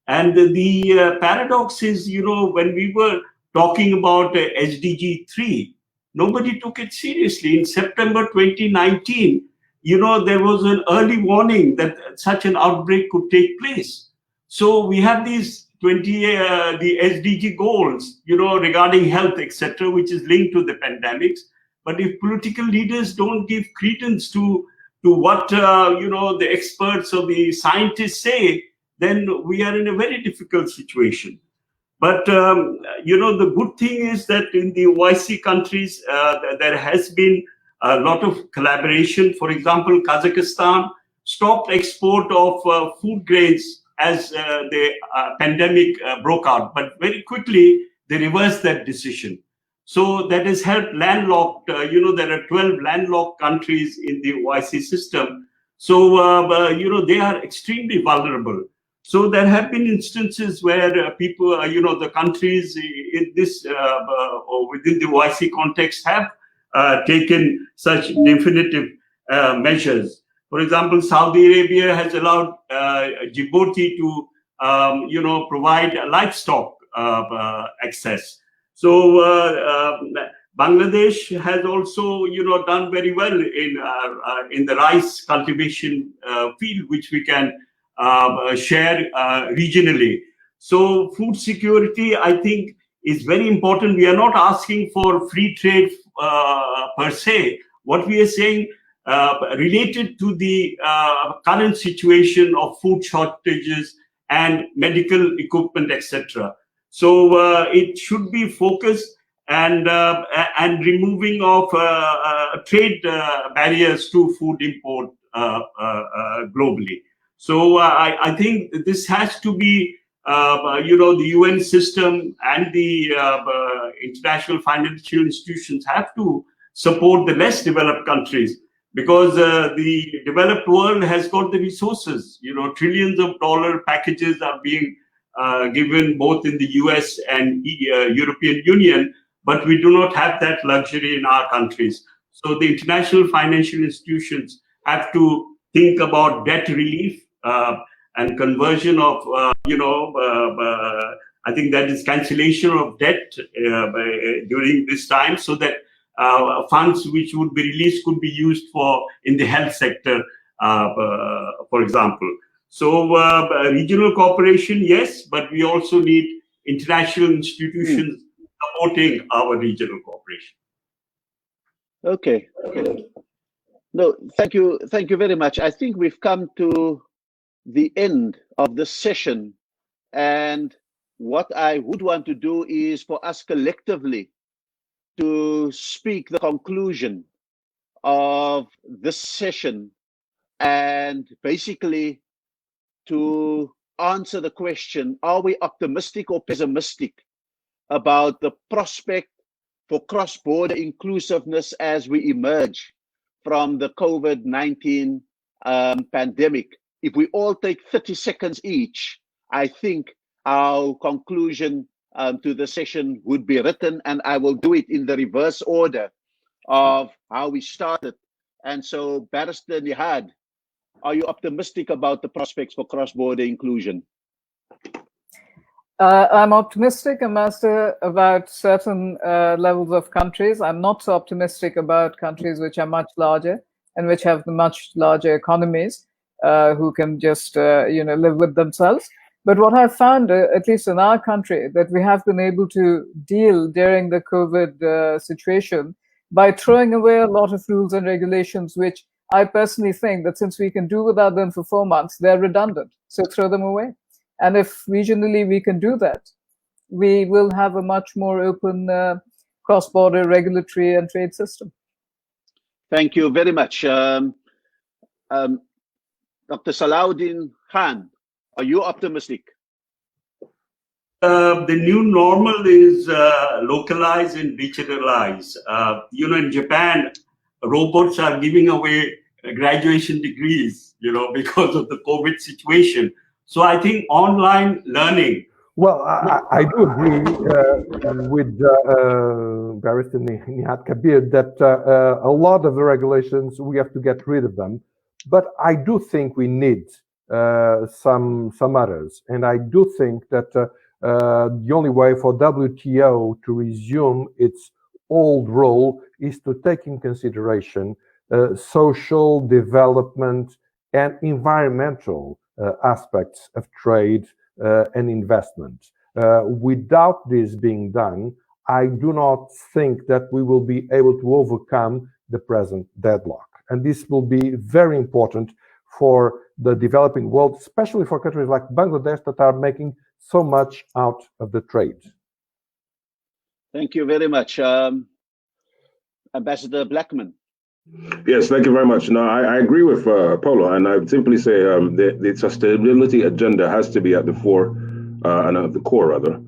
And the paradox is, when we were talking about SDG 3, nobody took it seriously. In September 2019, there was an early warning that such an outbreak could take place. So we have these the SDG goals, regarding health, etc., which is linked to the pandemics. But if political leaders don't give credence to what the experts or the scientists say, then we are in a very difficult situation. But the good thing is that in the OIC countries, there has been a lot of collaboration. For example, Kazakhstan stopped export of food grains as the pandemic broke out, but very quickly they reversed that decision. So that has helped landlocked, there are 12 landlocked countries in the OIC system. So, they are extremely vulnerable. So there have been instances where people, the countries in this or within the OIC context have taken such definitive measures. For example, Saudi Arabia has allowed Djibouti to, provide livestock access. So Bangladesh has also, done very well in the rice cultivation field, which we can share regionally. So food security, I think, is very important. We are not asking for free trade per se. What we are saying, related to the current situation of food shortages and medical equipment, etc. So it should be focused and removing of trade barriers to food import globally. So I think this has to be, the UN system and the international financial institutions have to support the less developed countries, because the developed world has got the resources. Trillions of dollar packages are being given both in the US and European Union, but we do not have that luxury in our countries. So the international financial institutions have to think about debt relief and conversion of, I think that is cancellation of debt during this time, so that funds which would be released could be used in the health sector for example. So regional cooperation, yes, but we also need international institutions supporting our regional cooperation. Okay. No, thank you very much. I think we've come to the end of the session, and what I would want to do is for us collectively to speak the conclusion of this session, and basically to answer the question, are we optimistic or pessimistic about the prospect for cross-border inclusiveness as we emerge from the COVID-19 pandemic? If we all take 30 seconds each, I think our conclusion to the session would be written, and I will do it in the reverse order of how we started. And so, Barrister Nihad, are you optimistic about the prospects for cross-border inclusion? I'm optimistic, Ambassador, about certain levels of countries. I'm not so optimistic about countries which are much larger and which have much larger economies, who can just live with themselves. But what I've found, at least in our country, that we have been able to deal during the COVID situation by throwing away a lot of rules and regulations, which I personally think that since we can do without them for 4 months, they're redundant. So throw them away. And if regionally we can do that, we will have a much more open cross-border regulatory and trade system. Thank you very much. Dr. Salahuddin Khan, are you optimistic? The new normal is localized and regionalized. In Japan, robots are giving away graduation degrees, because of the COVID situation. So I think online learning. Well, I do agree with Barrister Nihad Kabir that a lot of the regulations, we have to get rid of them. But I do think we need some others. And I do think that the only way for WTO to resume its old role is to take in consideration social development and environmental aspects of trade and investment. Without this being done, I do not think that we will be able to overcome the present deadlock. And this will be very important for the developing world, especially for countries like Bangladesh that are making so much out of the trade. Thank you very much. Ambassador Blackman. Yes, thank you very much. No, I agree with Paulo, and I would simply say the sustainability agenda has to be at the fore and at the core, rather,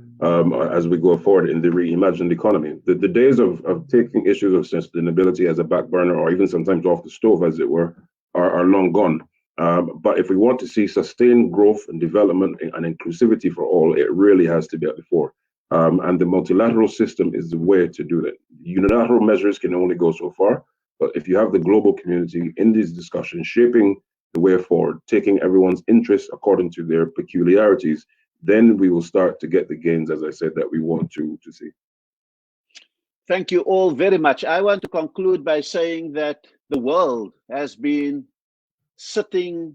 as we go forward in the reimagined economy. The days of taking issues of sustainability as a back burner, or even sometimes off the stove, as it were, are long gone. But if we want to see sustained growth and development and inclusivity for all, it really has to be at the fore. And the multilateral system is the way to do that. Unilateral measures can only go so far. But if you have the global community in these discussions, shaping the way forward, taking everyone's interests according to their peculiarities, then we will start to get the gains, as I said, that we want to see. Thank you all very much. I want to conclude by saying that the world has been sitting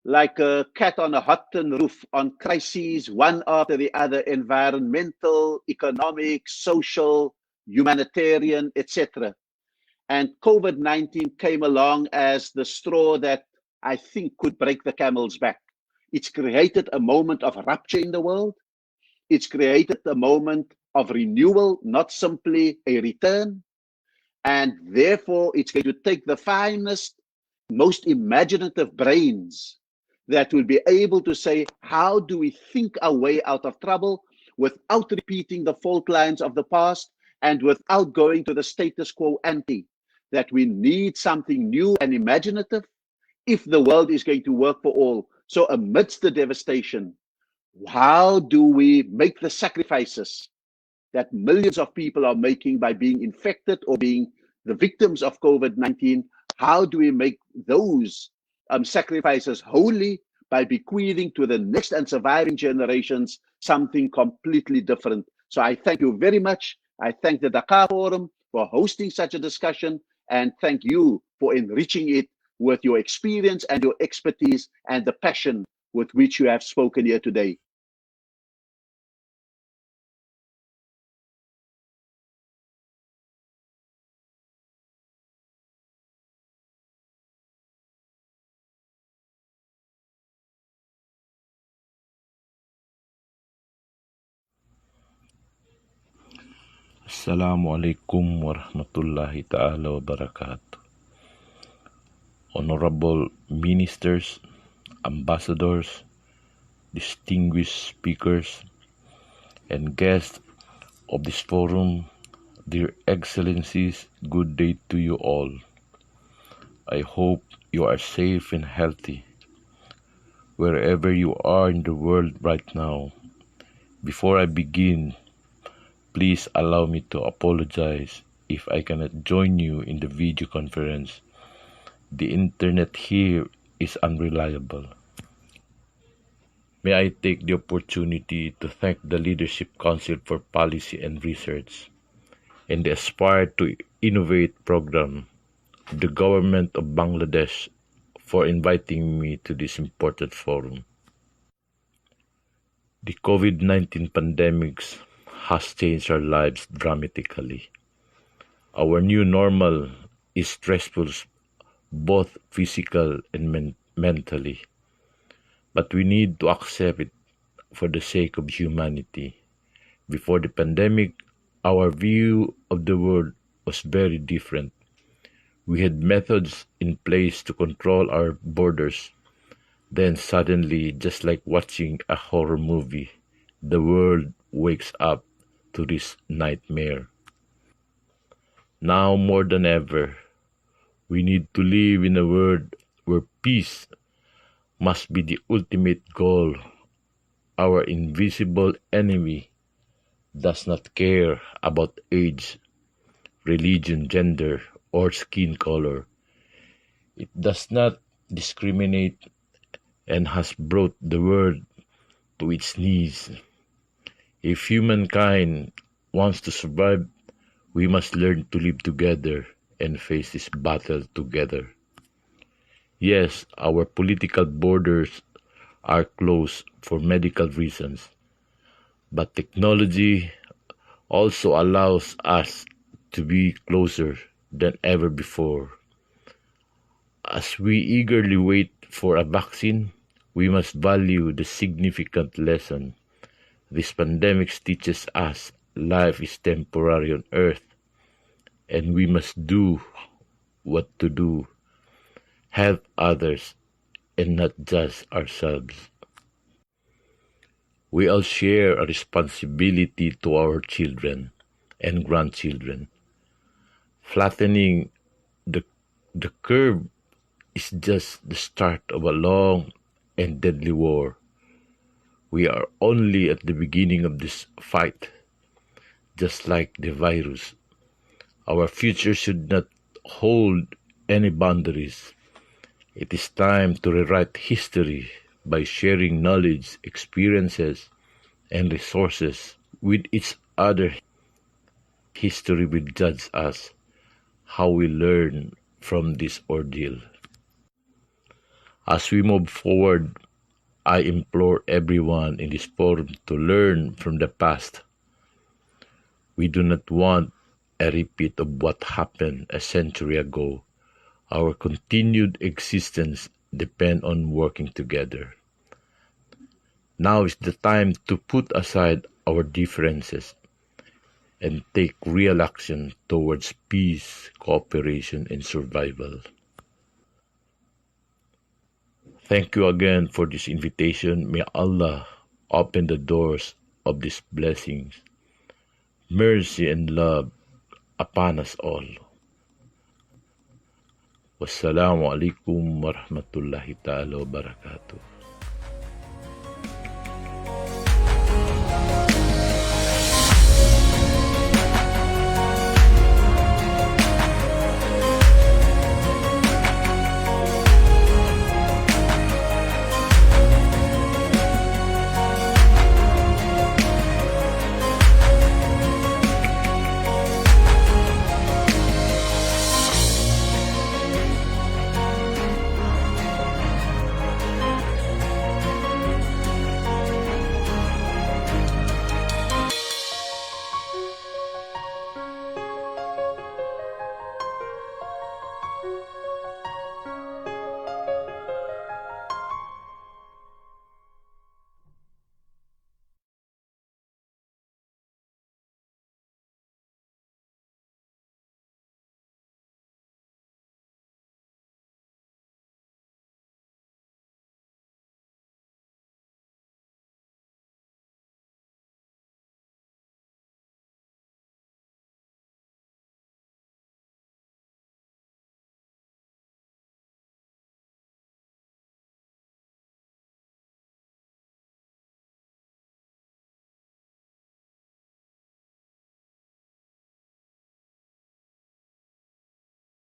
like a cat on a hot tin roof on crises, one after the other, environmental, economic, social, humanitarian, etc. And COVID-19 came along as the straw that I think could break the camel's back. It's created a moment of rupture in the world. It's created a moment of renewal, not simply a return. And therefore, it's going to take the finest, most imaginative brains that will be able to say, how do we think our way out of trouble without repeating the fault lines of the past and without going to the status quo ante? That we need something new and imaginative if the world is going to work for all. So amidst the devastation, how do we make the sacrifices that millions of people are making by being infected or being the victims of COVID-19? How do we make those sacrifices wholly by bequeathing to the next and surviving generations something completely different? So I thank you very much. I thank the Dhaka Forum for hosting such a discussion, and thank you for enriching it with your experience and your expertise and the passion with which you have spoken here today. Assalamualaikum warahmatullahi ta'ala wabarakatuh. Honorable ministers, ambassadors, distinguished speakers, and guests of this forum, dear excellencies, good day to you all. I hope you are safe and healthy wherever you are in the world right now. Before I begin, please allow me to apologize if I cannot join you in the video conference. The internet here is unreliable. May I take the opportunity to thank the Leadership Council for Policy and Research and the Aspire to Innovate program, the government of Bangladesh, for inviting me to this important forum. The COVID-19 pandemic has changed our lives dramatically. Our new normal is stressful, both physical and mentally, but we need to accept it for the sake of humanity. Before the pandemic, our view of the world was very different. We had methods in place to control our borders. Then suddenly, just like watching a horror movie, the world wakes up to this nightmare. Now more than ever, we need to live in a world where peace must be the ultimate goal. Our invisible enemy does not care about age, religion, gender, or skin color. It does not discriminate and has brought the world to its knees. If humankind wants to survive, we must learn to live together and face this battle together. Yes, our political borders are closed for medical reasons, but technology also allows us to be closer than ever before. As we eagerly wait for a vaccine, we must value the significant lesson this pandemic teaches us. Life is temporary on Earth, and we must do what to do, help others, and not just ourselves. We all share a responsibility to our children and grandchildren. Flattening the curve is just the start of a long and deadly war. We are only at the beginning of this fight. Just like the virus, our future should not hold any boundaries. It is time to rewrite history by sharing knowledge, experiences, and resources with each other. History will judge us how we learn from this ordeal. As we move forward, I implore everyone in this forum to learn from the past. We do not want a repeat of what happened a century ago. Our continued existence depends on working together. Now is the time to put aside our differences and take real action towards peace, cooperation, and survival. Thank you again for this invitation. May Allah open the doors of these blessings, mercy, and love upon us all. Wassalamu alaikum warahmatullahi ta'ala wabarakatuh.